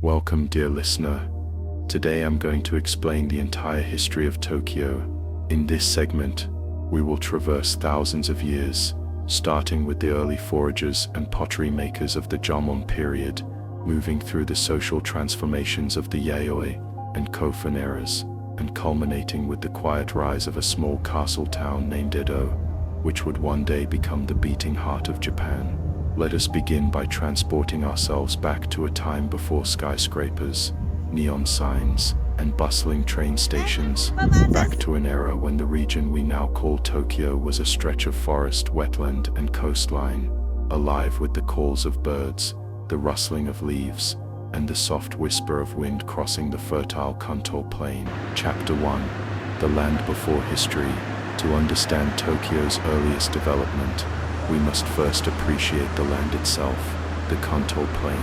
Welcome, dear listener. Today I'm going to explain the entire history of Tokyo. In this segment, we will traverse thousands of years, starting with the early foragers and pottery makers of the Jomon period, moving through the social transformations of the Yayoi and Kofun eras, and culminating with the quiet rise of a small castle town named Edo, which would one day become the beating heart of Japan. Let us begin by transporting ourselves back to a time before skyscrapers, neon signs, and bustling train stations, back to an era when the region we now call Tokyo was a stretch of forest, wetland, and coastline, alive with the calls of birds, the rustling of leaves, and the soft whisper of wind crossing the fertile Kanto plain. Chapter 1: The Land Before History. To understand Tokyo's earliest development, we must first appreciate the land itself, the Kanto Plain,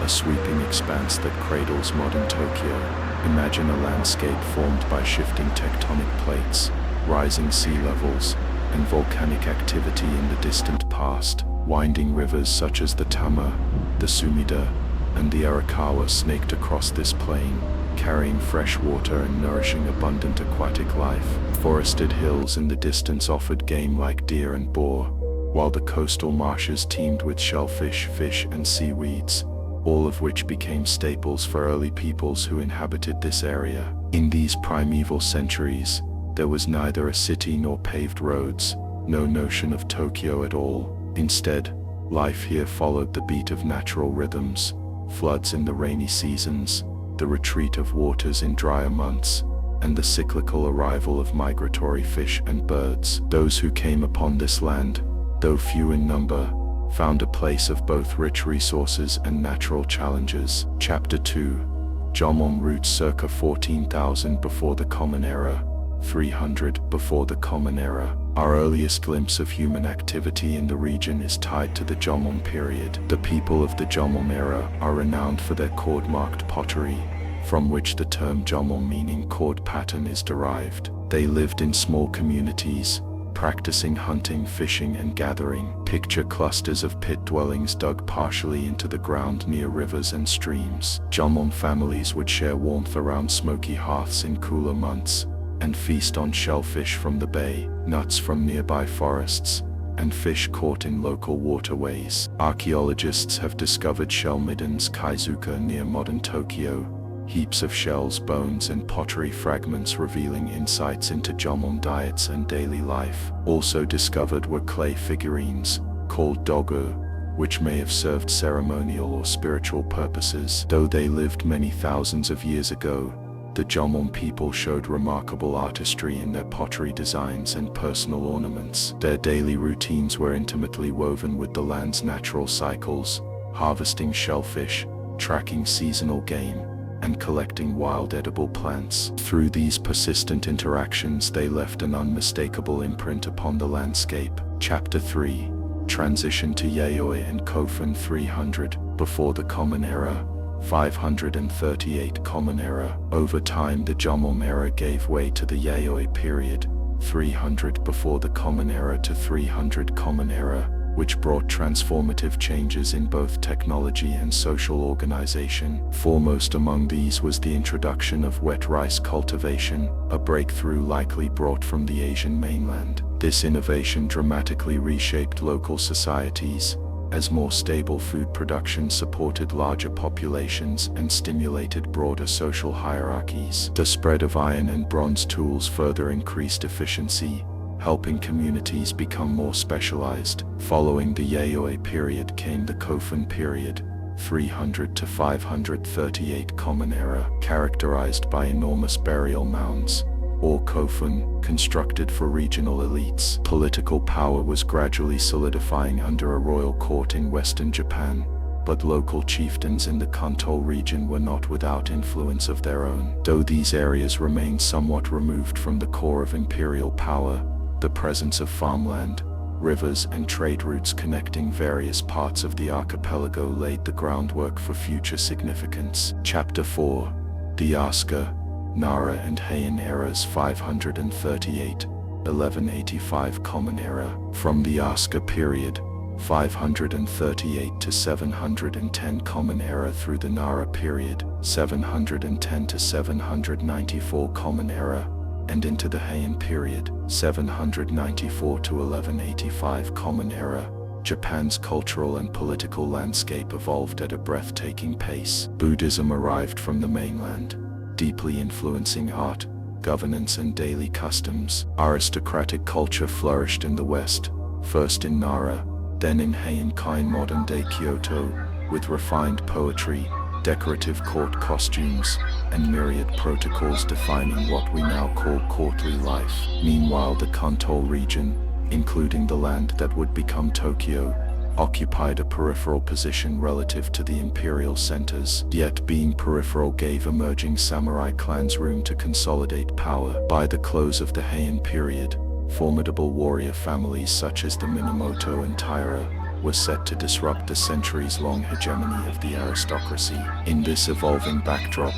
a sweeping expanse that cradles modern Tokyo. Imagine a landscape formed by shifting tectonic plates, rising sea levels, and volcanic activity in the distant past. Winding rivers such as the Tama, the Sumida, and the Arakawa snaked across this plain, carrying fresh water and nourishing abundant aquatic life. Forested hills in the distance offered game like deer and boar, while the coastal marshes teemed with shellfish, fish, and seaweeds, all of which became staples for early peoples who inhabited this area. In these primeval centuries, there was neither a city nor paved roads, no notion of Tokyo at all. Instead, life here followed the beat of natural rhythms, floods in the rainy seasons, the retreat of waters in drier months, and the cyclical arrival of migratory fish and birds. Those who came upon this land, though few in number, found a place of both rich resources and natural challenges. Chapter 2: Jomon roots circa 14,000 before the Common Era, 300 before the Common Era. Our earliest glimpse of human activity in the region is tied to the Jomon period. The people of the Jomon era are renowned for their cord-marked pottery, from which the term Jomon meaning cord pattern is derived. They lived in small communities, practicing hunting, fishing, and gathering. Picture clusters of pit dwellings dug partially into the ground near rivers and streams. Jomon families would share warmth around smoky hearths in cooler months, and feast on shellfish from the bay, nuts from nearby forests, and fish caught in local waterways. Archaeologists have discovered shell middens Kaizuka near modern Tokyo, heaps of shells, bones, and pottery fragments revealing insights into Jomon diets and daily life. Also discovered were clay figurines, called dogu, which may have served ceremonial or spiritual purposes. Though they lived many thousands of years ago, the Jomon people showed remarkable artistry in their pottery designs and personal ornaments. Their daily routines were intimately woven with the land's natural cycles, harvesting shellfish, tracking seasonal game, and collecting wild edible plants. Through these persistent interactions, they left an unmistakable imprint upon the landscape. Chapter 3: Transition to Yayoi and Kofun. 300 before the Common Era, 538 Common Era. Over time, the Jomon era gave way to the Yayoi period, 300 before the Common Era to 300 Common Era, which brought transformative changes in both technology and social organization. Foremost among these was the introduction of wet rice cultivation, a breakthrough likely brought from the Asian mainland. This innovation dramatically reshaped local societies, as more stable food production supported larger populations and stimulated broader social hierarchies. The spread of iron and bronze tools further increased efficiency, helping communities become more specialized. Following the Yayoi period came the Kofun period, 300 to 538 Common Era, characterized by enormous burial mounds, or kofun, constructed for regional elites. Political power was gradually solidifying under a royal court in western Japan, but local chieftains in the Kanto region were not without influence of their own. Though these areas remained somewhat removed from the core of imperial power, the presence of farmland, rivers, and trade routes connecting various parts of the archipelago laid the groundwork for future significance. Chapter 4: The Asuka, Nara, and Heian eras. 538, 1185 Common Era. From the Asuka period, 538 to 710 Common Era through the Nara period, 710 to 794 Common Era, and into the Heian period, 794 to 1185 Common Era. Japan's cultural and political landscape evolved at a breathtaking pace. Buddhism arrived from the mainland, deeply influencing art, governance and daily customs. Aristocratic culture flourished in the West, first in Nara, then in Heian-kai modern-day Kyoto, with refined poetry, decorative court costumes, and myriad protocols defining what we now call courtly life. Meanwhile, the Kanto region, including the land that would become Tokyo, occupied a peripheral position relative to the imperial centers. Yet being peripheral gave emerging samurai clans room to consolidate power. By the close of the Heian period, formidable warrior families such as the Minamoto and Taira were set to disrupt the centuries-long hegemony of the aristocracy. In this evolving backdrop,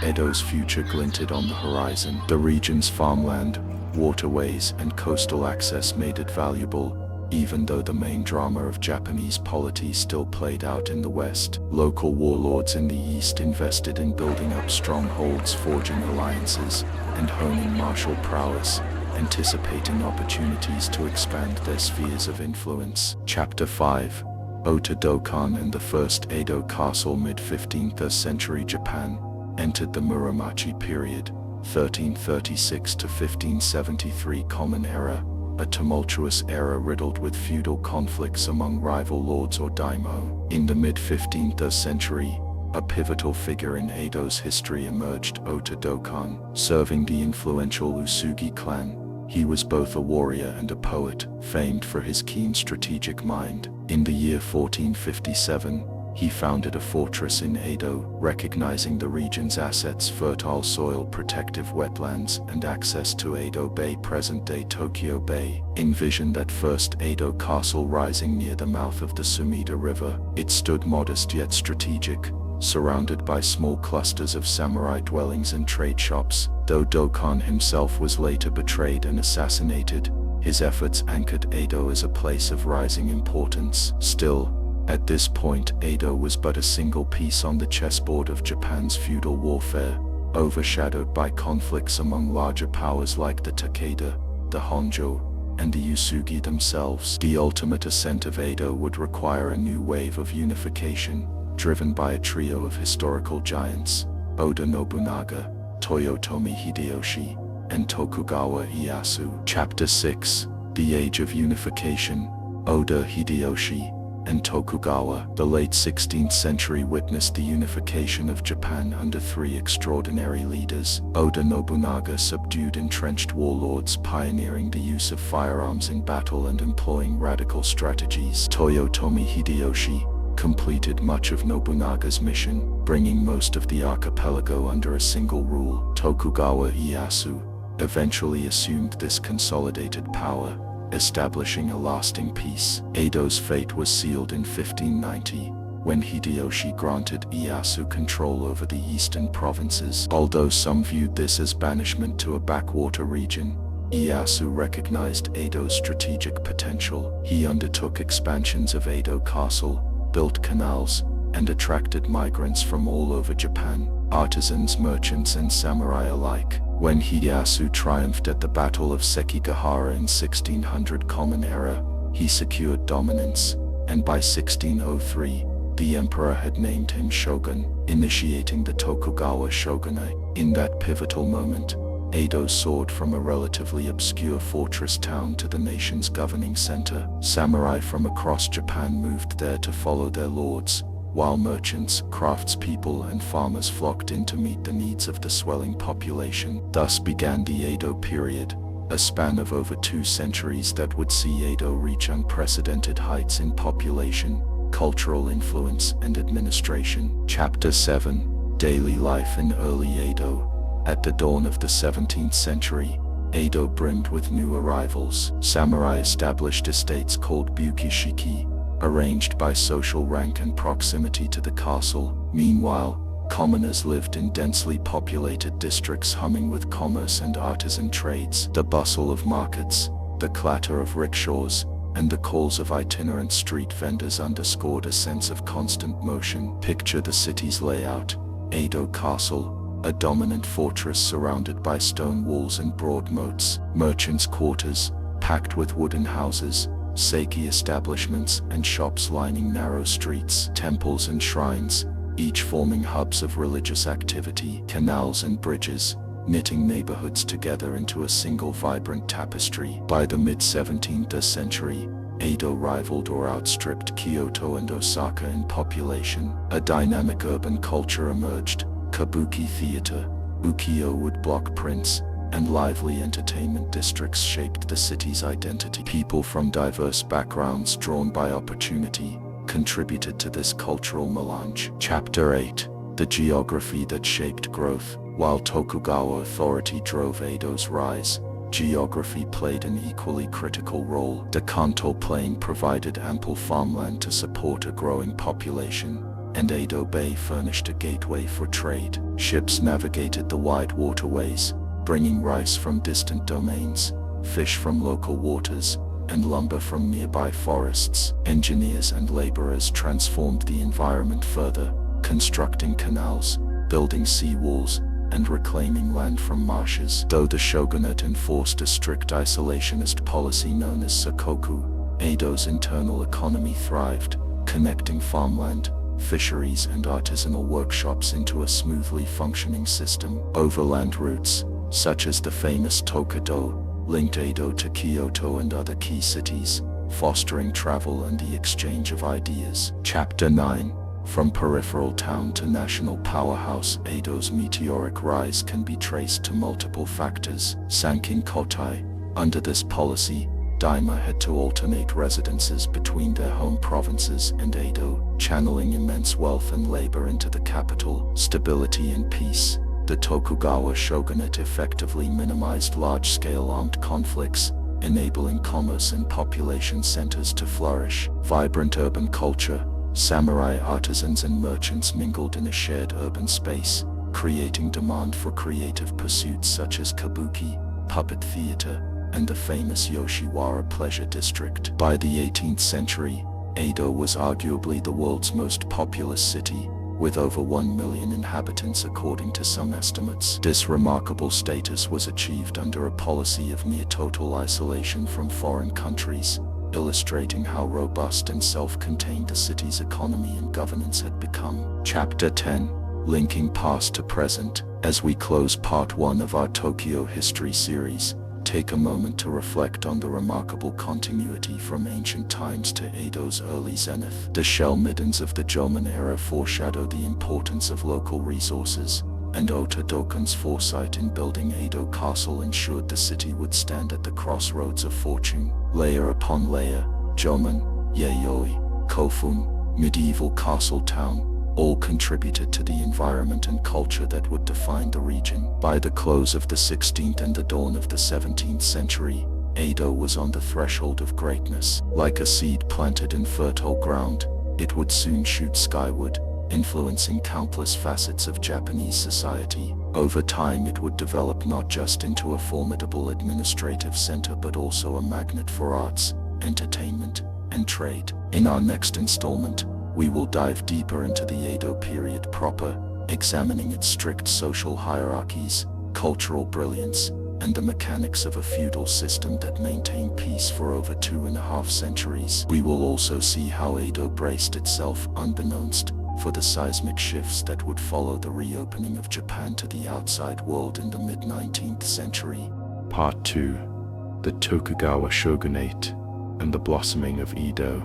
Edo's future glinted on the horizon. The region's farmland, waterways, and coastal access made it valuable, even though the main drama of Japanese polity still played out in the West. Local warlords in the East invested in building up strongholds, forging alliances, and honing martial prowess, anticipating opportunities to expand their spheres of influence. Chapter 5. Ota Dokkan and the First Edo Castle. Mid-15th century Japan entered the Muromachi period, 1336 to 1573 Common Era, a tumultuous era riddled with feudal conflicts among rival lords or daimyo. In the mid-15th century, a pivotal figure in Edo's history emerged, Ota Dokkan. Serving the influential Usugi clan, he was both a warrior and a poet, famed for his keen strategic mind. In the year 1457, he founded a fortress in Edo, recognizing the region's assets, fertile soil, protective wetlands, and access to Edo Bay, present-day Tokyo Bay. Envision that first Edo castle rising near the mouth of the Sumida River. It stood modest yet strategic, surrounded by small clusters of samurai dwellings and trade shops. Though Dokkan himself was later betrayed and assassinated, his efforts anchored Edo as a place of rising importance. Still, at this point, Edo was but a single piece on the chessboard of Japan's feudal warfare, overshadowed by conflicts among larger powers like the Takeda, the Honjo, and the Usugi themselves. The ultimate ascent of Edo would require a new wave of unification, driven by a trio of historical giants: Oda Nobunaga, Toyotomi Hideyoshi, and Tokugawa Ieyasu. Chapter 6. The Age of Unification. Oda, Hideyoshi, and Tokugawa. The late 16th century witnessed the unification of Japan under three extraordinary leaders. Oda Nobunaga subdued entrenched warlords, pioneering the use of firearms in battle and employing radical strategies. Toyotomi Hideyoshi completed much of Nobunaga's mission, bringing most of the archipelago under a single rule. Tokugawa Ieyasu eventually assumed this consolidated power, establishing a lasting peace. Edo's fate was sealed in 1590, when Hideyoshi granted Ieyasu control over the eastern provinces. Although some viewed this as banishment to a backwater region, Ieyasu recognized Edo's strategic potential. He undertook expansions of Edo Castle, built canals, and attracted migrants from all over Japan, artisans, merchants, and samurai alike. When Ieyasu triumphed at the Battle of Sekigahara in 1600 Common Era, he secured dominance, and by 1603, the emperor had named him shogun, initiating the Tokugawa shogunate. In that pivotal moment, Edo soared from a relatively obscure fortress town to the nation's governing center. Samurai from across Japan moved there to follow their lords, while merchants, craftspeople, and farmers flocked in to meet the needs of the swelling population. Thus began the Edo period, a span of over 2 centuries that would see Edo reach unprecedented heights in population, cultural influence, and administration. Chapter 7. Daily life in early Edo. At the dawn of the 17th century, Edo brimmed with new arrivals. Samurai established estates called Bukishiki, arranged by social rank and proximity to the castle. Meanwhile, commoners lived in densely populated districts humming with commerce and artisan trades. The bustle of markets, the clatter of rickshaws, and the calls of itinerant street vendors underscored a sense of constant motion. Picture the city's layout. Edo Castle, a dominant fortress surrounded by stone walls and broad moats. Merchants' quarters, packed with wooden houses, seiki establishments and shops lining narrow streets. Temples and shrines, each forming hubs of religious activity. Canals and bridges, knitting neighborhoods together into a single vibrant tapestry. By the mid-17th century, Edo rivaled or outstripped Kyoto and Osaka in population. A dynamic urban culture emerged. Kabuki theater, ukiyo woodblock prints, and lively entertainment districts shaped the city's identity. People from diverse backgrounds drawn by opportunity contributed to this cultural melange. Chapter 8. The geography that shaped growth. While Tokugawa authority drove Edo's rise, geography played an equally critical role. The Kanto Plain provided ample farmland to support a growing population, and Edo Bay furnished a gateway for trade. Ships navigated the wide waterways, bringing rice from distant domains, fish from local waters, and lumber from nearby forests. Engineers and laborers transformed the environment further, constructing canals, building seawalls, and reclaiming land from marshes. Though the shogunate enforced a strict isolationist policy known as sakoku, Edo's internal economy thrived, connecting farmland, fisheries and artisanal workshops into a smoothly functioning system. Overland routes, such as the famous Tokaido, linked Edo to Kyoto and other key cities, fostering travel and the exchange of ideas. Chapter 9. From peripheral town to national powerhouse, Edo's meteoric rise can be traced to multiple factors. Sankin Kotai. Under this policy, daimyo had to alternate residences between their home provinces and Edo, channeling immense wealth and labor into the capital. Stability and peace. The Tokugawa shogunate effectively minimized large-scale armed conflicts, enabling commerce and population centers to flourish. Vibrant urban culture. Samurai artisans and merchants mingled in a shared urban space, creating demand for creative pursuits such as kabuki, puppet theater, and the famous Yoshiwara pleasure district. By the 18th century, Edo was arguably the world's most populous city, with over 1 million inhabitants according to some estimates. This remarkable status was achieved under a policy of near total isolation from foreign countries, illustrating how robust and self-contained the city's economy and governance had become. Chapter 10. Linking past to present. As we close part 1 of our Tokyo history series, take a moment to reflect on the remarkable continuity from ancient times to Edo's early zenith. The shell middens of the Jomon era foreshadow the importance of local resources, and Ota Dokon's foresight in building Edo Castle ensured the city would stand at the crossroads of fortune. Layer upon layer, Jomon, Yayoi, Kofun, medieval castle town, all contributed to the environment and culture that would define the region. By the close of the 16th and the dawn of the 17th century, Edo was on the threshold of greatness. Like a seed planted in fertile ground, it would soon shoot skyward, influencing countless facets of Japanese society. Over time, it would develop not just into a formidable administrative center but also a magnet for arts, entertainment, and trade. In our next installment, we will dive deeper into the Edo period proper, examining its strict social hierarchies, cultural brilliance, and the mechanics of a feudal system that maintained peace for over 2.5 centuries. We will also see how Edo braced itself, unbeknownst, for the seismic shifts that would follow the reopening of Japan to the outside world in the mid-19th century. Part 2. The Tokugawa Shogunate and the blossoming of Edo.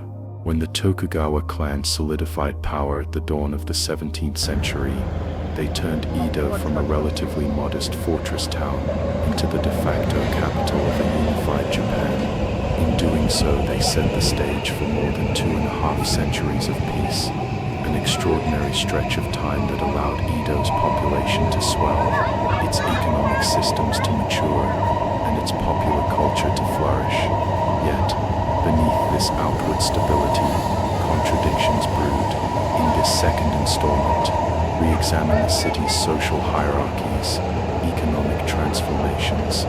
When the Tokugawa clan solidified power at the dawn of the 17th century, they turned Edo from a relatively modest fortress town into the de facto capital of a unified Japan. In doing so, they set the stage for more than 2.5 centuries of peace, an extraordinary stretch of time that allowed Edo's population to swell, its economic systems to mature, and its popular culture to flourish. Yet, beneath this outward stability, contradictions brewed. In this second installment, we examine the city's social hierarchies, economic transformations,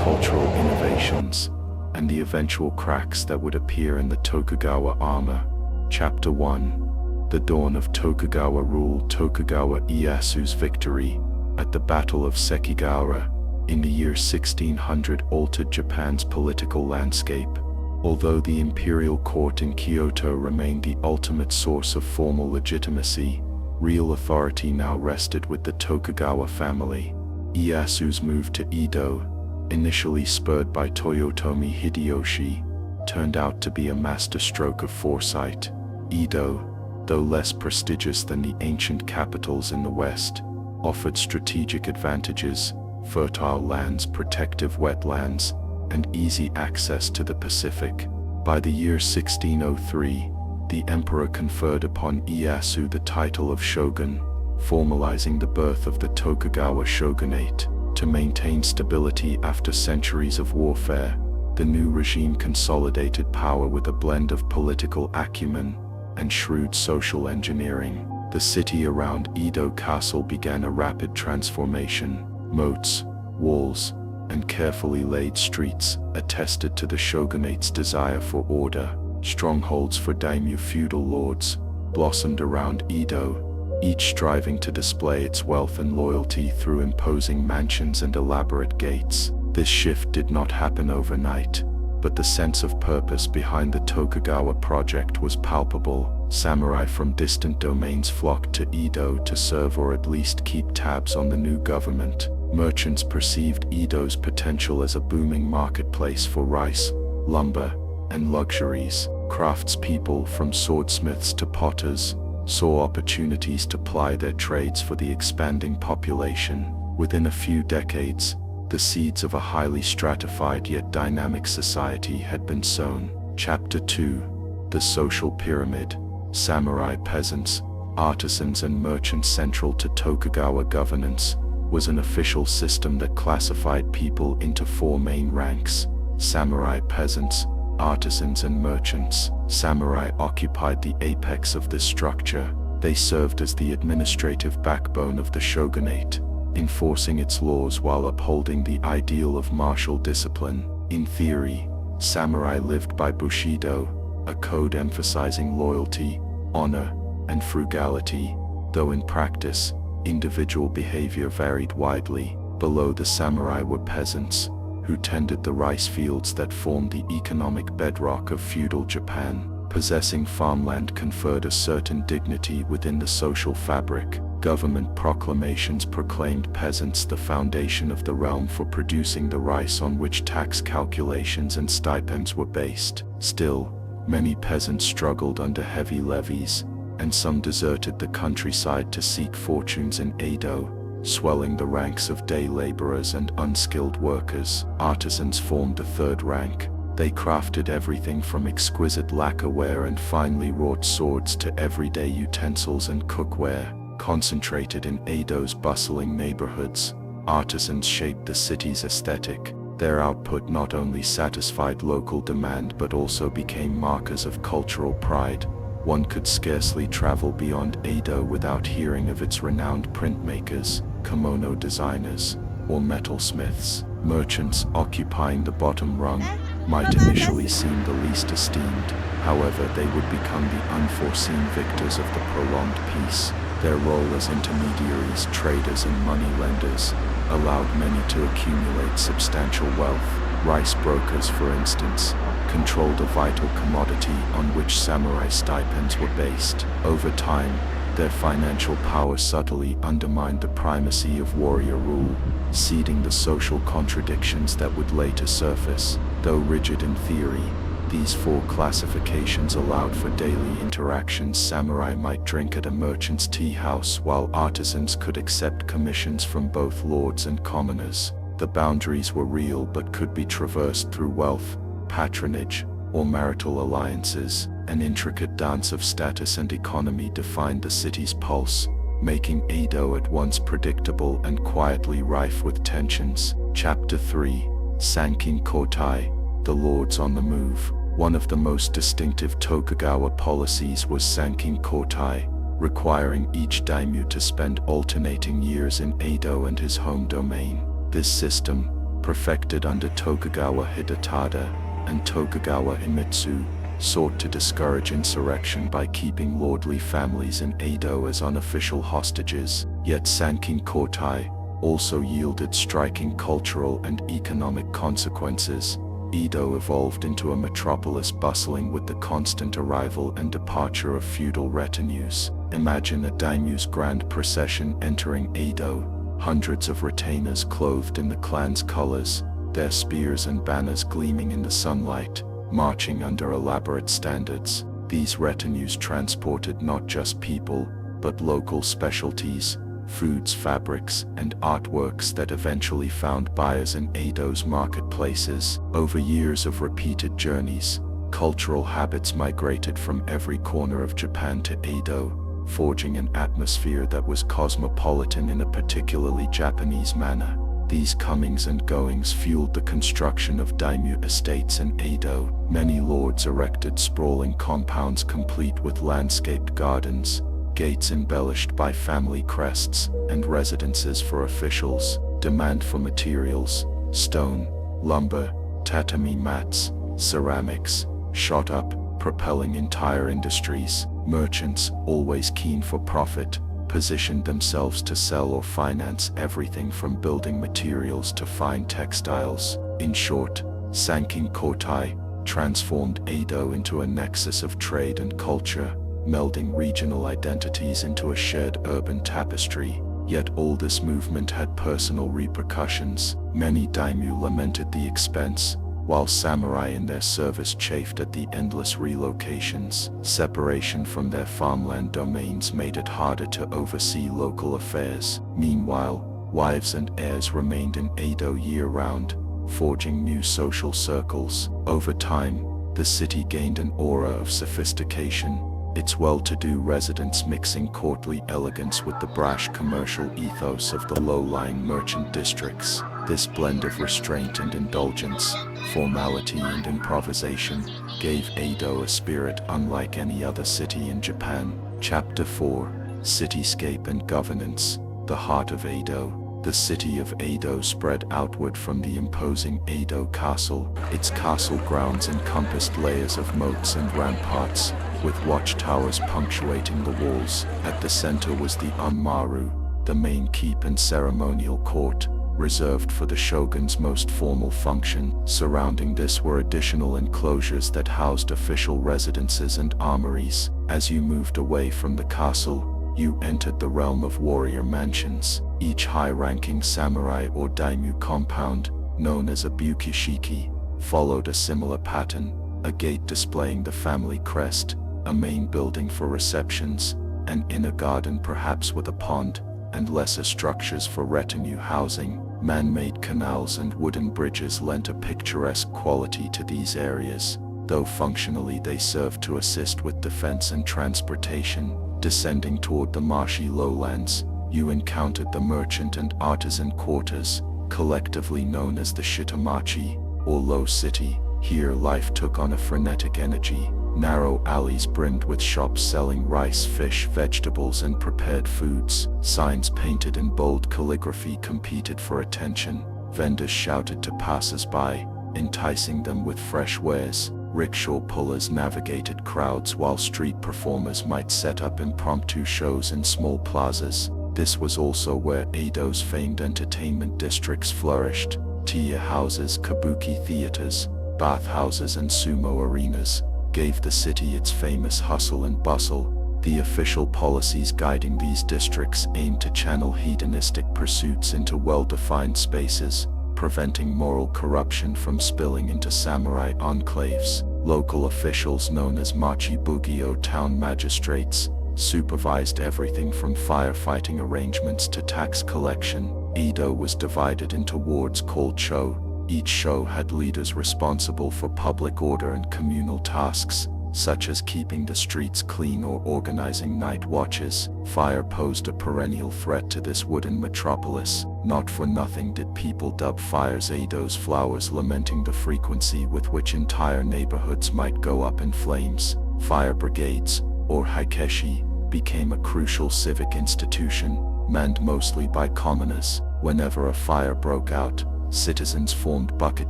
cultural innovations, and the eventual cracks that would appear in the Tokugawa armor. Chapter 1. The Dawn of Tokugawa Rule. Tokugawa Ieyasu's victory at the Battle of Sekigahara in the year 1600 altered Japan's political landscape. Although the imperial court in Kyoto remained the ultimate source of formal legitimacy, real authority now rested with the Tokugawa family. Ieyasu's move to Edo, initially spurred by Toyotomi Hideyoshi, turned out to be a masterstroke of foresight. Edo, though less prestigious than the ancient capitals in the west, offered strategic advantages: fertile lands, protective wetlands, and easy access to the Pacific. By the year 1603, the emperor conferred upon Ieyasu the title of shogun, formalizing the birth of the Tokugawa shogunate. To maintain stability after centuries of warfare, the new regime consolidated power with a blend of political acumen and shrewd social engineering. The city around Edo Castle began a rapid transformation. Moats, walls, and carefully laid streets attested to the shogunate's desire for order. Strongholds for daimyo feudal lords blossomed around Edo, each striving to display its wealth and loyalty through imposing mansions and elaborate gates. This shift did not happen overnight, but the sense of purpose behind the Tokugawa project was palpable. Samurai from distant domains flocked to Edo to serve or at least keep tabs on the new government. Merchants perceived Edo's potential as a booming marketplace for rice, lumber, and luxuries. Craftspeople, from swordsmiths to potters, saw opportunities to ply their trades for the expanding population. Within a few decades, the seeds of a highly stratified yet dynamic society had been sown. Chapter 2. The Social Pyramid. Samurai, peasants, artisans, and merchants. Central to Tokugawa governance was an official system that classified people into four main ranks: samurai, peasants, artisans, and merchants. Samurai occupied the apex of this structure. They served as the administrative backbone of the shogunate, enforcing its laws while upholding the ideal of martial discipline. In theory, samurai lived by Bushido, a code emphasizing loyalty, honor, and frugality, though in practice, individual behavior varied widely. Below the samurai were peasants, who tended the rice fields that formed the economic bedrock of feudal Japan. Possessing farmland conferred a certain dignity within the social fabric. Government proclamations proclaimed peasants the foundation of the realm for producing the rice on which tax calculations and stipends were based. Still, many peasants struggled under heavy levies, and some deserted the countryside to seek fortunes in Edo, swelling the ranks of day laborers and unskilled workers. Artisans formed the third rank. They crafted everything from exquisite lacquerware and finely wrought swords to everyday utensils and cookware. Concentrated in Edo's bustling neighborhoods, artisans shaped the city's aesthetic. Their output not only satisfied local demand but also became markers of cultural pride. One could scarcely travel beyond Edo without hearing of its renowned printmakers, kimono designers, or metalsmiths. Merchants, occupying the bottom rung, might initially seem the least esteemed. However, they would become the unforeseen victors of the prolonged peace. Their role as intermediaries, traders, and moneylenders allowed many to accumulate substantial wealth. Rice brokers, for instance, controlled a vital commodity on which samurai stipends were based. Over time, their financial power subtly undermined the primacy of warrior rule, seeding the social contradictions that would later surface. Though rigid in theory, these four classifications allowed for daily interactions. Samurai might drink at a merchant's tea house, while artisans could accept commissions from both lords and commoners. The boundaries were real but could be traversed through wealth, patronage, or marital alliances. An intricate dance of status and economy defined the city's pulse, making Edo at once predictable and quietly rife with tensions. Chapter 3. Sankin Kotai, the Lords on the Move. One of the most distinctive Tokugawa policies was Sankin Kotai, requiring each daimyo to spend alternating years in Edo and his home domain. This system, perfected under Tokugawa Hidetada, and Tokugawa Iemitsu, sought to discourage insurrection by keeping lordly families in Edo as unofficial hostages. Yet Sankin Kotai also yielded striking cultural and economic consequences. Edo evolved into a metropolis bustling with the constant arrival and departure of feudal retinues. Imagine a daimyo's grand procession entering Edo, hundreds of retainers clothed in the clan's colors, their spears and banners gleaming in the sunlight, marching under elaborate standards. These retinues transported not just people, but local specialties, foods, fabrics, and artworks that eventually found buyers in Edo's marketplaces. Over years of repeated journeys, cultural habits migrated from every corner of Japan to Edo, forging an atmosphere that was cosmopolitan in a particularly Japanese manner. These comings and goings fueled the construction of daimyo estates in Edo. Many lords erected sprawling compounds complete with landscaped gardens, gates embellished by family crests, and residences for officials. Demand for materials, stone, lumber, tatami mats, ceramics, shot up, propelling entire industries. Merchants, always keen for profit, positioned themselves to sell or finance everything from building materials to fine textiles. In short, Sankin Kotai transformed Edo into a nexus of trade and culture, melding regional identities into a shared urban tapestry. Yet all this movement had personal repercussions. Many daimyo lamented the expense, while samurai in their service chafed at the endless relocations. Separation from their farmland domains made it harder to oversee local affairs. Meanwhile, wives and heirs remained in Edo year-round, forging new social circles. Over time, the city gained an aura of sophistication, its well-to-do residents mixing courtly elegance with the brash commercial ethos of the low-lying merchant districts. This blend of restraint and indulgence, formality and improvisation, gave Edo a spirit unlike any other city in Japan. Chapter 4: Cityscape and Governance. The heart of Edo. The city of Edo spread outward from the imposing Edo Castle. Its castle grounds encompassed layers of moats and ramparts, with watchtowers punctuating the walls. At the center was the Onmaru, the main keep and ceremonial court, reserved for the shogun's most formal function. Surrounding this were additional enclosures that housed official residences and armories. As you moved away from the castle, you entered the realm of warrior mansions. Each high-ranking samurai or daimyo compound, known as a bukishiki, followed a similar pattern: a gate displaying the family crest, a main building for receptions, an inner garden perhaps with a pond, and lesser structures for retinue housing. Man-made canals and wooden bridges lent a picturesque quality to these areas, though functionally they served to assist with defense and transportation. Descending toward the marshy lowlands, you encountered the merchant and artisan quarters, collectively known as the Shitamachi, or Low City. Here life took on a frenetic energy. Narrow alleys brimmed with shops selling rice, fish, vegetables, and prepared foods. Signs painted in bold calligraphy competed for attention. Vendors shouted to passers-by, enticing them with fresh wares. Rickshaw pullers navigated crowds while street performers might set up impromptu shows in small plazas. This was also where Edo's famed entertainment districts flourished. Tea houses, kabuki theaters, bathhouses, and sumo arenas gave the city its famous hustle and bustle. The official policies guiding these districts aimed to channel hedonistic pursuits into well-defined spaces, preventing moral corruption from spilling into samurai enclaves. Local officials known as Machi-bugyo town magistrates supervised everything from firefighting arrangements to tax collection. Edo was divided into wards called sho. Each sho had leaders responsible for public order and communal tasks, such as keeping the streets clean or organizing night watches. Fire posed a perennial threat to this wooden metropolis. Not for nothing did people dub fires Edo's flowers, lamenting the frequency with which entire neighborhoods might go up in flames. Fire brigades, or haikeshi, became a crucial civic institution, manned mostly by commoners. Whenever a fire broke out, citizens formed bucket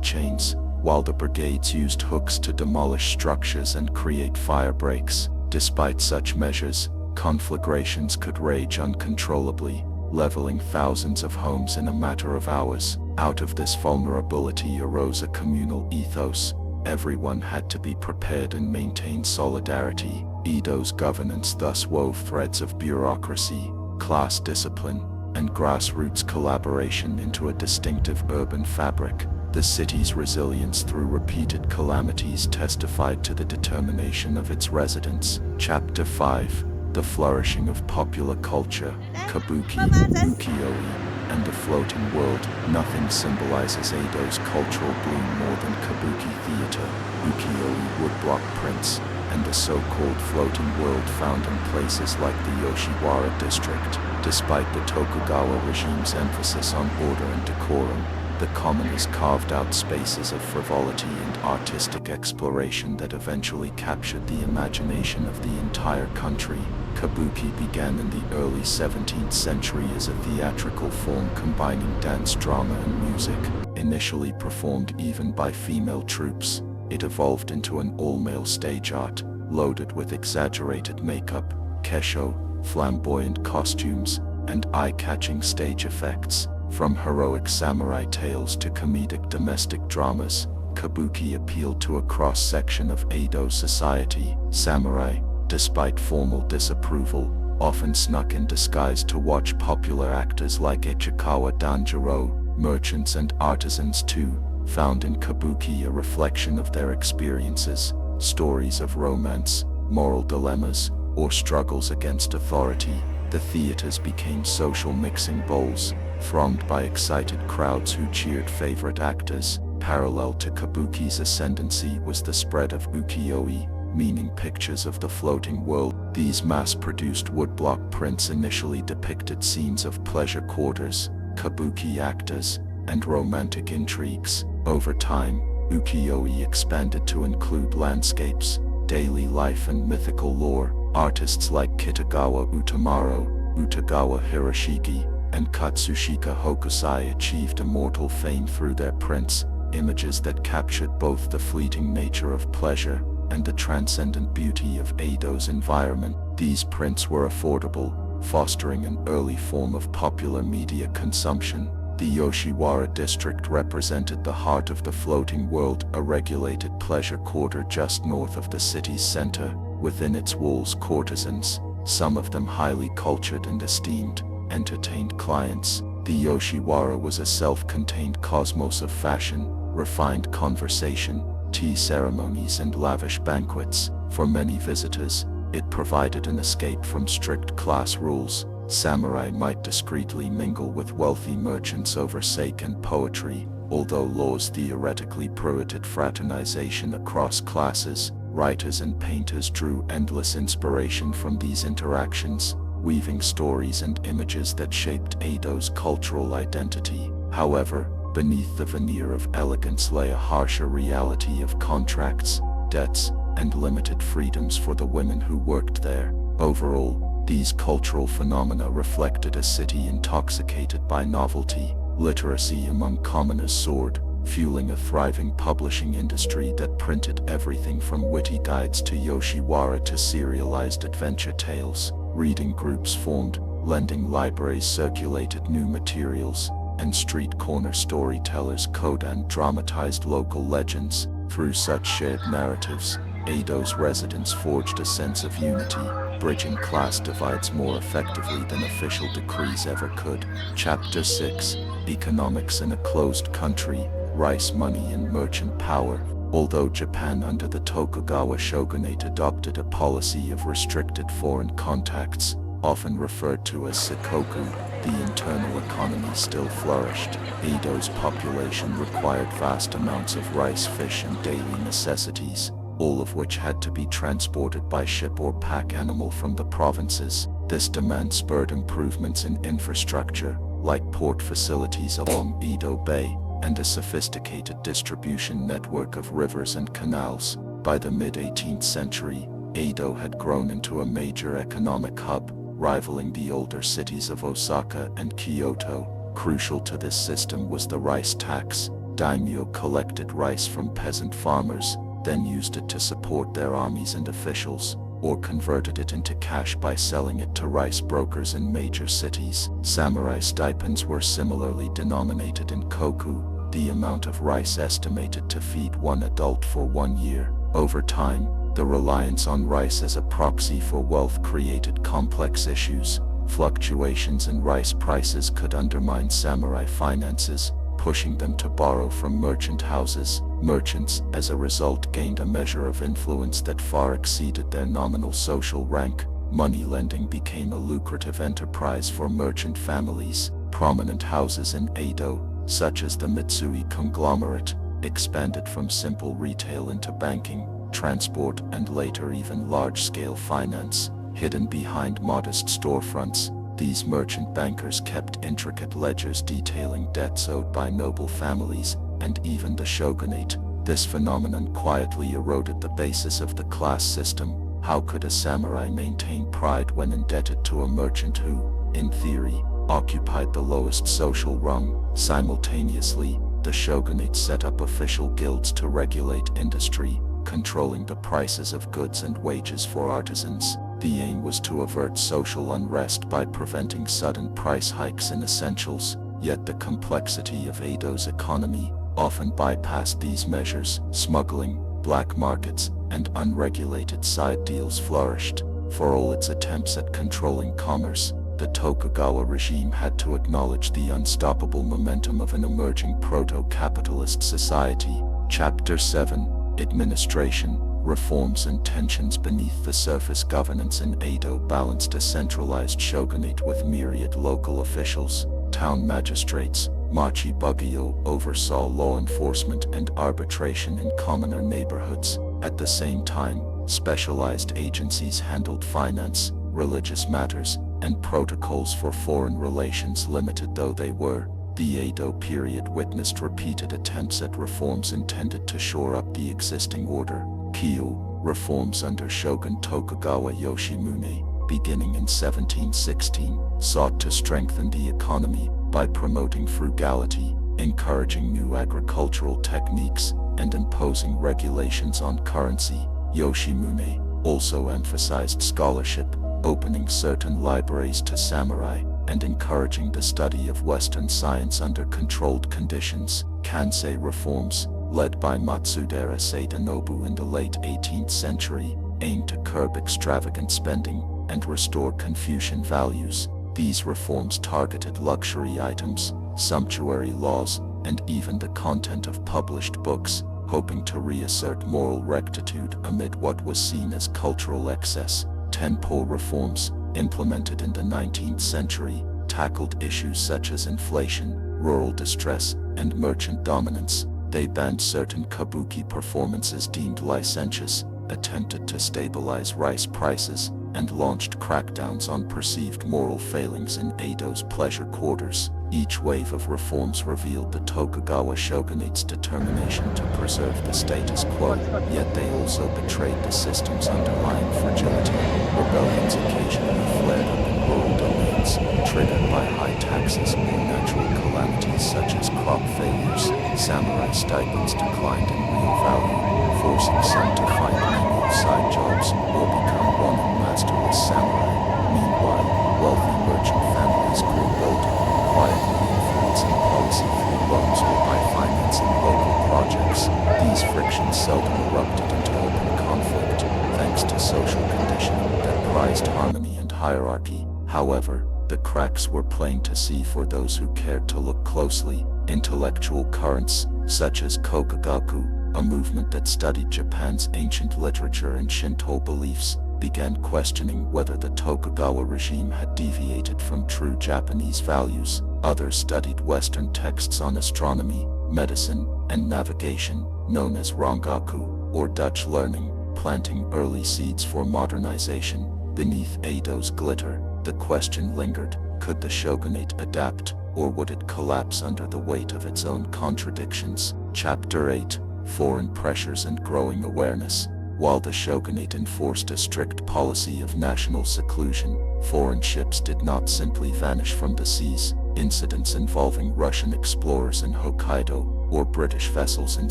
chains, while the brigades used hooks to demolish structures and create fire breaks. Despite such measures, conflagrations could rage uncontrollably, leveling thousands of homes in a matter of hours. Out of this vulnerability arose a communal ethos. Everyone had to be prepared and maintain solidarity. Edo's governance thus wove threads of bureaucracy, class discipline, and grassroots collaboration into a distinctive urban fabric. The city's resilience through repeated calamities testified to the determination of its residents. Chapter 5: The Flourishing of Popular Culture. Kabuki, ukiyo-e, and the floating world. Nothing symbolizes Edo's cultural bloom more than kabuki theater, ukiyo-e woodblock prints, and the so-called floating world found in places like the Yoshiwara district. Despite the Tokugawa regime's emphasis on order and decorum, the commoners carved out spaces of frivolity and artistic exploration that eventually captured the imagination of the entire country. Kabuki began in the early 17th century as a theatrical form combining dance, drama, and music. Initially performed even by female troupes, it evolved into an all-male stage art, loaded with exaggerated makeup, kesho, flamboyant costumes, and eye-catching stage effects. From heroic samurai tales to comedic domestic dramas, Kabuki appealed to a cross-section of Edo society. Samurai, despite formal disapproval, often snuck in disguise to watch popular actors like Ichikawa Danjiro. Merchants and artisans too found in Kabuki a reflection of their experiences, stories of romance, moral dilemmas, or struggles against authority. The theaters became social mixing bowls, thronged by excited crowds who cheered favorite actors. Parallel to Kabuki's ascendancy was the spread of ukiyo-e, meaning pictures of the floating world. These mass-produced woodblock prints initially depicted scenes of pleasure quarters, kabuki actors, and romantic intrigues. Over time, ukiyo-e expanded to include landscapes, daily life, and mythical lore. Artists like Kitagawa Utamaro, Utagawa Hiroshige, and Katsushika Hokusai achieved immortal fame through their prints, images that captured both the fleeting nature of pleasure and the transcendent beauty of Edo's environment. These prints were affordable, fostering an early form of popular media consumption. The Yoshiwara district represented the heart of the floating world, a regulated pleasure quarter just north of the city's center. Within its walls, courtesans, some of them highly cultured and esteemed, entertained clients. The Yoshiwara was a self-contained cosmos of fashion, refined conversation, tea ceremonies, and lavish banquets. For many visitors, it provided an escape from strict class rules. Samurai might discreetly mingle with wealthy merchants over sake and poetry. Although laws theoretically prohibited fraternization across classes, writers and painters drew endless inspiration from these interactions, weaving stories and images that shaped Edo's cultural identity. However, beneath the veneer of elegance lay a harsher reality of contracts, debts, and limited freedoms for the women who worked there. Overall, these cultural phenomena reflected a city intoxicated by novelty. Literacy among commoners soared, fueling a thriving publishing industry that printed everything from witty guides to Yoshiwara to serialized adventure tales. Reading groups formed, lending libraries circulated new materials, and street corner storytellers kodan dramatized local legends. Through such shared narratives, Edo's residents forged a sense of unity, bridging class divides more effectively than official decrees ever could. Chapter 6: Economics in a Closed Country, Rice Money and Merchant Power. Although Japan under the Tokugawa shogunate adopted a policy of restricted foreign contacts, often referred to as Sakoku, the internal economy still flourished. Edo's population required vast amounts of rice, fish, and daily necessities, all of which had to be transported by ship or pack animal from the provinces. This demand spurred improvements in infrastructure, like port facilities along Edo Bay, and a sophisticated distribution network of rivers and canals. By the mid-18th century, Edo had grown into a major economic hub, rivaling the older cities of Osaka and Kyoto. Crucial to this system was the rice tax, Daimyo collected rice from peasant farmers, then used it to support their armies and officials, or converted it into cash by selling it to rice brokers in major cities. Samurai stipends were similarly denominated in koku, the amount of rice estimated to feed one adult for 1 year. Over time, the reliance on rice as a proxy for wealth created complex issues. Fluctuations in rice prices could undermine samurai finances, pushing them to borrow from merchant houses. Merchants, as a result, gained a measure of influence that far exceeded their nominal social rank. Money lending became a lucrative enterprise for merchant families. Prominent houses in Edo, such as the Mitsui conglomerate, expanded from simple retail into banking, transport, and later even large-scale finance. Hidden behind modest storefronts, these merchant bankers kept intricate ledgers detailing debts owed by noble families, and even the shogunate. This phenomenon quietly eroded the basis of the class system. How could a samurai maintain pride when indebted to a merchant who, in theory, occupied the lowest social rung? Simultaneously, the shogunate set up official guilds to regulate industry, controlling the prices of goods and wages for artisans. The aim was to avert social unrest by preventing sudden price hikes in essentials, yet the complexity of Edo's economy often bypassed these measures. Smuggling, black markets, and unregulated side deals flourished. For all its attempts at controlling commerce, the Tokugawa regime had to acknowledge the unstoppable momentum of an emerging proto-capitalist society. Chapter 7: Administration, Reforms and Tensions. Beneath the surface, governance in Edo balanced a centralized shogunate with myriad local officials. Town magistrates, Machi Bugyo, oversaw law enforcement and arbitration in commoner neighborhoods. At the same time, specialized agencies handled finance, religious matters, and protocols for foreign relations. Limited though they were, the Edo period witnessed repeated attempts at reforms intended to shore up the existing order. Kyo, reforms under Shogun Tokugawa Yoshimune, beginning in 1716, sought to strengthen the economy by promoting frugality, encouraging new agricultural techniques, and imposing regulations on currency. Yoshimune also emphasized scholarship, opening certain libraries to samurai, and encouraging the study of Western science under controlled conditions. Kansei reforms, led by Matsudera Sadanobu in the late 18th century, aimed to curb extravagant spending and restore Confucian values. These reforms targeted luxury items, sumptuary laws, and even the content of published books, hoping to reassert moral rectitude amid what was seen as cultural excess. Tenpo reforms, implemented in the 19th century, tackled issues such as inflation, rural distress, and merchant dominance. They banned certain kabuki performances deemed licentious, attempted to stabilize rice prices, and launched crackdowns on perceived moral failings in Edo's pleasure quarters. Each wave of reforms revealed the Tokugawa shogunate's determination to preserve the status quo, yet they also betrayed the system's underlying fragility. Rebellions occasionally flared up in rural domains, triggered by high taxes or natural calamities such as crop failures. Samurai stipends declined in real value, forcing some to find menial side jobs or become one masterless samurai. Meanwhile, wealthy merchant families grew bolder, quietly influencing policy through loans or by financing local projects. These frictions seldom erupted into open conflict, thanks to social conditioning that prized harmony and hierarchy. However, the cracks were plain to see for those who cared to look closely. Intellectual currents, such as Kokugaku, a movement that studied Japan's ancient literature and Shinto beliefs, began questioning whether the Tokugawa regime had deviated from true Japanese values. Others studied Western texts on astronomy, medicine, and navigation, known as Rangaku, or Dutch learning, planting early seeds for modernization. Beneath Edo's glitter, the question lingered: could the shogunate adapt, or would it collapse under the weight of its own contradictions? Chapter 8: Foreign Pressures and Growing Awareness. While the shogunate enforced a strict policy of national seclusion, foreign ships did not simply vanish from the seas. Incidents involving Russian explorers in Hokkaido or British vessels in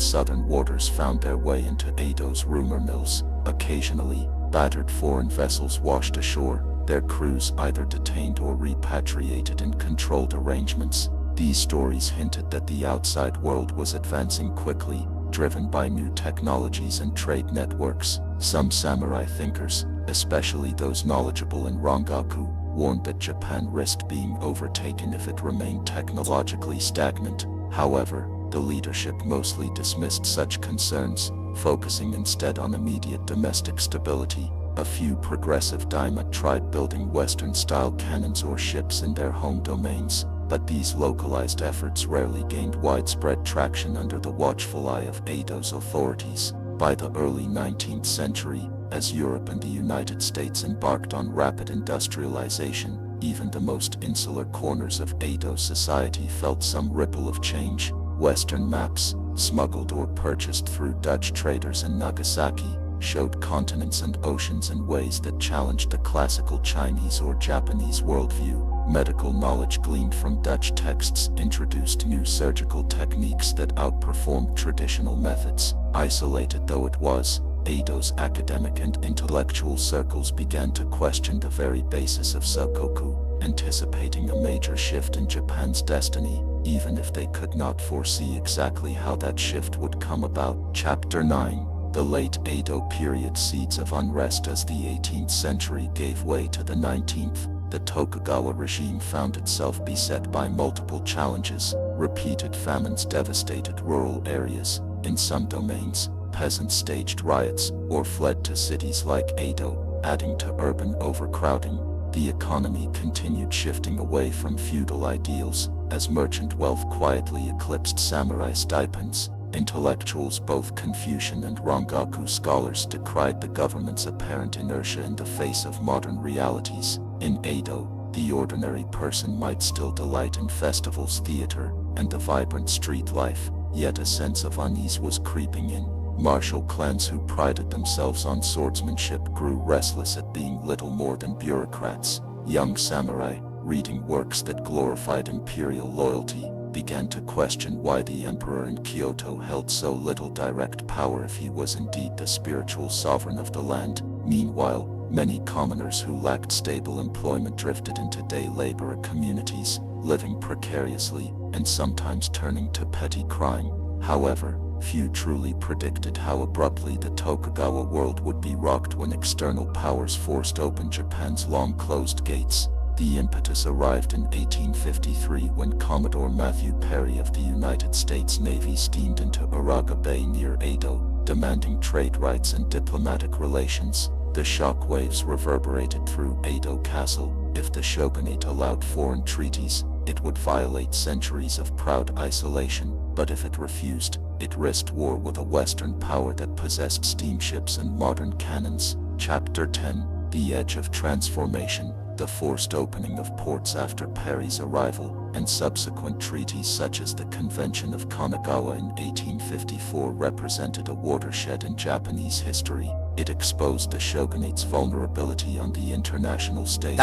southern waters found their way into Edo's rumor mills. Occasionally, battered foreign vessels washed ashore, their crews either detained or repatriated in controlled arrangements. These stories hinted that the outside world was advancing quickly, driven by new technologies and trade networks. Some samurai thinkers, especially those knowledgeable in Rangaku, warned that Japan risked being overtaken if it remained technologically stagnant. However, the leadership mostly dismissed such concerns, focusing instead on immediate domestic stability. A few progressive daimyo tried building Western-style cannons or ships in their home domains, but these localized efforts rarely gained widespread traction under the watchful eye of Edo's authorities. By the early 19th century, as Europe and the United States embarked on rapid industrialization, even the most insular corners of Edo society felt some ripple of change. Western maps, smuggled or purchased through Dutch traders in Nagasaki, showed continents and oceans in ways that challenged the classical Chinese or Japanese worldview. Medical knowledge gleaned from Dutch texts introduced new surgical techniques that outperformed traditional methods. Isolated though it was, Edo's academic and intellectual circles began to question the very basis of Sakoku, anticipating a major shift in Japan's destiny, even if they could not foresee exactly how that shift would come about. Chapter 9. The late Edo period. Seeds of unrest. As the 18th century gave way to the 19th, the Tokugawa regime found itself beset by multiple challenges. Repeated famines devastated rural areas. In some domains, peasants staged riots or fled to cities like Edo, adding to urban overcrowding. The economy continued shifting away from feudal ideals, as merchant wealth quietly eclipsed samurai stipends. Intellectuals, both Confucian and Rangaku scholars, decried the government's apparent inertia in the face of modern realities. In Edo, the ordinary person might still delight in festivals, theater, and the vibrant street life, yet a sense of unease was creeping in. Martial clans who prided themselves on swordsmanship grew restless at being little more than bureaucrats. Young samurai, reading works that glorified imperial loyalty, began to question why the emperor in Kyoto held so little direct power if he was indeed the spiritual sovereign of the land. Meanwhile, many commoners who lacked stable employment drifted into day laborer communities, living precariously and sometimes turning to petty crime. However, few truly predicted how abruptly the Tokugawa world would be rocked when external powers forced open Japan's long-closed gates. The impetus arrived in 1853 when Commodore Matthew Perry of the United States Navy steamed into Uraga Bay near Edo, demanding trade rights and diplomatic relations. The shockwaves reverberated through Edo Castle. If the shogunate allowed foreign treaties, it would violate centuries of proud isolation, but if it refused, it risked war with a Western power that possessed steamships and modern cannons. Chapter 10. The Edge of Transformation. The forced opening of ports after Perry's arrival, and subsequent treaties such as the Convention of Kanagawa in 1854 represented a watershed in Japanese history. It exposed the shogunate's vulnerability on the international stage,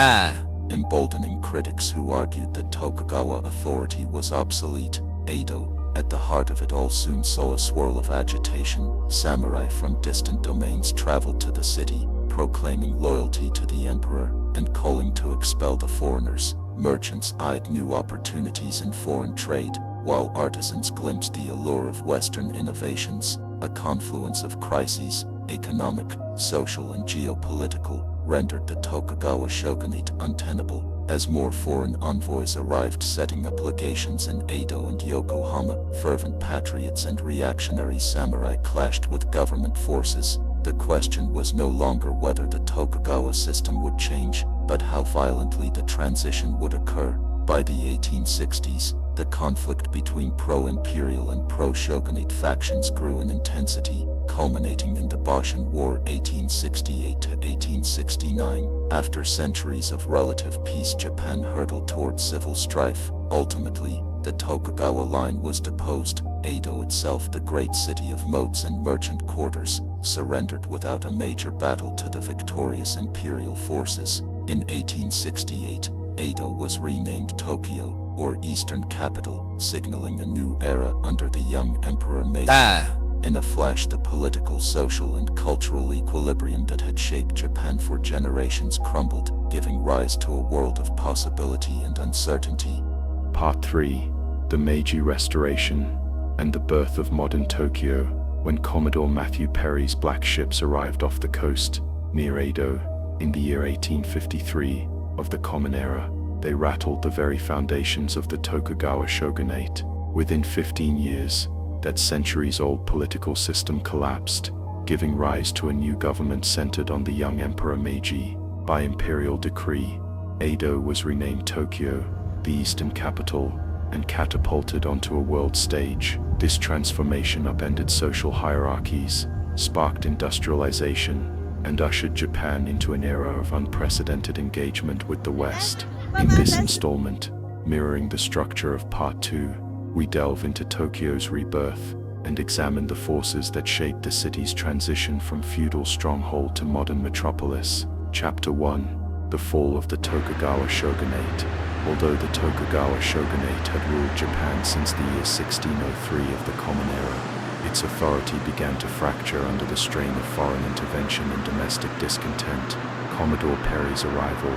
emboldening critics who argued that Tokugawa authority was obsolete. Edo, at the heart of it all, soon saw a swirl of agitation. Samurai from distant domains traveled to the city, proclaiming loyalty to the emperor and calling to expel the foreigners. Merchants eyed new opportunities in foreign trade, while artisans glimpsed the allure of Western innovations. A confluence of crises, economic, social, and geopolitical, rendered the Tokugawa shogunate untenable. As more foreign envoys arrived setting up legations in Edo and Yokohama, fervent patriots and reactionary samurai clashed with government forces. The question was no longer whether the Tokugawa system would change, but how violently the transition would occur. By the 1860s, the conflict between pro-imperial and pro-shogunate factions grew in intensity, culminating in the Boshin War 1868 to 1869. After centuries of relative peace, Japan hurtled toward civil strife. Ultimately, the Tokugawa line was deposed. Edo itself, the great city of moats and merchant quarters, surrendered without a major battle to the victorious imperial forces. In 1868, Edo was renamed Tokyo, or Eastern Capital, signaling a new era under the young Emperor Meiji. In a flash, the political, social, and cultural equilibrium that had shaped Japan for generations crumbled, giving rise to a world of possibility and uncertainty. Part 3. The Meiji Restoration and the birth of modern Tokyo. When Commodore Matthew Perry's black ships arrived off the coast, near Edo, in the year 1853, of the Common Era, they rattled the very foundations of the Tokugawa shogunate. Within 15 years, that centuries-old political system collapsed, giving rise to a new government centered on the young Emperor Meiji. By imperial decree, Edo was renamed Tokyo, the eastern capital, and catapulted onto a world stage. This transformation upended social hierarchies, sparked industrialization, and ushered Japan into an era of unprecedented engagement with the West. In this installment, mirroring the structure of Part 2, we delve into Tokyo's rebirth and examine the forces that shaped the city's transition from feudal stronghold to modern metropolis. Chapter 1. The Fall of the Tokugawa Shogunate. Although the Tokugawa Shogunate had ruled Japan since the year 1603 of the Common Era, its authority began to fracture under the strain of foreign intervention and domestic discontent. Commodore Perry's arrival,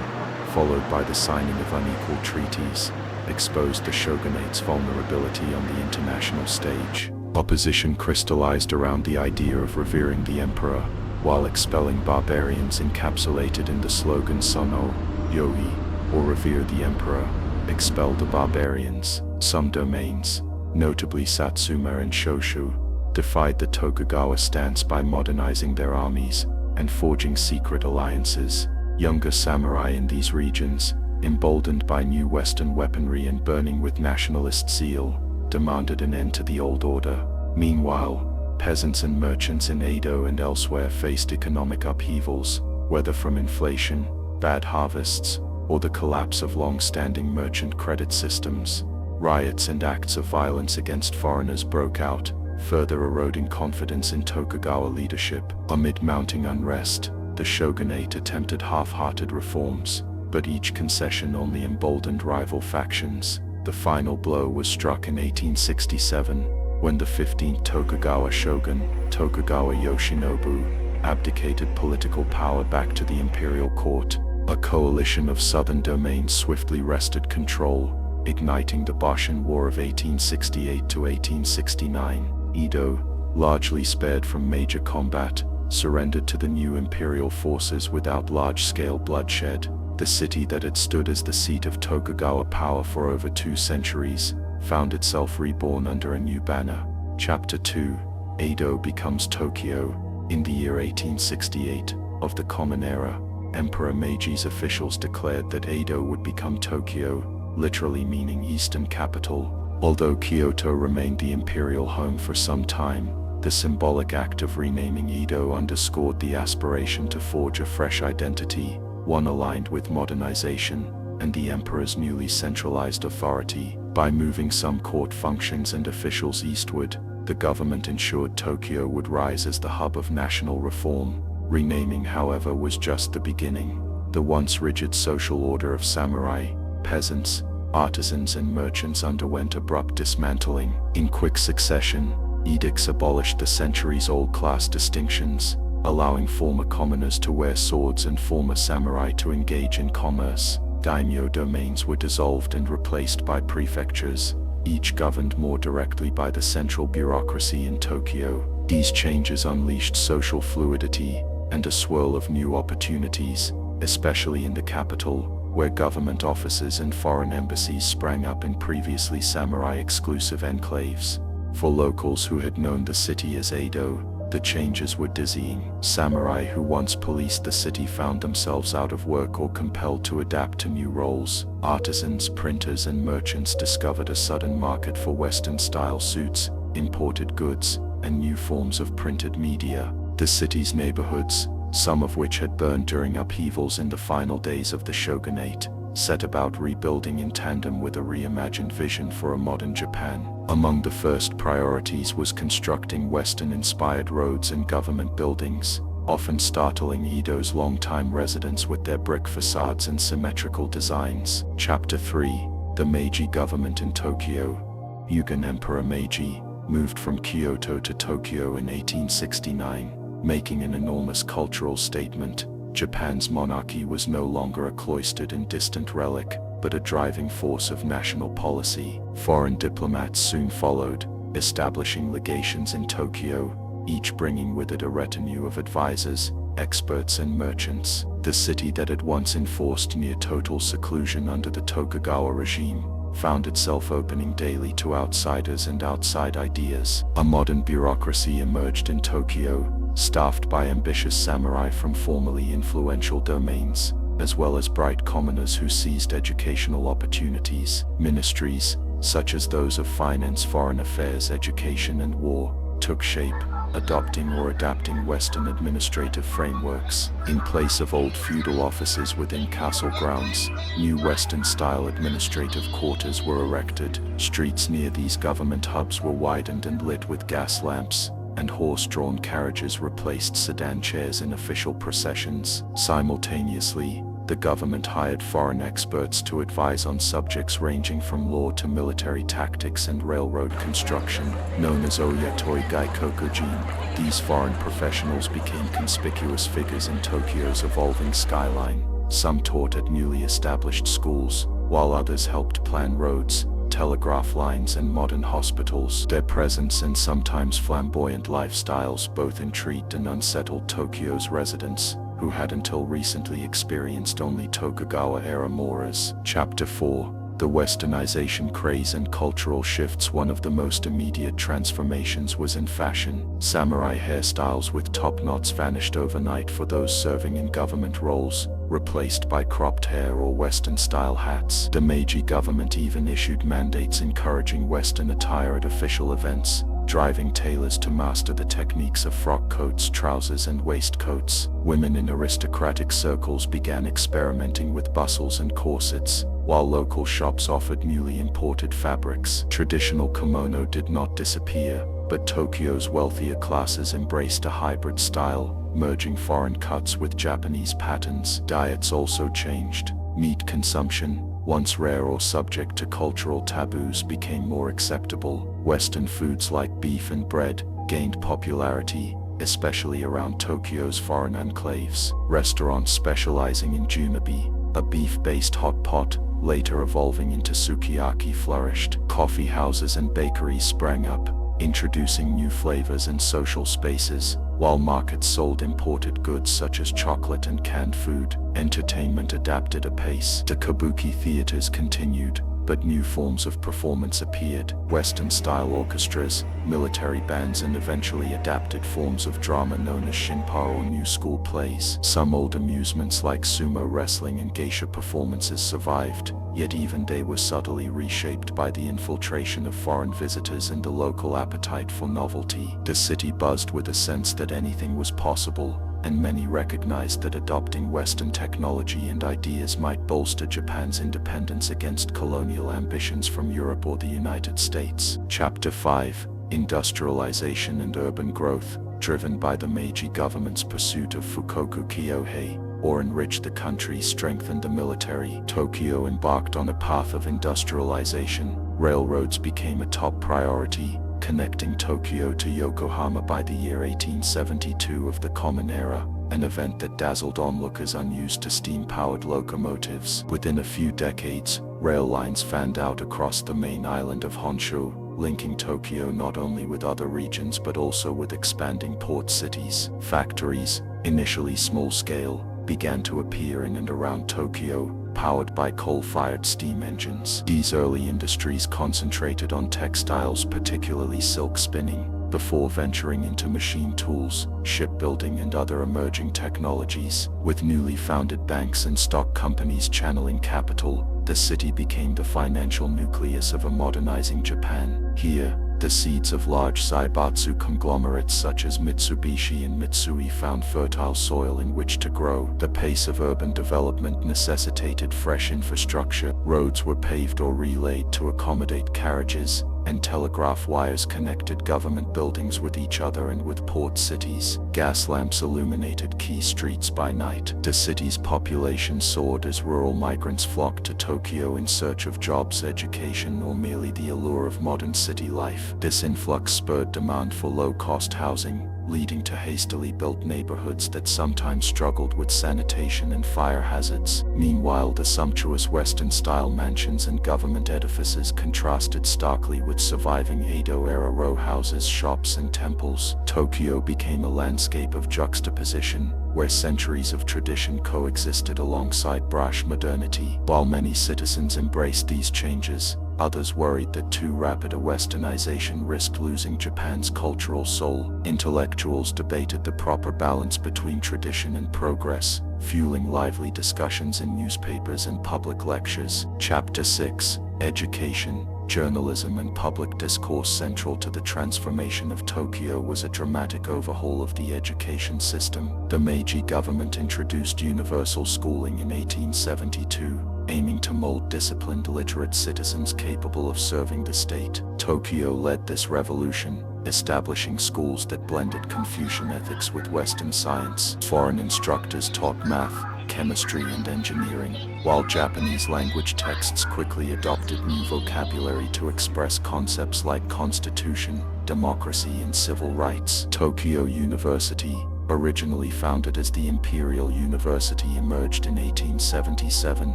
followed by the signing of unequal treaties, exposed the shogunate's vulnerability on the international stage. Opposition crystallized around the idea of revering the emperor, while expelling barbarians encapsulated in the slogan Sono Yoi, or Revere the Emperor, expel the barbarians. Some domains, notably Satsuma and Shoshu, defied the Tokugawa stance by modernizing their armies and forging secret alliances. Younger samurai in these regions, emboldened by new Western weaponry and burning with nationalist zeal, demanded an end to the old order. Meanwhile, peasants and merchants in Edo and elsewhere faced economic upheavals, whether from inflation, bad harvests, or the collapse of long-standing merchant credit systems. Riots and acts of violence against foreigners broke out, further eroding confidence in Tokugawa leadership. Amid mounting unrest, the shogunate attempted half-hearted reforms, but each concession only emboldened rival factions. The final blow was struck in 1867, when the 15th Tokugawa shogun, Tokugawa Yoshinobu, abdicated political power back to the imperial court. A coalition of southern domains swiftly wrested control, igniting the Boshin War of 1868 to 1869. Edo, largely spared from major combat, surrendered to the new imperial forces without large-scale bloodshed. The city that had stood as the seat of Tokugawa power for over 2 centuries, found itself reborn under a new banner. Chapter 2. Edo becomes Tokyo. In the year 1868, of the Common Era, Emperor Meiji's officials declared that Edo would become Tokyo, literally meaning Eastern Capital. Although Kyoto remained the imperial home for some time, the symbolic act of renaming Edo underscored the aspiration to forge a fresh identity, one aligned with modernization and the emperor's newly centralized authority. By moving some court functions and officials eastward, the government ensured Tokyo would rise as the hub of national reform. Renaming, however, was just the beginning. The once rigid social order of samurai, peasants, artisans and merchants underwent abrupt dismantling. In quick succession, edicts abolished the centuries-old class distinctions, allowing former commoners to wear swords and former samurai to engage in commerce. Daimyo domains were dissolved and replaced by prefectures, each governed more directly by the central bureaucracy in Tokyo. These changes unleashed social fluidity and a swirl of new opportunities, especially in the capital, where government offices and foreign embassies sprang up in previously samurai-exclusive enclaves. For locals who had known the city as Edo, the changes were dizzying. Samurai who once policed the city found themselves out of work or compelled to adapt to new roles. Artisans, printers, and merchants discovered a sudden market for Western-style suits, imported goods, and new forms of printed media. The city's neighborhoods, some of which had burned during upheavals in the final days of the shogunate, set about rebuilding in tandem with a reimagined vision for a modern Japan. Among the first priorities was constructing Western-inspired roads and government buildings, often startling Edo's longtime residents with their brick facades and symmetrical designs. Chapter 3. The Meiji government in Tokyo, Mugen Emperor Meiji, moved from Kyoto to Tokyo in 1869, making an enormous cultural statement. Japan's monarchy was no longer a cloistered and distant relic, but a driving force of national policy. Foreign diplomats soon followed, establishing legations in Tokyo, each bringing with it a retinue of advisors, experts and merchants. The city that had once enforced near total seclusion under the Tokugawa regime found itself opening daily to outsiders and outside ideas. A modern bureaucracy emerged in Tokyo, staffed by ambitious samurai from formerly influential domains, as well as bright commoners who seized educational opportunities. Ministries, such as those of finance, foreign affairs, education and war, took shape, adopting or adapting Western administrative frameworks. In place of old feudal offices within castle grounds, new Western-style administrative quarters were erected. Streets near these government hubs were widened and lit with gas lamps, and horse-drawn carriages replaced sedan chairs in official processions. Simultaneously, the government hired foreign experts to advise on subjects ranging from law to military tactics and railroad construction, known as Oyatoi Gaikokujin. These foreign professionals became conspicuous figures in Tokyo's evolving skyline. Some taught at newly established schools, while others helped plan roads, telegraph lines and modern hospitals. Their presence and sometimes flamboyant lifestyles both intrigued and unsettled Tokyo's residents, who had until recently experienced only Tokugawa-era moras. Chapter 4: The Westernization Craze and Cultural Shifts. One of the most immediate transformations was in fashion. Samurai hairstyles with top knots vanished overnight for those serving in government roles, replaced by cropped hair or Western-style hats. The Meiji government even issued mandates encouraging Western attire at official events, driving tailors to master the techniques of frock coats, trousers and waistcoats. Women in aristocratic circles began experimenting with bustles and corsets, while local shops offered newly imported fabrics. Traditional kimono did not disappear, but Tokyo's wealthier classes embraced a hybrid style, merging foreign cuts with Japanese patterns. Diets also changed. Meat consumption, once rare or subject to cultural taboos, became more acceptable. Western foods like beef and bread gained popularity, especially around Tokyo's foreign enclaves. Restaurants specializing in junabi, a beef-based hot pot, later evolving into sukiyaki, flourished. Coffee houses and bakeries sprang up, introducing new flavors and social spaces, while markets sold imported goods such as chocolate and canned food. Entertainment adapted apace. The kabuki theaters continued, but new forms of performance appeared. Western-style orchestras, military bands and eventually adapted forms of drama known as shinpa or new school plays. Some old amusements like sumo wrestling and geisha performances survived, yet even they were subtly reshaped by the infiltration of foreign visitors and the local appetite for novelty. The city buzzed with a sense that anything was possible, and many recognized that adopting Western technology and ideas might bolster Japan's independence against colonial ambitions from Europe or the United States. Chapter 5: Industrialization and Urban Growth. Driven by the Meiji government's pursuit of Fukoku Kyohei, or enrich the country, strengthen the military, Tokyo embarked on a path of industrialization. Railroads became a top priority, connecting Tokyo to Yokohama by the year 1872 of the Common Era, an event that dazzled onlookers unused to steam-powered locomotives. Within a few decades, rail lines fanned out across the main island of Honshu, linking Tokyo not only with other regions but also with expanding port cities. Factories, initially small-scale, began to appear in and around Tokyo, powered by coal-fired steam engines. These early industries concentrated on textiles, particularly silk spinning, before venturing into machine tools, shipbuilding and other emerging technologies. With newly founded banks and stock companies channeling capital, the city became the financial nucleus of a modernizing Japan. Here, The seeds of large Zaibatsu conglomerates such as Mitsubishi and Mitsui found fertile soil in which to grow. The pace of urban development necessitated fresh infrastructure. Roads were paved or relaid to accommodate carriages, and telegraph wires connected government buildings with each other and with port cities. Gas lamps illuminated key streets by night. The city's population soared as rural migrants flocked to Tokyo in search of jobs, education, or merely the allure of modern city life. This influx spurred demand for low-cost housing, leading to hastily built neighborhoods that sometimes struggled with sanitation and fire hazards. Meanwhile, the sumptuous Western-style mansions and government edifices contrasted starkly with surviving Edo-era row houses, shops, and temples. Tokyo became a landscape of juxtaposition, where centuries of tradition coexisted alongside brash modernity. While many citizens embraced these changes, others worried that too rapid a westernization risked losing Japan's cultural soul. Intellectuals debated the proper balance between tradition and progress, fueling lively discussions in newspapers and public lectures. Chapter 6: Education, Journalism and Public Discourse. Central to the transformation of Tokyo was a dramatic overhaul of the education system. The Meiji government introduced universal schooling in 1872, aiming to mold disciplined, literate citizens capable of serving the state. Tokyo led this revolution, establishing schools that blended Confucian ethics with Western science. Foreign instructors taught math, chemistry, and engineering, while Japanese language texts quickly adopted new vocabulary to express concepts like constitution, democracy, and civil rights. Tokyo University, originally founded as the Imperial University, emerged in 1877,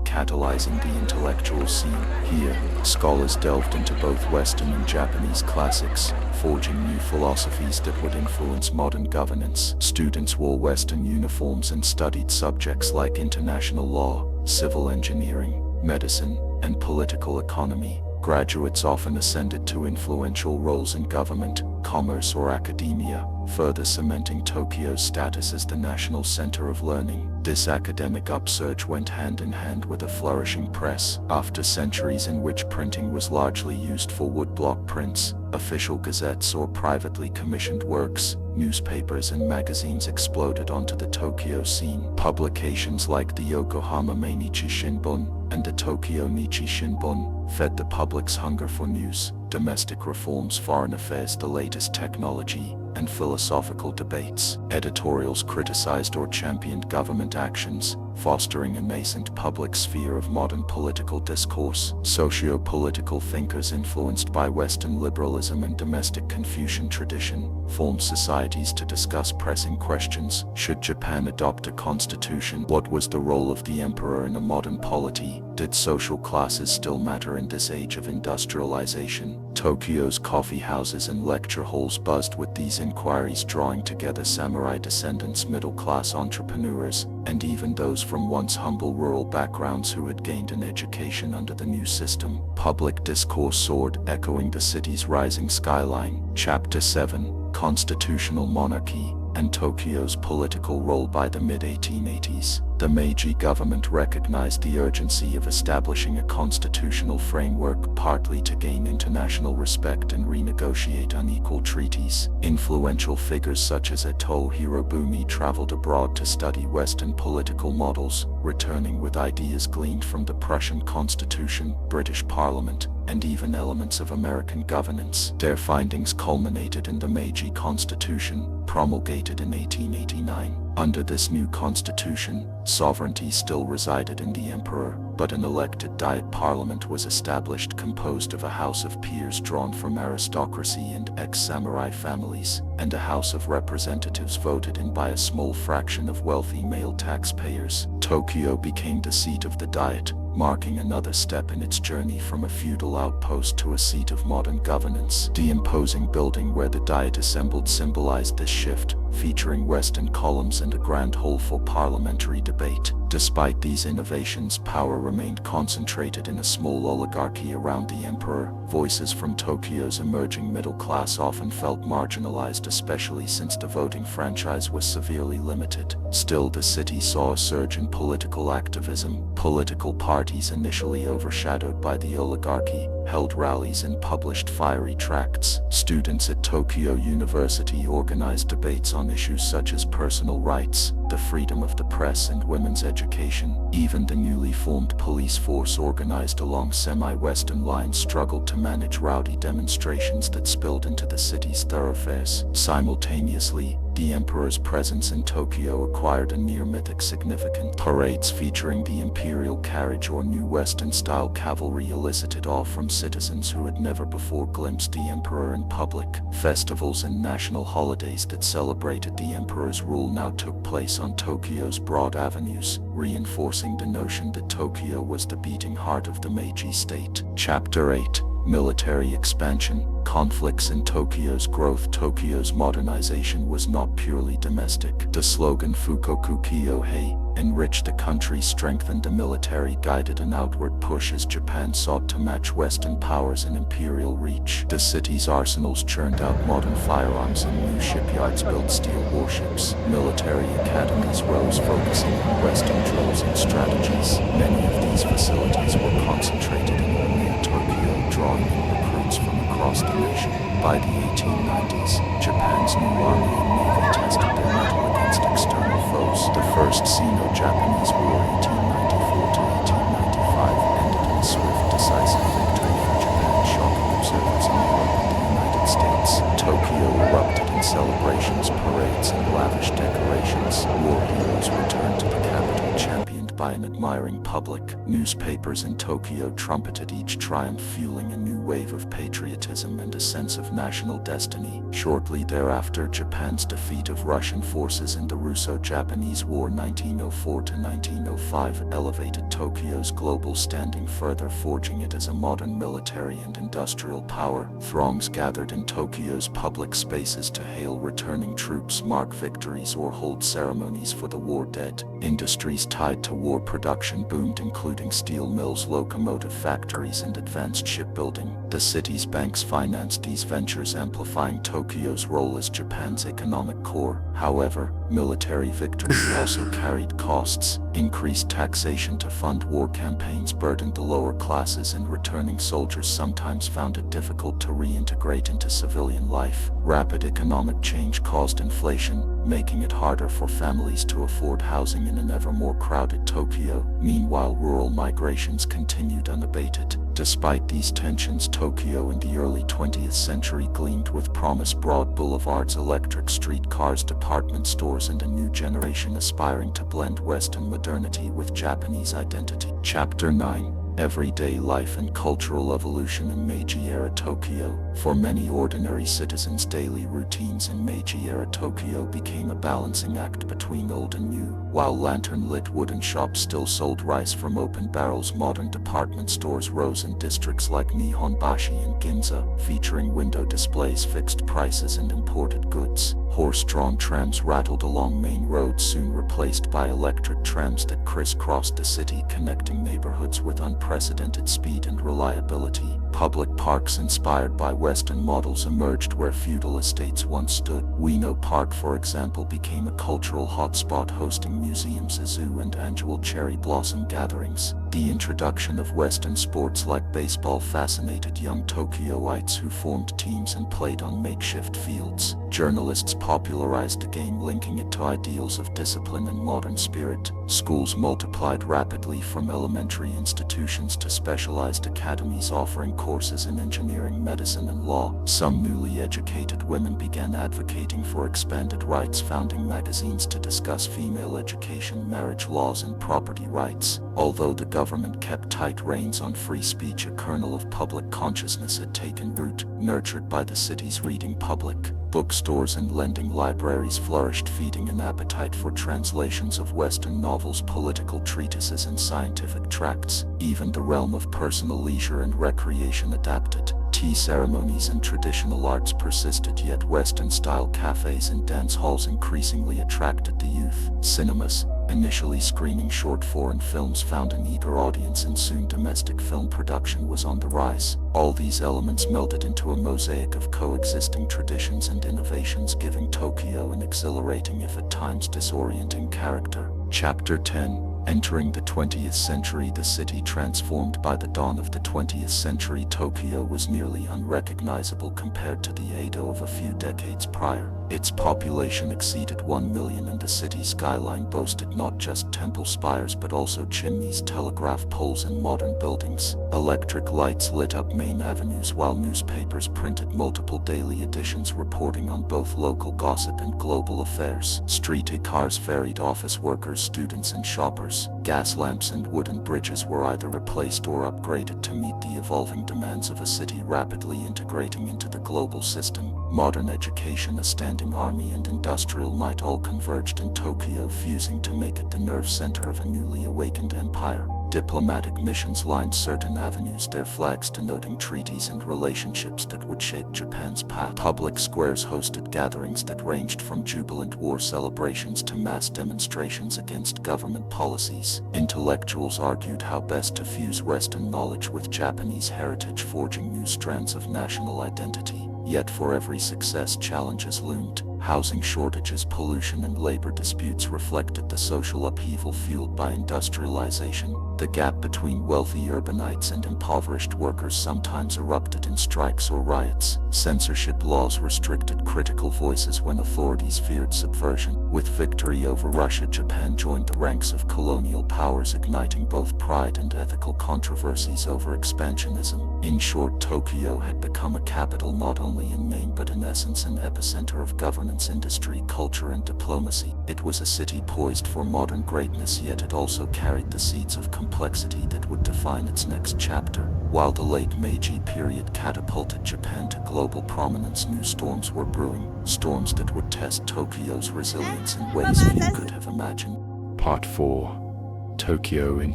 catalyzing the intellectual scene. Here, scholars delved into both Western and Japanese classics, forging new philosophies that would influence modern governance. Students wore Western uniforms and studied subjects like international law, civil engineering, medicine, and political economy. Graduates often ascended to influential roles in government, commerce, or academia, further cementing Tokyo's status as the national center of learning. This academic upsurge went hand in hand with a flourishing press. After centuries in which printing was largely used for woodblock prints, official gazettes, or privately commissioned works, newspapers and magazines exploded onto the Tokyo scene. Publications like the Yokohama Mainichi Shimbun and the Tokyo Nichi Shinbun fed the public's hunger for news, domestic reforms, foreign affairs, the latest technology, and philosophical debates. Editorials criticized or championed government actions, fostering a nascent public sphere of modern political discourse. Socio-political thinkers influenced by Western liberalism and domestic Confucian tradition formed societies to discuss pressing questions. Should Japan adopt a constitution? What was the role of the emperor in a modern polity? Did social classes still matter in this age of industrialization? Tokyo's coffee houses and lecture halls buzzed with these inquiries, drawing together samurai descendants, middle-class entrepreneurs, and even those from once humble rural backgrounds who had gained an education under the new system. Public discourse soared, echoing the city's rising skyline. Chapter 7: Constitutional Monarchy and Tokyo's Political Role. By the mid-1880s, the Meiji government recognized the urgency of establishing a constitutional framework, partly to gain international respect and renegotiate unequal treaties. Influential figures such as Eto Hirobumi traveled abroad to study Western political models, returning with ideas gleaned from the Prussian Constitution, British Parliament, and even elements of American governance. Their findings culminated in the Meiji Constitution, promulgated in 1889. Under this new constitution, sovereignty still resided in the emperor, but an elected Diet parliament was established, composed of a house of peers drawn from aristocracy and ex-samurai families, and a house of representatives voted in by a small fraction of wealthy male taxpayers. Tokyo became the seat of the Diet, marking another step in its journey from a feudal outpost to a seat of modern governance. The imposing building where the Diet assembled symbolized this shift, featuring Western columns and a grand hall for parliamentary debate. Despite these innovations, power remained concentrated in a small oligarchy around the emperor. Voices from Tokyo's emerging middle class often felt marginalized, especially since the voting franchise was severely limited. Still, the city saw a surge in political activism. Political parties, initially overshadowed by the oligarchy, held rallies and published fiery tracts. Students at Tokyo University organized debates on issues such as personal rights, the freedom of the press, and women's education. Even the newly formed police force, organized along semi-western lines, struggled to manage rowdy demonstrations that spilled into the city's thoroughfares. Simultaneously, the emperor's presence in Tokyo acquired a near-mythic significance. Parades featuring the imperial carriage or new Western-style cavalry elicited awe from citizens who had never before glimpsed the emperor in public. Festivals and national holidays that celebrated the emperor's rule now took place on Tokyo's broad avenues, reinforcing the notion that Tokyo was the beating heart of the Meiji state. Chapter 8. Military expansion. Conflicts in Tokyo's growth. Tokyo's modernization was not purely domestic. The slogan Fukoku Kyohei, enrich the country, strengthened the military, guided an outward push as Japan sought to match Western powers in imperial reach. The city's arsenals churned out modern firearms, and new shipyards built steel warships. Military academies rose, focusing on Western drills and strategies. Many of these facilities were concentrated in or near Tokyo, drawing in recruits from across the nation. By the 1890s, Japan's new army and navy tested their mettle against external foes. The First Sino-Japanese War, 1894 to 1895, ended in a swift, decisive victory for Japan, shocking observers in Europe and the United States. Tokyo erupted in celebrations, parades, and lavish decorations. War heroes returned to the capital, championed by an admiring public. Newspapers in Tokyo trumpeted each triumph, fueling a new wave of patriotism and a sense of national destiny. Shortly thereafter, Japan's defeat of Russian forces in the Russo-Japanese War 1904 to 1905 elevated Tokyo's global standing further, forging it as a modern military and industrial power. Throngs gathered in Tokyo's public spaces to hail returning troops, mark victories, or hold ceremonies for the war dead. Industries tied to war production boomed, including steel mills, locomotive factories, and advanced shipbuilding. The city's banks financed these ventures, amplifying Tokyo's role as Japan's economic core. However, military victory also carried costs. Increased taxation to fund war campaigns burdened the lower classes, and returning soldiers sometimes found it difficult to reintegrate into civilian life. Rapid economic change caused inflation, making it harder for families to afford housing in an ever more crowded Tokyo. Meanwhile, rural migrations continued unabated. Despite these tensions, Tokyo in the early 20th century gleamed with promise. Broad boulevards, electric streetcars, department stores, and a new generation aspiring to blend Western modernity with Japanese identity. Chapter 9. Everyday life and cultural evolution in Meiji-era Tokyo. For many ordinary citizens, daily routines in Meiji-era Tokyo became a balancing act between old and new. While lantern-lit wooden shops still sold rice from open barrels, modern department stores rose in districts like Nihonbashi and Ginza, featuring window displays, fixed prices, and imported goods. Horse-drawn trams rattled along main roads, soon replaced by electric trams that crisscrossed the city, connecting neighborhoods with unprecedented speed and reliability. Public parks inspired by Western models emerged where feudal estates once stood. Ueno Park, for example, became a cultural hotspot, hosting museums, a zoo, and annual cherry blossom gatherings. The introduction of Western sports like baseball fascinated young Tokyoites, who formed teams and played on makeshift fields. Journalists popularized the game, linking it to ideals of discipline and modern spirit. Schools multiplied rapidly, from elementary institutions to specialized academies offering courses in engineering, medicine, and law. Some newly educated women began advocating for expanded rights, founding magazines to discuss female education, marriage laws, and property rights. Although the government kept tight reins on free speech, a kernel of public consciousness had taken root. Nurtured by the city's reading public, bookstores and lending libraries flourished, feeding an appetite for translations of Western novels, political treatises, and scientific tracts. Even the realm of personal leisure and recreation adapted. Tea ceremonies and traditional arts persisted, yet Western-style cafes and dance halls increasingly attracted the youth. Cinemas, initially screening short foreign films, found an eager audience, and soon domestic film production was on the rise. All these elements melded into a mosaic of coexisting traditions and innovations, giving Tokyo an exhilarating, if at times disorienting, character. Chapter 10. Entering the 20th century. The city transformed. By the dawn of the 20th century, Tokyo was nearly unrecognizable compared to the Edo of a few decades prior. Its population exceeded 1 million, and the city's skyline boasted not just temple spires but also chimneys, telegraph poles, and modern buildings. Electric lights lit up main avenues, while newspapers printed multiple daily editions reporting on both local gossip and global affairs. Street cars ferried office workers, students, and shoppers. Gas lamps and wooden bridges were either replaced or upgraded to meet the evolving demands of a city rapidly integrating into the global system. Modern education, a standing army, and industrial might all converged in Tokyo, fusing to make it the nerve center of a newly awakened empire. Diplomatic missions lined certain avenues, their flags denoting treaties and relationships that would shape Japan's path. Public squares hosted gatherings that ranged from jubilant war celebrations to mass demonstrations against government policies. Intellectuals argued how best to fuse Western knowledge with Japanese heritage, forging new strands of national identity. Yet for every success, challenges loomed. Housing shortages, pollution, and labor disputes reflected the social upheaval fueled by industrialization. The gap between wealthy urbanites and impoverished workers sometimes erupted in strikes or riots. Censorship laws restricted critical voices when authorities feared subversion. With victory over Russia, Japan joined the ranks of colonial powers, igniting both pride and ethical controversies over expansionism. In short, Tokyo had become a capital not only in name but in essence an epicenter of governance, industry, culture, and diplomacy. It was a city poised for modern greatness, yet it also carried the seeds of complexity that would define its next chapter. While the late Meiji period catapulted Japan to global prominence, new storms were brewing, storms that would test Tokyo's resilience in ways few could have imagined. Part 4. Tokyo in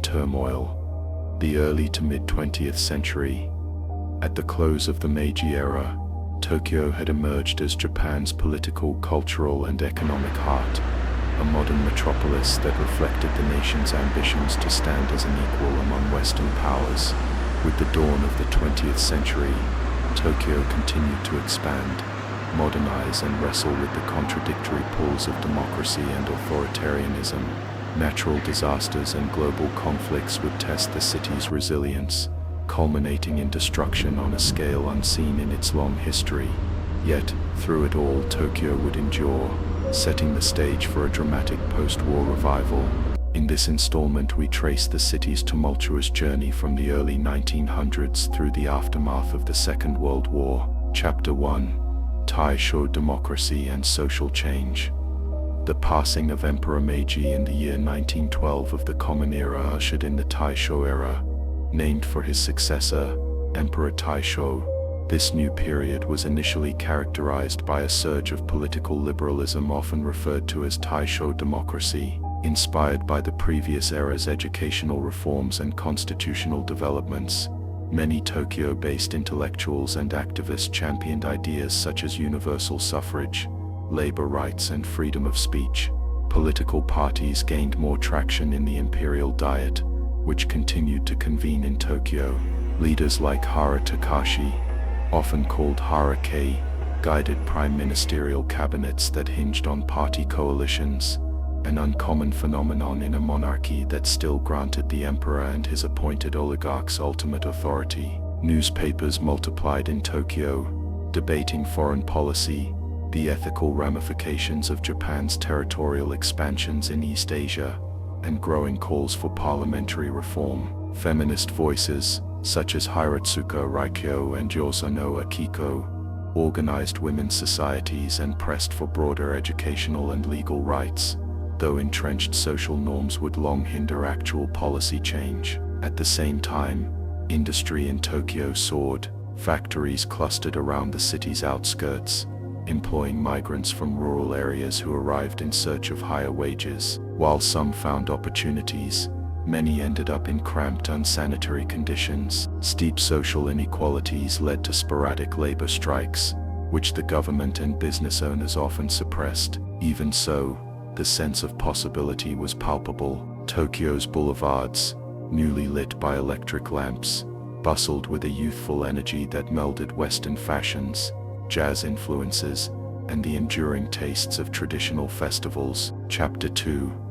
Turmoil. The early to mid-20th century. At the close of the Meiji era, Tokyo had emerged as Japan's political, cultural, and economic heart, a modern metropolis that reflected the nation's ambitions to stand as an equal among Western powers. With the dawn of the 20th century, Tokyo continued to expand, modernize, and wrestle with the contradictory pulls of democracy and authoritarianism. Natural disasters and global conflicts would test the city's resilience, culminating in destruction on a scale unseen in its long history. Yet, through it all, Tokyo would endure, setting the stage for a dramatic post-war revival. In this installment, we trace the city's tumultuous journey from the early 1900s through the aftermath of the Second World War. Chapter 1. Taisho Democracy and Social Change. The passing of Emperor Meiji in the year 1912 of the Common Era ushered in the Taisho era, named for his successor, Emperor Taisho. This new period was initially characterized by a surge of political liberalism, often referred to as Taisho democracy. Inspired by the previous era's educational reforms and constitutional developments, many Tokyo-based intellectuals and activists championed ideas such as universal suffrage, labor rights, and freedom of speech. Political parties gained more traction in the Imperial Diet, which continued to convene in Tokyo. Leaders like Hara Takashi, often called Hara-Kei, guided prime ministerial cabinets that hinged on party coalitions, an uncommon phenomenon in a monarchy that still granted the emperor and his appointed oligarchs ultimate authority. Newspapers multiplied in Tokyo, debating foreign policy, the ethical ramifications of Japan's territorial expansions in East Asia, and growing calls for parliamentary reform. Feminist voices, such as Hiratsuka Raikyo and Yosono Akiko, organized women's societies and pressed for broader educational and legal rights, though entrenched social norms would long hinder actual policy change. At the same time, industry in Tokyo soared. Factories clustered around the city's outskirts, employing migrants from rural areas who arrived in search of higher wages. While some found opportunities, many ended up in cramped, unsanitary conditions. Steep social inequalities led to sporadic labor strikes, which the government and business owners often suppressed. Even so, the sense of possibility was palpable. Tokyo's boulevards, newly lit by electric lamps, bustled with a youthful energy that melded Western fashions, jazz influences, and the enduring tastes of traditional festivals. Chapter 2.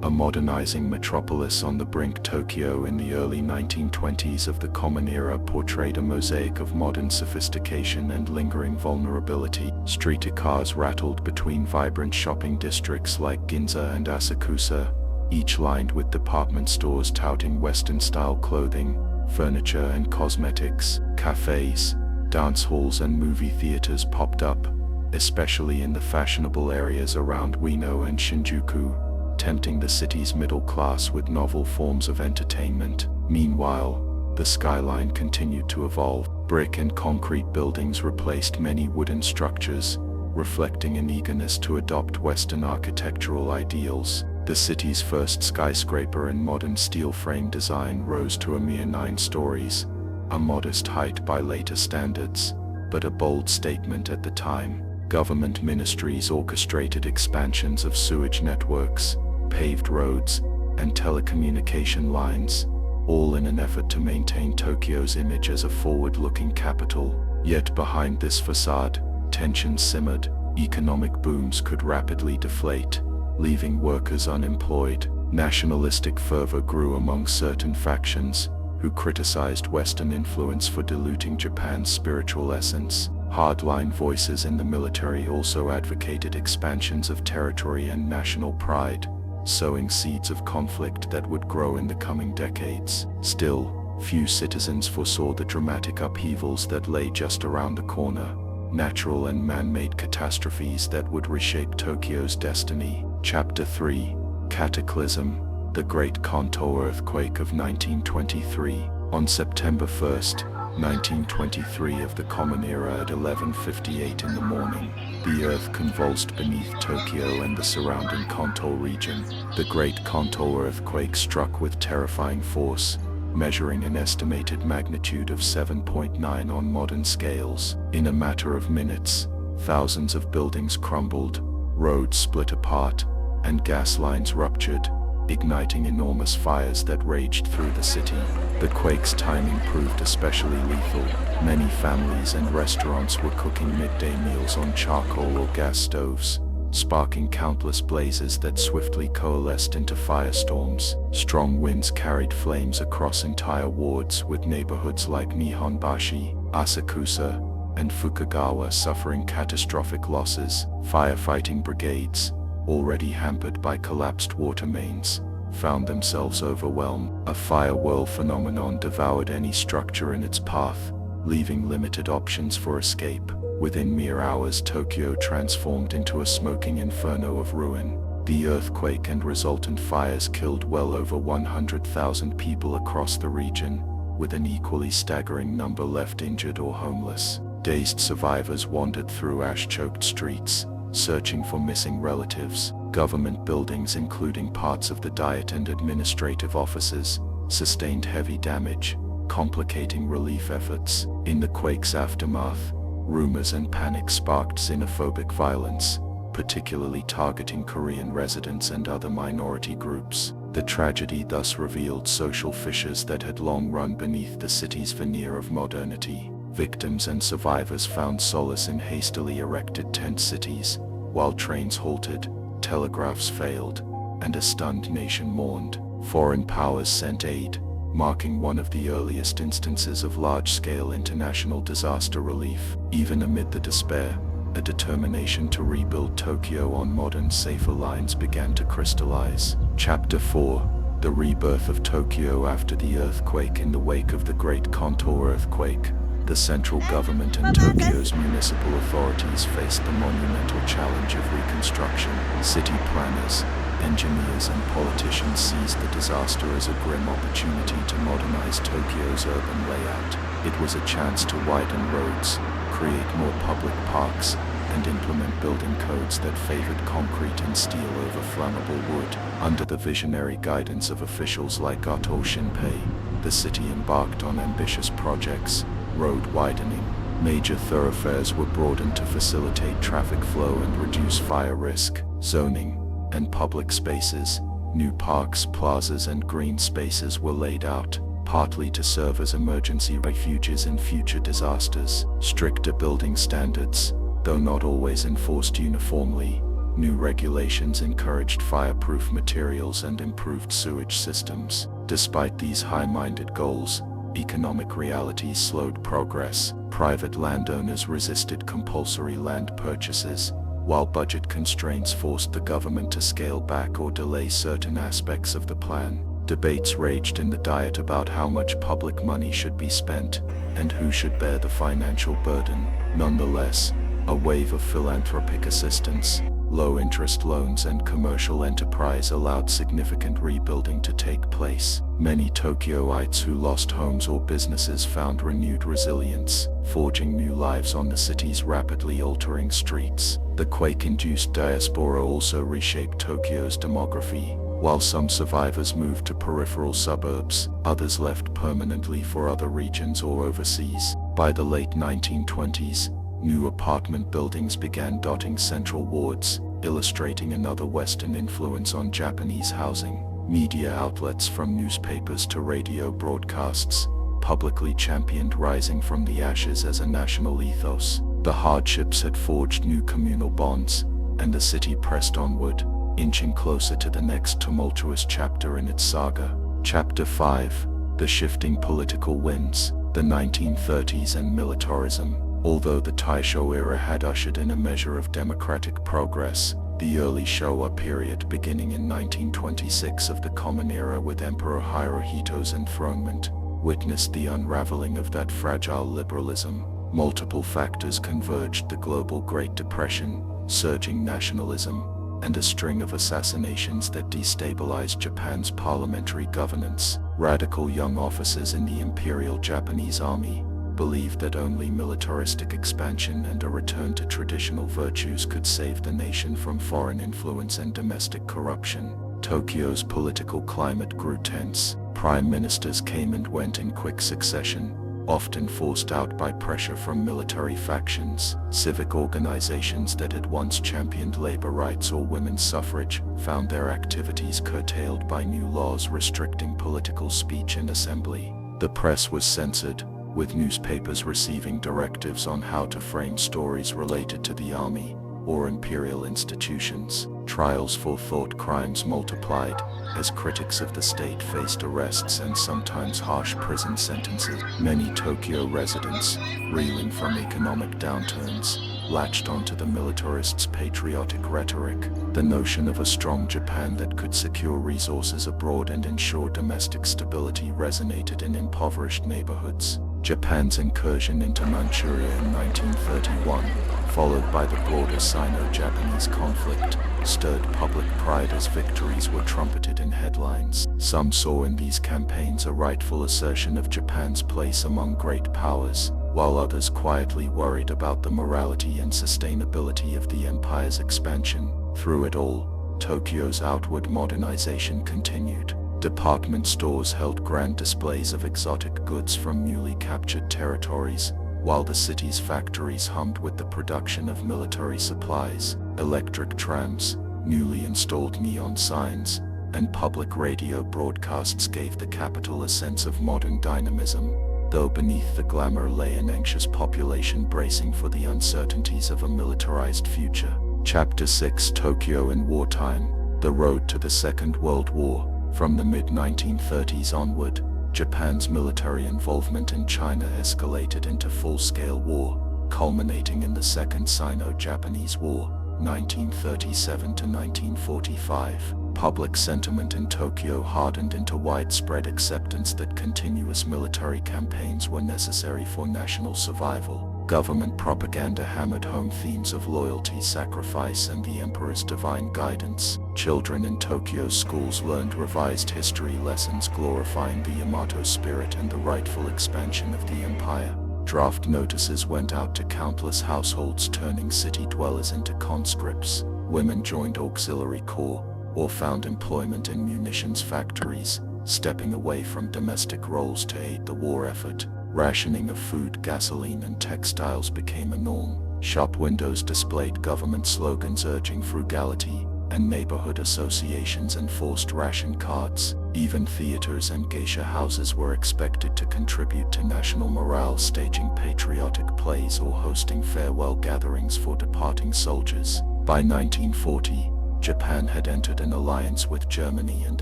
A modernizing metropolis on the brink. Tokyo in the early 1920s of the Common Era portrayed a mosaic of modern sophistication and lingering vulnerability. Streetcars rattled between vibrant shopping districts like Ginza and Asakusa, each lined with department stores touting Western-style clothing, furniture and cosmetics. Cafes, dance halls and movie theaters popped up, especially in the fashionable areas around Ueno and Shinjuku, tempting the city's middle class with novel forms of entertainment. Meanwhile, the skyline continued to evolve. Brick and concrete buildings replaced many wooden structures, reflecting an eagerness to adopt Western architectural ideals. The city's first skyscraper in modern steel frame design rose to a mere 9 stories, a modest height by later standards, but a bold statement at the time. Government ministries orchestrated expansions of sewage networks, paved roads, and telecommunication lines, all in an effort to maintain Tokyo's image as a forward-looking capital. Yet behind this facade, tensions simmered. Economic booms could rapidly deflate, leaving workers unemployed. Nationalistic fervor grew among certain factions, who criticized Western influence for diluting Japan's spiritual essence. Hardline voices in the military also advocated expansions of territory and national pride, sowing seeds of conflict that would grow in the coming decades. Still, few citizens foresaw the dramatic upheavals that lay just around the corner, natural and man-made catastrophes that would reshape Tokyo's destiny. Chapter 3. Cataclysm. The Great Kanto Earthquake of 1923. On September 1st, 1923 of the Common Era at 11:58 in the morning, the earth convulsed beneath Tokyo and the surrounding Kanto region. The Great Kanto earthquake struck with terrifying force, measuring an estimated magnitude of 7.9 on modern scales. In a matter of minutes, thousands of buildings crumbled, roads split apart, and gas lines ruptured, igniting enormous fires that raged through the city. The quake's timing proved especially lethal. Many families and restaurants were cooking midday meals on charcoal or gas stoves, sparking countless blazes that swiftly coalesced into firestorms. Strong winds carried flames across entire wards, with neighborhoods like Nihonbashi, Asakusa, and Fukagawa suffering catastrophic losses. Firefighting brigades, already hampered by collapsed water mains, found themselves overwhelmed. A fire whirl phenomenon devoured any structure in its path, leaving limited options for escape. Within mere hours, Tokyo transformed into a smoking inferno of ruin. The earthquake and resultant fires killed well over 100,000 people across the region, with an equally staggering number left injured or homeless. Dazed survivors wandered through ash-choked streets, searching for missing relatives. Government buildings, including parts of the Diet and administrative offices, sustained heavy damage, complicating relief efforts. In the quake's aftermath, rumors and panic sparked xenophobic violence, particularly targeting Korean residents and other minority groups. The tragedy thus revealed social fissures that had long run beneath the city's veneer of modernity. Victims and survivors found solace in hastily erected tent cities, while trains halted, telegraphs failed, and a stunned nation mourned. Foreign powers sent aid, marking one of the earliest instances of large-scale international disaster relief. Even amid the despair, a determination to rebuild Tokyo on modern, safer lines began to crystallize. Chapter 4. The rebirth of Tokyo after the earthquake. In the wake of the Great Kanto earthquake, the central government and Tokyo's municipal authorities faced the monumental challenge of reconstruction. City planners, engineers and politicians seized the disaster as a grim opportunity to modernize Tokyo's urban layout. It was a chance to widen roads, create more public parks, and implement building codes that favored concrete and steel over flammable wood. Under the visionary guidance of officials like Otto Shinpei, the city embarked on ambitious projects: road widening, major thoroughfares were broadened to facilitate traffic flow and reduce fire risk, zoning, and public spaces. New parks, plazas, and green spaces were laid out, partly to serve as emergency refuges in future disasters. Stricter building standards, though not always enforced uniformly, new regulations encouraged fireproof materials and improved sewage systems. Despite these high-minded goals, economic realities slowed progress. Private landowners resisted compulsory land purchases, while budget constraints forced the government to scale back or delay certain aspects of the plan. Debates raged in the Diet about how much public money should be spent, and who should bear the financial burden. Nonetheless, a wave of philanthropic assistance, low-interest loans, and commercial enterprise allowed significant rebuilding to take place. Many Tokyoites who lost homes or businesses found renewed resilience, forging new lives on the city's rapidly altering streets. The quake-induced diaspora also reshaped Tokyo's demography. While some survivors moved to peripheral suburbs, others left permanently for other regions or overseas. By the late 1920s, new apartment buildings began dotting central wards, illustrating another Western influence on Japanese housing. Media outlets, from newspapers to radio broadcasts, publicly championed rising from the ashes as a national ethos. The hardships had forged new communal bonds, and the city pressed onward, inching closer to the next tumultuous chapter in its saga. Chapter 5: The Shifting Political Winds, the 1930s and Militarism. Although the Taisho era had ushered in a measure of democratic progress, the early Showa period, beginning in 1926 of the Common Era with Emperor Hirohito's enthronement, witnessed the unraveling of that fragile liberalism. Multiple factors converged: the global Great Depression, surging nationalism, and a string of assassinations that destabilized Japan's parliamentary governance. Radical young officers in the Imperial Japanese Army believed that only militaristic expansion and a return to traditional virtues could save the nation from foreign influence and domestic corruption. Tokyo's political climate grew tense. Prime ministers came and went in quick succession, often forced out by pressure from military factions. Civic organizations that had once championed labor rights or women's suffrage found their activities curtailed by new laws restricting political speech and assembly. The press was censored, with newspapers receiving directives on how to frame stories related to the army or imperial institutions. Trials for thought crimes multiplied, as critics of the state faced arrests and sometimes harsh prison sentences. Many Tokyo residents, reeling from economic downturns, latched onto the militarists' patriotic rhetoric. The notion of a strong Japan that could secure resources abroad and ensure domestic stability resonated in impoverished neighborhoods. Japan's incursion into Manchuria in 1931, followed by the broader Sino-Japanese conflict, stirred public pride as victories were trumpeted in headlines. Some saw in these campaigns a rightful assertion of Japan's place among great powers, while others quietly worried about the morality and sustainability of the empire's expansion. Through it all, Tokyo's outward modernization continued. Department stores held grand displays of exotic goods from newly captured territories, while the city's factories hummed with the production of military supplies. Electric trams, newly installed neon signs, and public radio broadcasts gave the capital a sense of modern dynamism, though beneath the glamour lay an anxious population bracing for the uncertainties of a militarized future. Chapter 6: Tokyo in Wartime, the Road to the Second World War. From the mid-1930s onward, Japan's military involvement in China escalated into full-scale war, culminating in the Second Sino-Japanese War, 1937 to 1945. Public sentiment in Tokyo hardened into widespread acceptance that continuous military campaigns were necessary for national survival. Government propaganda hammered home themes of loyalty, sacrifice, and the emperor's divine guidance. Children in Tokyo's schools learned revised history lessons glorifying the Yamato spirit and the rightful expansion of the empire. Draft notices went out to countless households, turning city dwellers into conscripts. Women joined auxiliary corps or found employment in munitions factories, stepping away from domestic roles to aid the war effort. Rationing of food, gasoline, and textiles became a norm. Shop windows displayed government slogans urging frugality, and neighborhood associations enforced ration cards. Even theaters and geisha houses were expected to contribute to national morale, staging patriotic plays or hosting farewell gatherings for departing soldiers. By 1940, Japan had entered an alliance with Germany and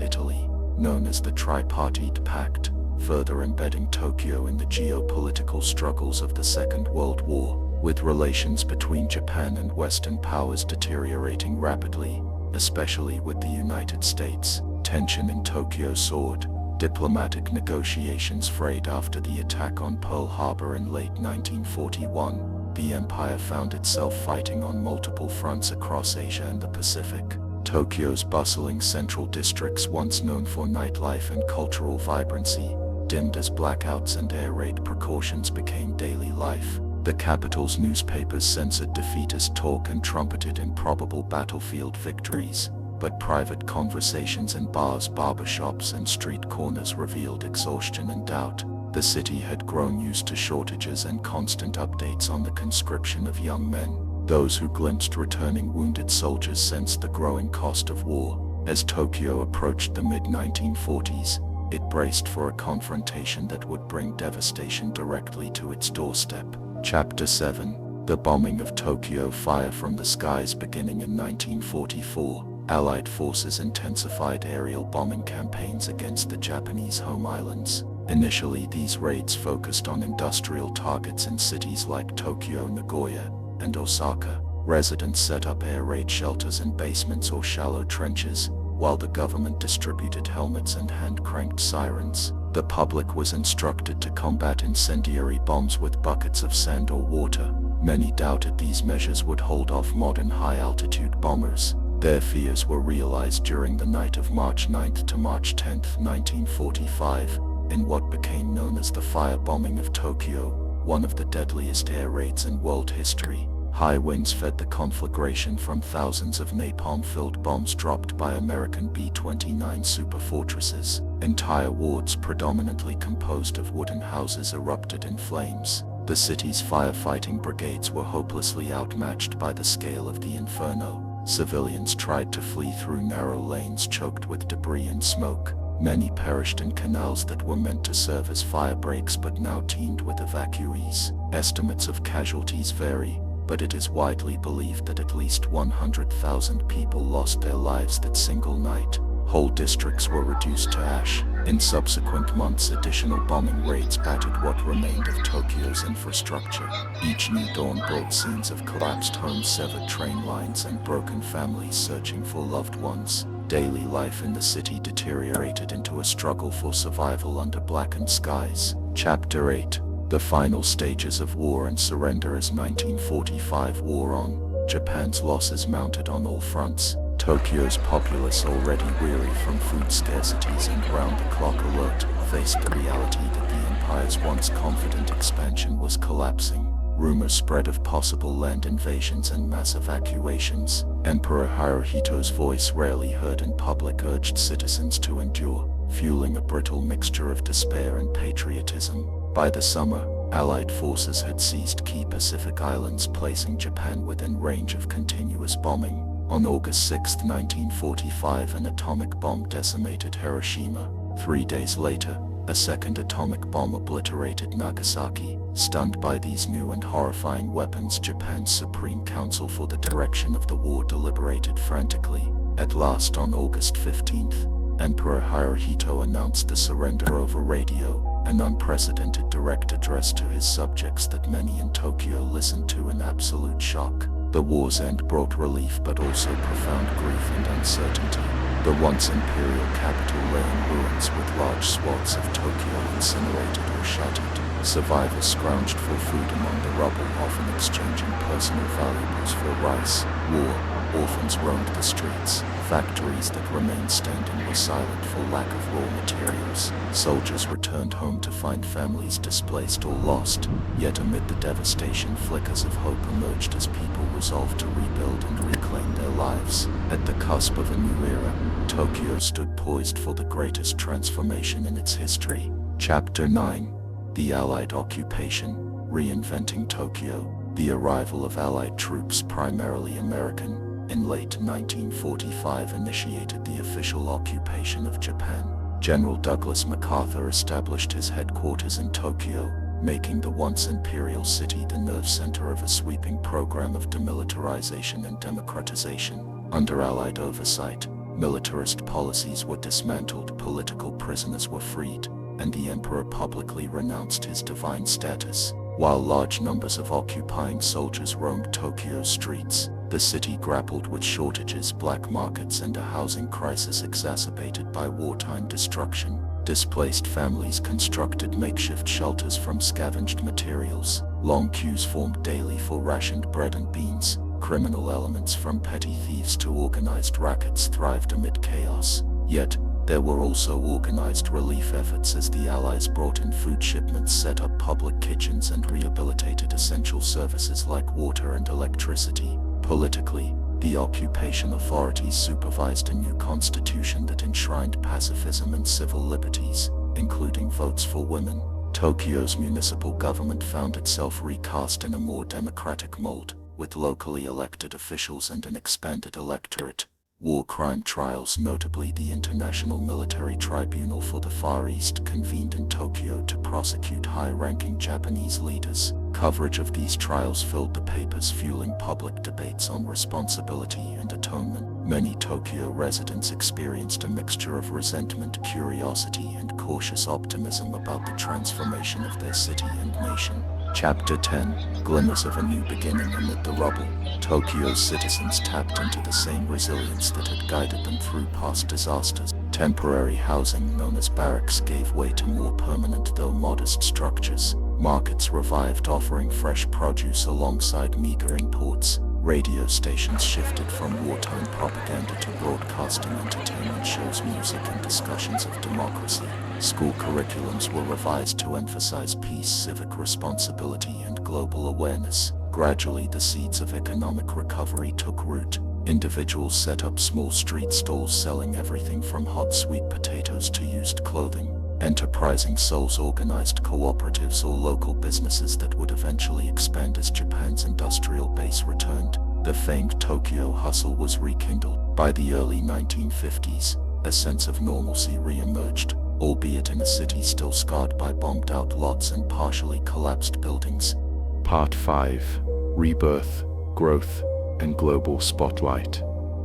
Italy, known as the Tripartite Pact, further embedding Tokyo in the geopolitical struggles of the Second World War. With relations between Japan and Western powers deteriorating rapidly, especially with the United States, tension in Tokyo soared. Diplomatic negotiations frayed after the attack on Pearl Harbor in late 1941. The empire found itself fighting on multiple fronts across Asia and the Pacific. Tokyo's bustling central districts, once known for nightlife and cultural vibrancy, dimmed as blackouts and air raid precautions became daily life. The capital's newspapers censored defeatist talk and trumpeted improbable battlefield victories, but private conversations in bars, barbershops, and street corners revealed exhaustion and doubt. The city had grown used to shortages and constant updates on the conscription of young men. Those who glimpsed returning wounded soldiers sensed the growing cost of war. As Tokyo approached the mid-1940s, it braced for a confrontation that would bring devastation directly to its doorstep. Chapter 7: The Bombing of Tokyo. Fire from the skies. Beginning in 1944, Allied forces intensified aerial bombing campaigns against the Japanese home islands. Initially, these raids focused on industrial targets in cities like Tokyo, Nagoya, and Osaka. Residents set up air raid shelters in basements or shallow trenches, while the government distributed helmets and hand-cranked sirens. The public was instructed to combat incendiary bombs with buckets of sand or water. Many doubted these measures would hold off modern high-altitude bombers. Their fears were realized during the night of March 9 to March 10, 1945, in what became known as the firebombing of Tokyo, one of the deadliest air raids in world history. High winds fed the conflagration from thousands of napalm-filled bombs dropped by American B-29 superfortresses. Entire wards, predominantly composed of wooden houses, erupted in flames. The city's firefighting brigades were hopelessly outmatched by the scale of the inferno. Civilians tried to flee through narrow lanes choked with debris and smoke. Many perished in canals that were meant to serve as fire breaks but now teemed with evacuees. Estimates of casualties vary, but it is widely believed that at least 100,000 people lost their lives that single night. Whole districts were reduced to ash. In subsequent months, additional bombing raids battered what remained of Tokyo's infrastructure. Each new dawn brought scenes of collapsed homes, severed train lines, and broken families searching for loved ones. Daily life in the city deteriorated into a struggle for survival under blackened skies. Chapter 8: The Final Stages of War and Surrender. As 1945 wore on, Japan's losses mounted on all fronts. Tokyo's populace, already weary from food scarcities and round-the-clock alert, faced the reality that the empire's once confident expansion was collapsing. Rumors spread of possible land invasions and mass evacuations. Emperor Hirohito's voice, rarely heard in public, urged citizens to endure, fueling a brittle mixture of despair and patriotism. By the summer, Allied forces had seized key Pacific islands, placing Japan within range of continuous bombing. On August 6, 1945, an atomic bomb decimated Hiroshima. 3 days later, a second atomic bomb obliterated Nagasaki. Stunned by these new and horrifying weapons, Japan's Supreme Council for the Direction of the War deliberated frantically. At last, on August 15th, Emperor Hirohito announced the surrender over radio, an unprecedented direct address to his subjects that many in Tokyo listened to in absolute shock. The war's end brought relief but also profound grief and uncertainty. The once imperial capital lay in ruins, with large swaths of Tokyo incinerated or shattered. Survivors scrounged for food among the rubble, often exchanging personal valuables for rice. War, Orphans roamed the streets. Factories that remained standing were silent for lack of raw materials. Soldiers returned home to find families displaced or lost. Yet amid the devastation, flickers of hope emerged as people resolved to rebuild and reclaim their lives. At the cusp of a new era, Tokyo stood poised for the greatest transformation in its history. Chapter 9: The Allied Occupation, Reinventing Tokyo. The arrival of Allied troops, primarily American, in late 1945 initiated the official occupation of Japan. General Douglas MacArthur established his headquarters in Tokyo, making the once imperial city the nerve center of a sweeping program of demilitarization and democratization. Under Allied oversight, militarist policies were dismantled, political prisoners were freed, and the emperor publicly renounced his divine status. While large numbers of occupying soldiers roamed Tokyo's streets, the city grappled with shortages, black markets, and a housing crisis exacerbated by wartime destruction. Displaced families constructed makeshift shelters from scavenged materials. Long queues formed daily for rationed bread and beans. Criminal elements, from petty thieves to organized rackets, thrived amid chaos. Yet, there were also organized relief efforts as the Allies brought in food shipments, set up public kitchens, and rehabilitated essential services like water and electricity. Politically, the occupation authorities supervised a new constitution that enshrined pacifism and civil liberties, including votes for women. Tokyo's municipal government found itself recast in a more democratic mold, with locally elected officials and an expanded electorate. War crime trials, notably the International Military Tribunal for the Far East, convened in Tokyo to prosecute high-ranking Japanese leaders. Coverage of these trials filled the papers, fueling public debates on responsibility and atonement. Many Tokyo residents experienced a mixture of resentment, curiosity, and cautious optimism about the transformation of their city and nation. Chapter 10: Glimmers of a New Beginning Amid the Rubble. Tokyo's citizens tapped into the same resilience that had guided them through past disasters. Temporary housing known as barracks gave way to more permanent, though modest, structures. Markets revived, offering fresh produce alongside meager imports. Radio stations shifted from wartime propaganda to broadcasting entertainment shows, music, and discussions of democracy. School curriculums were revised to emphasize peace, civic responsibility, and global awareness. Gradually, the seeds of economic recovery took root. Individuals set up small street stalls selling everything from hot sweet potatoes to used clothing. Enterprising souls organized cooperatives or local businesses that would eventually expand as Japan's industrial base returned. The famed Tokyo hustle was rekindled. By the early 1950s, a sense of normalcy re-emerged, albeit in a city still scarred by bombed-out lots and partially collapsed buildings. Part 5: Rebirth, Growth, and Global Spotlight.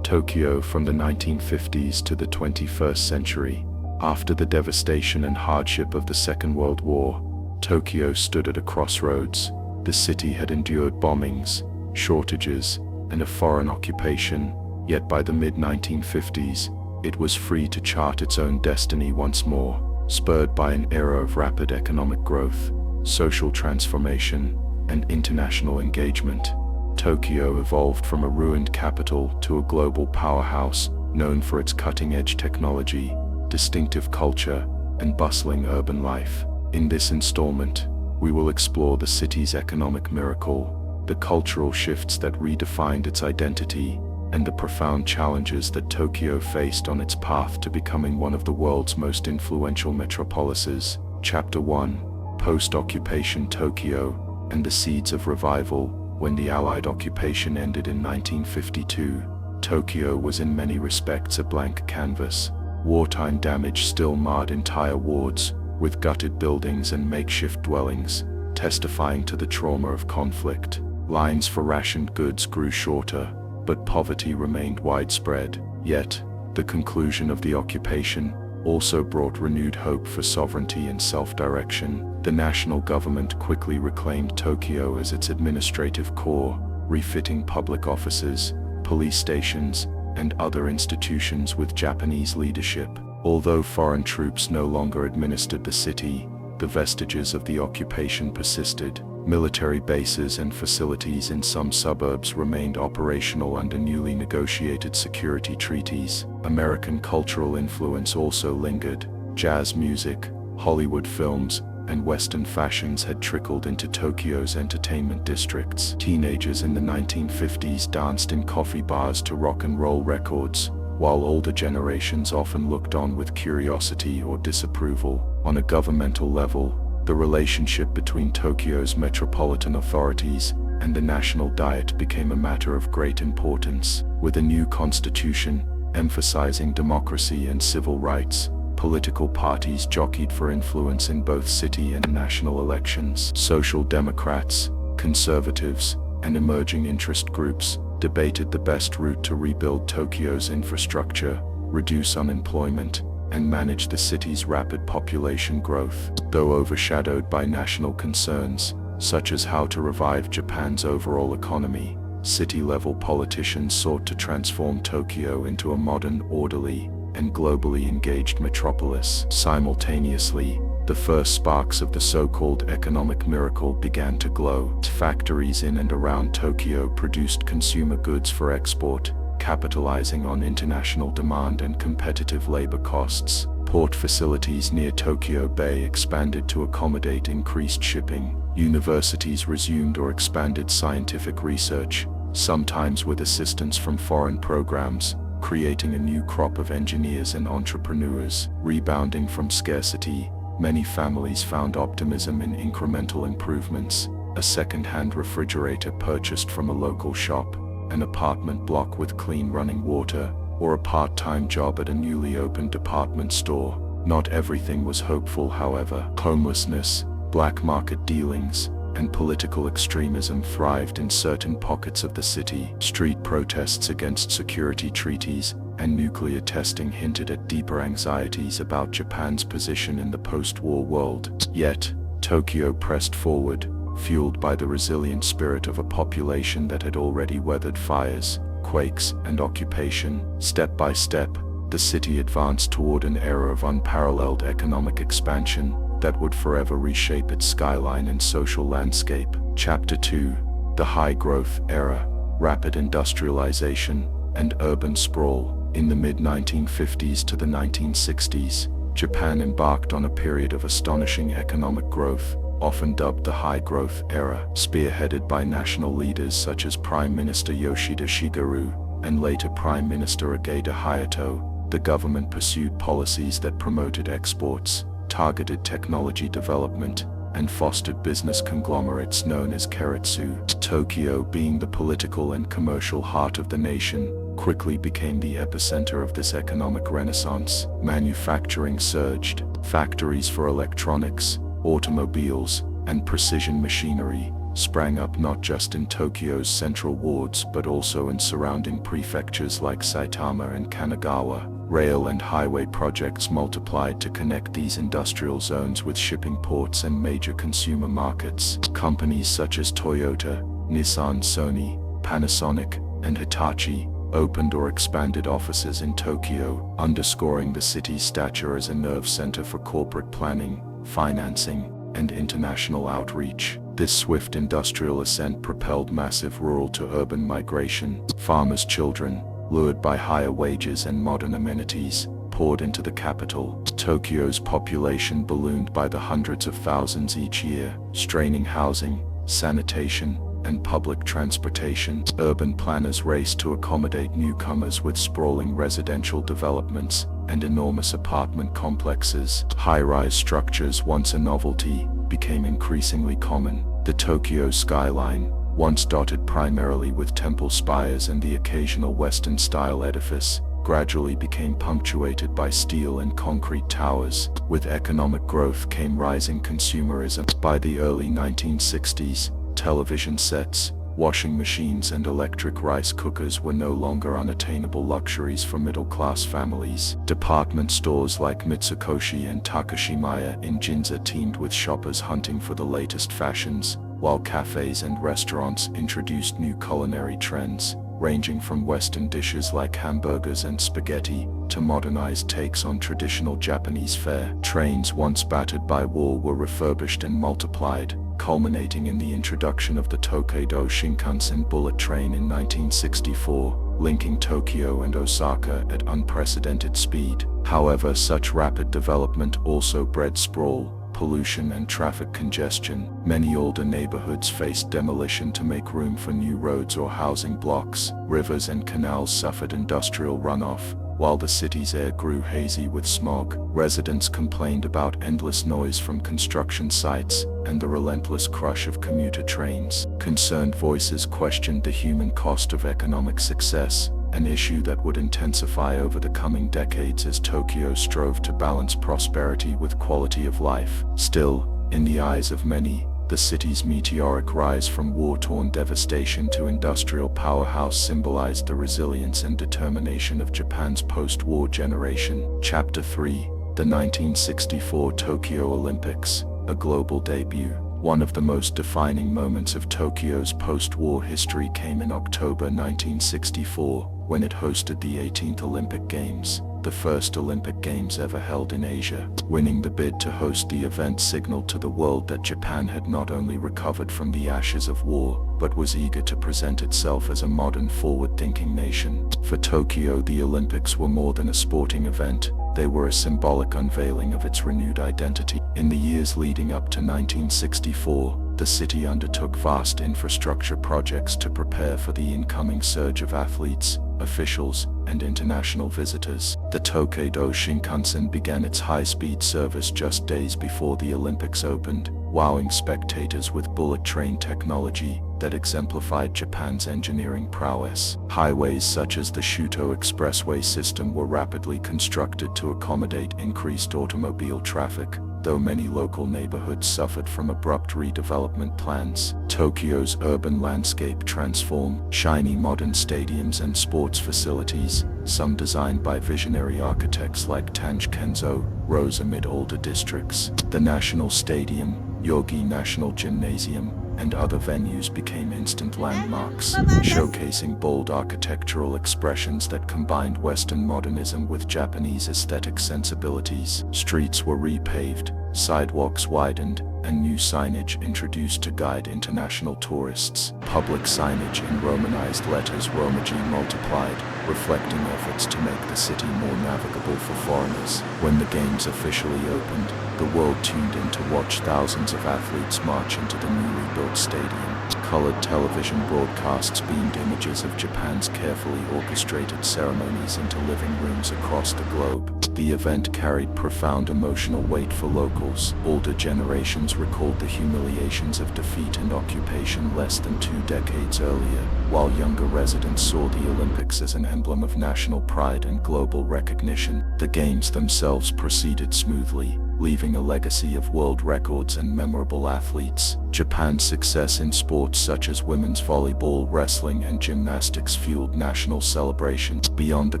Tokyo from the 1950s to the 21st century. After the devastation and hardship of the Second World War, Tokyo stood at a crossroads. The city had endured bombings, shortages, and a foreign occupation, yet by the mid-1950s, it was free to chart its own destiny once more. Spurred by an era of rapid economic growth, social transformation, and international engagement, Tokyo evolved from a ruined capital to a global powerhouse known for its cutting-edge technology, distinctive culture, and bustling urban life. In this installment, we will explore the city's economic miracle, the cultural shifts that redefined its identity, and the profound challenges that Tokyo faced on its path to becoming one of the world's most influential metropolises. Chapter 1: Post-occupation Tokyo and the Seeds of Revival. When the Allied occupation ended in 1952, Tokyo was in many respects a blank canvas. Wartime damage still marred entire wards, with gutted buildings and makeshift dwellings, testifying to the trauma of conflict. Lines for rationed goods grew shorter, but poverty remained widespread. Yet, the conclusion of the occupation also brought renewed hope for sovereignty and self-direction. The national government quickly reclaimed Tokyo as its administrative core, refitting public offices, police stations, and other institutions with Japanese leadership. Although foreign troops no longer administered the city, the vestiges of the occupation persisted. Military bases and facilities in some suburbs remained operational under newly negotiated security treaties. American cultural influence also lingered. Jazz music, Hollywood films, and Western fashions had trickled into Tokyo's entertainment districts. Teenagers in the 1950s danced in coffee bars to rock and roll records, while older generations often looked on with curiosity or disapproval. On a governmental level, the relationship between Tokyo's metropolitan authorities and the National Diet became a matter of great importance. With a new constitution, emphasizing democracy and civil rights, political parties jockeyed for influence in both city and national elections. Social Democrats, conservatives, and emerging interest groups debated the best route to rebuild Tokyo's infrastructure, reduce unemployment, and manage the city's rapid population growth. Though overshadowed by national concerns, such as how to revive Japan's overall economy, city-level politicians sought to transform Tokyo into a modern, orderly, and globally engaged metropolis. Simultaneously, the first sparks of the so-called economic miracle began to glow. Factories in and around Tokyo produced consumer goods for export, capitalizing on international demand and competitive labor costs. Port facilities near Tokyo Bay expanded to accommodate increased shipping. Universities resumed or expanded scientific research, sometimes with assistance from foreign programs, creating a new crop of engineers and entrepreneurs. Rebounding from scarcity, many families found optimism in incremental improvements: a second-hand refrigerator purchased from a local shop, an apartment block with clean running water, or a part-time job at a newly opened department store. Not everything was hopeful, however. Homelessness, black market dealings, and political extremism thrived in certain pockets of the city. Street protests against security treaties and nuclear testing hinted at deeper anxieties about Japan's position in the post-war world. Yet, Tokyo pressed forward, fueled by the resilient spirit of a population that had already weathered fires, quakes, and occupation. Step by step, the city advanced toward an era of unparalleled economic expansion that would forever reshape its skyline and social landscape. Chapter 2: The High-Growth Era, Rapid Industrialization, and Urban Sprawl. In the mid-1950s to the 1960s, Japan embarked on a period of astonishing economic growth, often dubbed the High-Growth Era. Spearheaded by national leaders such as Prime Minister Yoshida Shigeru and later Prime Minister Ikeda Hayato, the government pursued policies that promoted exports, targeted technology development, and fostered business conglomerates known as keiretsu. Tokyo, being the political and commercial heart of the nation, quickly became the epicenter of this economic renaissance. Manufacturing surged. Factories for electronics, automobiles, and precision machinery sprang up not just in Tokyo's central wards but also in surrounding prefectures like Saitama and Kanagawa. Rail and highway projects multiplied to connect these industrial zones with shipping ports and major consumer markets. Companies such as Toyota, Nissan, Sony, Panasonic, and Hitachi opened or expanded offices in Tokyo, underscoring the city's stature as a nerve center for corporate planning, financing, and international outreach. This swift industrial ascent propelled massive rural to urban migration. Farmers' children, lured by higher wages and modern amenities, poured into the capital. Tokyo's population ballooned by the hundreds of thousands each year, straining housing, sanitation, and public transportation. Urban planners raced to accommodate newcomers with sprawling residential developments and enormous apartment complexes. High-rise structures, once a novelty, became increasingly common. The Tokyo skyline, once dotted primarily with temple spires and the occasional Western-style edifice, gradually became punctuated by steel and concrete towers. With economic growth came rising consumerism. By the early 1960s, television sets, washing machines, and electric rice cookers were no longer unattainable luxuries for middle-class families. Department stores like Mitsukoshi and Takashimaya in Ginza teemed with shoppers hunting for the latest fashions, while cafes and restaurants introduced new culinary trends, ranging from Western dishes like hamburgers and spaghetti to modernized takes on traditional Japanese fare. Trains once battered by war were refurbished and multiplied, culminating in the introduction of the Tokaido Shinkansen bullet train in 1964, linking Tokyo and Osaka at unprecedented speed. However, such rapid development also bred sprawl, pollution and traffic congestion. Many older neighborhoods faced demolition to make room for new roads or housing blocks. Rivers and canals suffered industrial runoff, while the city's air grew hazy with smog. Residents complained about endless noise from construction sites and the relentless crush of commuter trains. Concerned voices questioned the human cost of economic success, an issue that would intensify over the coming decades as Tokyo strove to balance prosperity with quality of life. Still, in the eyes of many, the city's meteoric rise from war-torn devastation to industrial powerhouse symbolized the resilience and determination of Japan's post-war generation. Chapter 3: The 1964 Tokyo Olympics, a global debut. One of the most defining moments of Tokyo's post-war history came in October 1964, when it hosted the 18th Olympic Games, the first Olympic Games ever held in Asia. Winning the bid to host the event signaled to the world that Japan had not only recovered from the ashes of war, but was eager to present itself as a modern, forward-thinking nation. For Tokyo, the Olympics were more than a sporting event. They were a symbolic unveiling of its renewed identity. In the years leading up to 1964, the city undertook vast infrastructure projects to prepare for the incoming surge of athletes, officials, and international visitors. The Tokaido Shinkansen began its high-speed service just days before the Olympics opened, wowing spectators with bullet train technology that exemplified Japan's engineering prowess. Highways such as the Shuto Expressway system were rapidly constructed to accommodate increased automobile traffic, though many local neighborhoods suffered from abrupt redevelopment plans. Tokyo's urban landscape transformed. Shiny modern stadiums and sports facilities, some designed by visionary architects like Tange Kenzo, rose amid older districts. The National Stadium, Yogi National Gymnasium, and other venues became instant landmarks, showcasing bold architectural expressions that combined Western modernism with Japanese aesthetic sensibilities. Streets were repaved, sidewalks widened, and new signage introduced to guide international tourists. Public signage in Romanized letters Romaji multiplied, reflecting efforts to make the city more navigable for foreigners. When the games officially opened, the world tuned in to watch thousands of athletes march into the newly built stadium. Colored television broadcasts beamed images of Japan's carefully orchestrated ceremonies into living rooms across the globe. The event carried profound emotional weight for locals. Older generations recalled the humiliations of defeat and occupation less than 2 decades earlier, while younger residents saw the Olympics as an emblem of national pride and global recognition. The games themselves proceeded smoothly, leaving a legacy of world records and memorable athletes. Japan's success in sports such as women's volleyball, wrestling, and gymnastics fueled national celebrations. Beyond the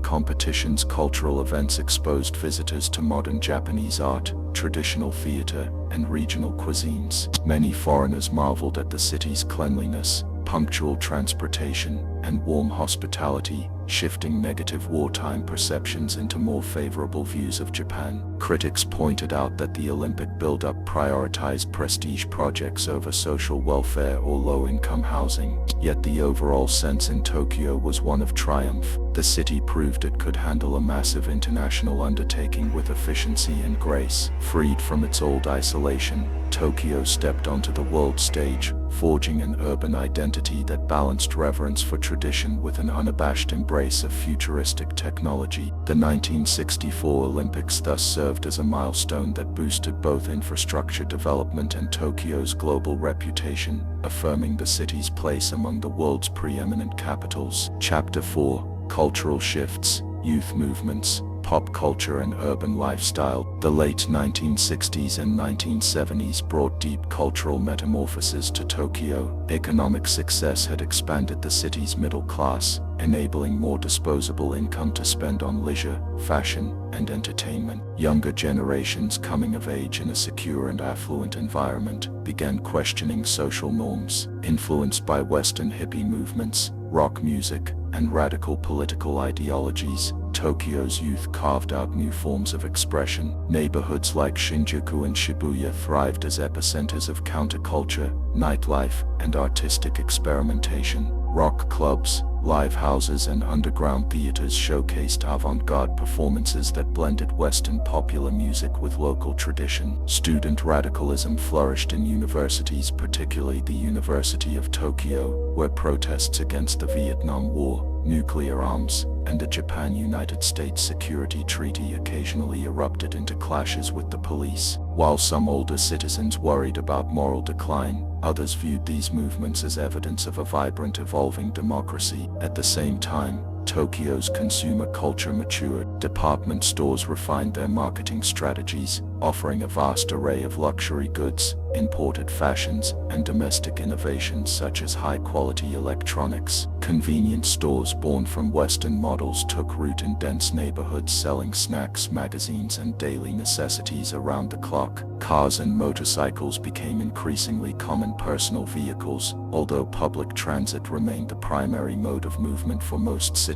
competitions, cultural events exposed visitors to modern Japanese art, traditional theater, and regional cuisines. Many foreigners marveled at the city's cleanliness, punctual transportation, and warm hospitality, shifting negative wartime perceptions into more favorable views of Japan. Critics pointed out that the Olympic build-up prioritized prestige projects over social welfare or low-income housing, yet the overall sense in Tokyo was one of triumph. The city proved it could handle a massive international undertaking with efficiency and grace. Freed from its old isolation, Tokyo stepped onto the world stage, forging an urban identity that balanced reverence for tradition with an unabashed embrace of futuristic technology. The 1964 Olympics thus served as a milestone that boosted both infrastructure development and Tokyo's global reputation, affirming the city's place among the world's preeminent capitals. Chapter 4: Cultural Shifts, Youth Movements, Pop Culture and Urban Lifestyle. The late 1960s and 1970s brought deep cultural metamorphoses to Tokyo. Economic success had expanded the city's middle class, enabling more disposable income to spend on leisure, fashion, and entertainment. Younger generations coming of age in a secure and affluent environment began questioning social norms. Influenced by Western hippie movements, rock music, and radical political ideologies, Tokyo's youth carved out new forms of expression. Neighborhoods like Shinjuku and Shibuya thrived as epicenters of counterculture, nightlife, and artistic experimentation. Rock clubs, live houses, and underground theaters showcased avant-garde performances that blended Western popular music with local tradition. Student radicalism flourished in universities, particularly the University of Tokyo, where protests against the Vietnam War, nuclear arms, and the Japan-United States Security Treaty occasionally erupted into clashes with the police. While some older citizens worried about moral decline, others viewed these movements as evidence of a vibrant, evolving democracy. At the same time, Tokyo's consumer culture matured. Department stores refined their marketing strategies, offering a vast array of luxury goods, imported fashions, and domestic innovations such as high-quality electronics. Convenience stores born from Western models took root in dense neighborhoods, selling snacks, magazines, and daily necessities around the clock. Cars and motorcycles became increasingly common personal vehicles, although public transit remained the primary mode of movement for most citizens.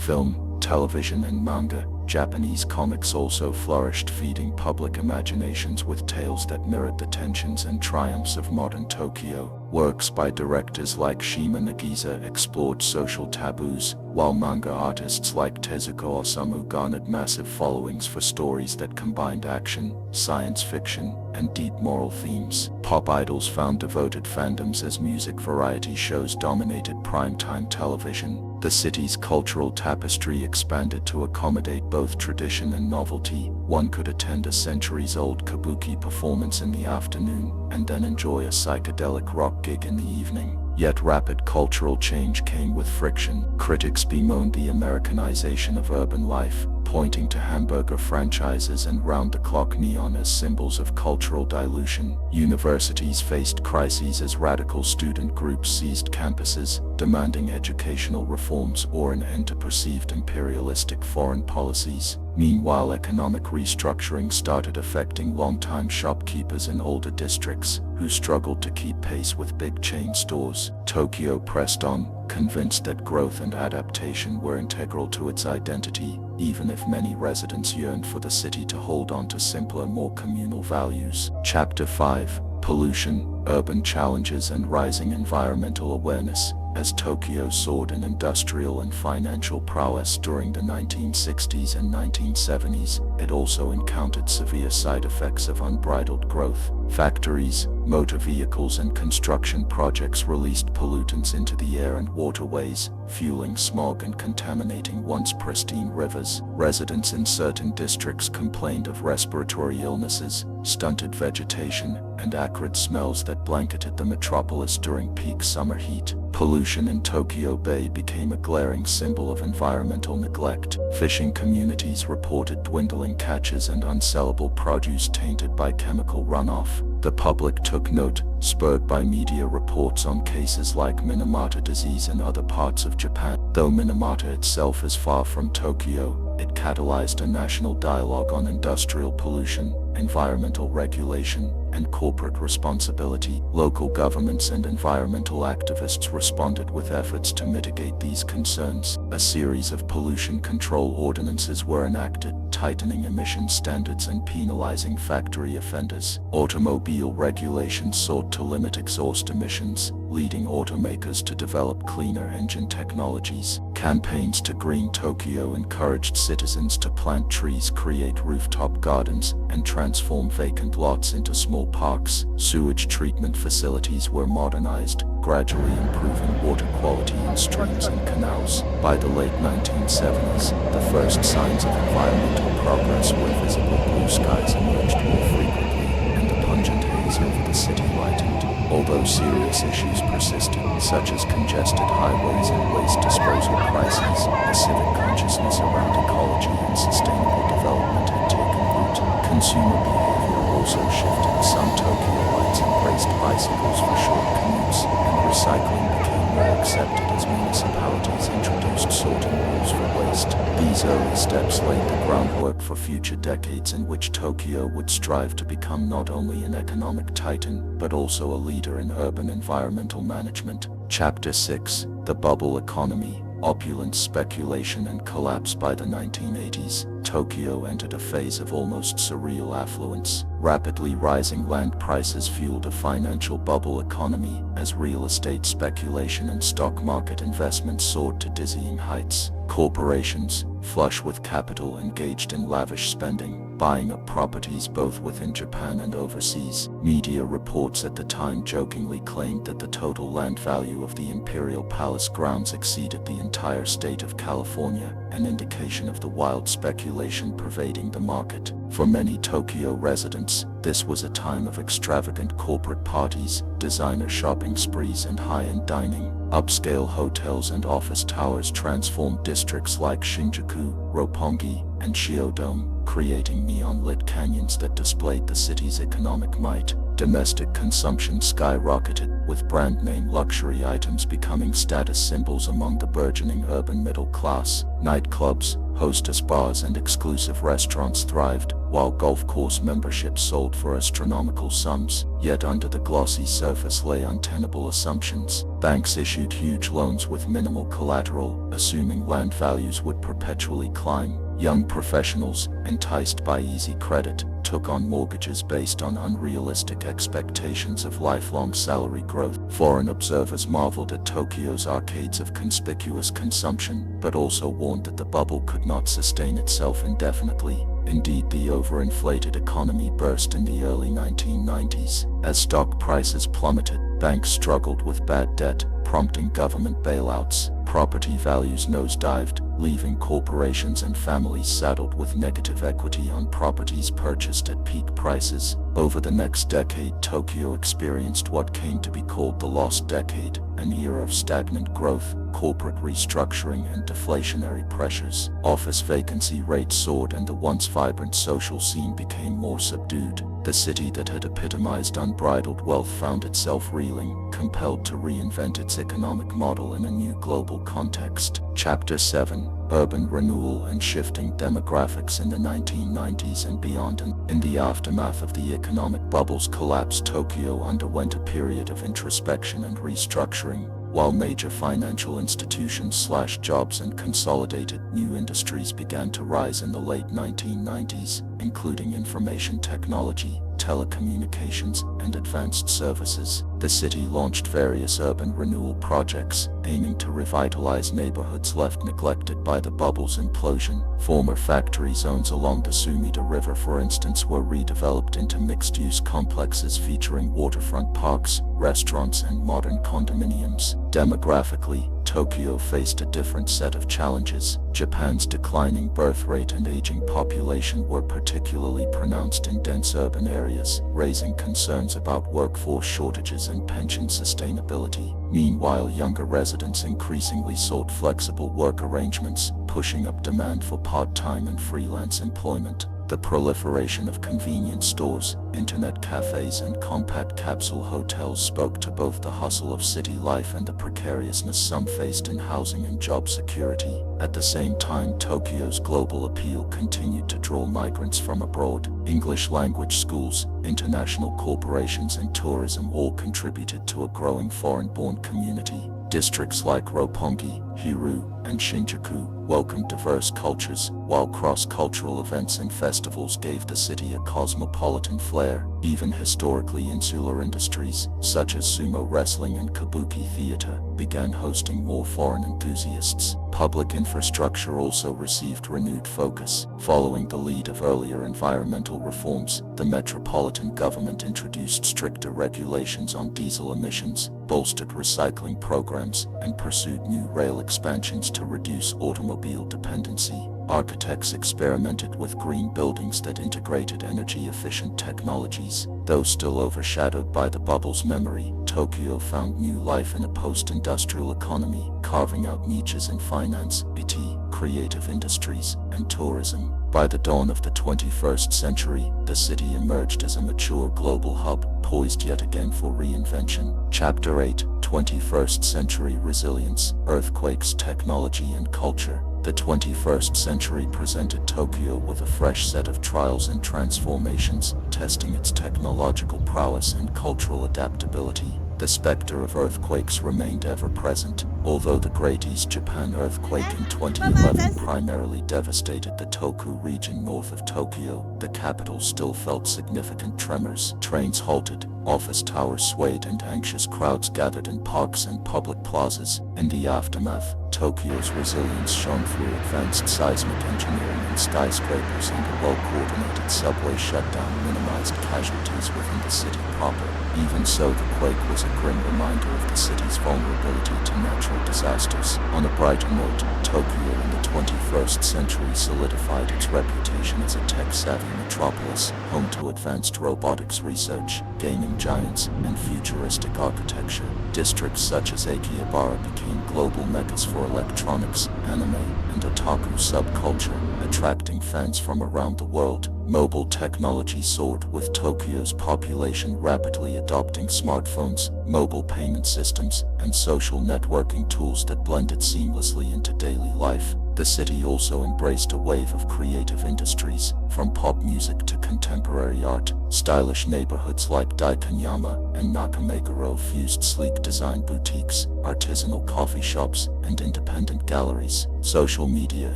Film, television, and manga, Japanese comics also flourished, feeding public imaginations with tales that mirrored the tensions and triumphs of modern Tokyo. Works by directors like Shima Nagisa explored social taboos, while manga artists like Tezuka Osamu garnered massive followings for stories that combined action, science fiction, and deep moral themes. Pop idols found devoted fandoms as music variety shows dominated primetime television. The city's cultural tapestry expanded to accommodate both tradition and novelty. One could attend a centuries-old kabuki performance in the afternoon, and then enjoy a psychedelic rock gig in the evening. Yet rapid cultural change came with friction. Critics bemoaned the Americanization of urban life, pointing to hamburger franchises and round-the-clock neon as symbols of cultural dilution. Universities faced crises as radical student groups seized campuses, demanding educational reforms or an end to perceived imperialistic foreign policies. Meanwhile, economic restructuring started affecting longtime shopkeepers in older districts, who struggled to keep pace with big chain stores. Tokyo pressed on, convinced that growth and adaptation were integral to its identity, even if many residents yearned for the city to hold on to simpler, more communal values. Chapter 5: Pollution, Urban Challenges, and Rising Environmental Awareness. As Tokyo soared in industrial and financial prowess during the 1960s and 1970s, it also encountered severe side effects of unbridled growth. Factories, motor vehicles, and construction projects released pollutants into the air and waterways, fueling smog and contaminating once pristine rivers. Residents in certain districts complained of respiratory illnesses, stunted vegetation, and acrid smells that blanketed the metropolis during peak summer heat. Pollution in Tokyo Bay became a glaring symbol of environmental neglect. Fishing communities reported dwindling catches and unsellable produce tainted by chemical runoff. The public took note, spurred by media reports on cases like Minamata disease in other parts of Japan. Though Minamata itself is far from Tokyo, it catalyzed a national dialogue on industrial pollution, environmental regulation, and corporate responsibility. Local governments and environmental activists responded with efforts to mitigate these concerns. A series of pollution control ordinances were enacted, tightening emission standards and penalizing factory offenders. Automobile regulations sought to limit exhaust emissions, leading automakers to develop cleaner engine technologies. Campaigns to green Tokyo encouraged citizens to plant trees, create rooftop gardens, and transform vacant lots into small parks. Sewage treatment facilities were modernized, gradually improving water quality in streams and canals. By the late 1970s, the first signs of environmental progress were visible. Blue skies emerged more frequently, and the pungent haze over the city lightened. Although serious issues persisted, such as congested highways and waste disposal crises, a civic consciousness around ecology and sustainable development had taken root. Consumer behavior also shifted. Some Tokyoites embraced bicycles for short commutes, and recycling became more accepted as municipalities introduced sorting rules for waste. These early steps laid the groundwork for future decades in which Tokyo would strive to become not only an economic titan, but also a leader in urban environmental management. Chapter 6: The Bubble Economy, opulence, speculation, and collapse. By the 1980s, Tokyo entered a phase of almost surreal affluence. Rapidly rising land prices fueled a financial bubble economy as real estate speculation and stock market investment soared to dizzying heights. Corporations, flush with capital, engaged in lavish spending, buying up properties both within Japan and overseas. Media reports at the time jokingly claimed that the total land value of the Imperial Palace grounds exceeded the entire state of California, an indication of the wild speculation pervading the market. For many Tokyo residents, this was a time of extravagant corporate parties, designer shopping sprees, and high-end dining. Upscale hotels and office towers transformed districts like Shinjuku, Roppongi, and Shiodome, creating neon-lit canyons that displayed the city's economic might. Domestic consumption skyrocketed, with brand-name luxury items becoming status symbols among the burgeoning urban middle class. Nightclubs, hostess bars, and exclusive restaurants thrived, while golf course memberships sold for astronomical sums. Yet under the glossy surface lay untenable assumptions. Banks issued huge loans with minimal collateral, assuming land values would perpetually climb. Young professionals, enticed by easy credit, took on mortgages based on unrealistic expectations of lifelong salary growth. Foreign observers marveled at Tokyo's arcades of conspicuous consumption, but also warned that the bubble could not sustain itself indefinitely. Indeed, the overinflated economy burst in the early 1990s. As stock prices plummeted, banks struggled with bad debt, prompting government bailouts. Property values nosedived, leaving corporations and families saddled with negative equity on properties purchased at peak prices. Over the next decade, Tokyo experienced what came to be called the Lost Decade, an era of stagnant growth, corporate restructuring, and deflationary pressures. Office vacancy rates soared and the once vibrant social scene became more subdued. The city that had epitomized unbridled wealth found itself reeling, compelled to reinvent its economic model in a new global context. Chapter 7: Urban Renewal and Shifting Demographics. In the 1990s and beyond, and in the aftermath of the economic bubble's collapse, Tokyo underwent a period of introspection and restructuring. While major financial institutions slashed jobs and consolidated, new industries began to rise in the late 1990s, including information technology, telecommunications, and advanced services. The city launched various urban renewal projects, aiming to revitalize neighborhoods left neglected by the bubble's implosion. Former factory zones along the Sumida River, for instance, were redeveloped into mixed-use complexes featuring waterfront parks, restaurants, and modern condominiums. Demographically, Tokyo faced a different set of challenges. Japan's declining birth rate and aging population were particularly pronounced in dense urban areas, raising concerns about workforce shortages and pension sustainability. Meanwhile, younger residents increasingly sought flexible work arrangements, pushing up demand for part-time and freelance employment. The proliferation of convenience stores, internet cafes, and compact capsule hotels spoke to both the hustle of city life and the precariousness some faced in housing and job security. At the same time, Tokyo's global appeal continued to draw migrants from abroad. English language schools, international corporations, and tourism all contributed to a growing foreign-born community. Districts like Roppongi, Hiru, and Shinjuku welcomed diverse cultures, while cross-cultural events and festivals gave the city a cosmopolitan flair. Even historically insular industries, such as sumo wrestling and kabuki theater, began hosting more foreign enthusiasts. Public infrastructure also received renewed focus. Following the lead of earlier environmental reforms, the metropolitan government introduced stricter regulations on diesel emissions, bolstered recycling programs, and pursued new rail expansions to reduce automobile dependency. Architects experimented with green buildings that integrated energy-efficient technologies. Though still overshadowed by the bubble's memory, Tokyo found new life in a post-industrial economy, carving out niches in finance, IT, creative industries, and tourism. By the dawn of the 21st century, the city emerged as a mature global hub, poised yet again for reinvention. Chapter 8: 21st Century Resilience, Earthquakes, Technology, and Culture. The 21st century presented Tokyo with a fresh set of trials and transformations, testing its technological prowess and cultural adaptability. The specter of earthquakes remained ever present. Although the Great East Japan earthquake in 2011 primarily devastated the Toku region north of Tokyo, the capital still felt significant tremors. Trains halted, office towers swayed, and anxious crowds gathered in parks and public plazas. In the aftermath, Tokyo's resilience shone through advanced seismic engineering and skyscrapers, and a well-coordinated subway shutdown minimized casualties within the city proper. Even so, the quake was a grim reminder of the city's vulnerability to natural disasters. On a brighter note, Tokyo in the 21st century solidified its reputation as a tech-savvy metropolis, home to advanced robotics research, gaming giants, and futuristic architecture. Districts such as Akihabara became global meccas for electronics, anime, and otaku subculture, attracting fans from around the world. Mobile technology soared, with Tokyo's population rapidly adopting smartphones, mobile payment systems, and social networking tools that blended seamlessly into daily life. The city also embraced a wave of creative industries, from pop music to contemporary art. Stylish neighborhoods like Daikanyama and Nakameguro fused sleek design boutiques, artisanal coffee shops, and independent galleries. Social media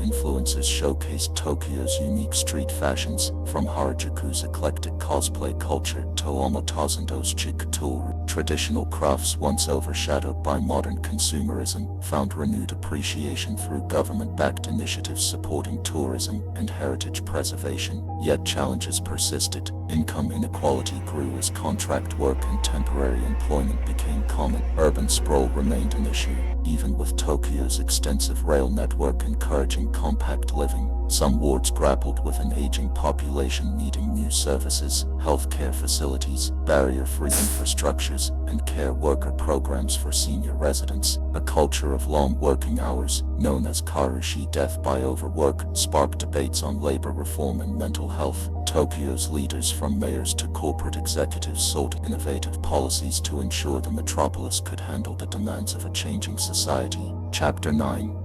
influencers showcased Tokyo's unique street fashions, from Harajuku's eclectic cosplay culture to Omotazendo's chic couture. Traditional crafts, once overshadowed by modern consumerism, found renewed appreciation through government-backed initiatives supporting tourism and heritage preservation. Yet challenges persisted. Income inequality grew as contract work and temporary employment became common. Urban sprawl remained an issue, even with Tokyo's extensive rail network encouraging compact living. Some wards grappled with an aging population needing new services, healthcare facilities, barrier-free infrastructures, and care worker programs for senior residents. A culture of long working hours, known as karushi death by overwork, sparked debates on labor reform and mental health. Tokyo's leaders, from mayors to corporate executives, sought innovative policies to ensure the metropolis could handle the demands of a changing society. Chapter 9.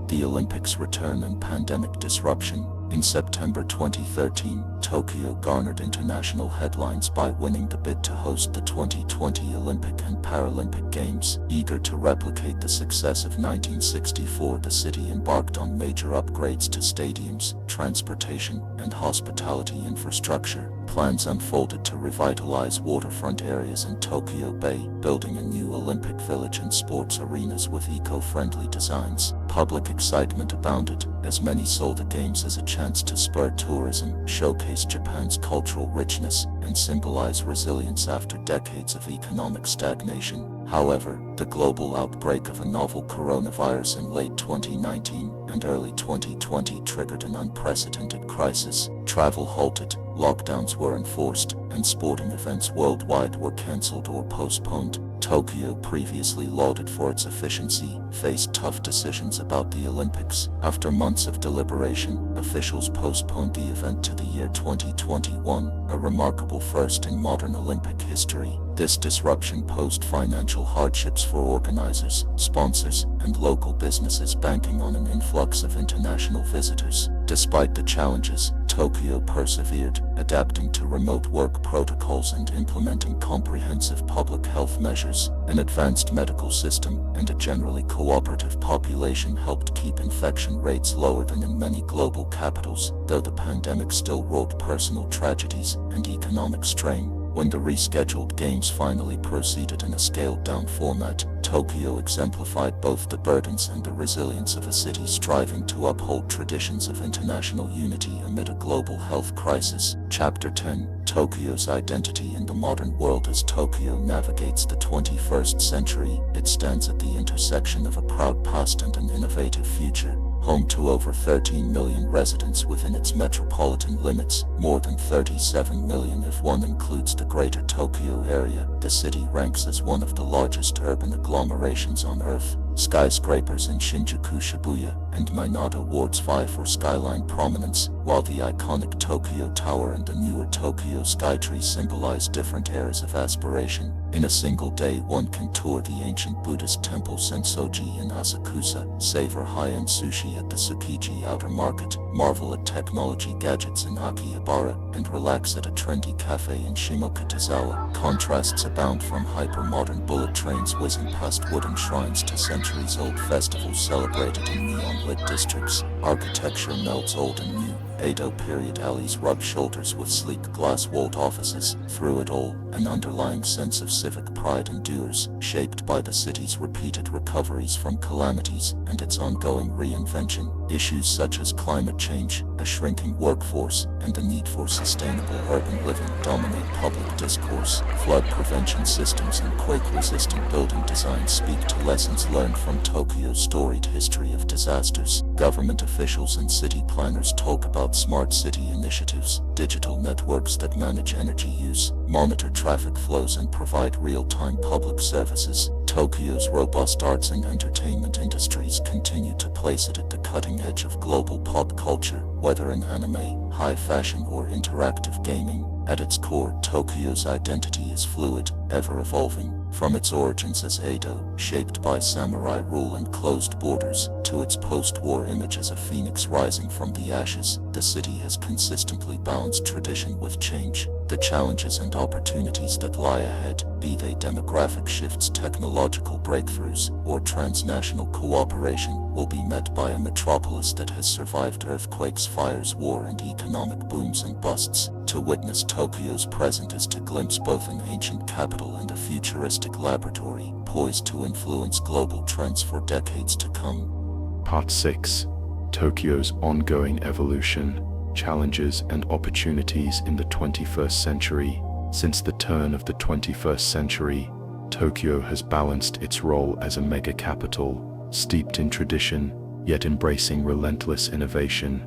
The Olympics return and pandemic disruption. In September 2013, Tokyo garnered international headlines by winning the bid to host the 2020 Olympic and Paralympic Games. Eager to replicate the success of 1964, the city embarked on major upgrades to stadiums, transportation, and hospitality infrastructure. Plans unfolded to revitalize waterfront areas in Tokyo Bay, building a new Olympic village and sports arenas with eco-friendly designs. Public excitement abounded, as many saw the Games as a chance to spur tourism, showcase Japan's cultural richness, and symbolize resilience after decades of economic stagnation. However, the global outbreak of a novel coronavirus in late 2019 and early 2020 triggered an unprecedented crisis. Travel halted, lockdowns were enforced, and sporting events worldwide were cancelled or postponed. Tokyo, previously lauded for its efficiency, faced tough decisions about the Olympics. After months of deliberation, officials postponed the event to the year 2021, a remarkable first in modern Olympic history. This disruption posed financial hardships for organizers, sponsors, and local businesses banking on an influx of international visitors. Despite the challenges, Tokyo persevered, adapting to remote work protocols and implementing comprehensive public health measures. An advanced medical system and a generally cooperative population helped keep infection rates lower than in many global capitals, though the pandemic still wrought personal tragedies and economic strain. When the rescheduled games finally proceeded in a scaled-down format, Tokyo exemplified both the burdens and the resilience of a city striving to uphold traditions of international unity amid a global health crisis. Chapter 10. Tokyo's identity in the modern world. As Tokyo navigates the 21st century, it stands at the intersection of a proud past and an innovative future. Home to over 13 million residents within its metropolitan limits, more than 37 million if one includes the greater Tokyo area, the city ranks as one of the largest urban agglomerations on Earth. Skyscrapers in Shinjuku, Shibuya, and Minato Wards vie for skyline prominence, while the iconic Tokyo Tower and the newer Tokyo Skytree symbolize different eras of aspiration. In a single day, one can tour the ancient Buddhist temple Sensoji in Asakusa, savor high-end sushi at the Tsukiji Outer Market, marvel at technology gadgets in Akihabara, and relax at a trendy cafe in Shimokitazawa. Contrasts abound, from hyper-modern bullet trains whizzing past wooden shrines to centuries-old festivals celebrated in neon-lit districts. Architecture melds old and new. Edo period alleys rub shoulders with sleek glass-walled offices. Through it all, an underlying sense of civic pride endures, shaped by the city's repeated recoveries from calamities and its ongoing reinvention. Issues such as climate change, a shrinking workforce, and the need for sustainable urban living dominate public discourse. Flood prevention systems and quake-resistant building designs speak to lessons learned from Tokyo's storied history of disasters. Government officials and city planners talk about smart city initiatives, digital networks that manage energy use, monitor traffic flows, and provide real-time public services. Tokyo's robust arts and entertainment industries continue to place it at the cutting edge of global pop culture, whether in anime, high fashion, or interactive gaming. At its core, Tokyo's identity is fluid, ever-evolving. From its origins as Edo, shaped by samurai rule and closed borders, to its post-war image as a phoenix rising from the ashes, the city has consistently balanced tradition with change. The challenges and opportunities that lie ahead, be they demographic shifts, technological breakthroughs, or transnational cooperation, will be met by a metropolis that has survived earthquakes, fires, war, and economic booms and busts. To witness Tokyo's present is to glimpse both an ancient capital and a futuristic laboratory, poised to influence global trends for decades to come. Part 6. Tokyo's ongoing evolution, challenges and opportunities in the 21st century. Since the turn of the 21st century, Tokyo has balanced its role as a mega capital, steeped in tradition, yet embracing relentless innovation,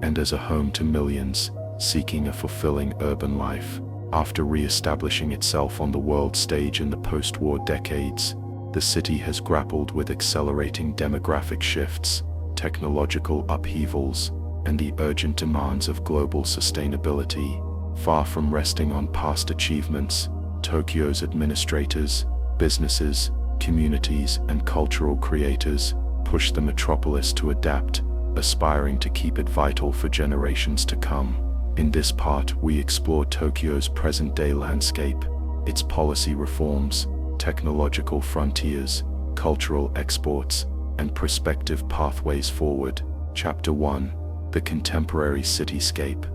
and as a home to millions seeking a fulfilling urban life. After re-establishing itself on the world stage in the post-war decades, the city has grappled with accelerating demographic shifts, technological upheavals, and the urgent demands of global sustainability. Far from resting on past achievements, Tokyo's administrators, businesses, communities, and cultural creators push the metropolis to adapt, aspiring to keep it vital for generations to come. In this part, we explore Tokyo's present-day landscape, its policy reforms, technological frontiers, cultural exports, and prospective pathways forward. Chapter 1. The Contemporary Cityscape.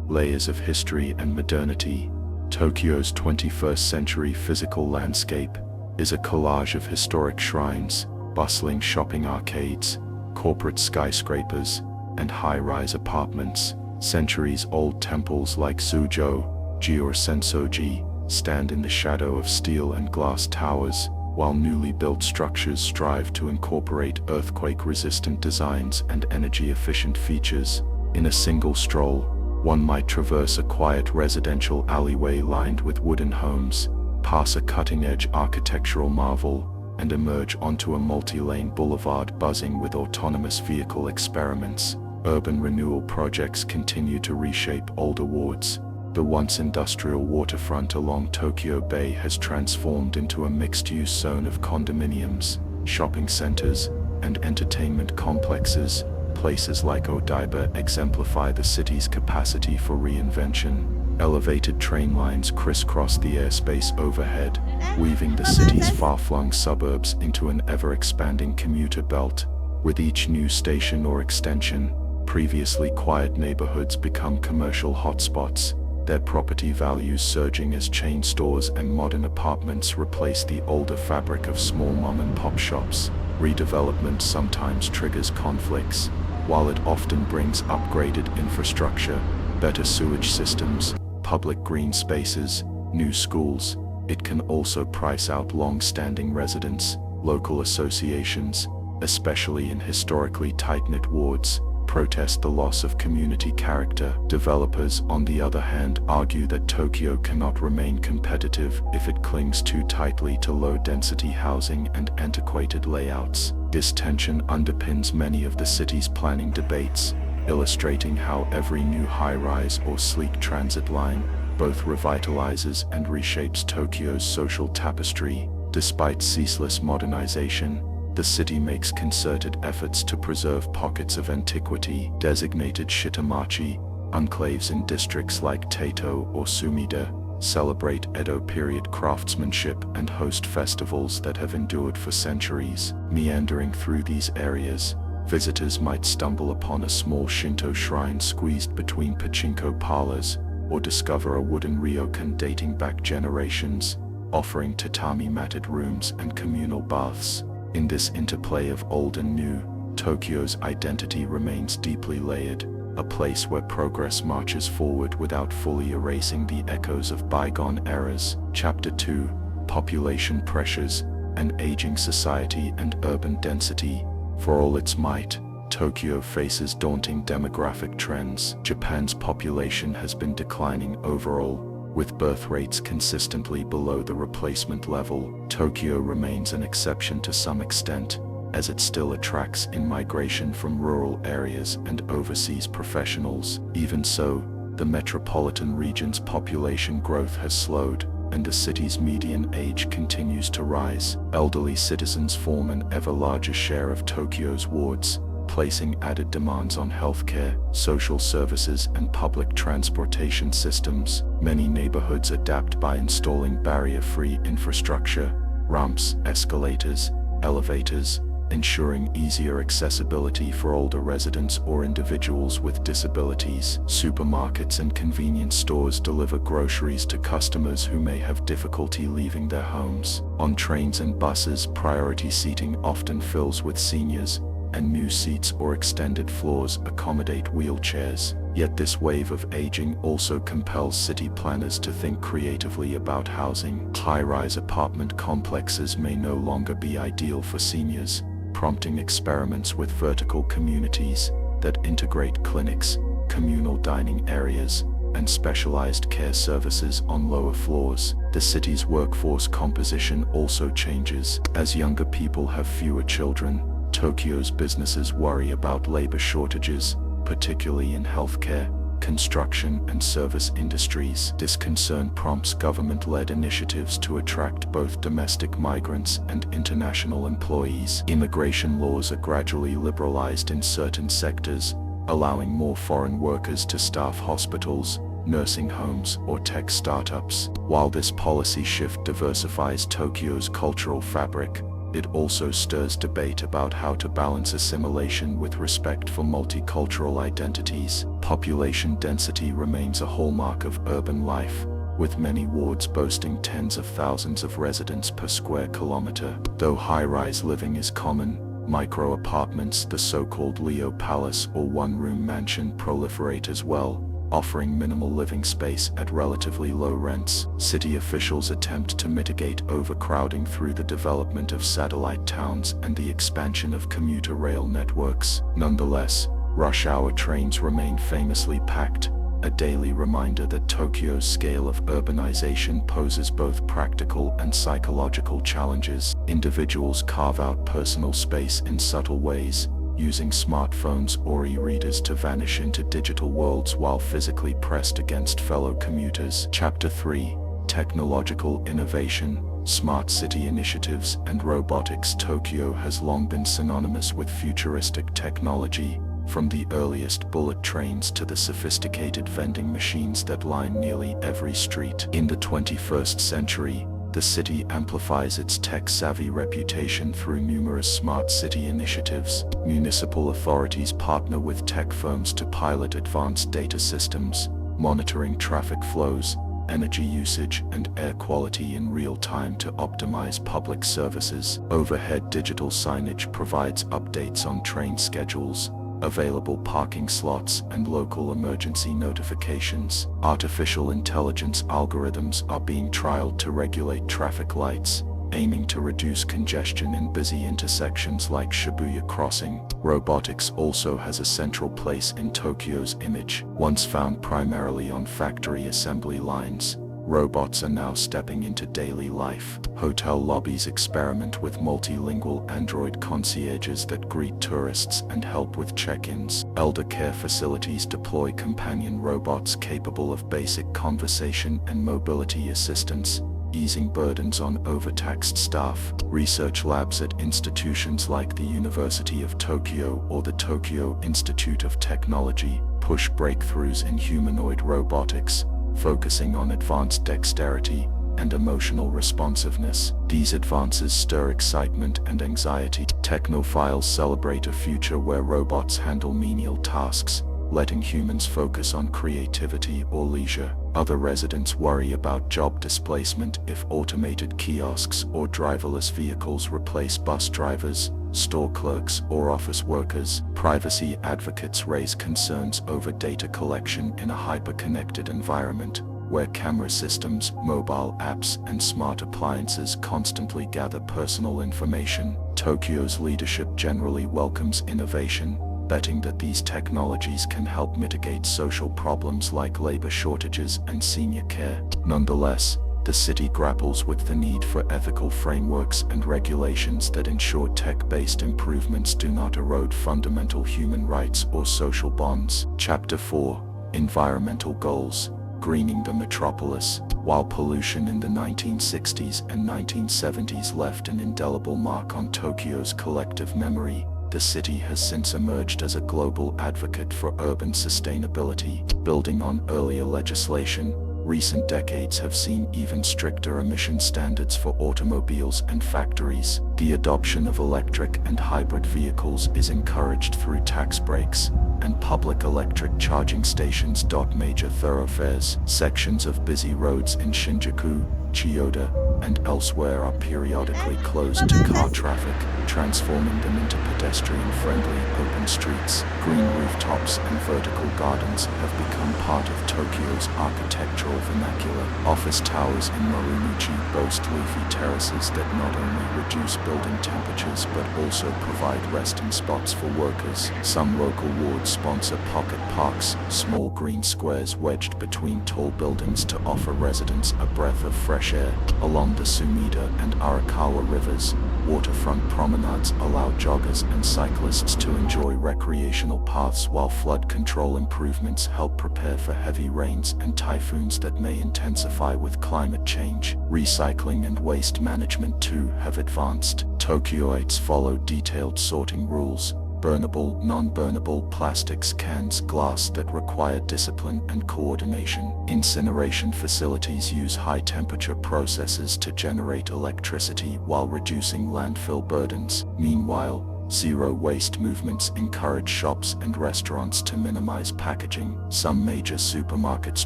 Layers of History and Modernity. Tokyo's 21st century physical landscape is a collage of historic shrines, bustling shopping arcades, corporate skyscrapers, and high-rise apartments. Centuries-old temples like Sujo-ji or Sensoji stand in the shadow of steel and glass towers, while newly built structures strive to incorporate earthquake-resistant designs and energy-efficient features. In a single stroll, one might traverse a quiet residential alleyway lined with wooden homes, pass a cutting-edge architectural marvel, and emerge onto a multi-lane boulevard buzzing with autonomous vehicle experiments. Urban renewal projects continue to reshape older wards. The once industrial waterfront along Tokyo Bay has transformed into a mixed-use zone of condominiums, shopping centers, and entertainment complexes. Places like Odaiba exemplify the city's capacity for reinvention. Elevated train lines crisscross the airspace overhead, weaving the city's far-flung suburbs into an ever-expanding commuter belt. With each new station or extension, previously quiet neighborhoods become commercial hotspots, their property values surging as chain stores and modern apartments replace the older fabric of small mom-and-pop shops. Redevelopment sometimes triggers conflicts. While it often brings upgraded infrastructure, better sewage systems, public green spaces, new schools, it can also price out long-standing residents. Local associations, especially in historically tight-knit wards, protest the loss of community character. Developers, on the other hand, argue that Tokyo cannot remain competitive if it clings too tightly to low-density housing and antiquated layouts. This tension underpins many of the city's planning debates, illustrating how every new high-rise or sleek transit line both revitalizes and reshapes Tokyo's social tapestry. Despite ceaseless modernization, the city makes concerted efforts to preserve pockets of antiquity. Designated shitamachi, enclaves in districts like Taito or Sumida, celebrate Edo period craftsmanship and host festivals that have endured for centuries. Meandering through these areas, visitors might stumble upon a small Shinto shrine squeezed between pachinko parlors, or discover a wooden ryokan dating back generations, offering tatami-matted rooms and communal baths. In this interplay of old and new, Tokyo's identity remains deeply layered, a place where progress marches forward without fully erasing the echoes of bygone eras. Chapter 2: Population Pressures, an Aging Society and Urban Density. For all its might, Tokyo faces daunting demographic trends. Japan's population has been declining overall, with birth rates consistently below the replacement level. Tokyo remains an exception to some extent, as it still attracts in-migration from rural areas and overseas professionals. Even so, the metropolitan region's population growth has slowed, and the city's median age continues to rise. Elderly citizens form an ever larger share of Tokyo's wards, placing added demands on healthcare, social services, and public transportation systems. Many neighborhoods adapt by installing barrier-free infrastructure, ramps, escalators, elevators, ensuring easier accessibility for older residents or individuals with disabilities. Supermarkets and convenience stores deliver groceries to customers who may have difficulty leaving their homes. On trains and buses, priority seating often fills with seniors, and new seats or extended floors accommodate wheelchairs. Yet this wave of aging also compels city planners to think creatively about housing. High-rise apartment complexes may no longer be ideal for seniors, prompting experiments with vertical communities that integrate clinics, communal dining areas, and specialized care services on lower floors. The city's workforce composition also changes. As younger people have fewer children, Tokyo's businesses worry about labor shortages, particularly in healthcare, construction, and service industries. This concern prompts government-led initiatives to attract both domestic migrants and international employees. Immigration laws are gradually liberalized in certain sectors, allowing more foreign workers to staff hospitals, nursing homes, or tech startups. While this policy shift diversifies Tokyo's cultural fabric, it also stirs debate about how to balance assimilation with respect for multicultural identities. Population density remains a hallmark of urban life, with many wards boasting tens of thousands of residents per square kilometer. Though high-rise living is common, micro-apartments, the so-called Leo Palace or one-room mansion, proliferate as well, offering minimal living space at relatively low rents. City officials attempt to mitigate overcrowding through the development of satellite towns and the expansion of commuter rail networks. Nonetheless, rush-hour trains remain famously packed, a daily reminder that Tokyo's scale of urbanization poses both practical and psychological challenges. Individuals carve out personal space in subtle ways, using smartphones or e-readers to vanish into digital worlds while physically pressed against fellow commuters. Chapter 3: Technological Innovation, Smart City Initiatives, and Robotics. Tokyo has long been synonymous with futuristic technology, from the earliest bullet trains to the sophisticated vending machines that line nearly every street. In the 21st century, the city amplifies its tech-savvy reputation through numerous smart city initiatives. Municipal authorities partner with tech firms to pilot advanced data systems, monitoring traffic flows, energy usage, and air quality in real time to optimize public services. Overhead digital signage provides updates on train schedules, available parking slots, and local emergency notifications. Artificial intelligence algorithms are being trialed to regulate traffic lights, aiming to reduce congestion in busy intersections like Shibuya Crossing. Robotics also has a central place in Tokyo's image. Once found primarily on factory assembly lines, robots are now stepping into daily life. Hotel lobbies experiment with multilingual android concierges that greet tourists and help with check-ins. Elder care facilities deploy companion robots capable of basic conversation and mobility assistance, easing burdens on overtaxed staff. Research labs at institutions like the University of Tokyo or the Tokyo Institute of Technology push breakthroughs in humanoid robotics, focusing on advanced dexterity and emotional responsiveness. These advances stir excitement and anxiety. Technophiles celebrate a future where robots handle menial tasks, letting humans focus on creativity or leisure. Other residents worry about job displacement if automated kiosks or driverless vehicles replace bus drivers, store clerks, or office workers. Privacy advocates raise concerns over data collection in a hyper-connected environment, where camera systems, mobile apps, and smart appliances constantly gather personal information. Tokyo's leadership generally welcomes innovation, betting that these technologies can help mitigate social problems like labor shortages and senior care. Nonetheless, the city grapples with the need for ethical frameworks and regulations that ensure tech-based improvements do not erode fundamental human rights or social bonds. Chapter 4: Environmental Goals. Greening the metropolis. While pollution in the 1960s and 1970s left an indelible mark on Tokyo's collective memory, the city has since emerged as a global advocate for urban sustainability. Building on earlier legislation, recent decades have seen even stricter emission standards for automobiles and factories. The adoption of electric and hybrid vehicles is encouraged through tax breaks, and public electric charging stations dot major thoroughfares. Sections of busy roads in Shinjuku, Chiyoda, and elsewhere are periodically closed to car traffic, transforming them into pedestrian-friendly open streets. Green rooftops and vertical gardens have become part of Tokyo's architectural vernacular. Office towers in Marunouchi boast leafy terraces that not only reduce building temperatures but also provide resting spots for workers. Some local wards sponsor pocket parks, small green squares wedged between tall buildings to offer residents a breath of fresh air. Along the Sumida and Arakawa rivers, waterfront promenades allow joggers and cyclists to enjoy recreational paths, while flood control improvements help prepare for heavy rains and typhoons that may intensify with climate change. Recycling and waste management too have advanced. Tokyoites follow detailed sorting rules: burnable, non-burnable plastics, cans, glass that require discipline and coordination. Incineration facilities use high-temperature processes to generate electricity while reducing landfill burdens. Meanwhile, zero-waste movements encourage shops and restaurants to minimize packaging. Some major supermarkets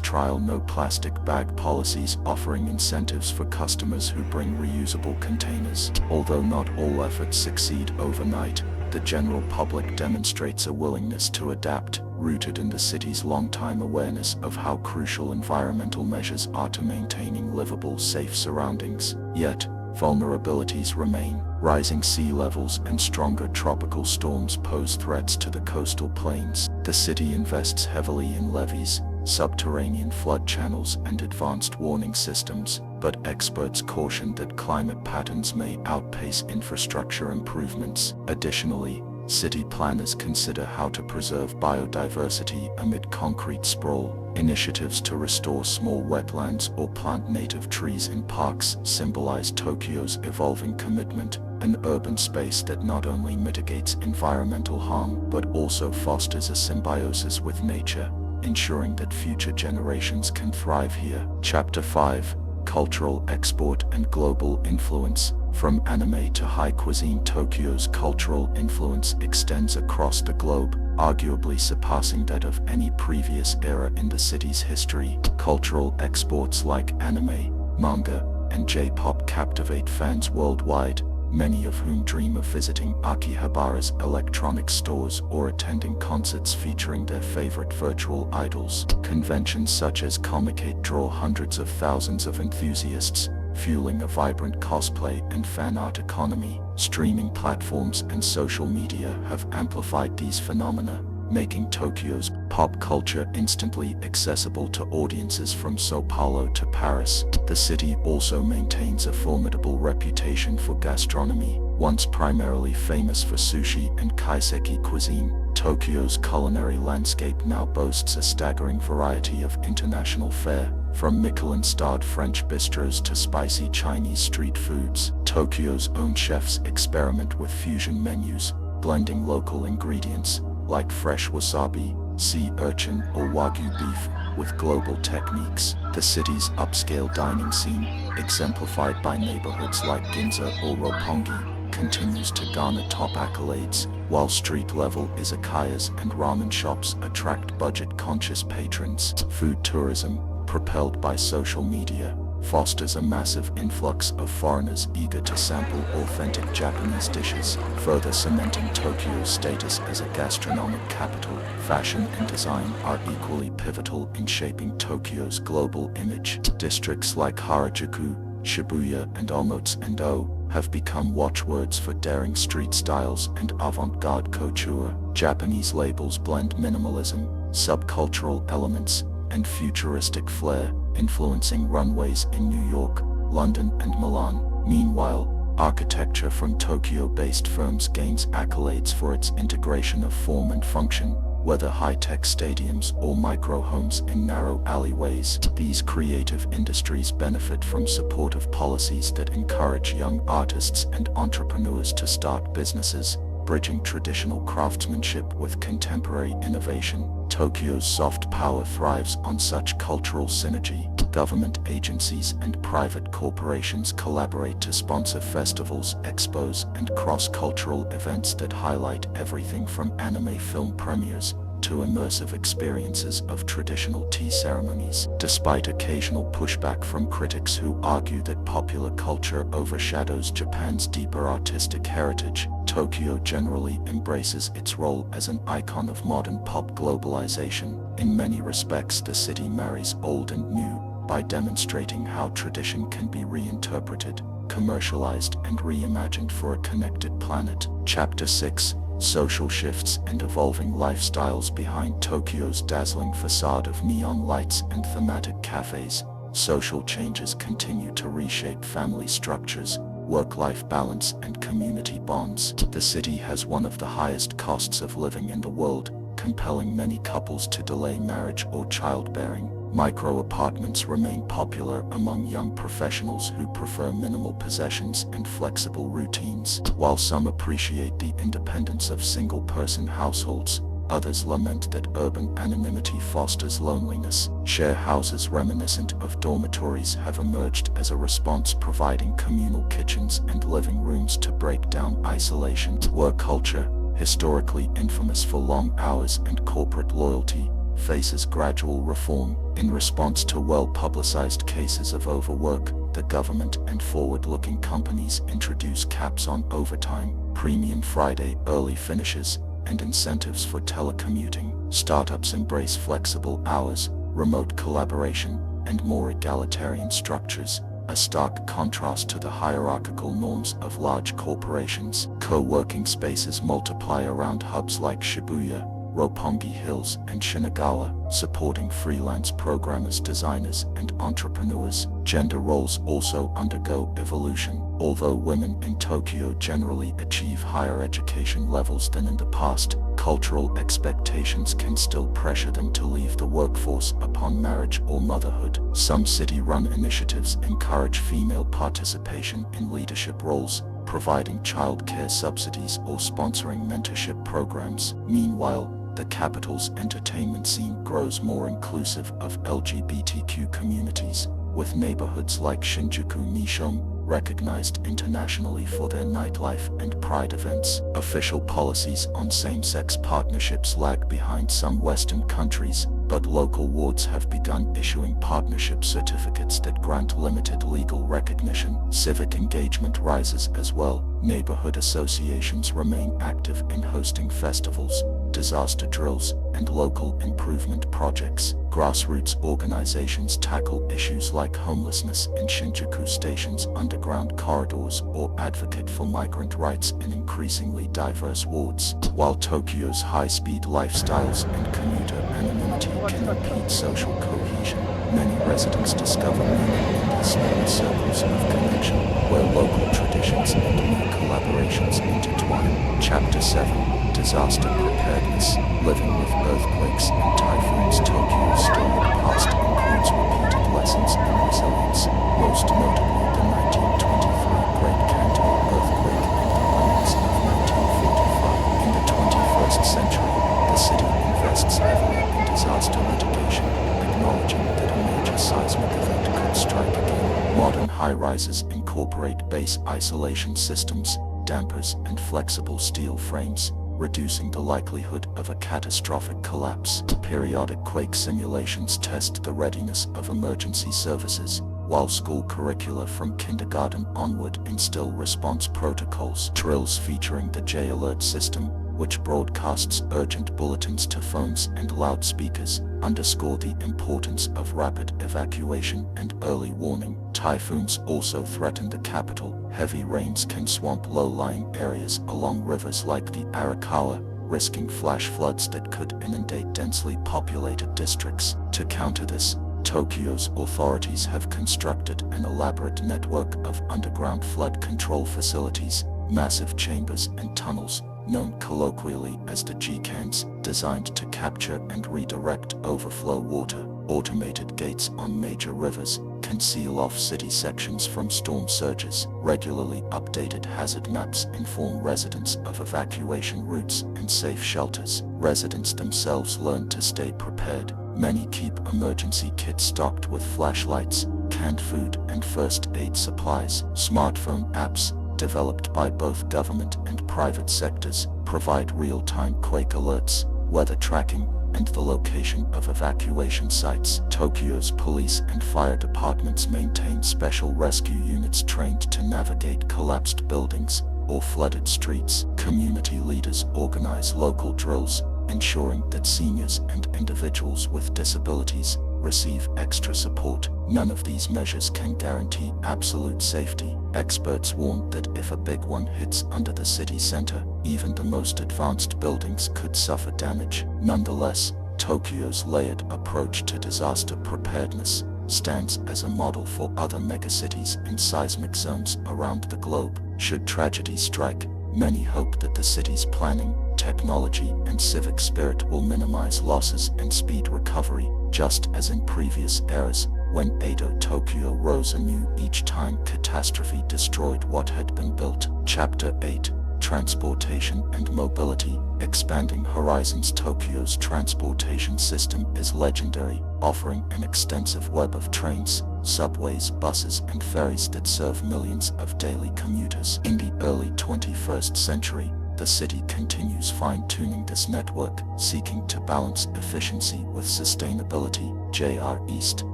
trial no-plastic bag policies, offering incentives for customers who bring reusable containers. Although not all efforts succeed overnight, the general public demonstrates a willingness to adapt, rooted in the city's long-time awareness of how crucial environmental measures are to maintaining livable, safe surroundings. Yet, vulnerabilities remain. Rising sea levels and stronger tropical storms pose threats to the coastal plains. The city invests heavily in levees, subterranean flood channels, and advanced warning systems, but experts caution that climate patterns may outpace infrastructure improvements. Additionally, city planners consider how to preserve biodiversity amid concrete sprawl. Initiatives to restore small wetlands or plant native trees in parks symbolize Tokyo's evolving commitment, an urban space that not only mitigates environmental harm but also fosters a symbiosis with nature, ensuring that future generations can thrive here. Chapter 5: Cultural Export and Global Influence. From anime to high cuisine, Tokyo's cultural influence extends across the globe, arguably surpassing that of any previous era in the city's history. Cultural exports like anime, manga, and J-pop captivate fans worldwide, many of whom dream of visiting Akihabara's electronics stores or attending concerts featuring their favorite virtual idols. Conventions such as Comic-Con draw hundreds of thousands of enthusiasts, fueling a vibrant cosplay and fan art economy. Streaming platforms and social media have amplified these phenomena, making Tokyo's pop culture instantly accessible to audiences from Sao Paulo to Paris. The city also maintains a formidable reputation for gastronomy. Once primarily famous for sushi and kaiseki cuisine, Tokyo's culinary landscape now boasts a staggering variety of international fare, from Michelin-starred French bistros to spicy Chinese street foods. Tokyo's own chefs experiment with fusion menus, blending local ingredients like fresh wasabi, sea urchin, or wagyu beef with global techniques. The city's upscale dining scene, exemplified by neighborhoods like Ginza or Roppongi, continues to garner top accolades, while street-level izakayas and ramen shops attract budget-conscious patrons. Food tourism, propelled by social media, fosters a massive influx of foreigners eager to sample authentic Japanese dishes, further cementing Tokyo's status as a gastronomic capital. Fashion and design are equally pivotal in shaping Tokyo's global image. Districts like Harajuku, Shibuya, and Omotsu-endo have become watchwords for daring street styles and avant-garde couture. Japanese labels blend minimalism, subcultural elements, and futuristic flair, influencing runways in New York, London, and Milan. Meanwhile, architecture from Tokyo-based firms gains accolades for its integration of form and function, whether high-tech stadiums or micro-homes in narrow alleyways. These creative industries benefit from supportive policies that encourage young artists and entrepreneurs to start businesses, bridging traditional craftsmanship with contemporary innovation. Tokyo's soft power thrives on such cultural synergy. Government agencies and private corporations collaborate to sponsor festivals, expos, and cross-cultural events that highlight everything from anime film premieres to immersive experiences of traditional tea ceremonies. Despite occasional pushback from critics who argue that popular culture overshadows Japan's deeper artistic heritage, Tokyo generally embraces its role as an icon of modern pop globalization. In many respects, the city marries old and new by demonstrating how tradition can be reinterpreted, commercialized, and reimagined for a connected planet. Chapter 6: Social shifts and evolving lifestyles behind Tokyo's dazzling facade of neon lights and thematic cafes. Social changes continue to reshape family structures, work-life balance, and community bonds. The city has one of the highest costs of living in the world, compelling many couples to delay marriage or childbearing. Micro-apartments remain popular among young professionals who prefer minimal possessions and flexible routines. While some appreciate the independence of single-person households, others lament that urban anonymity fosters loneliness. Share houses reminiscent of dormitories have emerged as a response, providing communal kitchens and living rooms to break down isolation. Work culture, historically infamous for long hours and corporate loyalty, faces gradual reform. In response to well-publicized cases of overwork, the government and forward-looking companies introduce caps on overtime, premium Friday early finishes, and incentives for telecommuting. Startups embrace flexible hours, remote collaboration, and more egalitarian structures, a stark contrast to the hierarchical norms of large corporations. Co-working spaces multiply around hubs like Shibuya, Roppongi Hills, and Shinagawa, supporting freelance programmers, designers, and entrepreneurs. Gender roles also undergo evolution. Although women in Tokyo generally achieve higher education levels than in the past, cultural expectations can still pressure them to leave the workforce upon marriage or motherhood. Some city-run initiatives encourage female participation in leadership roles, providing childcare subsidies or sponsoring mentorship programs. Meanwhile, the capital's entertainment scene grows more inclusive of LGBTQ communities, with neighborhoods like Shinjuku Nishon recognized internationally for their nightlife and pride events. Official policies on same-sex partnerships lag behind some Western countries, but local wards have begun issuing partnership certificates that grant limited legal recognition. Civic engagement rises as well. Neighborhood associations remain active in hosting festivals, disaster drills, and local improvement projects. Grassroots organizations tackle issues like homelessness in Shinjuku Station's underground corridors or advocate for migrant rights in increasingly diverse wards. While Tokyo's high-speed lifestyles and commuter anonymity can impede social cohesion, many residents discover meaning in these small circles of connection, where local traditions and new collaborations intertwine. Chapter 7: Disaster Preparedness. Living with earthquakes and typhoons, Tokyo's storied past includes repeated lessons in resilience, most notably the 1923 Great Kanto earthquake and the remnants of 1945. In the 21st century, the city invests heavily in disaster mitigation, acknowledging that a major seismic event could strike again. Modern high-rises incorporate base isolation systems, dampers, and flexible steel frames, reducing the likelihood of a catastrophic collapse. Periodic quake simulations test the readiness of emergency services, while school curricula from kindergarten onward instill response protocols. Drills featuring the J-Alert system, which broadcasts urgent bulletins to phones and loudspeakers, underscore the importance of rapid evacuation and early warning. Typhoons also threaten the capital. Heavy rains can swamp low-lying areas along rivers like the Arakawa, risking flash floods that could inundate densely populated districts. To counter this, Tokyo's authorities have constructed an elaborate network of underground flood control facilities, massive chambers and tunnels, known colloquially as the G-cans, designed to capture and redirect overflow water. Automated gates on major rivers can seal off city sections from storm surges. Regularly updated hazard maps inform residents of evacuation routes and safe shelters. Residents themselves learn to stay prepared. Many keep emergency kits stocked with flashlights, canned food, and first aid supplies. Smartphone apps, developed by both government and private sectors, provide real-time quake alerts, weather tracking, and the location of evacuation sites. Tokyo's police and fire departments maintain special rescue units trained to navigate collapsed buildings or flooded streets. Community leaders organize local drills, ensuring that seniors and individuals with disabilities receive extra support. None of these measures can guarantee absolute safety. Experts warn that if a big one hits under the city center, even the most advanced buildings could suffer damage. Nonetheless, Tokyo's layered approach to disaster preparedness stands as a model for other megacities in seismic zones around the globe. Should tragedy strike, many hope that the city's planning, technology, and civic spirit will minimize losses and speed recovery, just as in previous eras, when Edo Tokyo rose anew each time catastrophe destroyed what had been built. Chapter 8: Transportation and Mobility. Expanding horizons. Tokyo's transportation system is legendary, offering an extensive web of trains, subways, buses, and ferries that serve millions of daily commuters. In the early 21st century, the city continues fine-tuning this network, seeking to balance efficiency with sustainability. JR East,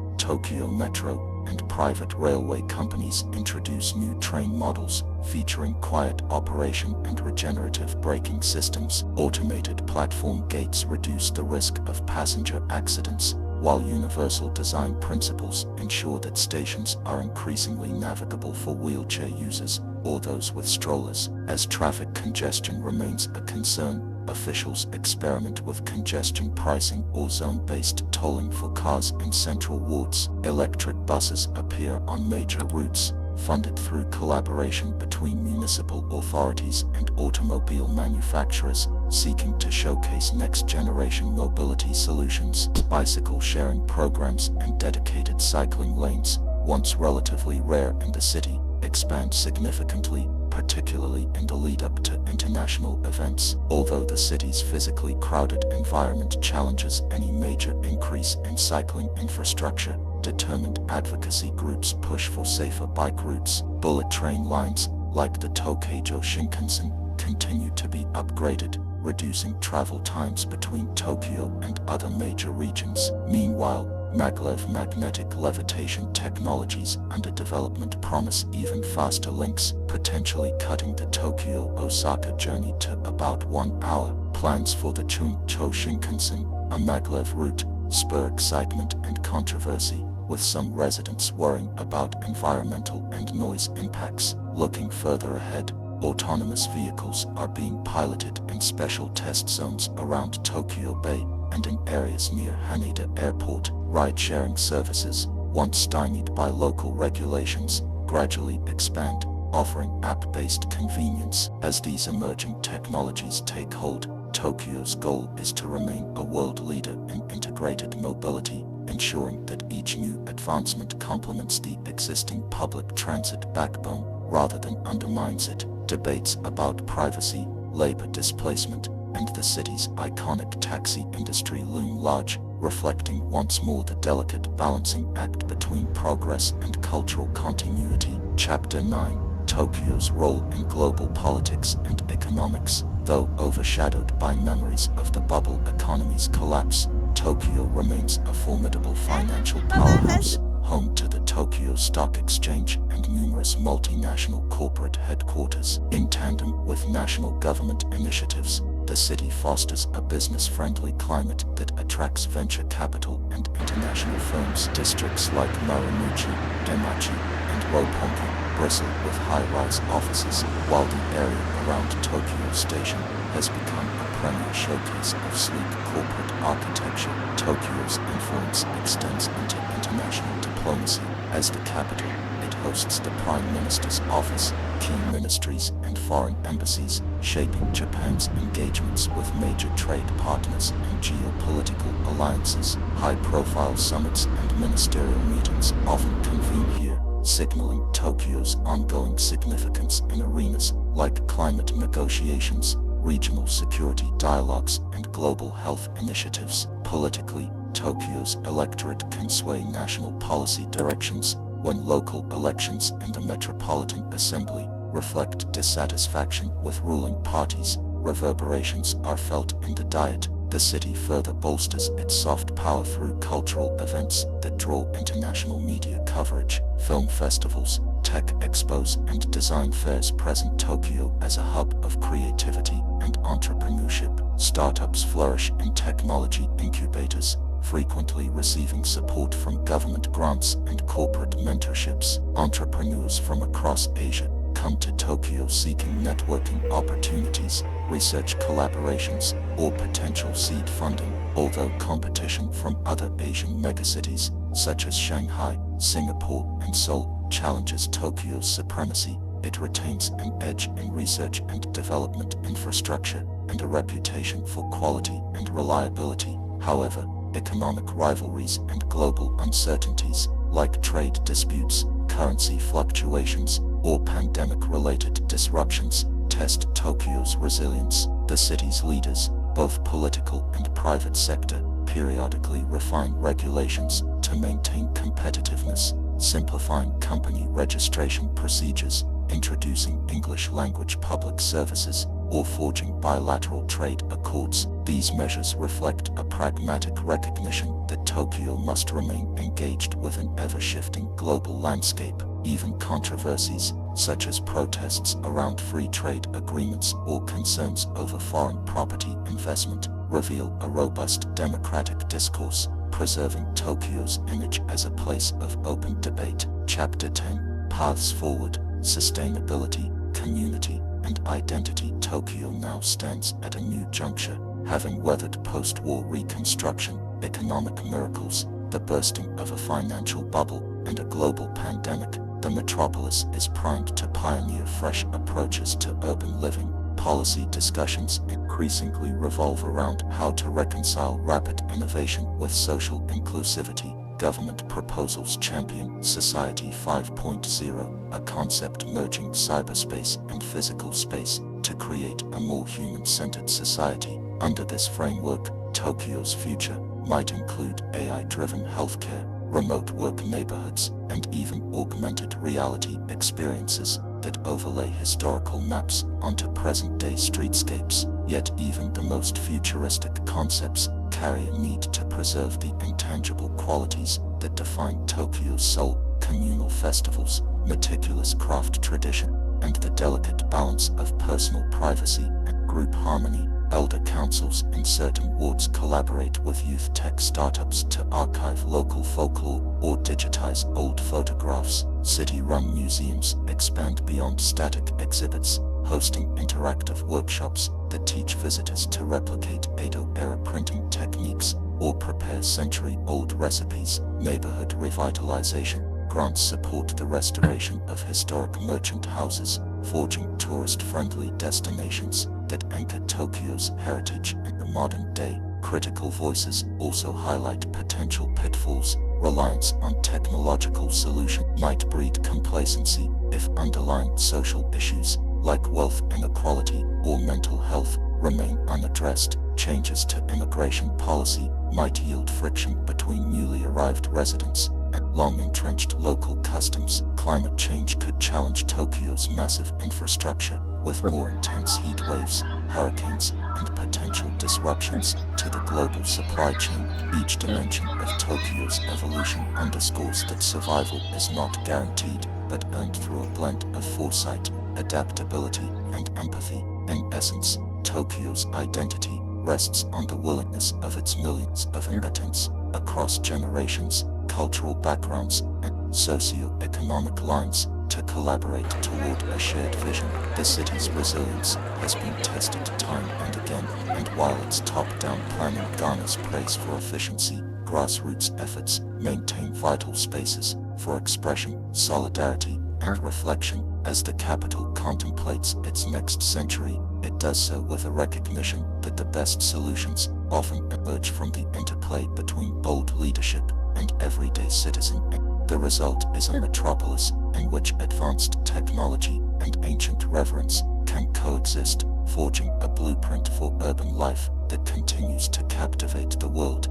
Tokyo Metro, and private railway companies introduce new train models, featuring quiet operation and regenerative braking systems. Automated platform gates reduce the risk of passenger accidents, while universal design principles ensure that stations are increasingly navigable for wheelchair users or those with strollers. As traffic congestion remains a concern, officials experiment with congestion pricing or zone-based tolling for cars in central wards. Electric buses appear on major routes, funded through collaboration between municipal authorities and automobile manufacturers, seeking to showcase next-generation mobility solutions. Bicycle sharing programs and dedicated cycling lanes, once relatively rare in the city, expand significantly, particularly in the lead-up to international events. Although the city's physically crowded environment challenges any major increase in cycling infrastructure, determined advocacy groups push for safer bike routes. Bullet train lines, like the Tokaido Shinkansen, continue to be upgraded, reducing travel times between Tokyo and other major regions. Meanwhile, maglev magnetic levitation technologies under development promise even faster links, potentially cutting the Tokyo-Osaka journey to about 1 hour. Plans for the Chungcho Shinkansen, a maglev route, spur excitement and controversy, with some residents worrying about environmental and noise impacts. Looking further ahead, autonomous vehicles are being piloted in special test zones around Tokyo Bay and in areas near Haneda Airport. Ride-sharing services, once stymied by local regulations, gradually expand, offering app-based convenience. As these emerging technologies take hold, Tokyo's goal is to remain a world leader in integrated mobility, ensuring that each new advancement complements the existing public transit backbone rather than undermines it. Debates about privacy, labor displacement, and the city's iconic taxi industry loom large, reflecting once more the delicate balancing act between progress and cultural continuity. Chapter 9: Tokyo's role in global politics and economics. Though overshadowed by memories of the bubble economy's collapse, Tokyo remains a formidable financial powerhouse, home to the Tokyo Stock Exchange and numerous multinational corporate headquarters. In tandem with national government initiatives, the city fosters a business-friendly climate that attracts venture capital and international firms. Districts like Marunouchi, Emachi, and Roppongi bristle with high-rise offices, while the area around Tokyo Station has become a premier showcase of sleek corporate architecture. Tokyo's influence extends into international diplomacy. As the capital, it hosts the Prime Minister's office, key ministries, and foreign embassies, shaping Japan's engagements with major trade partners and geopolitical alliances. High-profile summits and ministerial meetings often convene here, signaling Tokyo's ongoing significance in arenas like climate negotiations, regional security dialogues, and global health initiatives. Politically, Tokyo's electorate can sway national policy directions when local elections in the Metropolitan Assembly reflect dissatisfaction with ruling parties. Reverberations are felt in the Diet. The city further bolsters its soft power through cultural events that draw international media coverage. Film festivals, tech expos, and design fairs present Tokyo as a hub of creativity and entrepreneurship. Startups flourish in technology incubators, frequently receiving support from government grants and corporate mentorships. Entrepreneurs from across Asia come to Tokyo seeking networking opportunities, research collaborations, or potential seed funding. Although competition from other Asian megacities, such as Shanghai, Singapore, and Seoul, challenges Tokyo's supremacy, it retains an edge in research and development infrastructure and a reputation for quality and reliability. However, economic rivalries and global uncertainties, like trade disputes, currency fluctuations, or pandemic-related disruptions, test Tokyo's resilience. The city's leaders, both political and private sector, periodically refine regulations to maintain competitiveness, simplifying company registration procedures, introducing English-language public services, or forging bilateral trade accords. These measures reflect a pragmatic recognition that Tokyo must remain engaged with an ever-shifting global landscape. Even controversies, such as protests around free trade agreements or concerns over foreign property investment, reveal a robust democratic discourse, preserving Tokyo's image as a place of open debate. Chapter 10: Paths Forward, Sustainability, Community, and Identity. Tokyo now stands at a new juncture, having weathered post-war reconstruction, economic miracles, the bursting of a financial bubble, and a global pandemic. The metropolis is primed to pioneer fresh approaches to urban living. Policy discussions increasingly revolve around how to reconcile rapid innovation with social inclusivity. Government proposals champion Society 5.0, a concept merging cyberspace and physical space to create a more human-centered society. Under this framework, Tokyo's future might include AI-driven healthcare, remote work neighborhoods, and even augmented reality experiences that overlay historical maps onto present-day streetscapes. Yet even the most futuristic concepts carry a need to preserve the intangible qualities that define Tokyo's soul: communal festivals, meticulous craft tradition, and the delicate balance of personal privacy and group harmony. Elder councils in certain wards collaborate with youth tech startups to archive local folklore or digitize old photographs. City-run museums expand beyond static exhibits, hosting interactive workshops that teach visitors to replicate Edo-era printing techniques or prepare century-old recipes. Neighborhood revitalization grants support the restoration of historic merchant houses, forging tourist-friendly destinations that anchor Tokyo's heritage in the modern day. Critical voices also highlight potential pitfalls. Reliance on technological solutions might breed complacency if underlying social issues like wealth inequality or mental health remain unaddressed. Changes to immigration policy might yield friction between newly arrived residents and long-entrenched local customs. Climate change could challenge Tokyo's massive infrastructure, with more intense heat waves, hurricanes, and potential disruptions to the global supply chain. Each dimension of Tokyo's evolution underscores that survival is not guaranteed, but earned through a blend of foresight, adaptability, and empathy. In essence, Tokyo's identity rests on the willingness of its millions of inhabitants across generations, cultural backgrounds, and socio-economic lines to collaborate toward a shared vision. The city's resilience has been tested time and again, and while its top-down planning garners praise for efficiency, grassroots efforts maintain vital spaces for expression, solidarity, and reflection. As the capital contemplates its next century, it does so with a recognition that the best solutions often emerge from the interplay between bold leadership and everyday citizen. The result is a metropolis in which advanced technology and ancient reverence can coexist, forging a blueprint for urban life that continues to captivate the world.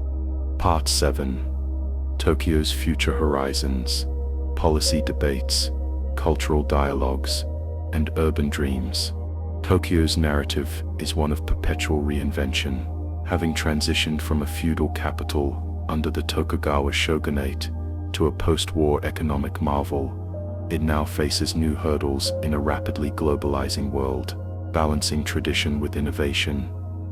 Part 7. Tokyo's Future Horizons, Policy Debates, Cultural Dialogues, and Urban Dreams. Tokyo's narrative is one of perpetual reinvention. Having transitioned from a feudal capital under the Tokugawa shogunate to a post-war economic marvel, it now faces new hurdles in a rapidly globalizing world. Balancing tradition with innovation,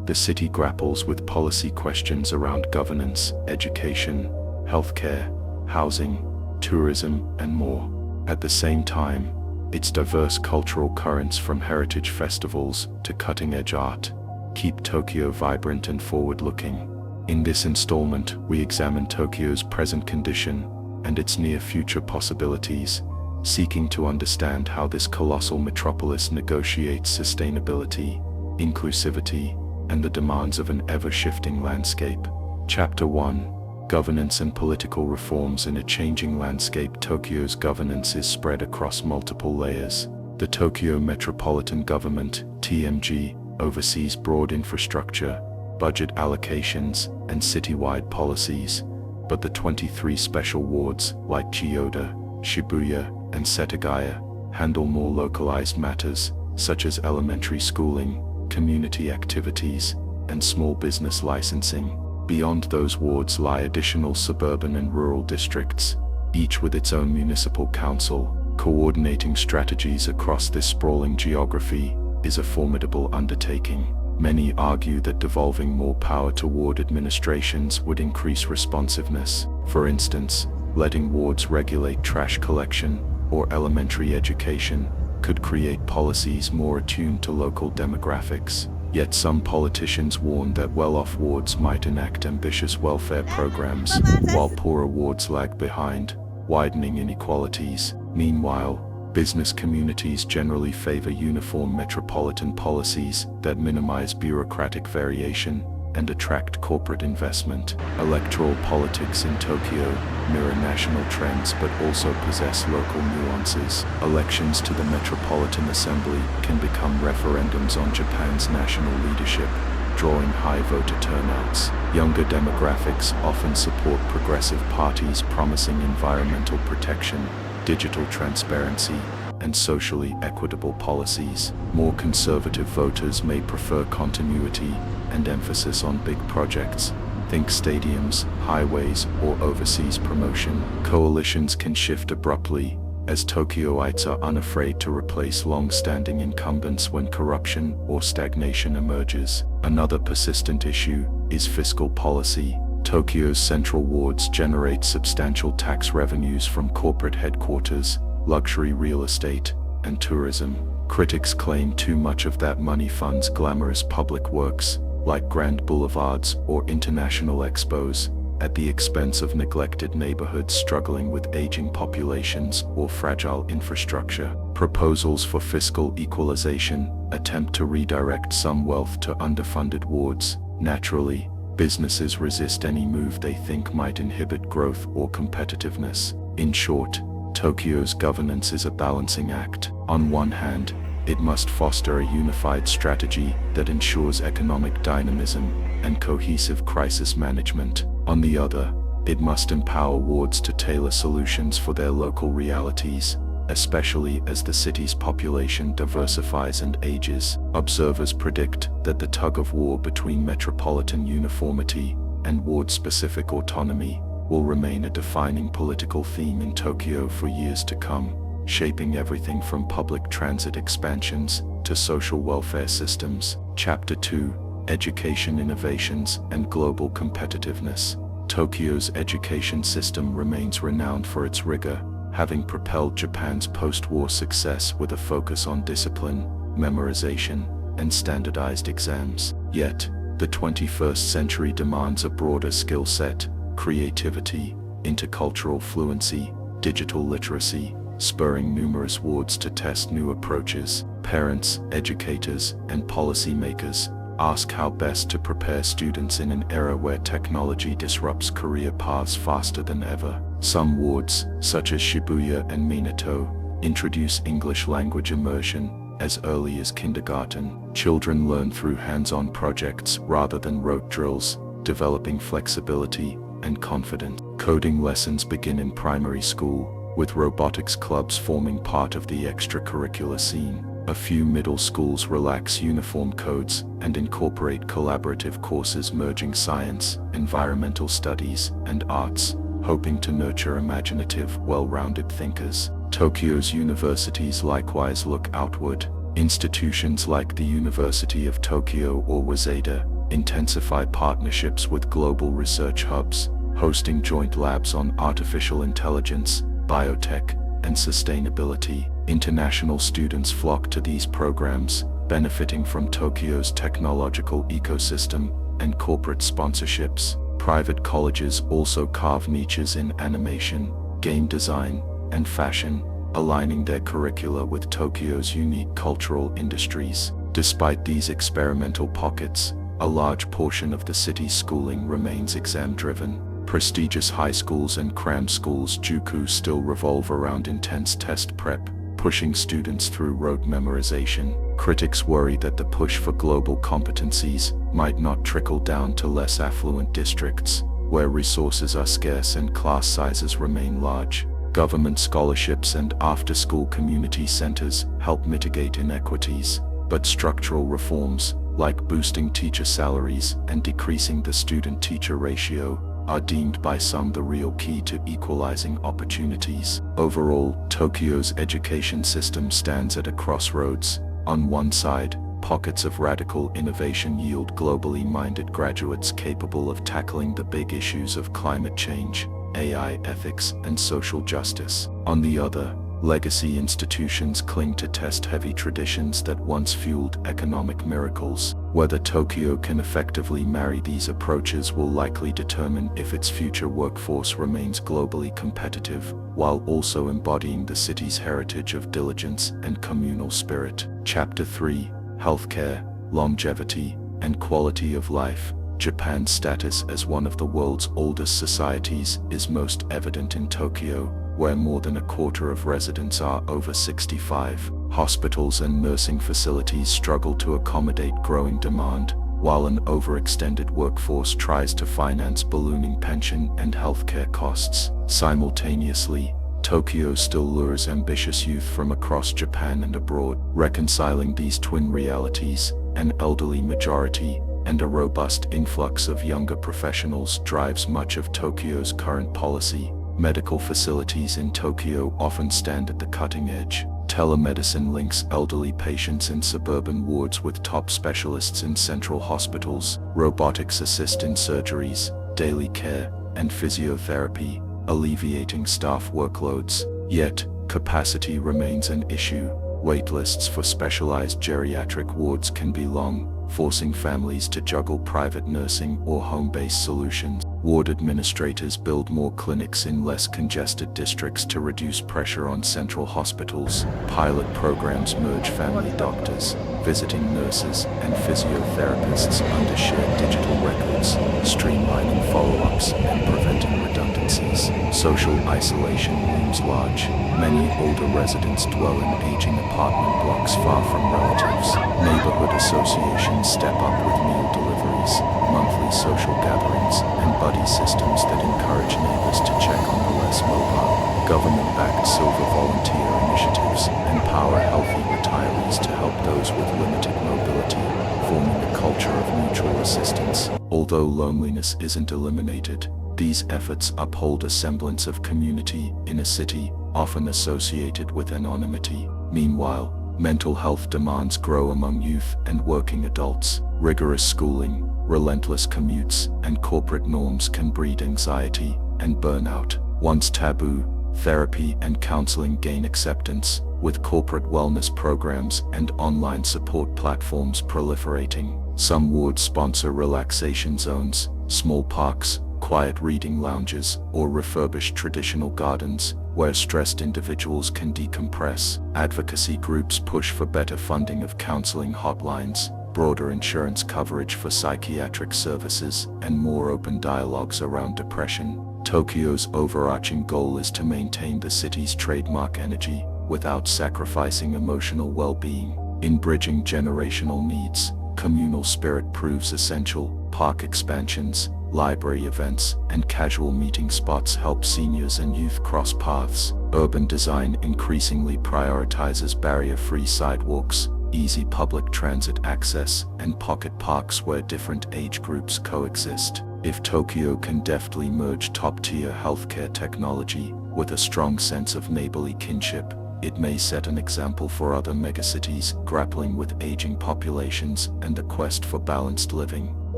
the city grapples with policy questions around governance, education, healthcare, housing, tourism, and more. At the same time, its diverse cultural currents, from heritage festivals to cutting-edge art, keep Tokyo vibrant and forward-looking. In this installment, we examine Tokyo's present condition and its near-future possibilities, seeking to understand how this colossal metropolis negotiates sustainability, inclusivity, and the demands of an ever-shifting landscape. Chapter 1. Governance and Political Reforms. In a changing landscape, Tokyo's governance is spread across multiple layers. The Tokyo Metropolitan Government, TMG, oversees broad infrastructure, budget allocations, and citywide policies, but the 23 special wards, like Chiyoda, Shibuya, and Setagaya, handle more localized matters, such as elementary schooling, community activities, and small business licensing. Beyond those wards lie additional suburban and rural districts, each with its own municipal council. Coordinating strategies across this sprawling geography is a formidable undertaking. Many argue that devolving more power toward administrations would increase responsiveness. For instance, letting wards regulate trash collection or elementary education could create policies more attuned to local demographics. Yet some politicians warn that well-off wards might enact ambitious welfare programs, while poorer wards lag behind, widening inequalities. Meanwhile, business communities generally favor uniform metropolitan policies that minimize bureaucratic variation and attract corporate investment. Electoral politics in Tokyo mirror national trends but also possess local nuances. Elections to the Metropolitan Assembly can become referendums on Japan's national leadership, drawing high voter turnouts. Younger demographics often support progressive parties promising environmental protection, digital transparency, and socially equitable policies. More conservative voters may prefer continuity and emphasis on big projects, Think stadiums, highways, or overseas promotion. Coalitions can shift abruptly, as Tokyoites are unafraid to replace long-standing incumbents when corruption or stagnation emerges. Another persistent issue is fiscal policy. Tokyo's central wards generate substantial tax revenues from corporate headquarters, luxury real estate, and tourism. Critics claim too much of that money funds glamorous public works, like grand boulevards or international expos, at the expense of neglected neighborhoods struggling with aging populations or fragile infrastructure. Proposals for fiscal equalization attempt to redirect some wealth to underfunded wards. Naturally, businesses resist any move they think might inhibit growth or competitiveness. In short, Tokyo's governance is a balancing act. On one hand, it must foster a unified strategy that ensures economic dynamism and cohesive crisis management. On the other, it must empower wards to tailor solutions for their local realities, especially as the city's population diversifies and ages. Observers predict that the tug-of-war between metropolitan uniformity and ward-specific autonomy will remain a defining political theme in Tokyo for years to come, shaping everything from public transit expansions to social welfare systems. Chapter 2: Education Innovations and Global Competitiveness. Tokyo's education system remains renowned for its rigor, having propelled Japan's post-war success with a focus on discipline, memorization, and standardized exams. Yet, the 21st century demands a broader skill set: creativity, intercultural fluency, digital literacy, spurring numerous wards to test new approaches. Parents, educators, and policymakers ask how best to prepare students in an era where technology disrupts career paths faster than ever. Some wards, such as Shibuya and Minato, introduce English language immersion as early as kindergarten. Children learn through hands-on projects rather than rote drills, developing flexibility and confidence. Coding lessons begin in primary school, with robotics clubs forming part of the extracurricular scene. A few middle schools relax uniform codes and incorporate collaborative courses merging science, environmental studies, and arts, hoping to nurture imaginative, well-rounded thinkers. Tokyo's universities likewise look outward. Institutions like the University of Tokyo or Waseda intensify partnerships with global research hubs, hosting joint labs on artificial intelligence, biotech, and sustainability. International students flock to these programs, benefiting from Tokyo's technological ecosystem and corporate sponsorships. Private colleges also carve niches in animation, game design, and fashion, aligning their curricula with Tokyo's unique cultural industries. Despite these experimental pockets, a large portion of the city's schooling remains exam-driven. Prestigious high schools and cram schools Juku still revolve around intense test prep, pushing students through rote memorization. Critics worry that the push for global competencies might not trickle down to less affluent districts, where resources are scarce and class sizes remain large. Government scholarships and after-school community centers help mitigate inequities, but structural reforms, like boosting teacher salaries and decreasing the student-teacher ratio, are deemed by some the real key to equalizing opportunities. Overall, Tokyo's education system stands at a crossroads. On one side, pockets of radical innovation yield globally minded graduates capable of tackling the big issues of climate change, AI ethics, and social justice. On the other, legacy institutions cling to test-heavy traditions that once fueled economic miracles. Whether Tokyo can effectively marry these approaches will likely determine if its future workforce remains globally competitive, while also embodying the city's heritage of diligence and communal spirit. Chapter 3: Healthcare, Longevity, and Quality of Life. Japan's status as one of the world's oldest societies is most evident in Tokyo, where more than a quarter of residents are over 65. Hospitals and nursing facilities struggle to accommodate growing demand, while an overextended workforce tries to finance ballooning pension and healthcare costs. Simultaneously, Tokyo still lures ambitious youth from across Japan and abroad. Reconciling these twin realities, an elderly majority and a robust influx of younger professionals drives much of Tokyo's current policy. Medical facilities in Tokyo often stand at the cutting edge. Telemedicine links elderly patients in suburban wards with top specialists in central hospitals. Robotics assist in surgeries, daily care, and physiotherapy, alleviating staff workloads. Yet, capacity remains an issue. Waitlists for specialized geriatric wards can be long, forcing families to juggle private nursing or home-based solutions. Ward administrators build more clinics in less congested districts to reduce pressure on central hospitals. Pilot programs merge family doctors, visiting nurses, and physiotherapists under shared digital records, streamlining follow-ups and preventing redundancies. Social isolation looms large. Many older residents dwell in aging apartment blocks far from relatives. Neighborhood associations step up with meal deliveries, monthly social gatherings, and buddy systems that encourage neighbors to check on the less mobile. Government-backed silver volunteer initiatives empower healthy retirees to help those with limited mobility, forming a culture of mutual assistance. Although loneliness isn't eliminated, these efforts uphold a semblance of community in a city often associated with anonymity. Meanwhile, mental health demands grow among youth and working adults. Rigorous schooling, relentless commutes, and corporate norms can breed anxiety and burnout. Once taboo, therapy and counseling gain acceptance, with corporate wellness programs and online support platforms proliferating. Some wards sponsor relaxation zones, small parks, quiet reading lounges, or refurbished traditional gardens, where stressed individuals can decompress. Advocacy groups push for better funding of counseling hotlines, broader insurance coverage for psychiatric services, and more open dialogues around depression. Tokyo's overarching goal is to maintain the city's trademark energy, without sacrificing emotional well-being. In bridging generational needs, communal spirit proves essential. Park expansions, library events, and casual meeting spots help seniors and youth cross paths. Urban design increasingly prioritizes barrier-free sidewalks, easy public transit access, and pocket parks where different age groups coexist. If Tokyo can deftly merge top-tier healthcare technology with a strong sense of neighborly kinship, it may set an example for other megacities grappling with aging populations and the quest for balanced living.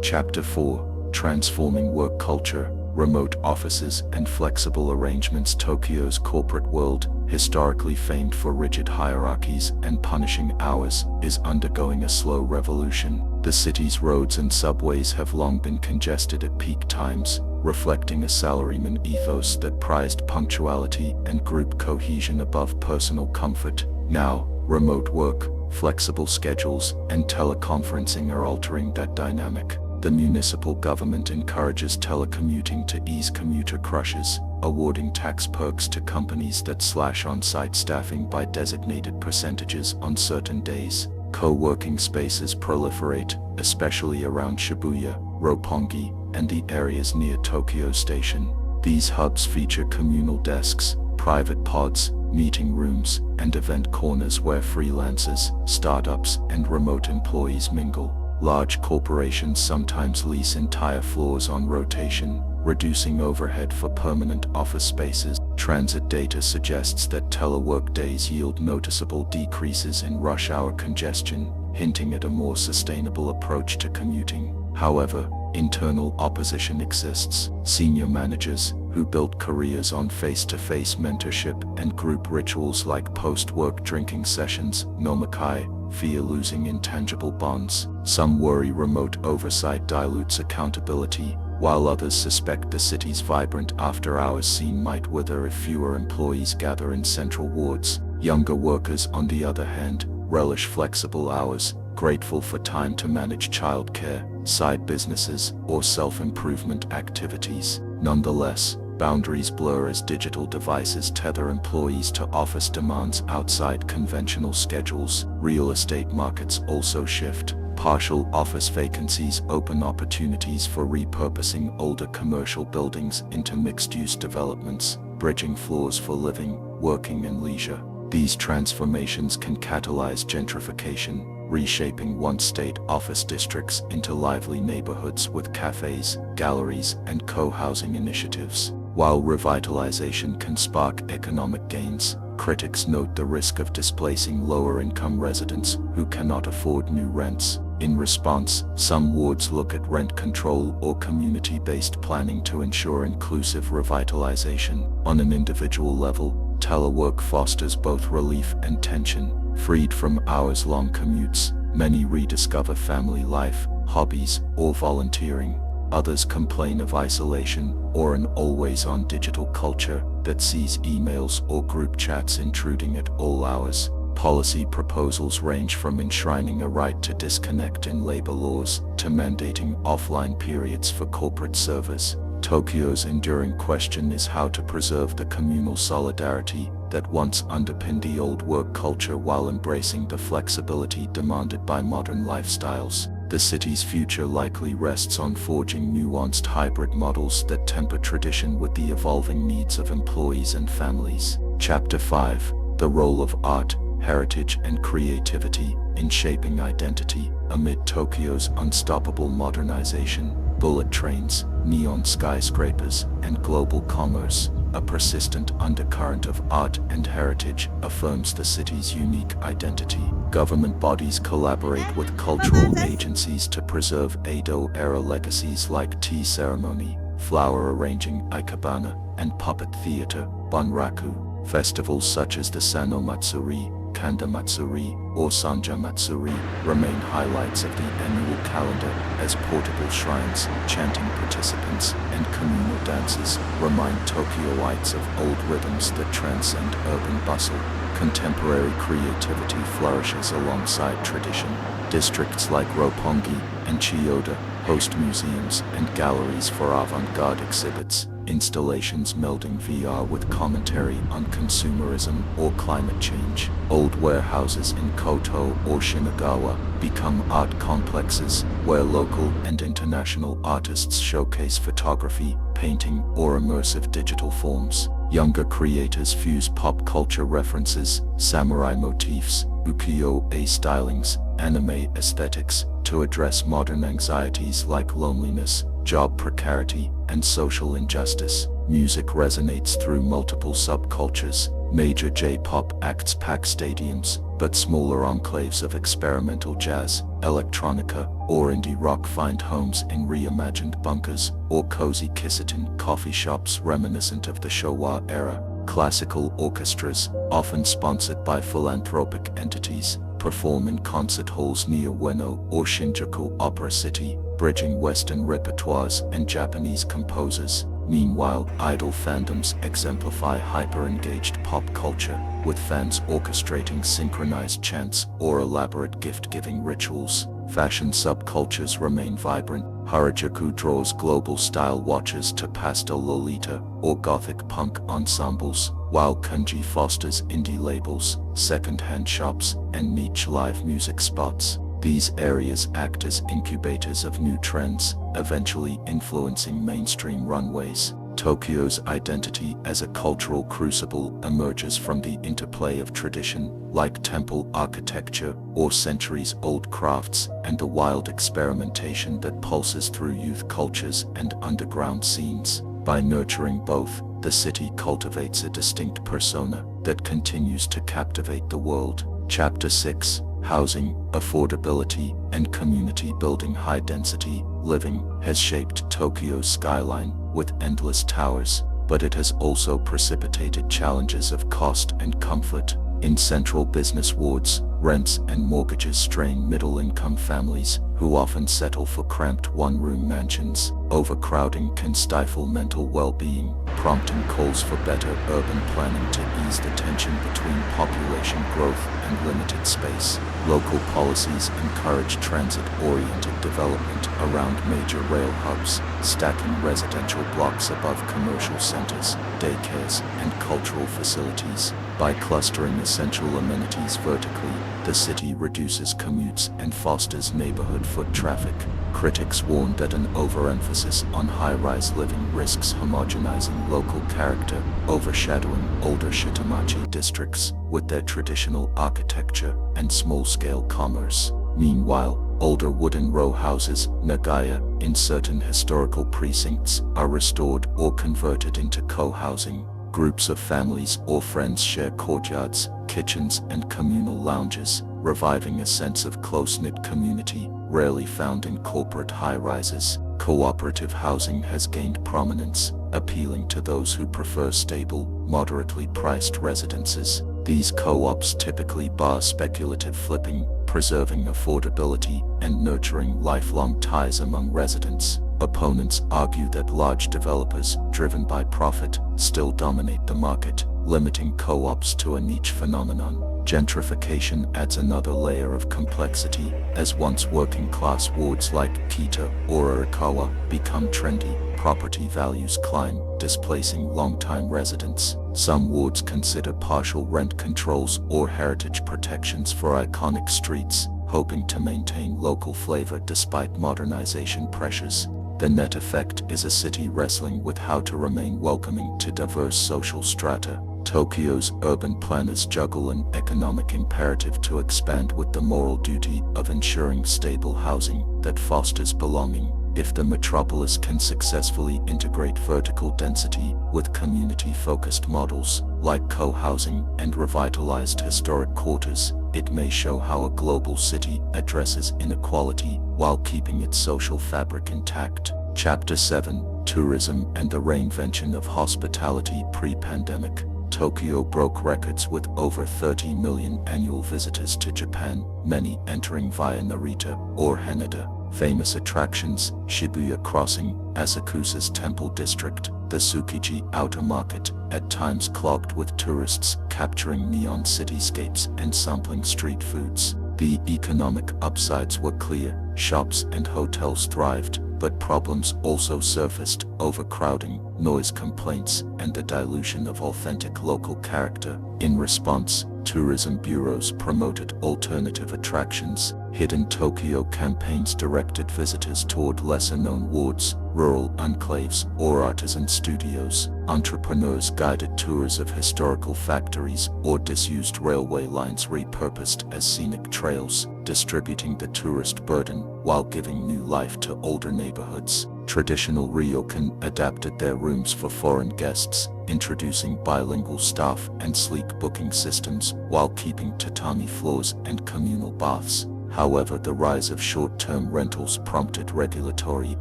Chapter 4: Transforming Work Culture, Remote Offices and Flexible Arrangements. Tokyo's corporate world, historically famed for rigid hierarchies and punishing hours, is undergoing a slow revolution. The city's roads and subways have long been congested at peak times, reflecting a salaryman ethos that prized punctuality and group cohesion above personal comfort. Now, remote work, flexible schedules, and teleconferencing are altering that dynamic. The municipal government encourages telecommuting to ease commuter crushes, awarding tax perks to companies that slash on-site staffing by designated percentages on certain days. Co-working spaces proliferate, especially around Shibuya, Roppongi, and the areas near Tokyo Station. These hubs feature communal desks, private pods, meeting rooms, and event corners where freelancers, startups, and remote employees mingle. Large corporations sometimes lease entire floors on rotation, reducing overhead for permanent office spaces. Transit data suggests that telework days yield noticeable decreases in rush hour congestion, hinting at a more sustainable approach to commuting. However, internal opposition exists. Senior managers, who built careers on face-to-face mentorship and group rituals like post-work drinking sessions, nomikai, fear losing intangible bonds. Some worry remote oversight dilutes accountability, while others suspect the city's vibrant after-hours scene might wither if fewer employees gather in central wards. Younger workers, on the other hand, relish flexible hours, grateful for time to manage childcare, side businesses, or self-improvement activities. Nonetheless, boundaries blur as digital devices tether employees to office demands outside conventional schedules. Real estate markets also shift. Partial office vacancies open opportunities for repurposing older commercial buildings into mixed-use developments, bridging floors for living, working, and leisure. These transformations can catalyze gentrification, reshaping once state office districts into lively neighborhoods with cafes, galleries, and co-housing initiatives. While revitalization can spark economic gains, critics note the risk of displacing lower-income residents who cannot afford new rents. In response, some wards look at rent control or community-based planning to ensure inclusive revitalization. On an individual level, telework fosters both relief and tension. Freed from hours-long commutes, many rediscover family life, hobbies, or volunteering. Others complain of isolation or an always-on digital culture that sees emails or group chats intruding at all hours. Policy proposals range from enshrining a right to disconnect in labor laws to mandating offline periods for corporate servers. Tokyo's enduring question is how to preserve the communal solidarity that once underpinned the old work culture while embracing the flexibility demanded by modern lifestyles. The city's future likely rests on forging nuanced hybrid models that temper tradition with the evolving needs of employees and families. Chapter 5: The Role of Art, Heritage, and Creativity in Shaping Identity. Amid Tokyo's unstoppable modernization, bullet trains, neon skyscrapers, and global commerce, a persistent undercurrent of art and heritage affirms the city's unique identity. Government bodies collaborate with cultural agencies to preserve Edo-era legacies like tea ceremony, flower arranging Ikebana, and puppet theater Bunraku. Festivals such as the Sano Matsuri, Kanda Matsuri, or Sanja Matsuri remain highlights of the annual calendar as portable shrines, chanting participants, and communal dances remind Tokyoites of old rhythms that transcend urban bustle. Contemporary creativity flourishes alongside tradition. Districts like Roppongi and Chiyoda host museums and galleries for avant-garde exhibits, installations melding VR with commentary on consumerism or climate change. Old warehouses in Koto or Shinagawa become art complexes where local and international artists showcase photography, painting, or immersive digital forms. Younger creators fuse pop culture references, samurai motifs, ukiyo-e stylings, anime aesthetics to address modern anxieties like loneliness, job precarity, and social injustice. Music resonates through multiple subcultures. Major J-pop acts pack stadiums, but smaller enclaves of experimental jazz, electronica, or indie rock find homes in reimagined bunkers or cozy Kissaten coffee shops reminiscent of the Showa era. Classical orchestras, often sponsored by philanthropic entities, perform in concert halls near Ueno or Shinjuku Opera City, bridging Western repertoires and Japanese composers. Meanwhile, idol fandoms exemplify hyper-engaged pop culture, with fans orchestrating synchronized chants or elaborate gift-giving rituals. Fashion subcultures remain vibrant. Harajuku draws global style watches to pastel Lolita or gothic punk ensembles, while Kanji fosters indie labels, second-hand shops, and niche live music spots. These areas act as incubators of new trends, eventually influencing mainstream runways. Tokyo's identity as a cultural crucible emerges from the interplay of tradition, like temple architecture or centuries-old crafts, and the wild experimentation that pulses through youth cultures and underground scenes. By nurturing both, the city cultivates a distinct persona that continues to captivate the world. Chapter 6: Housing, Affordability, and Community Building. High-density living has shaped Tokyo's skyline with endless towers, but it has also precipitated challenges of cost and comfort. In central business wards, rents and mortgages strain middle-income families, who often settle for cramped one-room mansions. Overcrowding can stifle mental well-being, prompting calls for better urban planning to ease the tension between population growth and limited space. Local policies encourage transit-oriented development around major rail hubs, stacking residential blocks above commercial centers, daycares, and cultural facilities. By clustering essential amenities vertically, the city reduces commutes and fosters neighborhood foot traffic. Critics warn that an overemphasis on high-rise living risks homogenizing local character, overshadowing older Shitamachi districts with their traditional architecture and small-scale commerce. Meanwhile, older wooden row houses, nagaya, in certain historical precincts, are restored or converted into co-housing. Groups of families or friends share courtyards, kitchens, and communal lounges, reviving a sense of close-knit community, rarely found in corporate high-rises. Cooperative housing has gained prominence, appealing to those who prefer stable, moderately priced residences. These co-ops typically bar speculative flipping, preserving affordability and nurturing lifelong ties among residents. Opponents argue that large developers, driven by profit, still dominate the market, limiting co-ops to a niche phenomenon. Gentrification adds another layer of complexity, as once working-class wards like Kita or Arakawa become trendy. Property values climb, displacing long-time residents. Some wards consider partial rent controls or heritage protections for iconic streets, hoping to maintain local flavor despite modernization pressures. The net effect is a city wrestling with how to remain welcoming to diverse social strata. Tokyo's urban planners juggle an economic imperative to expand with the moral duty of ensuring stable housing that fosters belonging. If the metropolis can successfully integrate vertical density with community-focused models, like co-housing and revitalized historic quarters, it may show how a global city addresses inequality while keeping its social fabric intact. Chapter 7: Tourism and the Reinvention of Hospitality. Pre-pandemic, Tokyo broke records with over 30 million annual visitors to Japan, many entering via Narita or Haneda. Famous attractions: Shibuya Crossing, Asakusa's Temple District, the Tsukiji Outer Market, at times clogged with tourists, capturing neon cityscapes and sampling street foods. The economic upsides were clear. Shops and hotels thrived, but problems also surfaced: overcrowding, noise complaints, and the dilution of authentic local character. In response, tourism bureaus promoted alternative attractions. Hidden Tokyo campaigns directed visitors toward lesser-known wards, rural enclaves, or artisan studios. Entrepreneurs guided tours of historical factories or disused railway lines repurposed as scenic trails, distributing the tourist burden while giving new life to older neighborhoods. Traditional ryokan adapted their rooms for foreign guests, introducing bilingual staff and sleek booking systems while keeping tatami floors and communal baths. However, the rise of short-term rentals prompted regulatory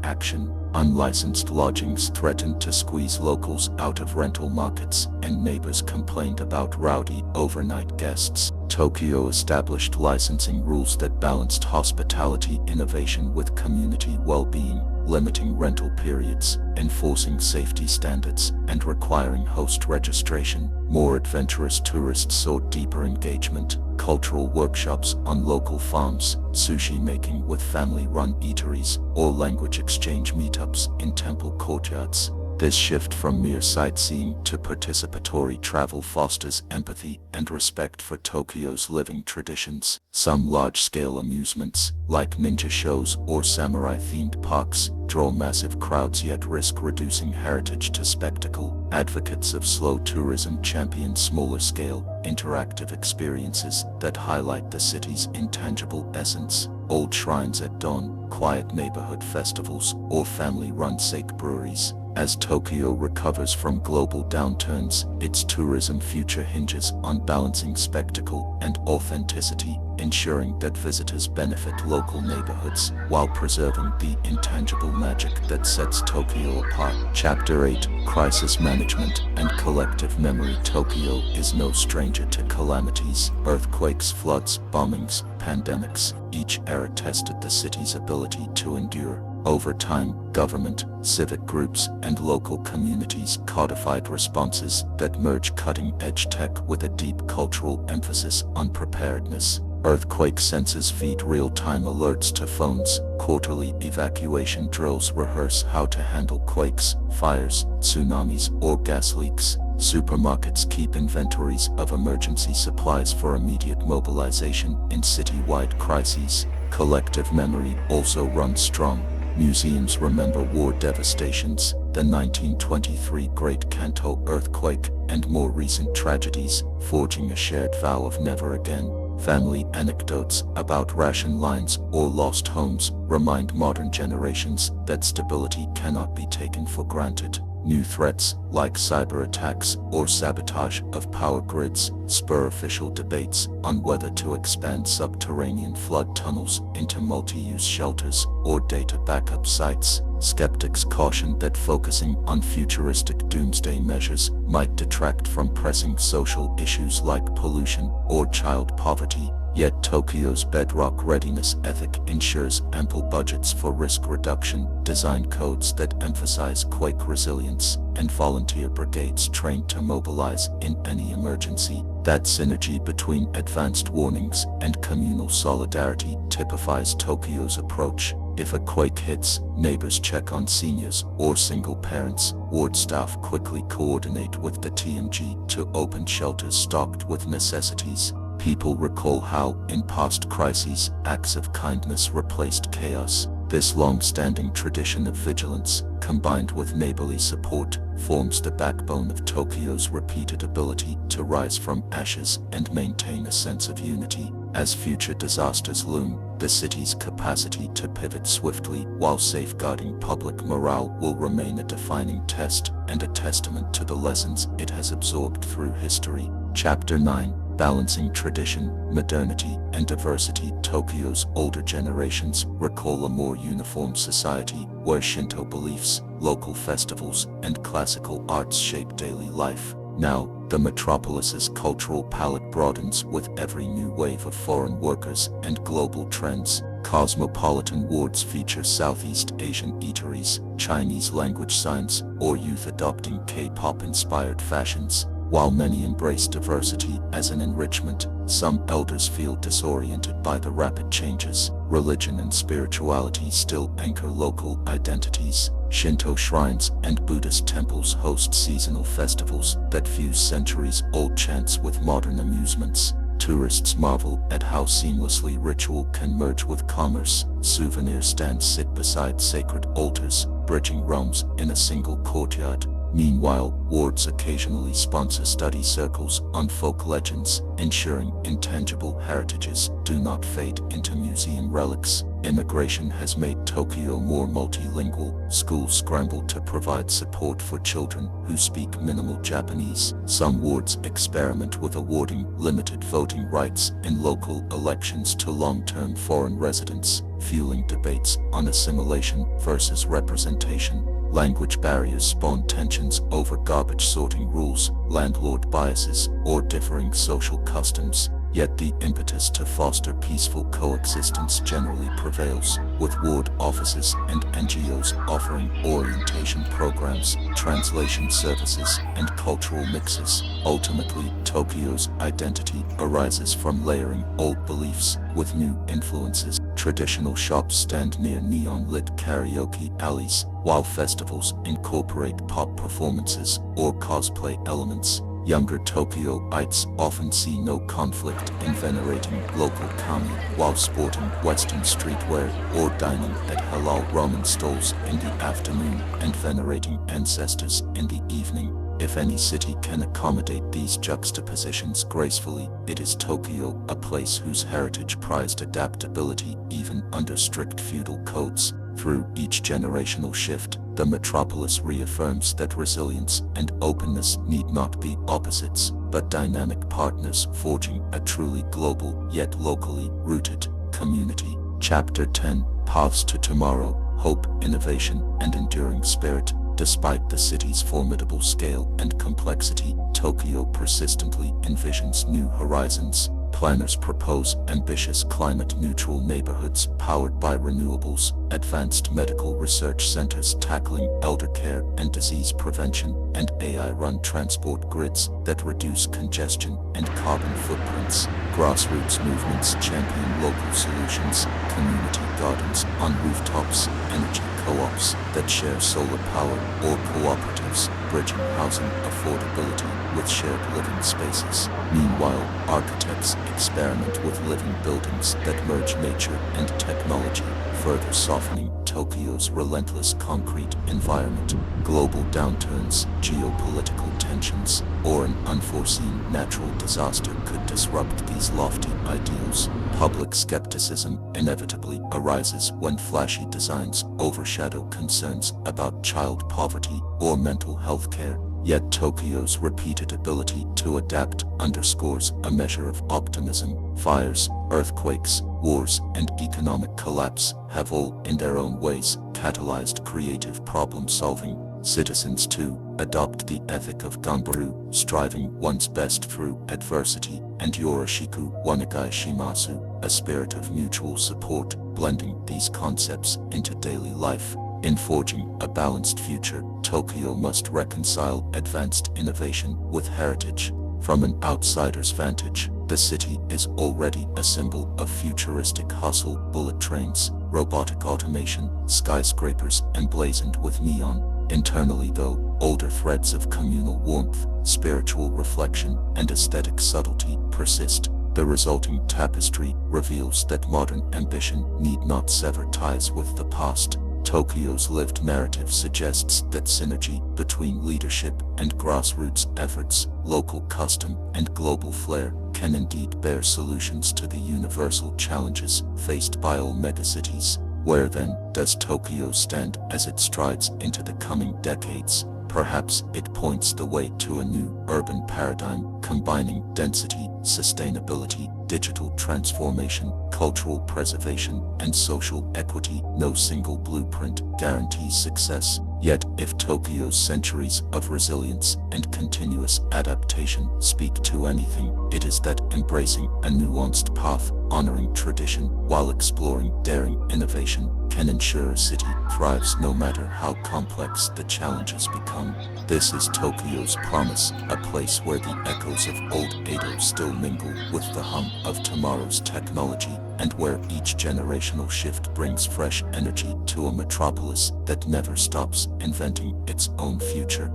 action. Unlicensed lodgings threatened to squeeze locals out of rental markets, and neighbors complained about rowdy overnight guests. Tokyo established licensing rules that balanced hospitality innovation with community well-being, limiting rental periods, enforcing safety standards, and requiring host registration. More adventurous tourists sought deeper engagement: cultural workshops on local farms, sushi making with family-run eateries, or language exchange meetups in temple courtyards. This shift from mere sightseeing to participatory travel fosters empathy and respect for Tokyo's living traditions. Some large-scale amusements, like ninja shows or samurai-themed parks, draw massive crowds yet risk reducing heritage to spectacle. Advocates of slow tourism champion smaller-scale, interactive experiences that highlight the city's intangible essence. Old shrines at dawn, quiet neighborhood festivals, or family-run sake breweries. As Tokyo recovers from global downturns, its tourism future hinges on balancing spectacle and authenticity, ensuring that visitors benefit local neighborhoods while preserving the intangible magic that sets Tokyo apart. Chapter 8: Crisis Management and Collective Memory. Tokyo is no stranger to calamities: earthquakes, floods, bombings, pandemics. Each era tested the city's ability to endure. Over time, government, civic groups, and local communities codified responses that merge cutting-edge tech with a deep cultural emphasis on preparedness. Earthquake sensors feed real-time alerts to phones. Quarterly evacuation drills rehearse how to handle quakes, fires, tsunamis, or gas leaks. Supermarkets keep inventories of emergency supplies for immediate mobilization in citywide crises. Collective memory also runs strong. Museums remember war devastations, the 1923 Great Kanto earthquake, and more recent tragedies, forging a shared vow of never again. Family anecdotes about ration lines or lost homes remind modern generations that stability cannot be taken for granted. New threats, like cyber attacks or sabotage of power grids, spur official debates on whether to expand subterranean flood tunnels into multi-use shelters or data backup sites. Skeptics caution that focusing on futuristic doomsday measures might detract from pressing social issues like pollution or child poverty. Yet Tokyo's bedrock readiness ethic ensures ample budgets for risk reduction, design codes that emphasize quake resilience, and volunteer brigades trained to mobilize in any emergency. That synergy between advanced warnings and communal solidarity typifies Tokyo's approach. If a quake hits, neighbors check on seniors or single parents. Ward staff quickly coordinate with the TMG to open shelters stocked with necessities. People recall how, in past crises, acts of kindness replaced chaos. This long-standing tradition of vigilance, combined with neighborly support, forms the backbone of Tokyo's repeated ability to rise from ashes and maintain a sense of unity. As future disasters loom, the city's capacity to pivot swiftly while safeguarding public morale will remain a defining test and a testament to the lessons it has absorbed through history. Chapter 9: Balancing Tradition, Modernity, and Diversity. Tokyo's older generations recall a more uniform society where Shinto beliefs, local festivals, and classical arts shape daily life. Now, the metropolis's cultural palette broadens with every new wave of foreign workers and global trends. Cosmopolitan wards feature Southeast Asian eateries, Chinese language signs, or youth adopting K-pop inspired fashions. While many embrace diversity as an enrichment, some elders feel disoriented by the rapid changes. Religion and spirituality still anchor local identities. Shinto shrines and Buddhist temples host seasonal festivals that fuse centuries-old chants with modern amusements. Tourists marvel at how seamlessly ritual can merge with commerce. Souvenir stands sit beside sacred altars, bridging realms in a single courtyard. Meanwhile, wards occasionally sponsor study circles on folk legends, ensuring intangible heritages do not fade into museum relics. Immigration has made Tokyo more multilingual. Schools scramble to provide support for children who speak minimal Japanese. Some wards experiment with awarding limited voting rights in local elections to long-term foreign residents, fueling debates on assimilation versus representation. Language barriers spawn tensions over garbage sorting rules, landlord biases, or differing social customs. Yet the impetus to foster peaceful coexistence generally prevails, with ward offices and NGOs offering orientation programs, translation services, and cultural mixes. Ultimately, Tokyo's identity arises from layering old beliefs with new influences. Traditional shops stand near neon-lit karaoke alleys, while festivals incorporate pop performances or cosplay elements. Younger Tokyoites often see no conflict in venerating local kami while sporting Western streetwear, or dining at halal ramen stalls in the afternoon and venerating ancestors in the evening. If any city can accommodate these juxtapositions gracefully, it is Tokyo, a place whose heritage prized adaptability even under strict feudal codes. Through each generational shift, the metropolis reaffirms that resilience and openness need not be opposites, but dynamic partners forging a truly global yet locally rooted community. Chapter 10: Paths to Tomorrow, Hope, Innovation, and Enduring Spirit. Despite the city's formidable scale and complexity, Tokyo persistently envisions new horizons. Planners propose ambitious climate-neutral neighborhoods powered by renewables, advanced medical research centers tackling elder care and disease prevention, and AI-run transport grids that reduce congestion and carbon footprints. Grassroots movements champion local solutions, community gardens on rooftops, energy co-ops that share solar power, or cooperatives bridging housing affordability with shared living spaces. Meanwhile, architects experiment with living buildings that merge nature and technology, further softening Tokyo's relentless concrete environment. Global downturns, geopolitical tensions, or an unforeseen natural disaster could disrupt these lofty ideals. Public skepticism inevitably arises when flashy designs overshadow concerns about child poverty or mental health care. Yet Tokyo's repeated ability to adapt underscores a measure of optimism. Fires, earthquakes, wars, and economic collapse have all, in their own ways, catalyzed creative problem-solving. Citizens, too, adopt the ethic of Ganbaru, striving one's best through adversity, and Yoroshiku Onegai Shimasu, a spirit of mutual support, blending these concepts into daily life. In forging a balanced future, Tokyo must reconcile advanced innovation with heritage. From an outsider's vantage, the city is already a symbol of futuristic hustle: bullet trains, robotic automation, skyscrapers emblazoned with neon. Internally, though, older threads of communal warmth, spiritual reflection, and aesthetic subtlety persist. The resulting tapestry reveals that modern ambition need not sever ties with the past. Tokyo's lived narrative suggests that synergy between leadership and grassroots efforts, local custom and global flair, can indeed bear solutions to the universal challenges faced by all megacities. Where then does Tokyo stand as it strides into the coming decades? Perhaps it points the way to a new urban paradigm combining density, sustainability, digital transformation, cultural preservation, and social equity. No single blueprint guarantees success. Yet, if Tokyo's centuries of resilience and continuous adaptation speak to anything, it is that embracing a nuanced path, honoring tradition while exploring daring innovation, can ensure a city thrives no matter how complex the challenges become. This is Tokyo's promise, a place where the echoes of old Edo still mingle with the hum of tomorrow's technology, and where each generational shift brings fresh energy to a metropolis that never stops inventing its own future.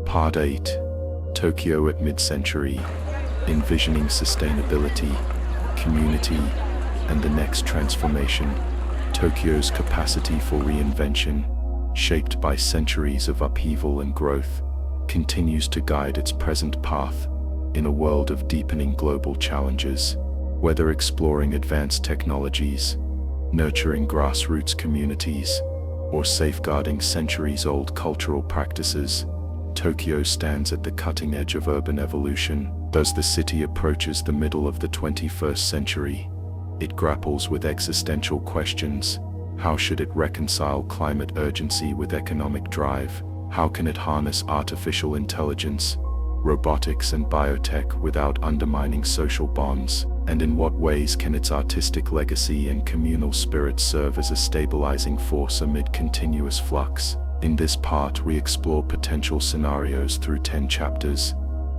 Part 8. Tokyo at Mid-Century. Envisioning sustainability, community, and the next transformation. Tokyo's capacity for reinvention, shaped by centuries of upheaval and growth, continues to guide its present path in a world of deepening global challenges. Whether exploring advanced technologies, nurturing grassroots communities, or safeguarding centuries-old cultural practices, Tokyo stands at the cutting edge of urban evolution. As the city approaches the middle of the 21st century, it grapples with existential questions. How should it reconcile climate urgency with economic drive? How can it harness artificial intelligence, robotics, and biotech without undermining social bonds? And in what ways can its artistic legacy and communal spirit serve as a stabilizing force amid continuous flux? In this part, we explore potential scenarios through 10 chapters,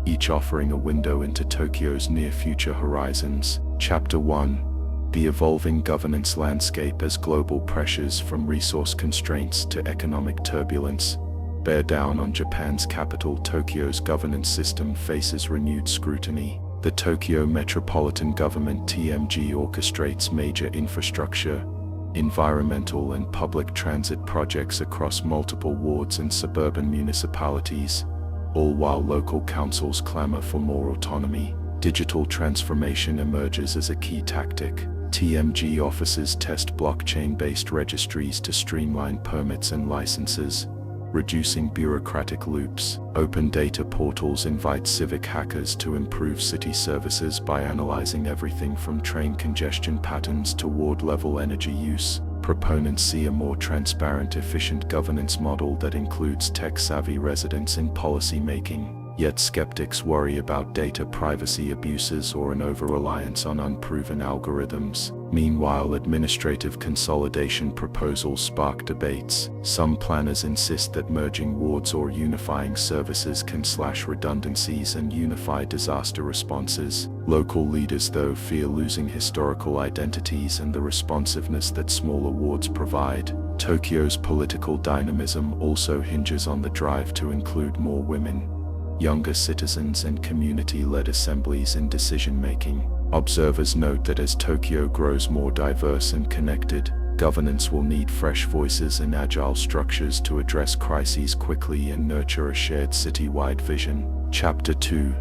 each offering a window into Tokyo's near-future horizons. Chapter 1. The evolving governance landscape as global pressures from resource constraints to economic turbulence bear down on Japan's capital. Tokyo's governance system faces renewed scrutiny. The Tokyo Metropolitan Government (TMG) orchestrates major infrastructure, environmental and public transit projects across multiple wards and suburban municipalities, all while local councils clamor for more autonomy. Digital transformation emerges as a key tactic. TMG offices test blockchain-based registries to streamline permits and licenses, reducing bureaucratic loops. Open data portals invite civic hackers to improve city services by analyzing everything from train congestion patterns to ward-level energy use. Proponents see a more transparent, efficient governance model that includes tech-savvy residents in policy-making. Yet skeptics worry about data privacy abuses or an over-reliance on unproven algorithms. Meanwhile, administrative consolidation proposals spark debates. Some planners insist that merging wards or unifying services can slash redundancies and unify disaster responses. Local leaders, though, fear losing historical identities and the responsiveness that smaller wards provide. Tokyo's political dynamism also hinges on the drive to include more women, younger citizens, and community-led assemblies in decision-making. Observers note that as Tokyo grows more diverse and connected, Governance will need fresh voices and agile structures to address crises quickly and nurture a shared city-wide vision. Chapter 2: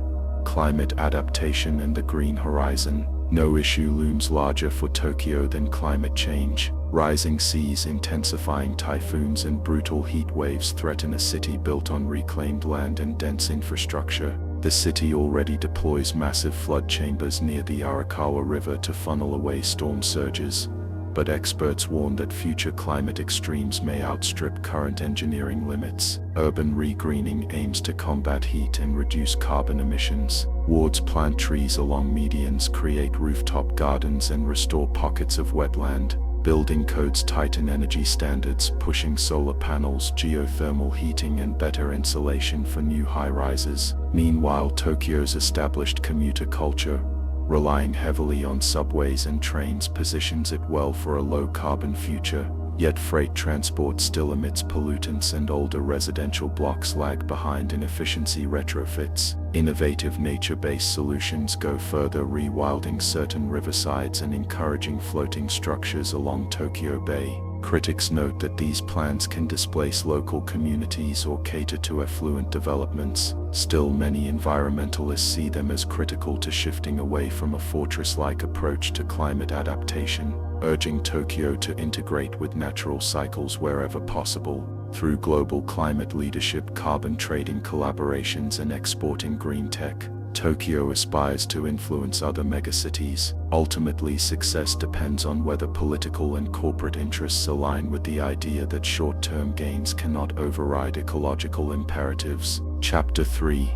Climate Adaptation and the Green Horizon. No issue looms larger for Tokyo than climate change. Rising seas, intensifying typhoons, and brutal heat waves threaten a city built on reclaimed land and dense infrastructure. The city already deploys massive flood chambers near the Arakawa River to funnel away storm surges, but experts warn that future climate extremes may outstrip current engineering limits. Urban regreening aims to combat heat and reduce carbon emissions. Wards plant trees along medians, create rooftop gardens, and restore pockets of wetland. Building codes tighten energy standards, pushing solar panels, geothermal heating, and better insulation for new high-rises. Meanwhile, Tokyo's established commuter culture, relying heavily on subways and trains, positions it well for a low-carbon future. Yet freight transport still emits pollutants, and older residential blocks lag behind in efficiency retrofits. Innovative nature-based solutions go further, rewilding certain riversides and encouraging floating structures along Tokyo Bay. Critics note that these plans can displace local communities or cater to affluent developments. Still, many environmentalists see them as critical to shifting away from a fortress-like approach to climate adaptation, urging Tokyo to integrate with natural cycles wherever possible. Through global climate leadership, carbon trading collaborations, and exporting green tech, Tokyo aspires to influence other megacities. Ultimately, success depends on whether political and corporate interests align with the idea that short-term gains cannot override ecological imperatives. Chapter 3: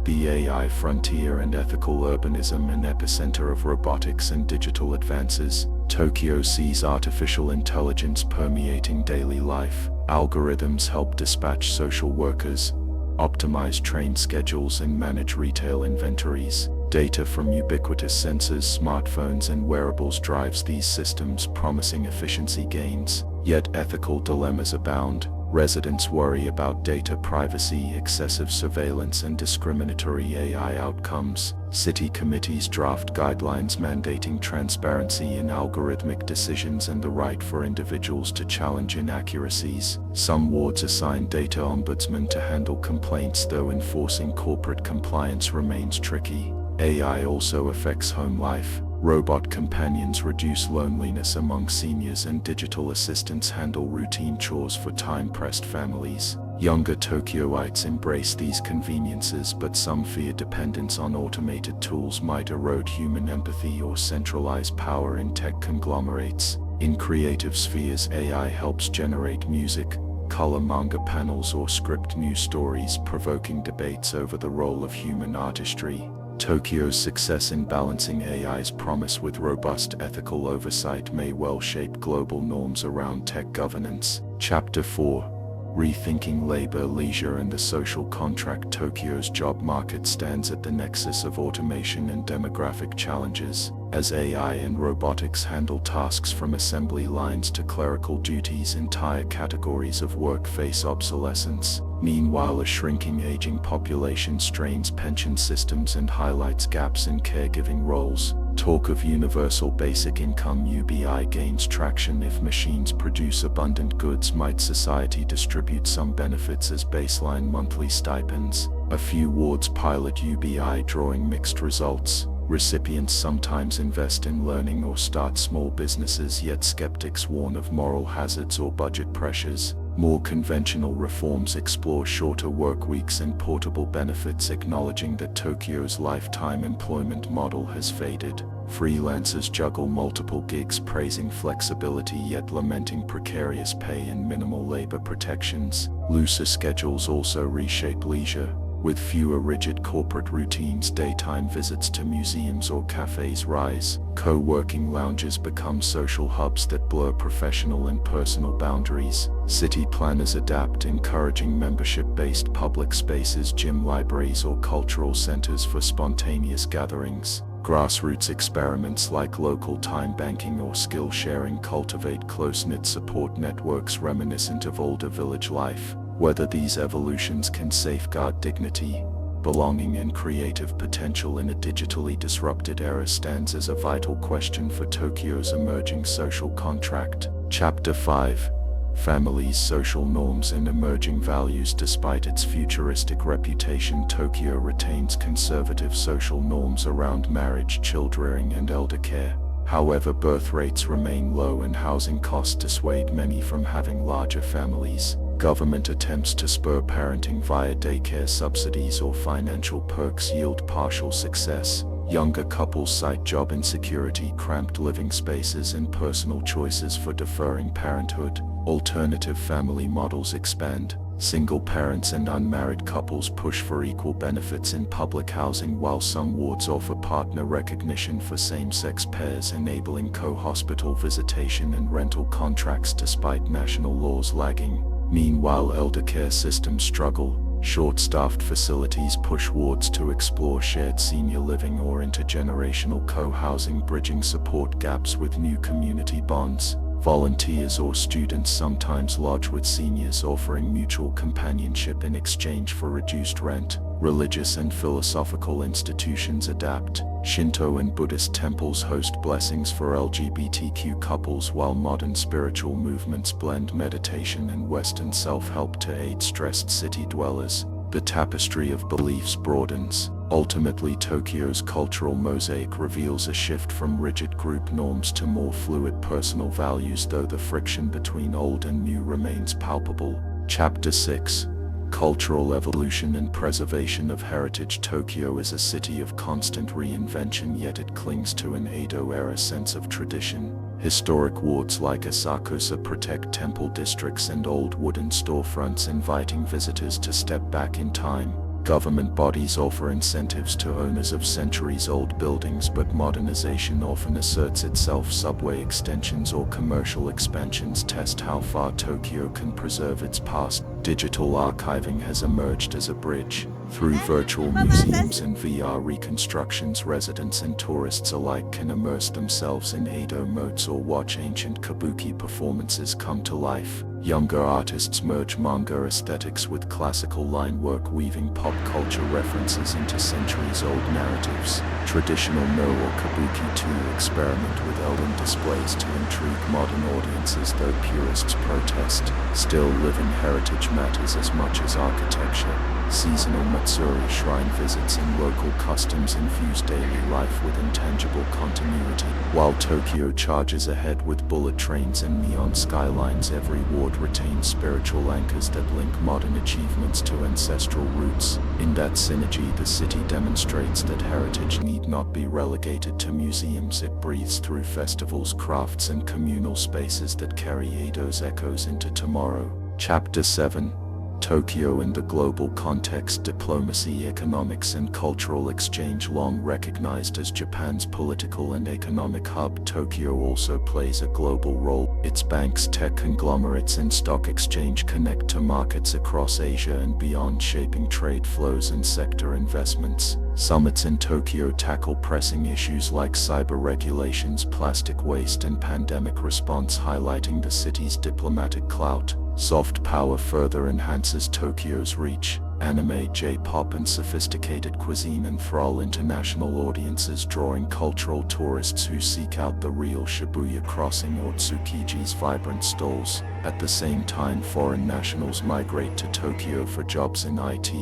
The AI Frontier and Ethical Urbanism, an epicenter of robotics and digital advances. Tokyo sees artificial intelligence permeating daily life. Algorithms help dispatch social workers, optimize train schedules, and manage retail inventories. Data from ubiquitous sensors, smartphones, and wearables drives these systems, promising efficiency gains. Yet ethical dilemmas abound. Residents worry about data privacy, excessive surveillance, and discriminatory AI outcomes. City committees draft guidelines mandating transparency in algorithmic decisions and the right for individuals to challenge inaccuracies. Some wards assign data ombudsmen to handle complaints, though enforcing corporate compliance remains tricky. AI also affects home life. Robot companions reduce loneliness among seniors, and digital assistants handle routine chores for time-pressed families. Younger Tokyoites embrace these conveniences, but some fear dependence on automated tools might erode human empathy or centralize power in tech conglomerates. In creative spheres, AI helps generate music, color manga panels, or script new stories, provoking debates over the role of human artistry. Tokyo's success in balancing AI's promise with robust ethical oversight may well shape global norms around tech governance. Chapter 4: Rethinking Labor, Leisure, and the Social Contract. Tokyo's job market stands at the nexus of automation and demographic challenges. As AI and robotics handle tasks from assembly lines to clerical duties, entire categories of work face obsolescence. Meanwhile, a shrinking aging population strains pension systems and highlights gaps in caregiving roles. Talk of universal basic income (UBI) gains traction. If machines produce abundant goods, might society distribute some benefits as baseline monthly stipends? A few wards pilot UBI, drawing mixed results. Recipients sometimes invest in learning or start small businesses, yet skeptics warn of moral hazards or budget pressures. More conventional reforms explore shorter work weeks and portable benefits, acknowledging that Tokyo's lifetime employment model has faded. Freelancers juggle multiple gigs, praising flexibility yet lamenting precarious pay and minimal labor protections. Looser schedules also reshape leisure. With fewer rigid corporate routines, daytime visits to museums or cafes rise. Co-working lounges become social hubs that blur professional and personal boundaries. City planners adapt, encouraging membership-based public spaces, gym libraries, or cultural centers for spontaneous gatherings. Grassroots experiments like local time banking or skill sharing cultivate close-knit support networks reminiscent of older village life. Whether these evolutions can safeguard dignity, belonging and creative potential in a digitally disrupted era stands as a vital question for Tokyo's emerging social contract. Chapter 5: Families, Social Norms and Emerging Values. Despite its futuristic reputation, Tokyo retains conservative social norms around marriage, child-rearing and elder care. However, birth rates remain low and housing costs dissuade many from having larger families. Government attempts to spur parenting via daycare subsidies or financial perks yield partial success. Younger couples cite job insecurity, cramped living spaces, and personal choices for deferring parenthood. Alternative family models expand. Single parents and unmarried couples push for equal benefits in public housing, while some wards offer partner recognition for same-sex pairs, enabling co-hospital visitation and rental contracts despite national laws lagging. Meanwhile, elder care systems struggle. Short-staffed facilities push wards to explore shared senior living or intergenerational co-housing, bridging support gaps with new community bonds. Volunteers or students sometimes lodge with seniors, offering mutual companionship in exchange for reduced rent. Religious and philosophical institutions adapt. Shinto and Buddhist temples host blessings for LGBTQ couples, while modern spiritual movements blend meditation and Western self-help to aid stressed city dwellers. The tapestry of beliefs broadens. Ultimately, Tokyo's cultural mosaic reveals a shift from rigid group norms to more fluid personal values, though the friction between old and new remains palpable. Chapter 6: Cultural Evolution and Preservation of Heritage. Tokyo is a city of constant reinvention, yet it clings to an Edo-era sense of tradition. Historic wards like Asakusa protect temple districts and old wooden storefronts, inviting visitors to step back in time. Government bodies offer incentives to owners of centuries-old buildings, but modernization often asserts itself. Subway extensions or commercial expansions test how far Tokyo can preserve its past. Digital archiving has emerged as a bridge. Through virtual museums and VR reconstructions, residents and tourists alike can immerse themselves in Edo moats or watch ancient kabuki performances come to life. Younger artists merge manga aesthetics with classical line work, weaving pop culture references into centuries-old narratives. Traditional no or kabuki too experiment with elegant displays to intrigue modern audiences, though purists protest. Still, living heritage matters as much as architecture. Seasonal Matsuri shrine visits and local customs infuse daily life with intangible continuity. While Tokyo charges ahead with bullet trains and neon skylines, every ward retains spiritual anchors that link modern achievements to ancestral roots. In that synergy, the city demonstrates that heritage need not be relegated to museums. It breathes through festivals, crafts, and communal spaces that carry Edo's echoes into tomorrow. Chapter 7: Tokyo in the global context. Diplomacy, economics, and cultural exchange. Long recognized as Japan's political and economic hub, Tokyo also plays a global role. Its banks, tech conglomerates, and stock exchange connect to markets across Asia and beyond, shaping trade flows and sector investments. Summits in Tokyo tackle pressing issues like cyber regulations, plastic waste, and pandemic response, highlighting the city's diplomatic clout. Soft power further enhances Tokyo's reach. Anime, J-pop, and sophisticated cuisine enthrall international audiences, drawing cultural tourists who seek out the real Shibuya Crossing or Tsukiji's vibrant stalls. At the same time, foreign nationals migrate to Tokyo for jobs in IT,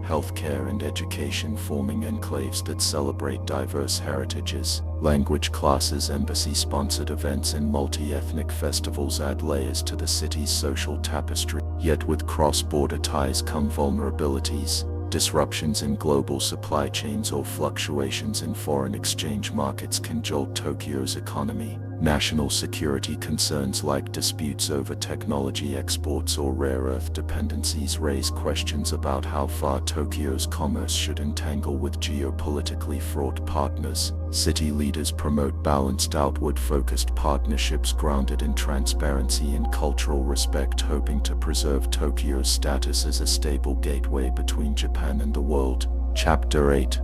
healthcare, and education, forming enclaves that celebrate diverse heritages. Language classes, embassy-sponsored events, and multi-ethnic festivals add layers to the city's social tapestry. Yet with cross-border ties come vulnerabilities. Disruptions in global supply chains or fluctuations in foreign exchange markets can jolt Tokyo's economy. National security concerns like disputes over technology exports or rare earth dependencies raise questions about how far Tokyo's commerce should entangle with geopolitically fraught partners. City leaders promote balanced, outward-focused partnerships grounded in transparency and cultural respect, hoping to preserve Tokyo's status as a stable gateway between Japan and the world. Chapter 8: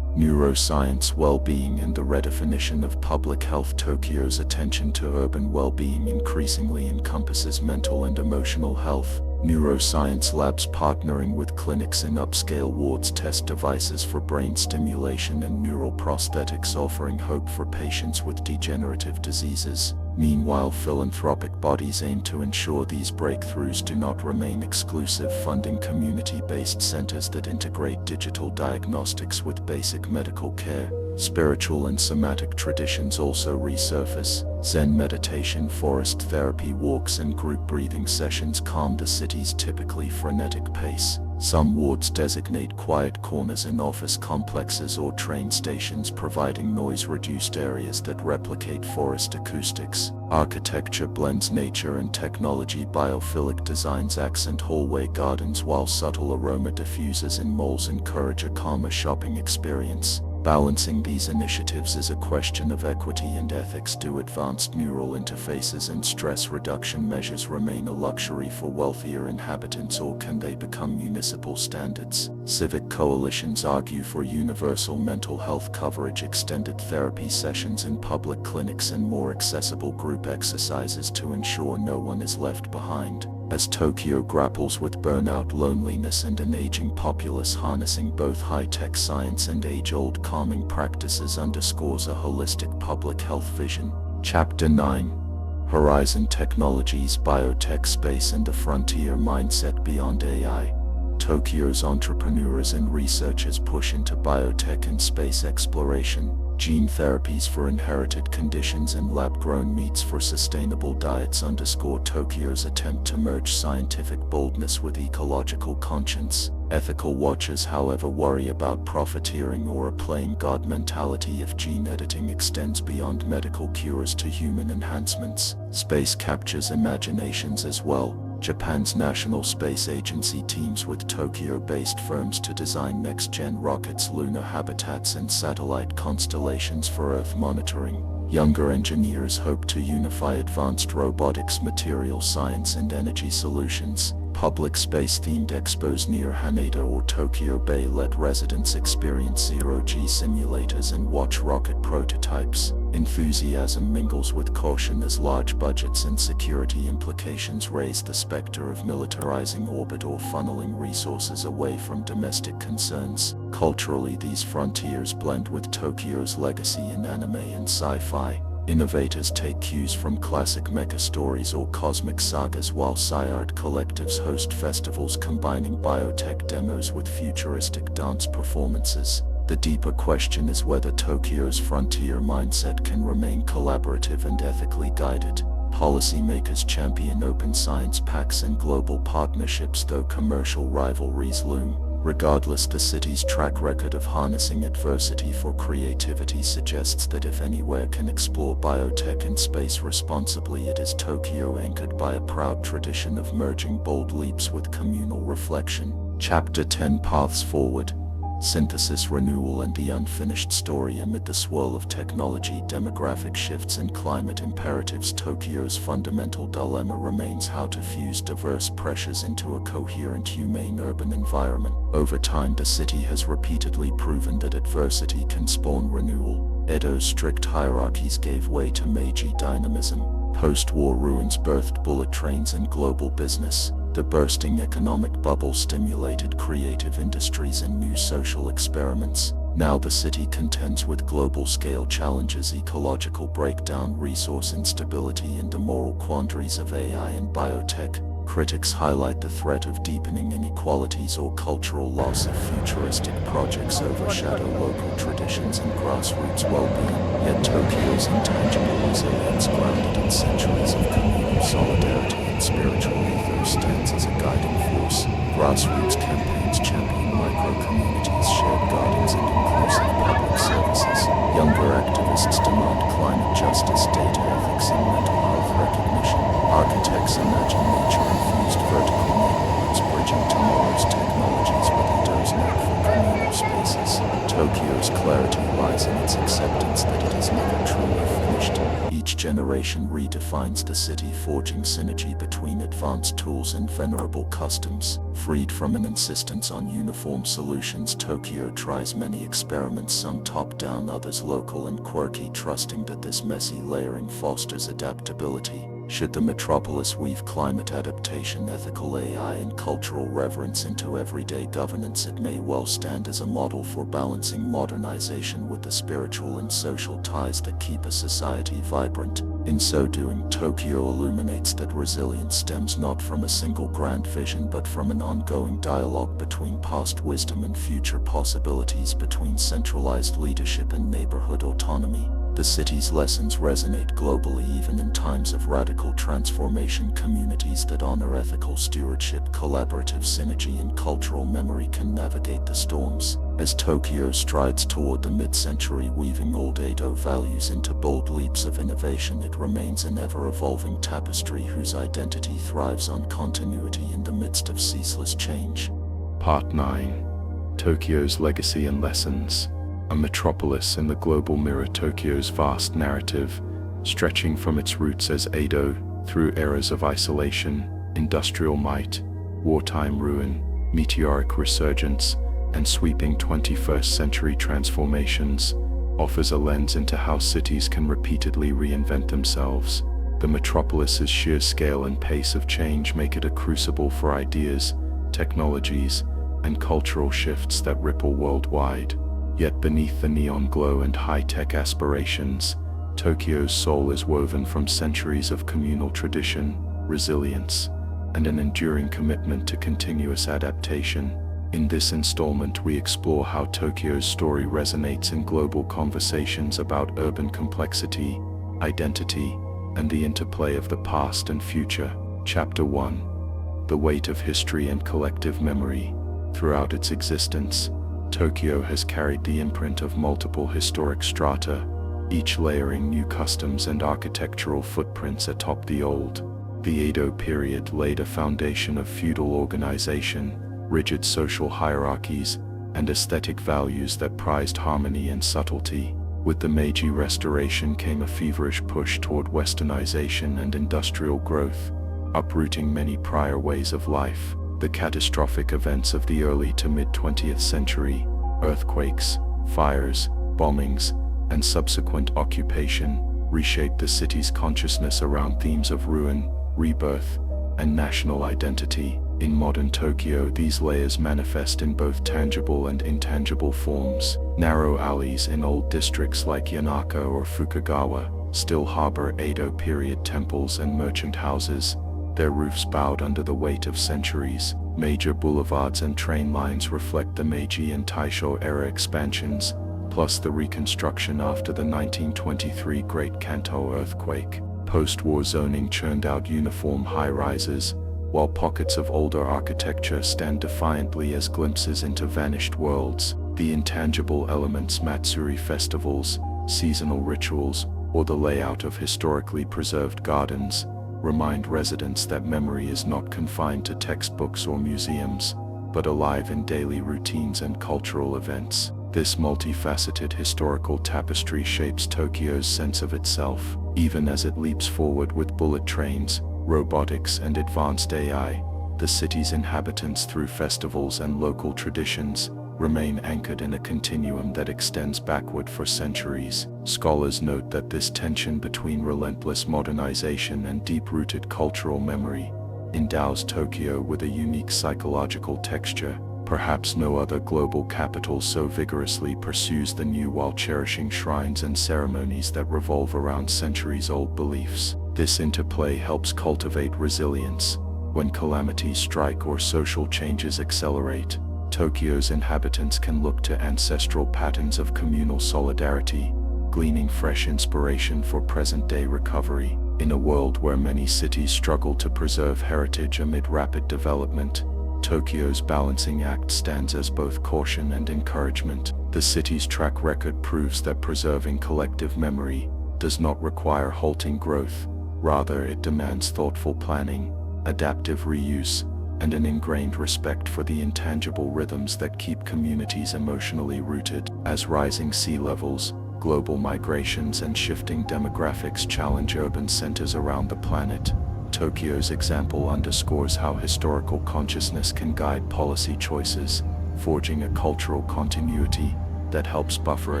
Neuroscience, Well-being, and the Redefinition of Public Health. Tokyo's attention to urban well-being increasingly encompasses mental and emotional health. Neuroscience labs partnering with clinics in upscale wards test devices for brain stimulation and neural prosthetics, offering hope for patients with degenerative diseases. Meanwhile, philanthropic bodies aim to ensure these breakthroughs do not remain exclusive, funding community-based centers that integrate digital diagnostics with basic medical care. Spiritual and somatic traditions also resurface. Zen meditation, forest therapy walks, and group breathing sessions calm the city's typically frenetic pace. Some wards designate quiet corners in office complexes or train stations, providing noise-reduced areas that replicate forest acoustics. Architecture blends nature and technology. Biophilic designs accent hallway gardens, while subtle aroma diffusers in malls encourage a calmer shopping experience. Balancing these initiatives is a question of equity and ethics. Do advanced neural interfaces and stress reduction measures remain a luxury for wealthier inhabitants, or can they become municipal standards? Civic coalitions argue for universal mental health coverage, extended therapy sessions in public clinics, and more accessible group exercises to ensure no one is left behind. As Tokyo grapples with burnout, loneliness, and an aging populace, harnessing both high-tech science and age-old calming practices underscores a holistic public health vision. Chapter 9: Horizon Technologies, Biotech, Space, and the Frontier Mindset Beyond AI. Tokyo's entrepreneurs and researchers push into biotech and space exploration. Gene therapies for inherited conditions and lab-grown meats for sustainable diets underscore Tokyo's attempt to merge scientific boldness with ecological conscience. Ethical watchers, however, worry about profiteering or a playing God mentality if gene editing extends beyond medical cures to human enhancements. Space captures imaginations as well. Japan's National Space Agency teams with Tokyo-based firms to design next-gen rockets, lunar habitats, and satellite constellations for Earth monitoring. Younger engineers hope to unify advanced robotics, material science, and energy solutions. Public space-themed expos near Haneda or Tokyo Bay let residents experience zero-G simulators and watch rocket prototypes. Enthusiasm mingles with caution as large budgets and security implications raise the specter of militarizing orbit or funneling resources away from domestic concerns. Culturally, these frontiers blend with Tokyo's legacy in anime and sci-fi. Innovators take cues from classic mecha stories or cosmic sagas, while sci-art collectives host festivals combining biotech demos with futuristic dance performances. The deeper question is whether Tokyo's frontier mindset can remain collaborative and ethically guided. Policymakers champion open science pacts and global partnerships, though commercial rivalries loom. Regardless, the city's track record of harnessing adversity for creativity suggests that if anywhere can explore biotech and space responsibly, it is Tokyo, anchored by a proud tradition of merging bold leaps with communal reflection. Chapter 10: Paths Forward. Synthesis, renewal, and the unfinished story. Amid the swirl of technology, demographic shifts, and climate imperatives, Tokyo's fundamental dilemma remains how to fuse diverse pressures into a coherent, humane urban environment. Over time, the city has repeatedly proven that adversity can spawn renewal. Edo's strict hierarchies gave way to Meiji dynamism. Post-war ruins birthed bullet trains and global business. The bursting economic bubble stimulated creative industries and new social experiments. Now the city contends with global-scale challenges: ecological breakdown, resource instability, and the moral quandaries of AI and biotech. Critics highlight the threat of deepening inequalities or cultural loss if futuristic projects overshadow local traditions and grassroots well-being. Yet Tokyo's intangible resilience, grounded in centuries of communal solidarity and spiritual ethos, stands as a guiding force. Grassroots campaigns champion micro-communities, shared gardens, and inclusive public services. Younger activists demand climate justice, data ethics, and mental health recognition. Architects imagine nature-infused vertical neighborhoods, bridging tomorrow's technologies with Edo's knack for communal spaces. Tokyo's clarity lies in its acceptance that it is never truly finished. Each generation redefines the city, forging synergy between advanced tools and venerable customs. Freed from an insistence on uniform solutions, Tokyo tries many experiments, some top-down, others local and quirky, trusting that this messy layering fosters adaptability. Should the metropolis weave climate adaptation, ethical AI, and cultural reverence into everyday governance, it may well stand as a model for balancing modernization with the spiritual and social ties that keep a society vibrant. In so doing, Tokyo illuminates that resilience stems not from a single grand vision but from an ongoing dialogue between past wisdom and future possibilities, between centralized leadership and neighborhood autonomy. The city's lessons resonate globally even in times of radical transformation. Communities that honor ethical stewardship, collaborative synergy, and cultural memory can navigate the storms. As Tokyo strides toward the mid-century, weaving old Edo values into bold leaps of innovation, it remains an ever-evolving tapestry whose identity thrives on continuity in the midst of ceaseless change. Part 9. Tokyo's Legacy and Lessons. A metropolis in the global mirror, Tokyo's vast narrative, stretching from its roots as Edo, through eras of isolation, industrial might, wartime ruin, meteoric resurgence, and sweeping 21st century transformations, offers a lens into how cities can repeatedly reinvent themselves. The metropolis's sheer scale and pace of change make it a crucible for ideas, technologies, and cultural shifts that ripple worldwide. Yet beneath the neon glow and high-tech aspirations, Tokyo's soul is woven from centuries of communal tradition, resilience, and an enduring commitment to continuous adaptation. In this installment, we explore how Tokyo's story resonates in global conversations about urban complexity, identity, and the interplay of the past and future. Chapter 1. The Weight of History and Collective Memory. Throughout its existence, Tokyo has carried the imprint of multiple historic strata, each layering new customs and architectural footprints atop the old. The Edo period laid a foundation of feudal organization, rigid social hierarchies, and aesthetic values that prized harmony and subtlety. With the Meiji Restoration came a feverish push toward westernization and industrial growth, uprooting many prior ways of life. The catastrophic events of the early to mid-20th century, earthquakes, fires, bombings, and subsequent occupation, reshaped the city's consciousness around themes of ruin, rebirth, and national identity. In modern Tokyo, these layers manifest in both tangible and intangible forms. Narrow alleys in old districts like Yanaka or Fukagawa still harbor Edo period temples and merchant houses, their roofs bowed under the weight of centuries. Major boulevards and train lines reflect the Meiji and Taisho era expansions, plus the reconstruction after the 1923 Great Kanto earthquake. Post-war zoning churned out uniform high-rises, while pockets of older architecture stand defiantly as glimpses into vanished worlds. The intangible elements, Matsuri festivals, seasonal rituals, or the layout of historically preserved gardens, remind residents that memory is not confined to textbooks or museums, but alive in daily routines and cultural events. This multifaceted historical tapestry shapes Tokyo's sense of itself, even as it leaps forward with bullet trains, robotics, and advanced AI. The city's inhabitants, through festivals and local traditions, remain anchored in a continuum that extends backward for centuries. Scholars note that this tension between relentless modernization and deep-rooted cultural memory endows Tokyo with a unique psychological texture. Perhaps no other global capital so vigorously pursues the new while cherishing shrines and ceremonies that revolve around centuries-old beliefs. This interplay helps cultivate resilience. When calamities strike or social changes accelerate, Tokyo's inhabitants can look to ancestral patterns of communal solidarity, gleaning fresh inspiration for present-day recovery. In a world where many cities struggle to preserve heritage amid rapid development, Tokyo's balancing act stands as both caution and encouragement. The city's track record proves that preserving collective memory does not require halting growth. Rather, it demands thoughtful planning, adaptive reuse, and an ingrained respect for the intangible rhythms that keep communities emotionally rooted. As rising sea levels, global migrations, and shifting demographics challenge urban centers around the planet, Tokyo's example underscores how historical consciousness can guide policy choices, forging a cultural continuity that helps buffer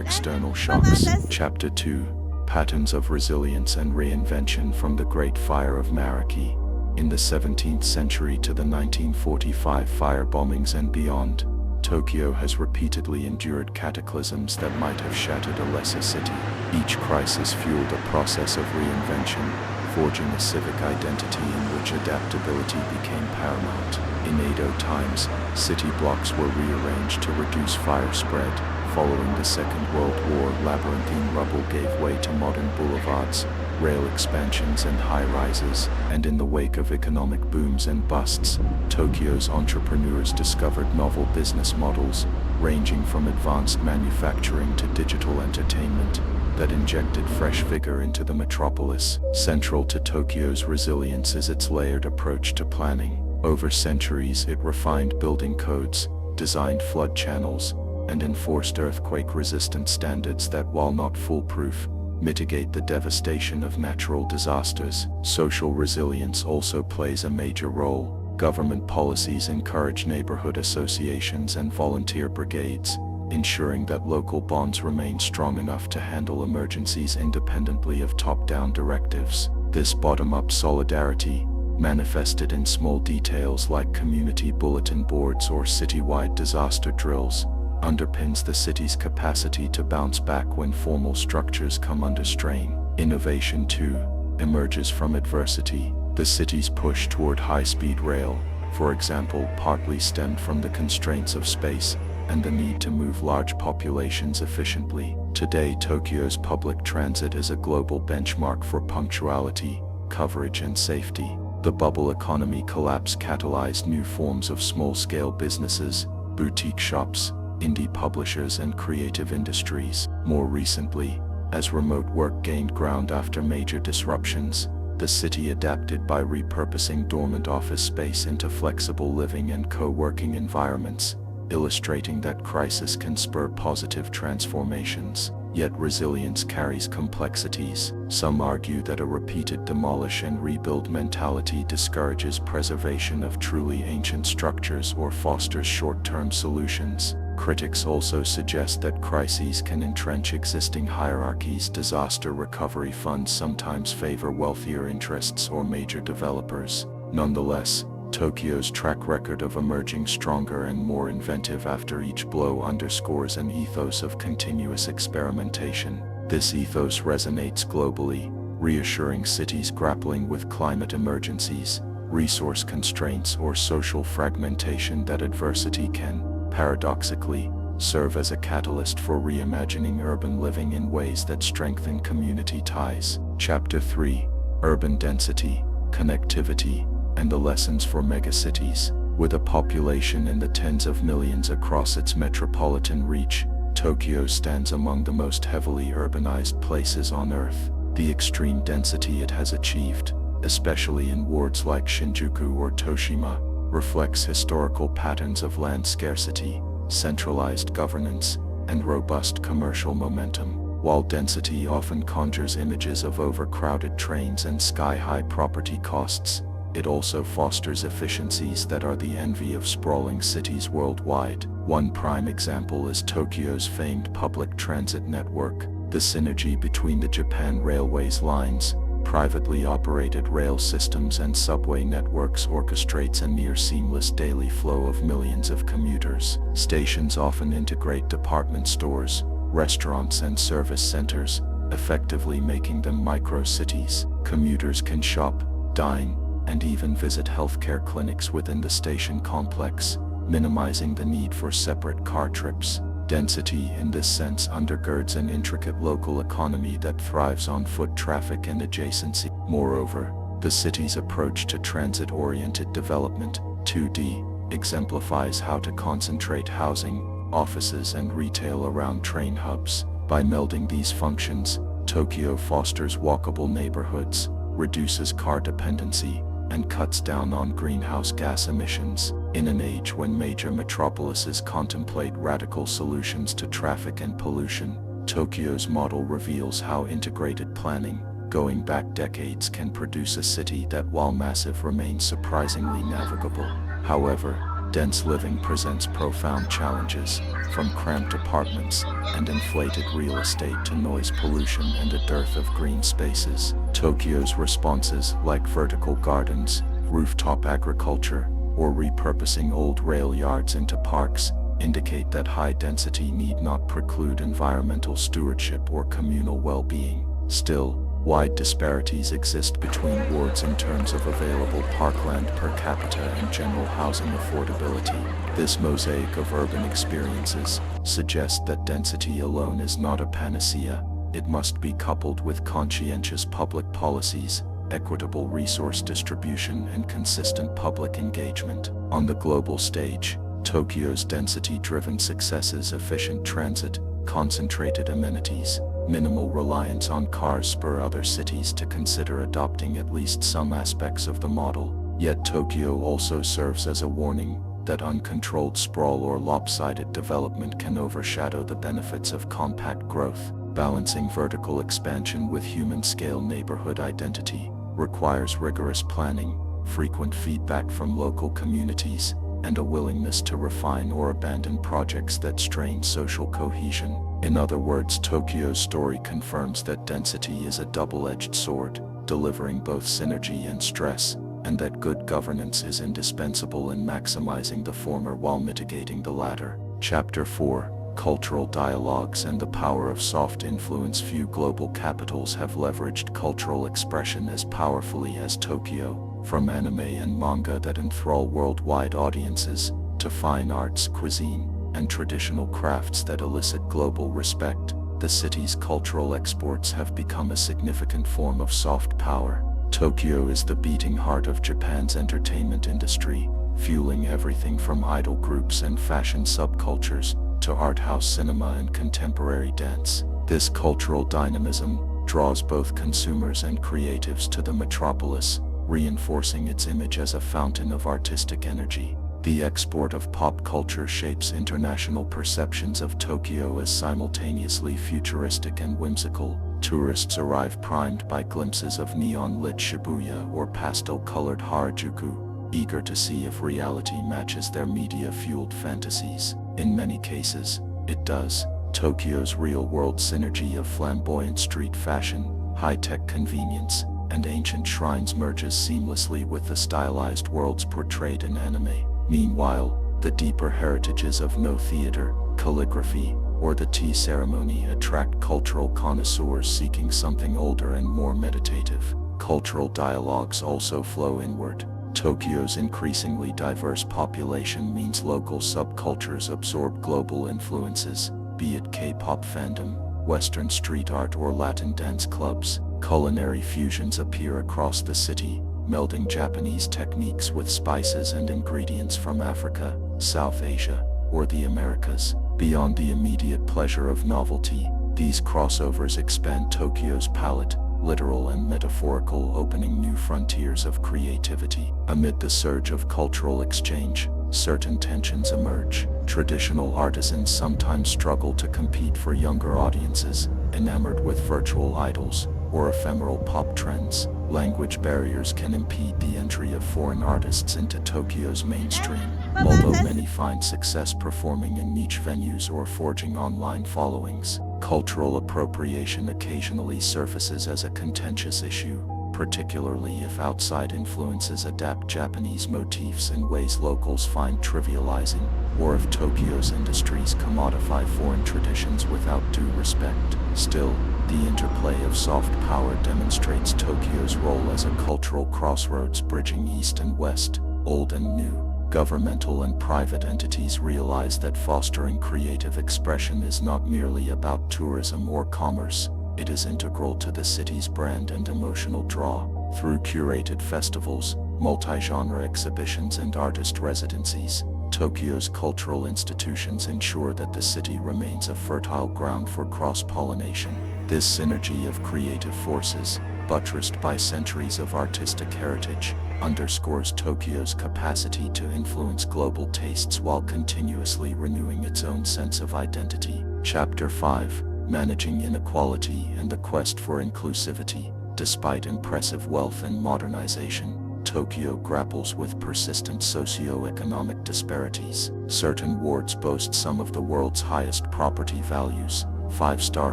external shocks. Chapter 2. Patterns of resilience and reinvention from the Great Fire of Maraki in the 17th century to the 1945 fire bombings and beyond. Tokyo has repeatedly endured cataclysms that might have shattered a lesser city. Each crisis fueled a process of reinvention, forging a civic identity in which adaptability became paramount. In Edo times, city blocks were rearranged to reduce fire spread. Following the Second World War, labyrinthine rubble gave way to modern boulevards, rail expansions and high-rises, and in the wake of economic booms and busts, Tokyo's entrepreneurs discovered novel business models, ranging from advanced manufacturing to digital entertainment, that injected fresh vigor into the metropolis. Central to Tokyo's resilience is its layered approach to planning. Over centuries, it refined building codes, designed flood channels, and enforced earthquake-resistant standards that, while not foolproof, mitigate the devastation of natural disasters. Social resilience also plays a major role. Government policies encourage neighborhood associations and volunteer brigades, ensuring that local bonds remain strong enough to handle emergencies independently of top-down directives. This bottom-up solidarity, manifested in small details like community bulletin boards or citywide disaster drills, underpins the city's capacity to bounce back when formal structures come under strain. Innovation, too, emerges from adversity. The city's push toward high-speed rail, for example, partly stemmed from the constraints of space and the need to move large populations efficiently. Today, Tokyo's public transit is a global benchmark for punctuality, coverage, and safety. The bubble economy collapse catalyzed new forms of small-scale businesses, boutique shops, indie publishers, and creative industries. More recently, as remote work gained ground after major disruptions, the city adapted by repurposing dormant office space into flexible living and co-working environments, illustrating that crisis can spur positive transformations. Yet resilience carries complexities. Some argue that a repeated demolish and rebuild mentality discourages preservation of truly ancient structures or fosters short-term solutions. Critics also suggest that crises can entrench existing hierarchies. Disaster recovery funds sometimes favor wealthier interests or major developers. Nonetheless, Tokyo's track record of emerging stronger and more inventive after each blow underscores an ethos of continuous experimentation. This ethos resonates globally, reassuring cities grappling with climate emergencies, resource constraints, or social fragmentation that adversity can, paradoxically, serve as a catalyst for reimagining urban living in ways that strengthen community ties. Chapter 3: Urban Density, Connectivity, and the Lessons for Megacities. With a population in the tens of millions across its metropolitan reach, Tokyo stands among the most heavily urbanized places on Earth. The extreme density it has achieved, especially in wards like Shinjuku or Toshima, reflects historical patterns of land scarcity, centralized governance, and robust commercial momentum. While density often conjures images of overcrowded trains and sky-high property costs, it also fosters efficiencies that are the envy of sprawling cities worldwide. One prime example is Tokyo's famed public transit network. The synergy between the Japan Railways lines, privately operated rail systems, and subway networks orchestrates a near-seamless daily flow of millions of commuters. Stations often integrate department stores, restaurants, and service centers, effectively making them micro-cities. Commuters can shop, dine, and even visit healthcare clinics within the station complex, minimizing the need for separate car trips. Density in this sense undergirds an intricate local economy that thrives on foot traffic and adjacency. Moreover, the city's approach to transit-oriented development, 2D, exemplifies how to concentrate housing, offices, and retail around train hubs. By melding these functions, Tokyo fosters walkable neighborhoods, reduces car dependency, and cuts down on greenhouse gas emissions. In an age when major metropolises contemplate radical solutions to traffic and pollution, Tokyo's model reveals how integrated planning, going back decades, can produce a city that, while massive, remains surprisingly navigable. However, Dense living presents profound challenges, from cramped apartments and inflated real estate to noise pollution and a dearth of green spaces. Tokyo's responses, like vertical gardens, rooftop agriculture, or repurposing old rail yards into parks, indicate that high density need not preclude environmental stewardship or communal well-being. Still, wide disparities exist between wards in terms of available parkland per capita and general housing affordability. This mosaic of urban experiences suggests that density alone is not a panacea. It must be coupled with conscientious public policies, equitable resource distribution, and consistent public engagement. On the global stage, Tokyo's density-driven successes, efficient transit, concentrated amenities, minimal reliance on cars spur other cities to consider adopting at least some aspects of the model. Yet Tokyo also serves as a warning that uncontrolled sprawl or lopsided development can overshadow the benefits of compact growth. Balancing vertical expansion with human-scale neighborhood identity requires rigorous planning, frequent feedback from local communities, and a willingness to refine or abandon projects that strain social cohesion. In other words, Tokyo's story confirms that density is a double-edged sword, delivering both synergy and stress, and that good governance is indispensable in maximizing the former while mitigating the latter. Chapter 4: Cultural Dialogues and the Power of Soft Influence. Few global capitals have leveraged cultural expression as powerfully as Tokyo. From anime and manga that enthrall worldwide audiences, to fine arts, cuisine, and traditional crafts that elicit global respect, the city's cultural exports have become a significant form of soft power. Tokyo is the beating heart of Japan's entertainment industry, fueling everything from idol groups and fashion subcultures to art house cinema and contemporary dance. This cultural dynamism draws both consumers and creatives to the metropolis, reinforcing its image as a fountain of artistic energy. The export of pop culture shapes international perceptions of Tokyo as simultaneously futuristic and whimsical. Tourists arrive primed by glimpses of neon-lit Shibuya or pastel-colored Harajuku, eager to see if reality matches their media-fueled fantasies. In many cases, it does. Tokyo's real-world synergy of flamboyant street fashion, high-tech convenience, and ancient shrines merges seamlessly with the stylized worlds portrayed in anime. Meanwhile, the deeper heritages of Noh theater, calligraphy, or the tea ceremony attract cultural connoisseurs seeking something older and more meditative. Cultural dialogues also flow inward. Tokyo's increasingly diverse population means local subcultures absorb global influences, be it K-pop fandom, Western street art, or Latin dance clubs. Culinary fusions appear across the city, melding Japanese techniques with spices and ingredients from Africa, South Asia, or the Americas. Beyond the immediate pleasure of novelty, these crossovers expand Tokyo's palette, literal and metaphorical, opening new frontiers of creativity. Amid the surge of cultural exchange, certain tensions emerge. Traditional artisans sometimes struggle to compete for younger audiences, enamored with virtual idols or ephemeral pop trends. Language barriers can impede the entry of foreign artists into Tokyo's mainstream, although many find success performing in niche venues or forging online followings. Cultural appropriation occasionally surfaces as a contentious issue, particularly if outside influences adapt Japanese motifs in ways locals find trivializing, or if Tokyo's industries commodify foreign traditions without due respect. Still, the interplay of soft power demonstrates Tokyo's role as a cultural crossroads bridging East and West, old and new. Governmental and private entities realize that fostering creative expression is not merely about tourism or commerce. It is integral to the city's brand and emotional draw. Through curated festivals, multi-genre exhibitions, and artist residencies, Tokyo's cultural institutions ensure that the city remains a fertile ground for cross-pollination. This synergy of creative forces, buttressed by centuries of artistic heritage, underscores Tokyo's capacity to influence global tastes while continuously renewing its own sense of identity. Chapter 5: Managing Inequality and the Quest for Inclusivity. Despite impressive wealth and modernization, Tokyo grapples with persistent socio-economic disparities. Certain wards boast some of the world's highest property values, five-star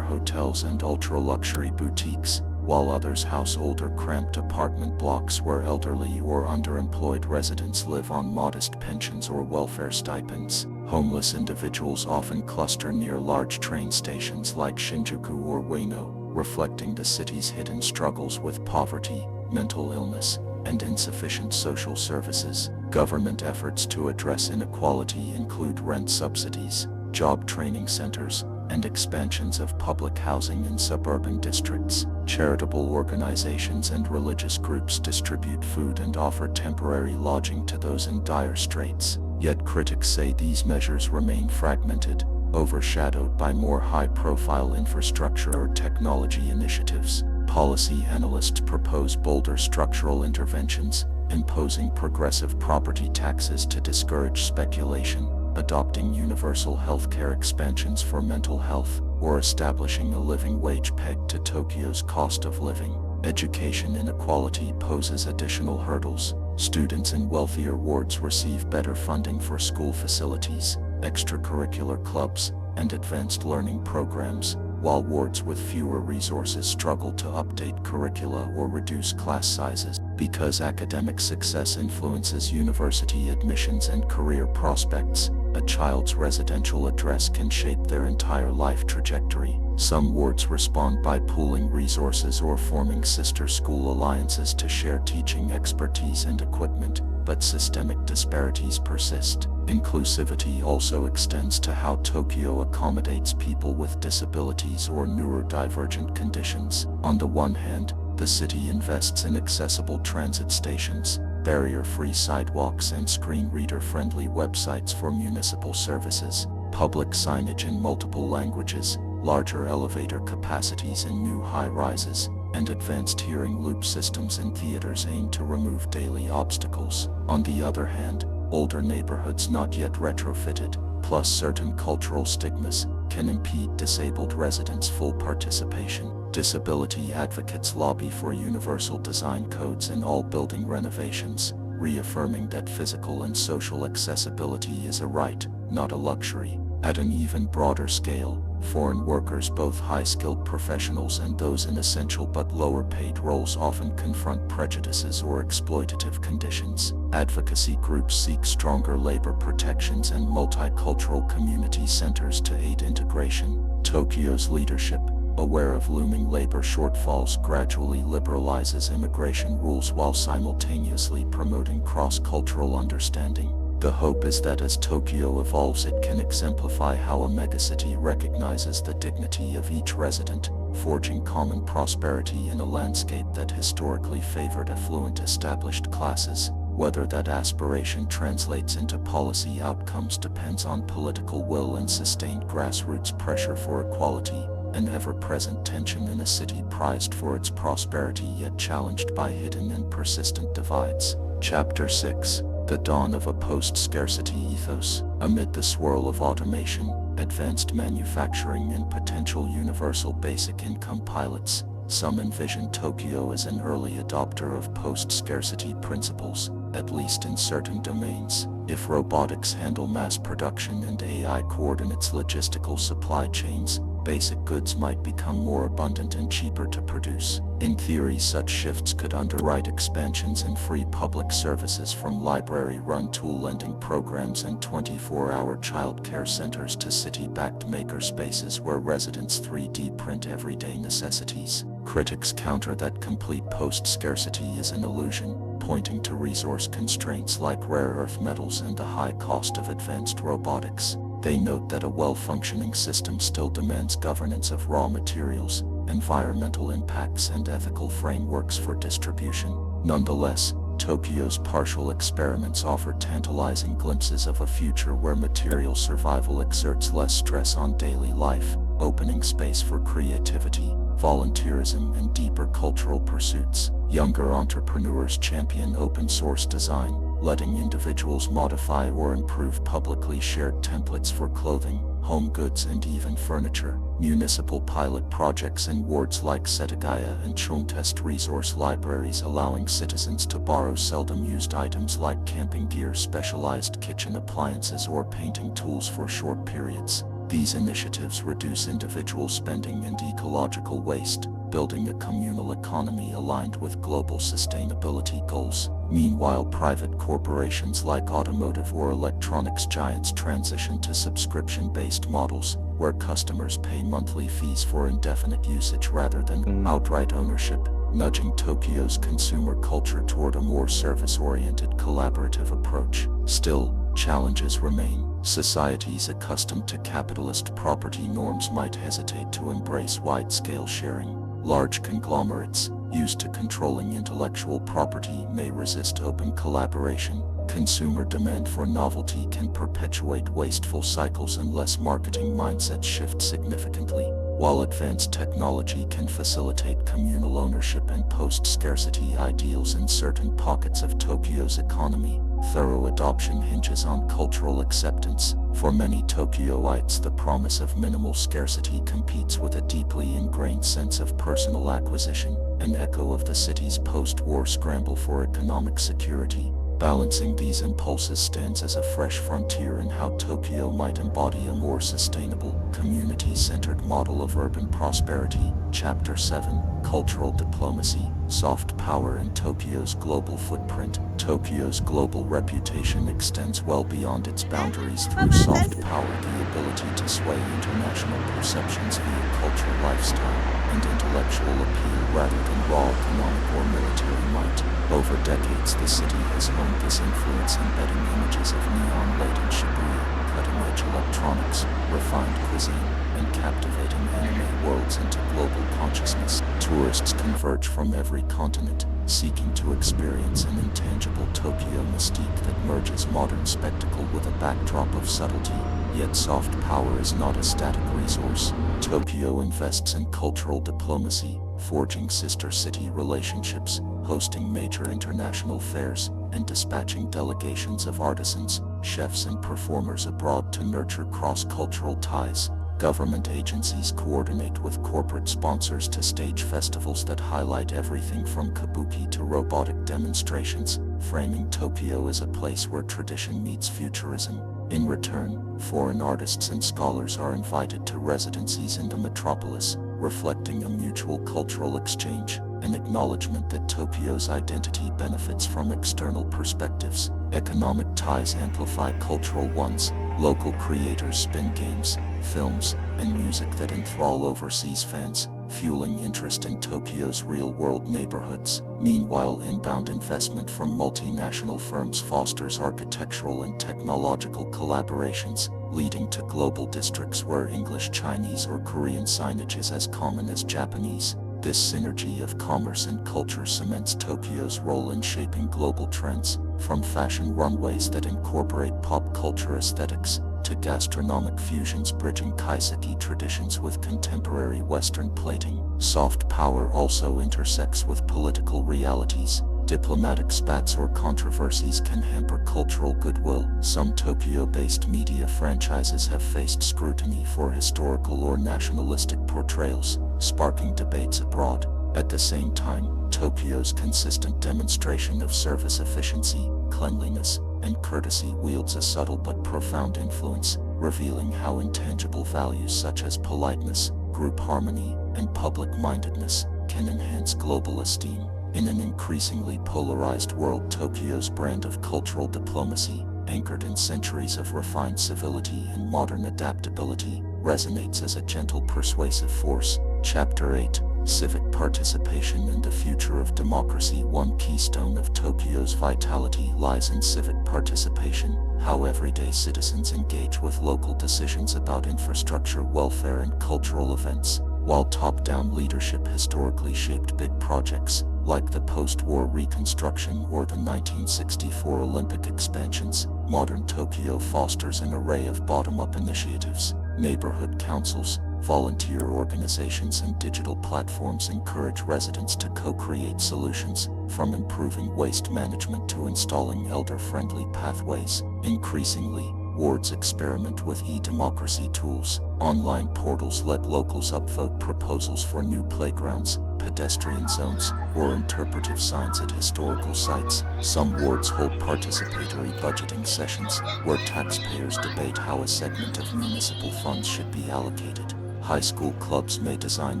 hotels and ultra-luxury boutiques, while others house older cramped apartment blocks where elderly or underemployed residents live on modest pensions or welfare stipends. Homeless individuals often cluster near large train stations like Shinjuku or Ueno, reflecting the city's hidden struggles with poverty, mental illness, and insufficient social services. Government efforts to address inequality include rent subsidies, job training centers, and expansions of public housing in suburban districts. Charitable organizations and religious groups distribute food and offer temporary lodging to those in dire straits. Yet critics say these measures remain fragmented, overshadowed by more high-profile infrastructure or technology initiatives. Policy analysts propose bolder structural interventions, imposing progressive property taxes to discourage speculation, adopting universal healthcare expansions for mental health, or establishing a living wage pegged to Tokyo's cost of living. Education inequality poses additional hurdles. Students in wealthier wards receive better funding for school facilities, extracurricular clubs, and advanced learning programs, while wards with fewer resources struggle to update curricula or reduce class sizes. Because academic success influences university admissions and career prospects, a child's residential address can shape their entire life trajectory. Some wards respond by pooling resources or forming sister school alliances to share teaching expertise and equipment, but systemic disparities persist. Inclusivity also extends to how Tokyo accommodates people with disabilities or neurodivergent conditions. On the one hand, the city invests in accessible transit stations, barrier-free sidewalks, and screen reader-friendly websites for municipal services. Public signage in multiple languages, larger elevator capacities in new high-rises, and advanced hearing loop systems in theaters aim to remove daily obstacles. On the other hand, older neighborhoods not yet retrofitted, plus certain cultural stigmas, can impede disabled residents' full participation. Disability advocates lobby for universal design codes in all building renovations, reaffirming that physical and social accessibility is a right, not a luxury. At an even broader scale, foreign workers, both high-skilled professionals and those in essential but lower-paid roles, often confront prejudices or exploitative conditions. Advocacy groups seek stronger labor protections and multicultural community centers to aid integration. Tokyo's leadership, aware of looming labor shortfalls, gradually liberalizes immigration rules while simultaneously promoting cross-cultural understanding. The hope is that as Tokyo evolves, it can exemplify how a megacity recognizes the dignity of each resident, forging common prosperity in a landscape that historically favored affluent established classes. Whether that aspiration translates into policy outcomes depends on political will and sustained grassroots pressure for equality, an ever-present tension in a city prized for its prosperity yet challenged by hidden and persistent divides. Chapter 6: The Dawn of a Post-Scarcity Ethos. Amid the swirl of automation, advanced manufacturing, and potential universal basic income pilots, some envision Tokyo as an early adopter of post-scarcity principles, at least in certain domains. If robotics handle mass production and AI coordinates logistical supply chains, basic goods might become more abundant and cheaper to produce. In theory, such shifts could underwrite expansions in free public services, from library-run tool lending programs and 24-hour childcare centers to city-backed makerspaces where residents 3D print everyday necessities. Critics counter that complete post-scarcity is an illusion, pointing to resource constraints like rare earth metals and the high cost of advanced robotics. They note that a well-functioning system still demands governance of raw materials, environmental impacts, and ethical frameworks for distribution. Nonetheless, Tokyo's partial experiments offer tantalizing glimpses of a future where material survival exerts less stress on daily life, opening space for creativity, volunteerism, and deeper cultural pursuits. Younger entrepreneurs champion open-source design, letting individuals modify or improve publicly shared templates for clothing, home goods and even furniture. Municipal pilot projects in wards like Setagaya and Chung test resource libraries, allowing citizens to borrow seldom used items like camping gear, specialized kitchen appliances, or painting tools for short periods. These initiatives reduce individual spending and ecological waste, building a communal economy aligned with global sustainability goals. Meanwhile, private corporations like automotive or electronics giants transition to subscription-based models, where customers pay monthly fees for indefinite usage rather than outright ownership, nudging Tokyo's consumer culture toward a more service-oriented collaborative approach. Still, challenges remain. Societies accustomed to capitalist property norms might hesitate to embrace wide-scale sharing. Large conglomerates, used to controlling intellectual property, may resist open collaboration. Consumer demand for novelty can perpetuate wasteful cycles unless marketing mindsets shift significantly. While advanced technology can facilitate communal ownership and post-scarcity ideals in certain pockets of Tokyo's economy, thorough adoption hinges on cultural acceptance. For many Tokyoites, the promise of minimal scarcity competes with a deeply ingrained sense of personal acquisition, an echo of the city's post-war scramble for economic security. Balancing these impulses stands as a fresh frontier in how Tokyo might embody a more sustainable, community-centered model of urban prosperity. Chapter 7: Cultural Diplomacy, Soft Power and Tokyo's Global Footprint. Tokyo's global reputation extends well beyond its boundaries through soft power, the ability to sway international perceptions via cultural lifestyle and intellectual appeal rather than raw economic or military might. Over decades, the city has honed this influence, embedding images of neon-laden Shibuya, cutting-edge electronics, refined cuisine, and captivating anime worlds into global consciousness. Tourists converge from every continent, seeking to experience an intangible Tokyo mystique that merges modern spectacle with a backdrop of subtlety. Yet soft power is not a static resource. Tokyo invests in cultural diplomacy, forging sister city relationships, hosting major international fairs, and dispatching delegations of artisans, chefs, and performers abroad to nurture cross-cultural ties. Government agencies coordinate with corporate sponsors to stage festivals that highlight everything from kabuki to robotic demonstrations, framing Tokyo as a place where tradition meets futurism. In return, foreign artists and scholars are invited to residencies in the metropolis, reflecting a mutual cultural exchange, an acknowledgement that Tokyo's identity benefits from external perspectives. Economic ties amplify cultural ones. Local creators spin games, films, and music that enthrall overseas fans, fueling interest in Tokyo's real-world neighborhoods. Meanwhile, inbound investment from multinational firms fosters architectural and technological collaborations, leading to global districts where English, Chinese, or Korean signage is as common as Japanese. This synergy of commerce and culture cements Tokyo's role in shaping global trends, from fashion runways that incorporate pop culture aesthetics, to gastronomic fusions bridging kaiseki traditions with contemporary Western plating. Soft power also intersects with political realities. Diplomatic spats or controversies can hamper cultural goodwill. Some Tokyo-based media franchises have faced scrutiny for historical or nationalistic portrayals, sparking debates abroad. At the same time, Tokyo's consistent demonstration of service efficiency, cleanliness, and courtesy wields a subtle but profound influence, revealing how intangible values such as politeness, group harmony, and public-mindedness can enhance global esteem. In an increasingly polarized world, Tokyo's brand of cultural diplomacy, anchored in centuries of refined civility and modern adaptability, resonates as a gentle, persuasive force. Chapter 8: Civic Participation and the Future of Democracy. One keystone of Tokyo's vitality lies in civic participation, how everyday citizens engage with local decisions about infrastructure, welfare, and cultural events. While top-down leadership historically shaped big projects, like the post-war reconstruction or the 1964 Olympic expansions, modern Tokyo fosters an array of bottom-up initiatives. Neighborhood councils, volunteer organizations, and digital platforms encourage residents to co-create solutions, from improving waste management to installing elder-friendly pathways. Increasingly, Wards experiment with e-democracy tools. Online portals let locals upvote proposals for new playgrounds, pedestrian zones, or interpretive signs at historical sites. Some wards hold participatory budgeting sessions, where taxpayers debate how a segment of municipal funds should be allocated. High school clubs may design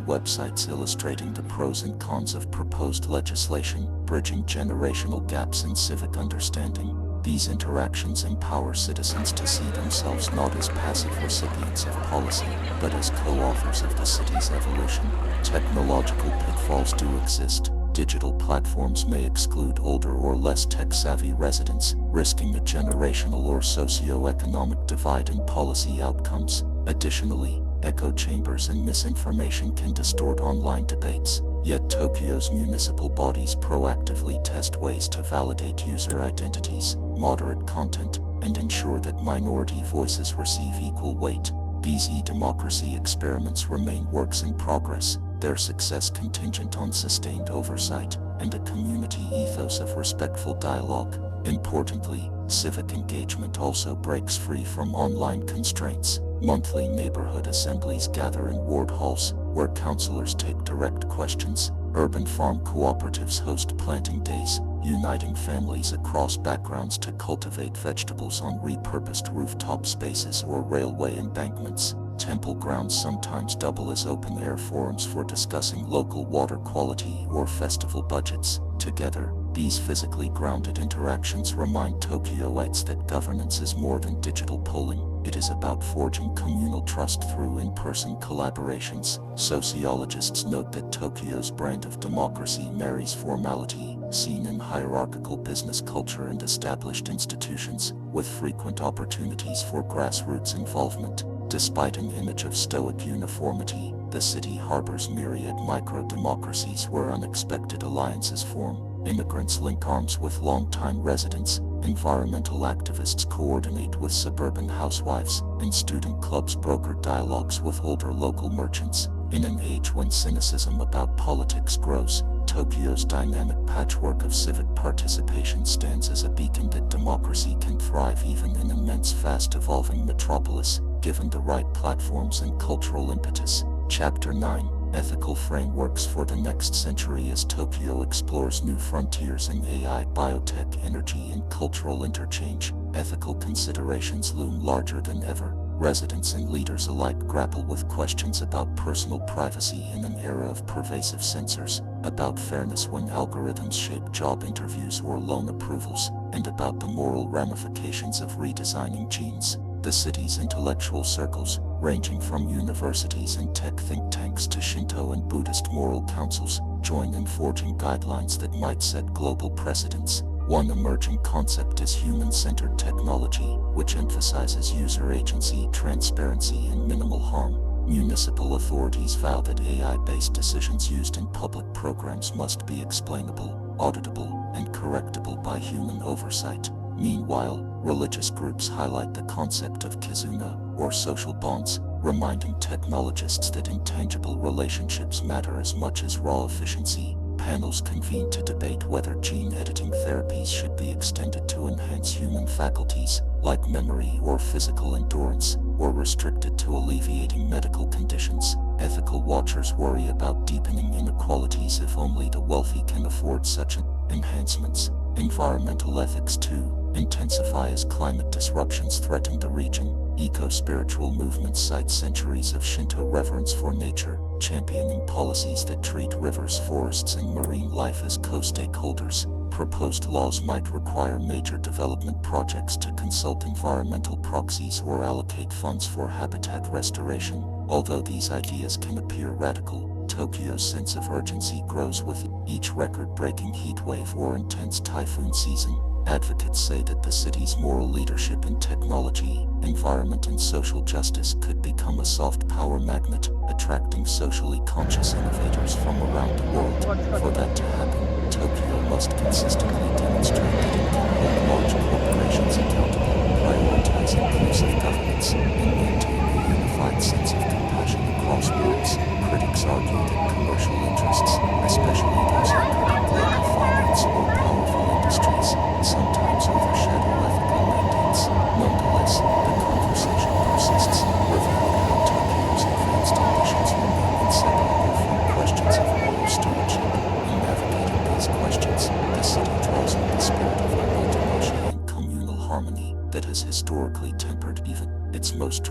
websites illustrating the pros and cons of proposed legislation, bridging generational gaps in civic understanding. These interactions empower citizens to see themselves not as passive recipients of policy, but as co-authors of the city's evolution. Technological pitfalls do exist. Digital platforms may exclude older or less tech-savvy residents, risking a generational or socio-economic divide in policy outcomes. Additionally, echo chambers and misinformation can distort online debates. Yet Tokyo's municipal bodies proactively test ways to validate user identities, moderate content, and ensure that minority voices receive equal weight. These e-democracy experiments remain works in progress, their success contingent on sustained oversight and a community ethos of respectful dialogue. Importantly, civic engagement also breaks free from online constraints. Monthly neighborhood assemblies gather in ward halls, where councilors take direct questions. Urban farm cooperatives host planting days, uniting families across backgrounds to cultivate vegetables on repurposed rooftop spaces or railway embankments. Temple grounds sometimes double as open-air forums for discussing local water quality or festival budgets. Together, these physically grounded interactions remind Tokyoites that governance is more than digital polling. It is about forging communal trust through in-person collaborations. Sociologists note that Tokyo's brand of democracy marries formality, seen in hierarchical business culture and established institutions, with frequent opportunities for grassroots involvement. Despite an image of stoic uniformity, the city harbors myriad micro-democracies where unexpected alliances form. Immigrants link arms with longtime residents, environmental activists coordinate with suburban housewives, and student clubs broker dialogues with older local merchants. In an age when cynicism about politics grows, Tokyo's dynamic patchwork of civic participation stands as a beacon that democracy can thrive even in immense fast-evolving metropolis, given the right platforms and cultural impetus. Chapter 9: Ethical Frameworks for the Next Century. As Tokyo explores new frontiers in AI, biotech, energy, and cultural interchange, ethical considerations loom larger than ever. Residents and leaders alike grapple with questions about personal privacy in an era of pervasive censors, about fairness when algorithms shape job interviews or loan approvals, and about the moral ramifications of redesigning genes. The city's intellectual circles, ranging from universities and tech think tanks to Shinto and Buddhist moral councils, join in forging guidelines that might set global precedents. One emerging concept is human-centered technology, which emphasizes user agency, transparency, and minimal harm. Municipal authorities vow that AI-based decisions used in public programs must be explainable, auditable, and correctable by human oversight. Meanwhile, religious groups highlight the concept of kizuna, or social bonds, reminding technologists that intangible relationships matter as much as raw efficiency. Panels convene to debate whether gene editing therapies should be extended to enhance human faculties, like memory or physical endurance, or restricted to alleviating medical conditions. Ethical watchers worry about deepening inequalities if only the wealthy can afford such enhancements. Environmental ethics, too, intensify as climate disruptions threaten the region. Eco-spiritual movements cite centuries of Shinto reverence for nature, championing policies that treat rivers, forests, and marine life as co-stakeholders. Proposed laws might require major development projects to consult environmental proxies or allocate funds for habitat restoration. Although these ideas can appear radical, Tokyo's sense of urgency grows with each record-breaking heatwave or intense typhoon season. Advocates say that the city's moral leadership in technology, environment, and social justice could become a soft power magnet, attracting socially conscious innovators from around the world. For that to happen, Tokyo must consistently demonstrate that it can hold large corporations accountable, prioritize inclusive governance, and maintain a unified sense of compassion across wards. Critics argue that commercial interests, especially those anchored in global finance or powerful industries, sometimes overshadow ethical mandates. Nonetheless, the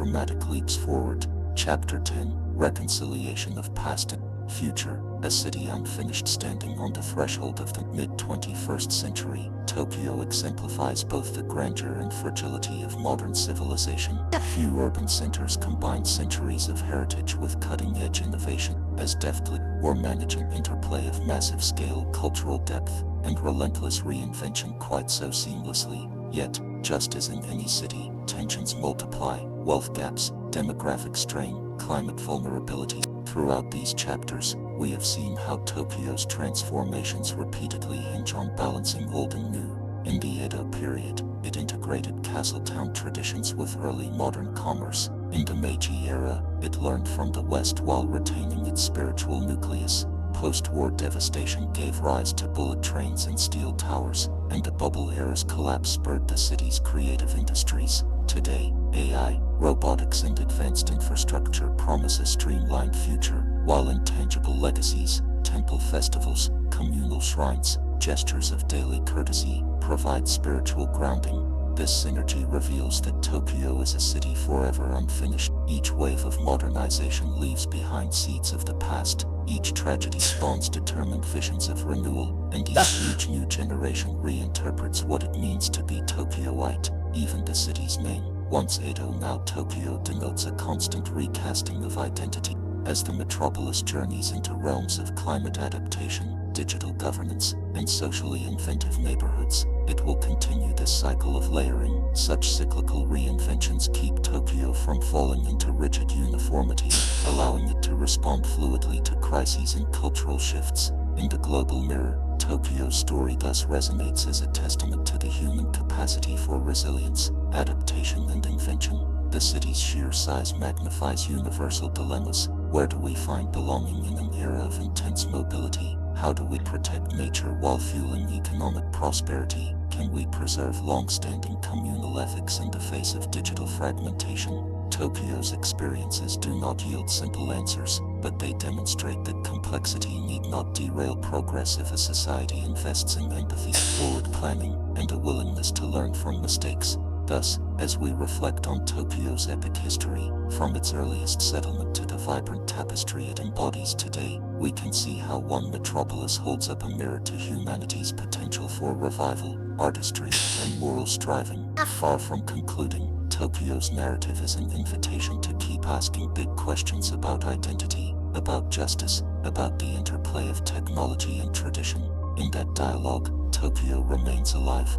dramatic leaps forward. Chapter 10: Reconciliation of Past and Future. A city unfinished, standing on the threshold of the mid-21st century, Tokyo exemplifies both the grandeur and fragility of modern civilization. Few urban centers combine centuries of heritage with cutting-edge innovation as deftly, or manage an interplay of massive-scale cultural depth and relentless reinvention quite so seamlessly. Yet, just as in any city, tensions multiply, wealth gaps, demographic strain, climate vulnerability. Throughout these chapters, we have seen how Tokyo's transformations repeatedly hinge on balancing old and new. In the Edo period, it integrated castle-town traditions with early modern commerce. In the Meiji era, it learned from the West while retaining its spiritual nucleus. Post-war devastation gave rise to bullet trains and steel towers, and the bubble era's collapse spurred the city's creative industries. Today, AI, robotics and advanced infrastructure promise a streamlined future, while intangible legacies, temple festivals, communal shrines, gestures of daily courtesy, provide spiritual grounding. This synergy reveals that Tokyo is a city forever unfinished. Each wave of modernization leaves behind seeds of the past. Each tragedy spawns determined visions of renewal, and each new generation reinterprets what it means to be Tokyoite. Even the city's name, once Edo now Tokyo, denotes a constant recasting of identity. As the metropolis journeys into realms of climate adaptation, digital governance, and socially inventive neighborhoods, it will continue this cycle of layering. Such cyclical reinventions keep Tokyo from falling into rigid uniformity, allowing it to respond fluidly to crises and cultural shifts. In the global mirror, Tokyo's story thus resonates as a testament to the human capacity for resilience, adaptation, and invention. The city's sheer size magnifies universal dilemmas. Where do we find belonging in an era of intense mobility? How do we protect nature while fueling economic prosperity? Can we preserve long-standing communal ethics in the face of digital fragmentation? Tokyo's experiences do not yield simple answers, but they demonstrate that complexity need not derail progress if a society invests in empathy, forward planning, and a willingness to learn from mistakes. Thus, as we reflect on Tokyo's epic history, from its earliest settlement to the vibrant tapestry it embodies today, we can see how one metropolis holds up a mirror to humanity's potential for revival, artistry, and moral striving. Far from concluding, Tokyo's narrative is an invitation to keep asking big questions about identity, about justice, about the interplay of technology and tradition. In that dialogue, Tokyo remains alive.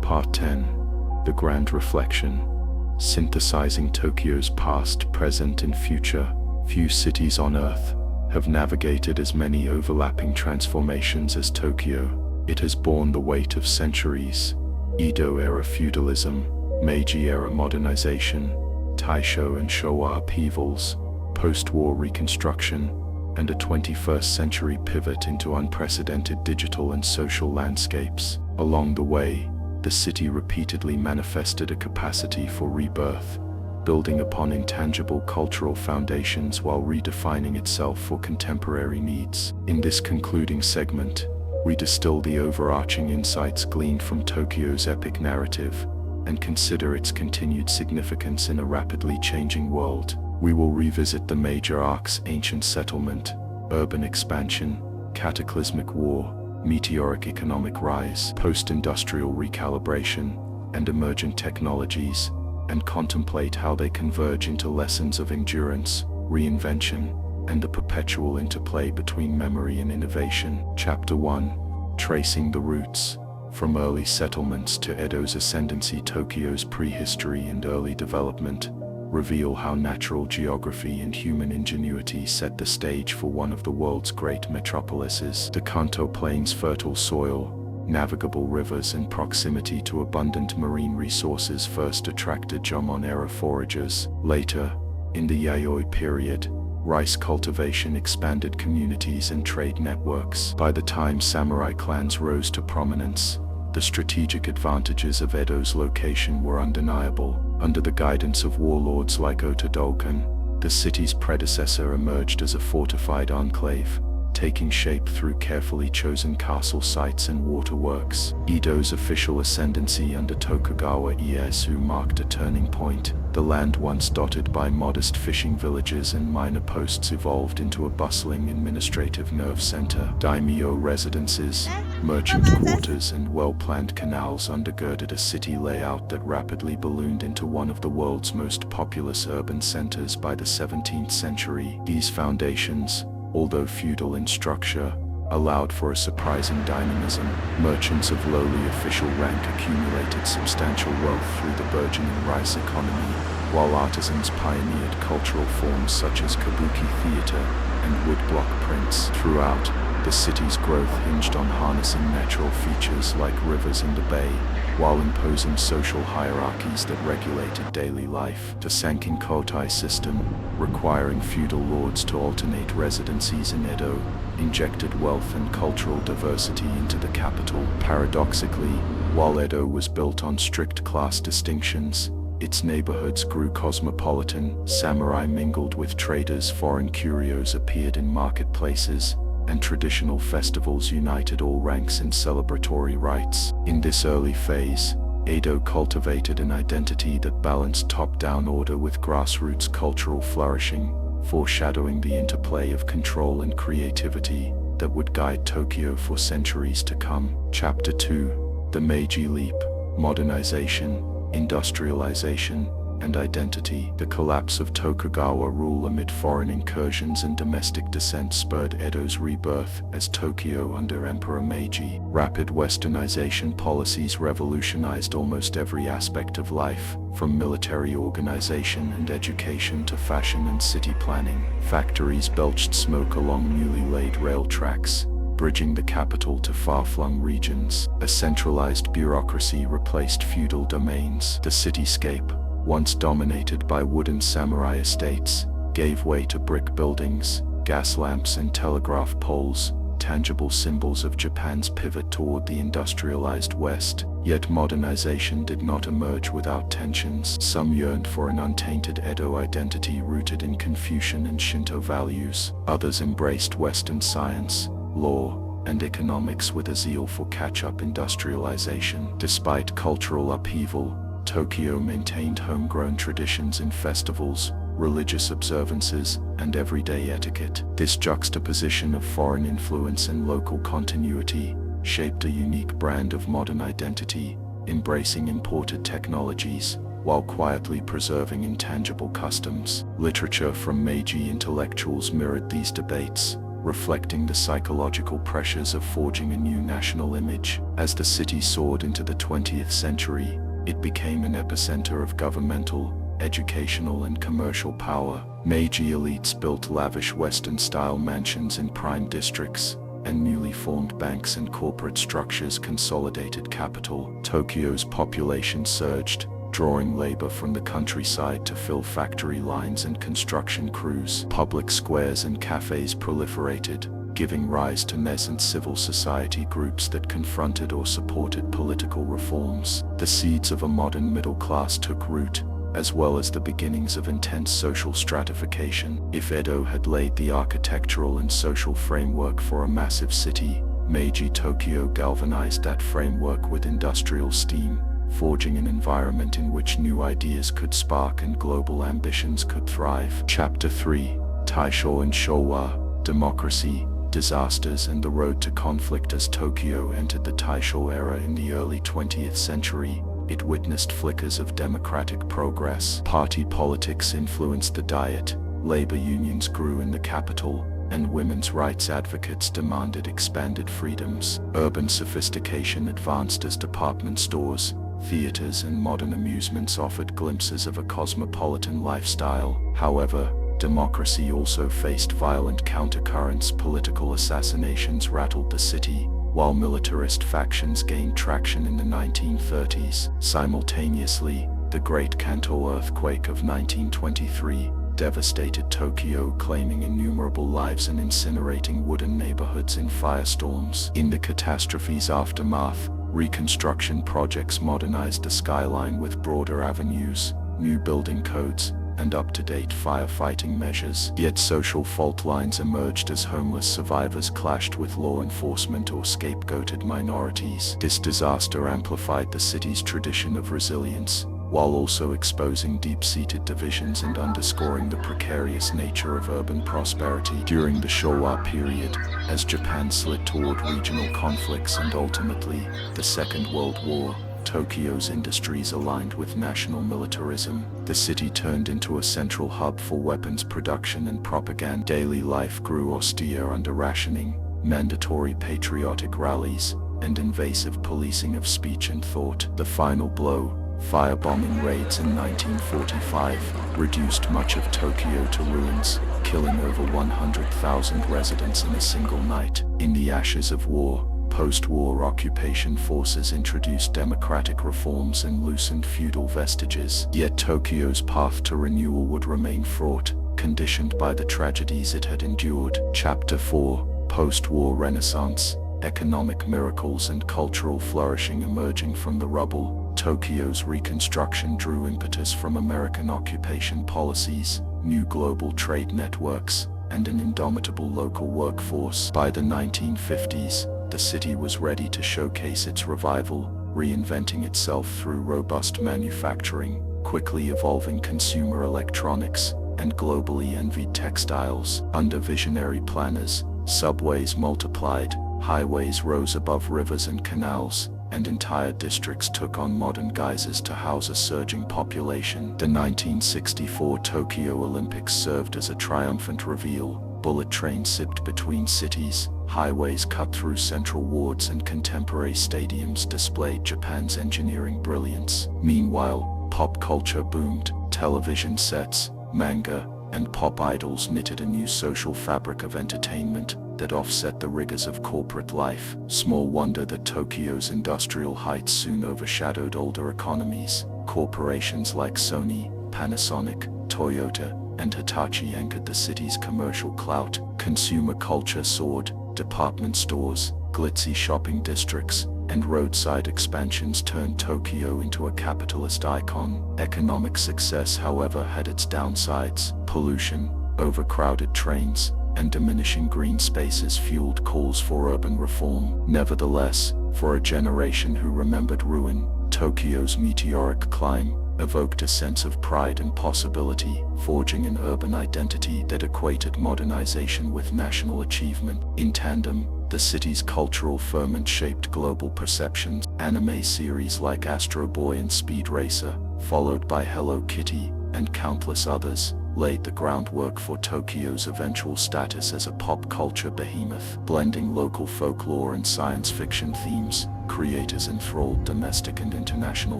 Part 10. The Grand Reflection. Synthesizing Tokyo's past, present, and future. Few cities on Earth have navigated as many overlapping transformations as Tokyo. It has borne the weight of centuries: Edo-era feudalism, Meiji-era modernization, Taisho and Showa upheavals, post-war reconstruction, and a 21st century pivot into unprecedented digital and social landscapes. Along the way, the city repeatedly manifested a capacity for rebirth, building upon intangible cultural foundations while redefining itself for contemporary needs. In this concluding segment, we distill the overarching insights gleaned from Tokyo's epic narrative and consider its continued significance in a rapidly changing world. We will revisit the major arcs: ancient settlement, urban expansion, cataclysmic war, meteoric economic rise, post-industrial recalibration, and emergent technologies, and contemplate how they converge into lessons of endurance, reinvention, and the perpetual interplay between memory and innovation. Chapter 1. Tracing the Roots. From early settlements to Edo's ascendancy, Tokyo's prehistory and early development reveal how natural geography and human ingenuity set the stage for one of the world's great metropolises. The Kanto Plain's fertile soil, navigable rivers, and proximity to abundant marine resources first attracted Jomon-era foragers. Later, in the Yayoi period, rice cultivation expanded communities and trade networks. By the time samurai clans rose to prominence, the strategic advantages of Edo's location were undeniable. Under the guidance of warlords like Otodokan, the city's predecessor emerged as a fortified enclave, taking shape through carefully chosen castle sites and waterworks. Edo's official ascendancy under Tokugawa Ieyasu marked a turning point. The land once dotted by modest fishing villages and minor posts evolved into a bustling administrative nerve center. Daimyo residences, merchant quarters, and well-planned canals undergirded a city layout that rapidly ballooned into one of the world's most populous urban centers by the 17th century. These foundations, although feudal in structure, allowed for a surprising dynamism. Merchants of lowly official rank accumulated substantial wealth through the burgeoning rice economy, while artisans pioneered cultural forms such as kabuki theater and woodblock prints. Throughout, the city's growth hinged on harnessing natural features like rivers in the bay, while imposing social hierarchies that regulated daily life. The Sankin-Kotai system, requiring feudal lords to alternate residencies in Edo, injected wealth and cultural diversity into the capital. Paradoxically, while Edo was built on strict class distinctions, its neighborhoods grew cosmopolitan. Samurai mingled with traders, foreign curios appeared in marketplaces, and traditional festivals united all ranks in celebratory rites. In this early phase, Edo cultivated an identity that balanced top-down order with grassroots cultural flourishing, foreshadowing the interplay of control and creativity that would guide Tokyo for centuries to come. Chapter 2: The Meiji Leap: Modernization, Industrialization, and Identity. The collapse of Tokugawa rule amid foreign incursions and domestic dissent spurred Edo's rebirth as Tokyo under Emperor Meiji. Rapid westernization policies revolutionized almost every aspect of life, from military organization and education to fashion and city planning. Factories belched smoke along newly laid rail tracks, bridging the capital to far-flung regions. A centralized bureaucracy replaced feudal domains. The cityscape, once dominated by wooden samurai estates, gave way to brick buildings, gas lamps, and telegraph poles, tangible symbols of Japan's pivot toward the industrialized West. Yet modernization did not emerge without tensions. Some yearned for an untainted Edo identity rooted in Confucian and Shinto values. Others embraced Western science, law, and economics with a zeal for catch-up industrialization. Despite cultural upheaval, Tokyo maintained homegrown traditions in festivals, religious observances, and everyday etiquette. This juxtaposition of foreign influence and local continuity shaped a unique brand of modern identity, embracing imported technologies, while quietly preserving intangible customs. Literature from Meiji intellectuals mirrored these debates, reflecting the psychological pressures of forging a new national image. As the city soared into the 20th century, it became an epicenter of governmental, educational, and commercial power. Meiji elites built lavish Western-style mansions in prime districts, and newly formed banks and corporate structures consolidated capital. Tokyo's population surged, drawing labor from the countryside to fill factory lines and construction crews. Public squares and cafes proliferated, giving rise to nascent civil society groups that confronted or supported political reforms. The seeds of a modern middle class took root, as well as the beginnings of intense social stratification. If Edo had laid the architectural and social framework for a massive city, Meiji Tokyo galvanized that framework with industrial steam, forging an environment in which new ideas could spark and global ambitions could thrive. Chapter 3: Taisho and Showa: Democracy, Disasters, and the Road to Conflict. As Tokyo entered the Taisho era in the early 20th century, it witnessed flickers of democratic progress. Party politics influenced the Diet, labor unions grew in the capital, and women's rights advocates demanded expanded freedoms. Urban sophistication advanced as department stores, theaters, and modern amusements offered glimpses of a cosmopolitan lifestyle. However, democracy also faced violent countercurrents. Political assassinations rattled the city, while militarist factions gained traction in the 1930s. Simultaneously, the Great Kanto earthquake of 1923 devastated Tokyo, claiming innumerable lives and incinerating wooden neighborhoods in firestorms. In the catastrophe's aftermath, reconstruction projects modernized the skyline with broader avenues, new building codes, and up-to-date firefighting measures. Yet social fault lines emerged as homeless survivors clashed with law enforcement or scapegoated minorities. This disaster amplified the city's tradition of resilience, while also exposing deep-seated divisions and underscoring the precarious nature of urban prosperity. During the Showa period, as Japan slid toward regional conflicts and ultimately the Second World War, Tokyo's industries aligned with national militarism. The city turned into a central hub for weapons production and propaganda. Daily life grew austere under rationing, mandatory patriotic rallies, and invasive policing of speech and thought. The final blow, firebombing raids in 1945, reduced much of Tokyo to ruins, killing over 100,000 residents in a single night. In the ashes of war, post-war occupation forces introduced democratic reforms and loosened feudal vestiges. Yet Tokyo's path to renewal would remain fraught, conditioned by the tragedies it had endured. Chapter 4: Post-War Renaissance, Economic Miracles and Cultural Flourishing. Emerging from the rubble, Tokyo's reconstruction drew impetus from American occupation policies, new global trade networks, and an indomitable local workforce. By the 1950s, the city was ready to showcase its revival, reinventing itself through robust manufacturing, quickly evolving consumer electronics, and globally envied textiles. Under visionary planners, subways multiplied, highways rose above rivers and canals, and entire districts took on modern guises to house a surging population. The 1964 Tokyo Olympics served as a triumphant reveal. Bullet trains zipped between cities, highways cut through central wards, and contemporary stadiums displayed Japan's engineering brilliance. Meanwhile, pop culture boomed. Television sets, manga, and pop idols knitted a new social fabric of entertainment that offset the rigors of corporate life. Small wonder that Tokyo's industrial heights soon overshadowed older economies. Corporations like Sony, Panasonic, Toyota, and Hitachi anchored the city's commercial clout. Consumer culture soared. Department stores, glitzy shopping districts, and roadside expansions turned Tokyo into a capitalist icon. Economic success, however, had its downsides. Pollution, overcrowded trains, and diminishing green spaces fueled calls for urban reform. Nevertheless, for a generation who remembered ruin, Tokyo's meteoric climb evoked a sense of pride and possibility, forging an urban identity that equated modernization with national achievement. In tandem, the city's cultural ferment shaped global perceptions. Anime series like Astro Boy and Speed Racer, followed by Hello Kitty and countless others, laid the groundwork for Tokyo's eventual status as a pop culture behemoth. Blending local folklore and science fiction themes, creators enthralled domestic and international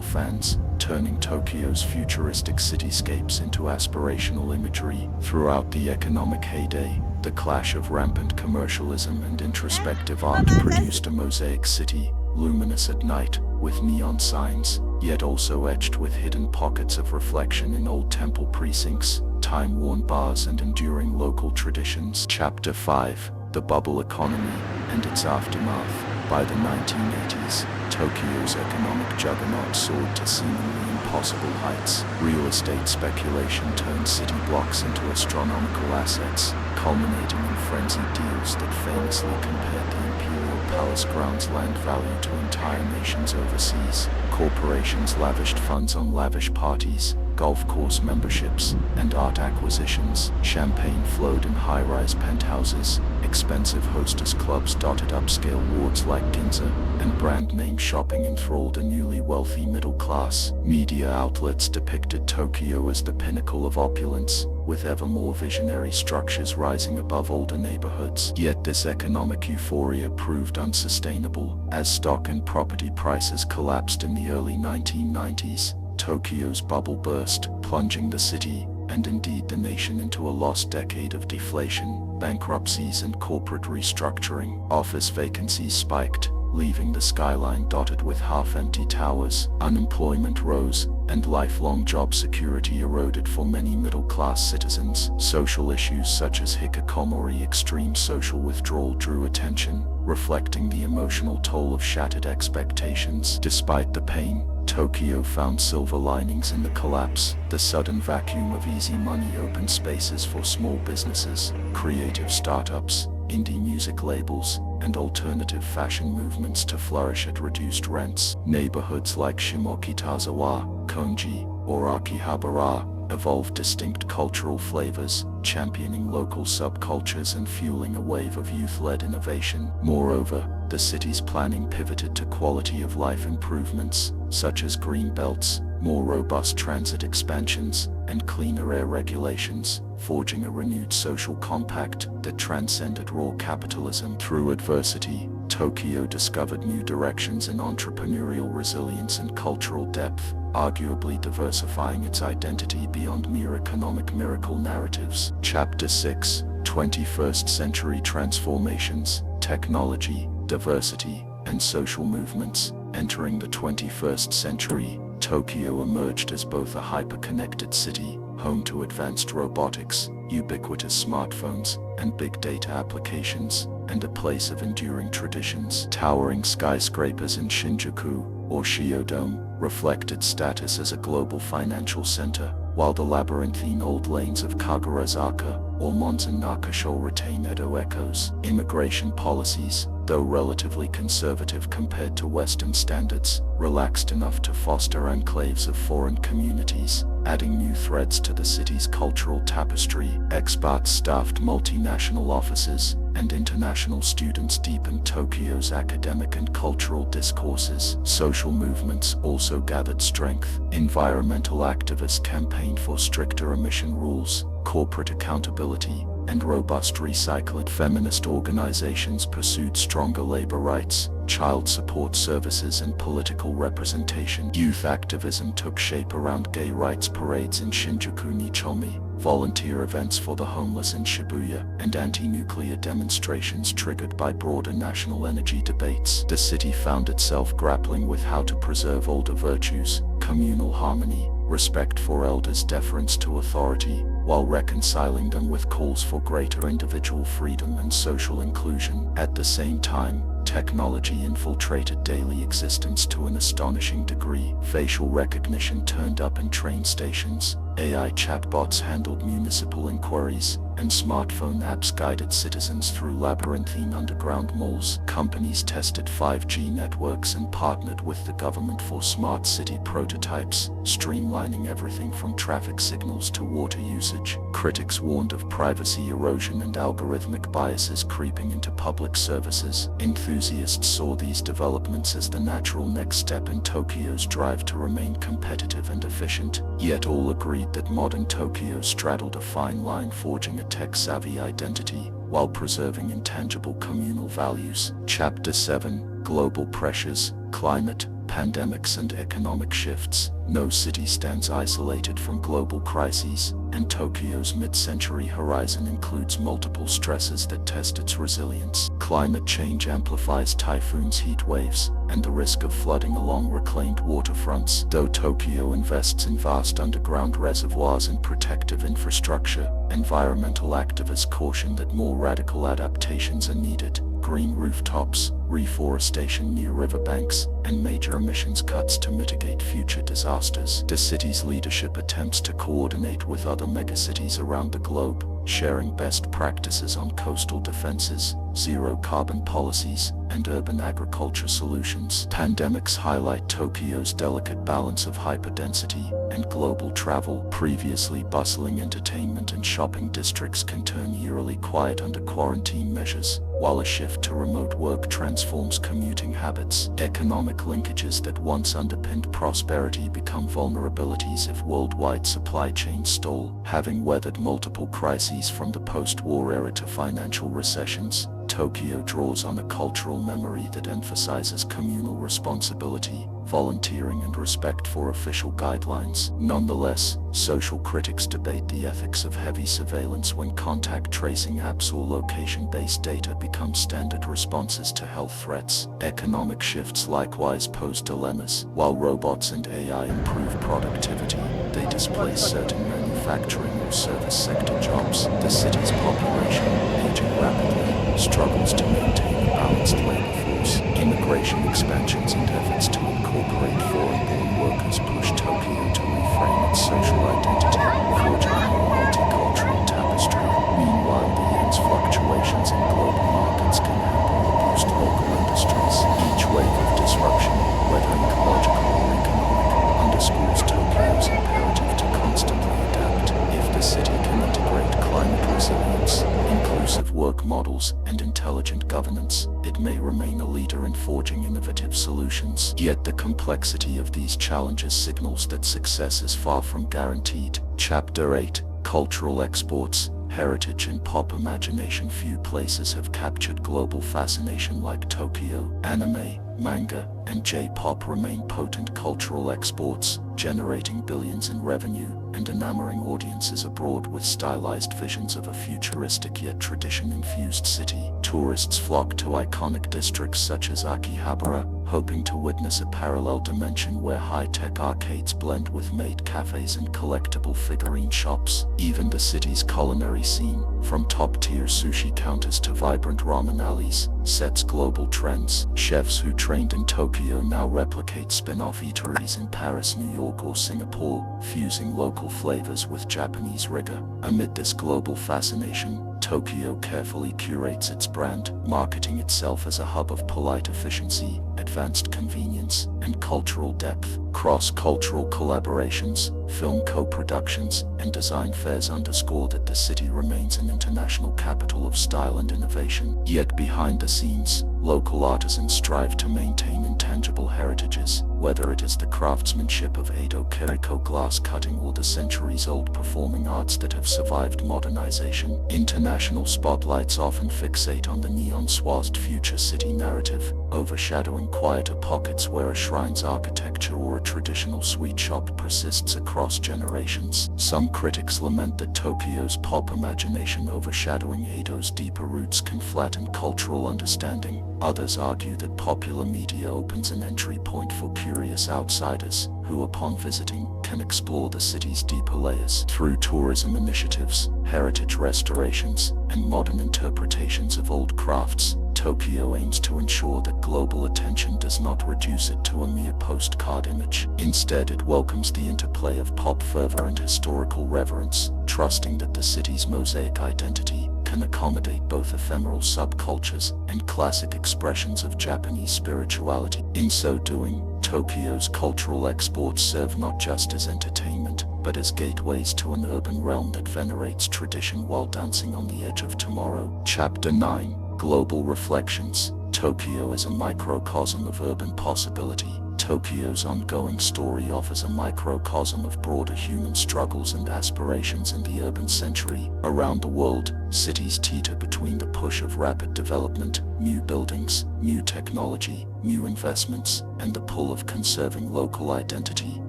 fans, turning Tokyo's futuristic cityscapes into aspirational imagery. Throughout the economic heyday, the clash of rampant commercialism and introspective art produced a mosaic city, luminous at night, with neon signs, yet also etched with hidden pockets of reflection in old temple precincts, time-worn bars, and enduring local traditions. Chapter 5: The Bubble Economy and its Aftermath. By the 1980s, Tokyo's economic juggernaut soared to seemingly impossible heights. Real estate speculation turned city blocks into astronomical assets, culminating in frenzied deals that famously compared the Imperial Palace grounds land value to entire nations overseas. Corporations lavished funds on lavish parties, golf course memberships, and art acquisitions. Champagne flowed in high-rise penthouses, expensive hostess clubs dotted upscale wards like Ginza, and brand-name shopping enthralled a newly wealthy middle class. Media outlets depicted Tokyo as the pinnacle of opulence, with ever more visionary structures rising above older neighborhoods. Yet this economic euphoria proved unsustainable. As stock and property prices collapsed in the early 1990s, Tokyo's bubble burst, plunging the city, and indeed the nation, into a lost decade of deflation, bankruptcies, and corporate restructuring. Office vacancies spiked, leaving the skyline dotted with half-empty towers. Unemployment rose, and lifelong job security eroded for many middle-class citizens. Social issues such as hikikomori, extreme social withdrawal, drew attention, reflecting the emotional toll of shattered expectations. Despite the pain, Tokyo found silver linings in the collapse. The sudden vacuum of easy money opened spaces for small businesses, creative startups, indie music labels, and alternative fashion movements to flourish at reduced rents. Neighborhoods like Shimokitazawa, Konji, or Akihabara evolved distinct cultural flavors, championing local subcultures and fueling a wave of youth-led innovation. Moreover, the city's planning pivoted to quality-of-life improvements, such as green belts, more robust transit expansions, and cleaner air regulations, forging a renewed social compact that transcended raw capitalism. Through adversity, Tokyo discovered new directions in entrepreneurial resilience and cultural depth, arguably diversifying its identity beyond mere economic miracle narratives. Chapter 6: 21st Century Transformations, Technology, Diversity, and Social Movements. Entering the 21st century, Tokyo emerged as both a hyper-connected city, home to advanced robotics, ubiquitous smartphones, and big data applications, and a place of enduring traditions. Towering skyscrapers in Shinjuku, or Shiodome, reflect its status as a global financial center, while the labyrinthine old lanes of Kagurazaka, or Monzen Nakasho retain Edo echoes. Immigration policies, though relatively conservative compared to Western standards, relaxed enough to foster enclaves of foreign communities, adding new threads to the city's cultural tapestry. Expat-staffed multinational offices and international students deepened Tokyo's academic and cultural discourses. Social movements also gathered strength. Environmental activists campaigned for stricter emission rules, corporate accountability, and robust recycling. Feminist organizations pursued stronger labor rights, child support services, and political representation. Youth activism took shape around gay rights parades in Shinjuku Nichomi, volunteer events for the homeless in Shibuya, and anti-nuclear demonstrations triggered by broader national energy debates. The city found itself grappling with how to preserve older virtues, communal harmony, respect for elders, deference to authority, while reconciling them with calls for greater individual freedom and social inclusion. At the same time, technology infiltrated daily existence to an astonishing degree. Facial recognition turned up in train stations, AI chatbots handled municipal inquiries, and smartphone apps guided citizens through labyrinthine underground malls. Companies tested 5G networks and partnered with the government for smart city prototypes, streamlining everything from traffic signals to water usage. Critics warned of privacy erosion and algorithmic biases creeping into public services. Enthusiasts saw these developments as the natural next step in Tokyo's drive to remain competitive and efficient. Yet all agreed that modern Tokyo straddled a fine line, forging a tech-savvy identity while preserving intangible communal values. Chapter 7: Global Pressures, Climate, Pandemics, and Economic Shifts. No city stands isolated from global crises, and Tokyo's mid-century horizon includes multiple stresses that test its resilience. Climate change amplifies typhoons, heat waves, and the risk of flooding along reclaimed waterfronts. Though Tokyo invests in vast underground reservoirs and protective infrastructure, environmental activists caution that more radical adaptations are needed. Green rooftops, reforestation near riverbanks, and major emissions cuts to mitigate future disasters. The city's leadership attempts to coordinate with other megacities around the globe, sharing best practices on coastal defenses, zero-carbon policies, and urban agriculture solutions. Pandemics highlight Tokyo's delicate balance of hyperdensity and global travel. Previously bustling entertainment and shopping districts can turn eerily quiet under quarantine measures, while a shift to remote work transforms commuting habits. Economic linkages that once underpinned prosperity become vulnerabilities if worldwide supply chains stall. Having weathered multiple crises from the post-war era to financial recessions, Tokyo draws on a cultural memory that emphasizes communal responsibility, volunteering, and respect for official guidelines. Nonetheless, social critics debate the ethics of heavy surveillance when contact tracing apps or location-based data become standard responses to health threats. Economic shifts likewise pose dilemmas. While robots and AI improve productivity, they displace certain manufacturing or service sector jobs. The city's population, aging rapidly, struggles to maintain a balanced labor force. Immigration expansions and efforts to incorporate foreign-born workers push Tokyo to reframe its social identity, forging a more multicultural tapestry. Meanwhile, the yen's fluctuations in global markets can hamper or boost local industries. Each wave of disruption, whether ecological or economic, underscores Tokyo's imperative to constantly adapt. If the city can integrate climate resilience, inclusive work models, and intelligent governance, it may remain a leader in forging innovative solutions. Yet the complexity of these challenges signals that success is far from guaranteed. Chapter 8: Cultural Exports, Heritage and Pop Imagination. Few places have captured global fascination like Tokyo. Anime, manga, and J-pop remain potent cultural exports, generating billions in revenue and enamoring audiences abroad with stylized visions of a futuristic yet tradition-infused city. Tourists flock to iconic districts such as Akihabara, hoping to witness a parallel dimension where high-tech arcades blend with maid cafes and collectible figurine shops. Even the city's culinary scene, from top-tier sushi counters to vibrant ramen alleys, sets global trends. Chefs who trained in Tokyo now replicate spin-off eateries in Paris, New York, or Singapore, fusing local flavors with Japanese rigor. Amid this global fascination, Tokyo carefully curates its brand, marketing itself as a hub of polite efficiency, advanced convenience, and cultural depth. Cross-cultural collaborations, film co-productions, and design fairs underscore that the city remains an international capital of style and innovation. Yet behind the scenes, local artisans strive to maintain intangible heritages, whether it is the craftsmanship of Edo Kiriko glass cutting or the centuries-old performing arts that have survived modernization. International spotlights often fixate on the neon-swathed future city narrative, overshadowing quieter pockets where a shrine's architecture or a traditional sweet shop persists across generations. Some critics lament that Tokyo's pop imagination overshadowing Edo's deeper roots can flatten cultural understanding. Others argue that popular media opens an entry point for curious outsiders, who upon visiting, can explore the city's deeper layers. Through tourism initiatives, heritage restorations, and modern interpretations of old crafts, Tokyo aims to ensure that global attention does not reduce it to a mere postcard image. Instead, it welcomes the interplay of pop fervor and historical reverence, trusting that the city's mosaic identity can accommodate both ephemeral subcultures and classic expressions of Japanese spirituality. In so doing, Tokyo's cultural exports serve not just as entertainment, but as gateways to an urban realm that venerates tradition while dancing on the edge of tomorrow. Chapter 9: Global Reflections. Tokyo is a microcosm of urban possibility. Tokyo's ongoing story offers a microcosm of broader human struggles and aspirations in the urban century. Around the world, cities teeter between the push of rapid development, new buildings, new technology, new investments, and the pull of conserving local identity,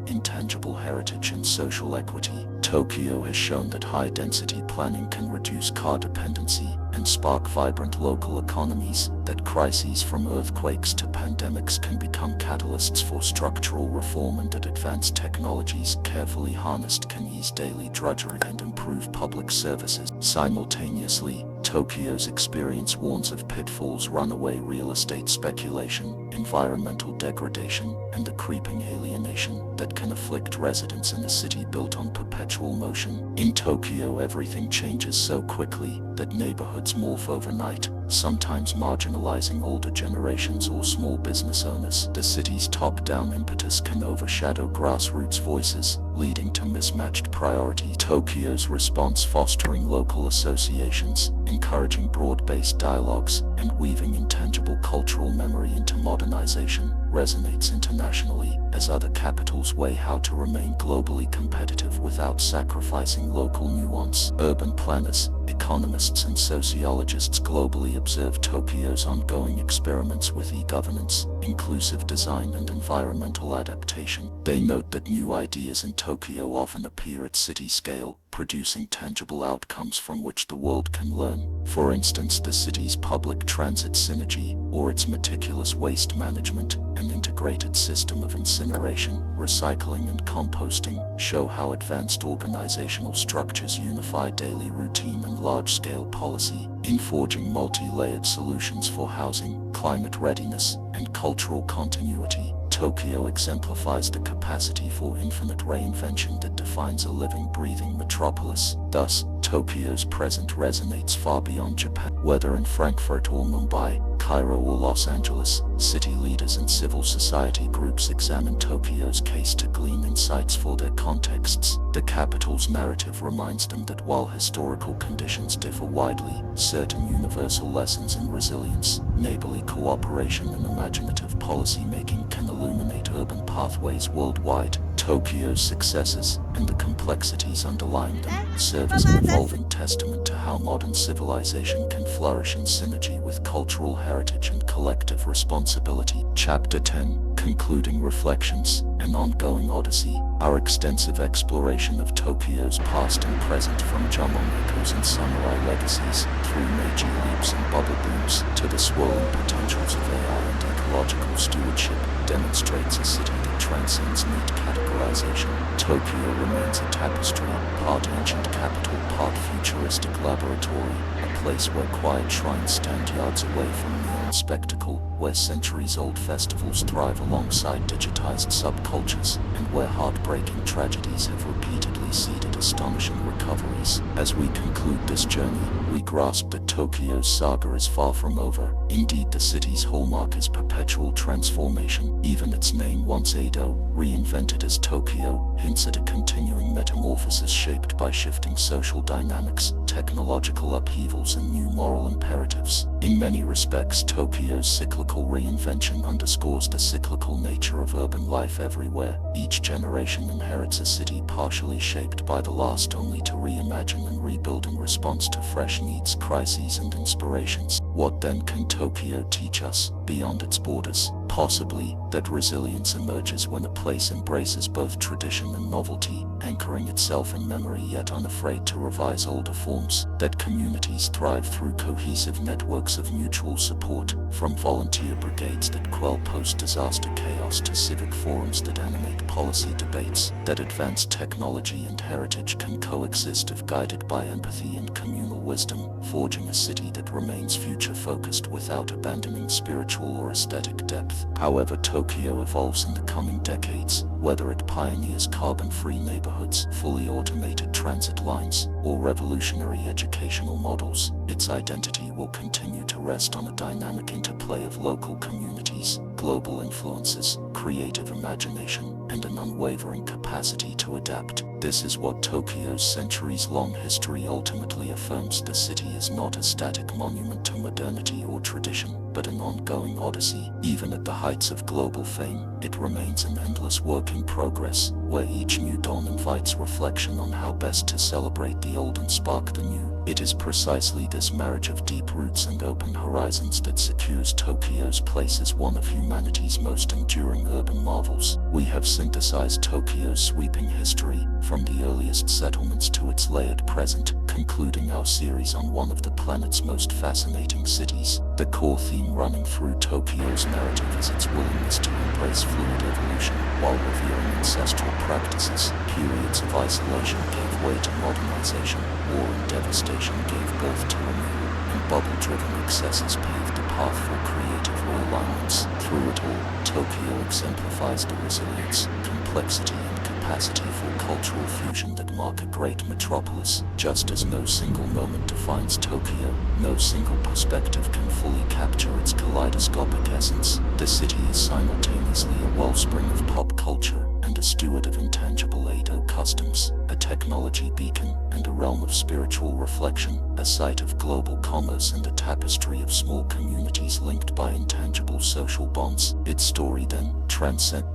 intangible heritage, and social equity. Tokyo has shown that high-density planning can reduce car dependency and spark vibrant local economies, that crises from earthquakes to pandemics can become catalysts for structural reform, and that advanced technologies carefully harnessed can ease daily drudgery and improve public services. Simultaneously, Tokyo's experience warns of pitfalls: runaway real estate speculation, environmental degradation, and the creeping alienation that can afflict residents in a city built on perpetual motion. In Tokyo, everything changes so quickly that neighborhoods morph overnight, sometimes marginalizing older generations or small business owners. The city's top-down impetus can overshadow grassroots voices, leading to mismatched priorities. Tokyo's response, fostering local associations, encouraging broad-based dialogues, and weaving intangible cultural memory into modernization, resonates internationally. as other capitals weigh how to remain globally competitive without sacrificing local nuance. Urban planners, economists and sociologists globally observe Tokyo's ongoing experiments with e-governance, inclusive design and environmental adaptation. They note that new ideas in Tokyo often appear at city scale, producing tangible outcomes from which the world can learn. For instance, the city's public transit synergy, or its meticulous waste management, and integrated system of incineration, recycling and composting, show how advanced organizational structures unify daily routine and large-scale policy, in forging multi-layered solutions for housing, climate readiness, and cultural continuity. Tokyo exemplifies the capacity for infinite reinvention that defines a living, breathing metropolis. Thus, Tokyo's present resonates far beyond Japan. Whether in Frankfurt or Mumbai, Cairo or Los Angeles, city leaders and civil society groups examine Tokyo's case to glean insights for their contexts. The capital's narrative reminds them that while historical conditions differ widely, certain universal lessons in resilience, neighborly cooperation and imaginative policy-making can illuminate urban pathways worldwide. Tokyo's successes, and the complexities underlying them, serve as an evolving testament to how modern civilization can flourish in synergy with cultural heritage and collective responsibility. Chapter 10, Concluding Reflections, An Ongoing Odyssey. Our extensive exploration of Tokyo's past and present, from Jomon echoes and samurai legacies, through Meiji leaps and bubble booms, to the swirling potentials of AI and ecological stewardship, demonstrates a city that transcends neat categorization. Tokyo remains a tapestry, part ancient capital, part futuristic laboratory, a place where quiet shrines stand yards away from neon spectacle, where centuries-old festivals thrive alongside digitized subcultures, and where heartbreaking tragedies have repeatedly seeded astonishing recoveries. As we conclude this journey, we grasp that Tokyo's saga is far from over. Indeed, the city's hallmark is perpetual transformation. Even its name, once Edo, reinvented as Tokyo, hints at a continuing metamorphosis shaped by shifting social dynamics, technological upheavals and new moral imperatives. In many respects, Tokyo's cyclical reinvention underscores the cyclical nature of urban life everywhere. Each generation inherits a city partially shaped by the last, only to reimagine and rebuild in response to fresh needs, crises and inspirations. What then can Tokyo teach us, beyond its borders? Possibly, that resilience emerges when a place embraces both tradition and novelty, anchoring itself in memory yet unafraid to revise older forms. That communities thrive through cohesive networks of mutual support, from volunteer brigades that quell post-disaster chaos to civic forums that animate policy debates. That advanced technology and heritage can coexist if guided by empathy and communal wisdom, forging a city that remains future-focused without abandoning spiritual or aesthetic depth. However Tokyo evolves in the coming decades, whether it pioneers carbon-free neighborhoods, fully automated transit lines, or revolutionary educational models, its identity will continue to rest on a dynamic interplay of local communities, global influences, creative imagination, and an unwavering capacity to adapt. This is what Tokyo's centuries-long history ultimately affirms. The city is not a static monument to modernity or tradition, but an ongoing odyssey. Even at the heights of global fame, it remains an endless work in progress, where each new dawn invites reflection on how best to celebrate the old and spark the new. It is precisely this marriage of deep roots and open horizons that secures Tokyo's place as one of humanity's most enduring urban marvels. We have synthesized Tokyo's sweeping history, from the earliest settlements to its layered present, concluding our series on one of the planet's most fascinating cities. The core theme running through Tokyo's narrative is its willingness to embrace fluid evolution, while revealing ancestral practices. Periods of isolation gave way to modernization, war and devastation gave birth to renewal, and bubble-driven excesses paved the path for creative realignments. Through it all, Tokyo exemplifies the resilience, complexity and capacity for cultural fusion that mark a great metropolis. Just as no single moment defines Tokyo, no single perspective can fully capture its kaleidoscopic essence. The city is simultaneously a wellspring of pop culture and a steward of intangible Edo customs, a technology beacon and a realm of spiritual reflection, a site of global commerce and a tapestry of small communities linked by intangible social bonds. Its story then,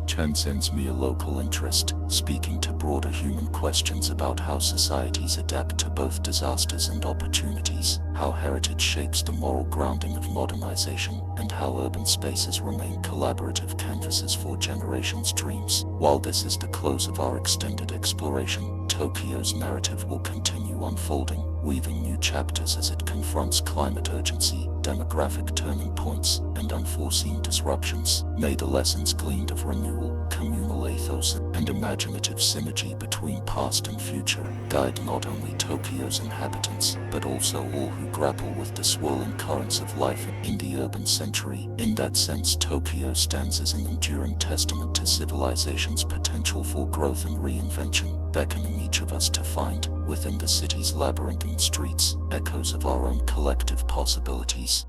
transcends mere local interest, speaking to broader human questions about how societies adapt to both disasters and opportunities, how heritage shapes the moral grounding of modernization, and how urban spaces remain collaborative canvases for generations' dreams. While this is the close of our extended exploration, Tokyo's narrative will continue unfolding, weaving new chapters as it confronts climate urgency, demographic turning points, and unforeseen disruptions. May the lessons gleaned of renewal, communal ethos, and imaginative synergy between past and future guide not only Tokyo's inhabitants, but also all who grapple with the swirling currents of life in the urban century. In that sense, Tokyo stands as an enduring testament to civilization's potential for growth and reinvention, beckoning each of us to find, within the city's labyrinthine streets, echoes of our own collective possibilities.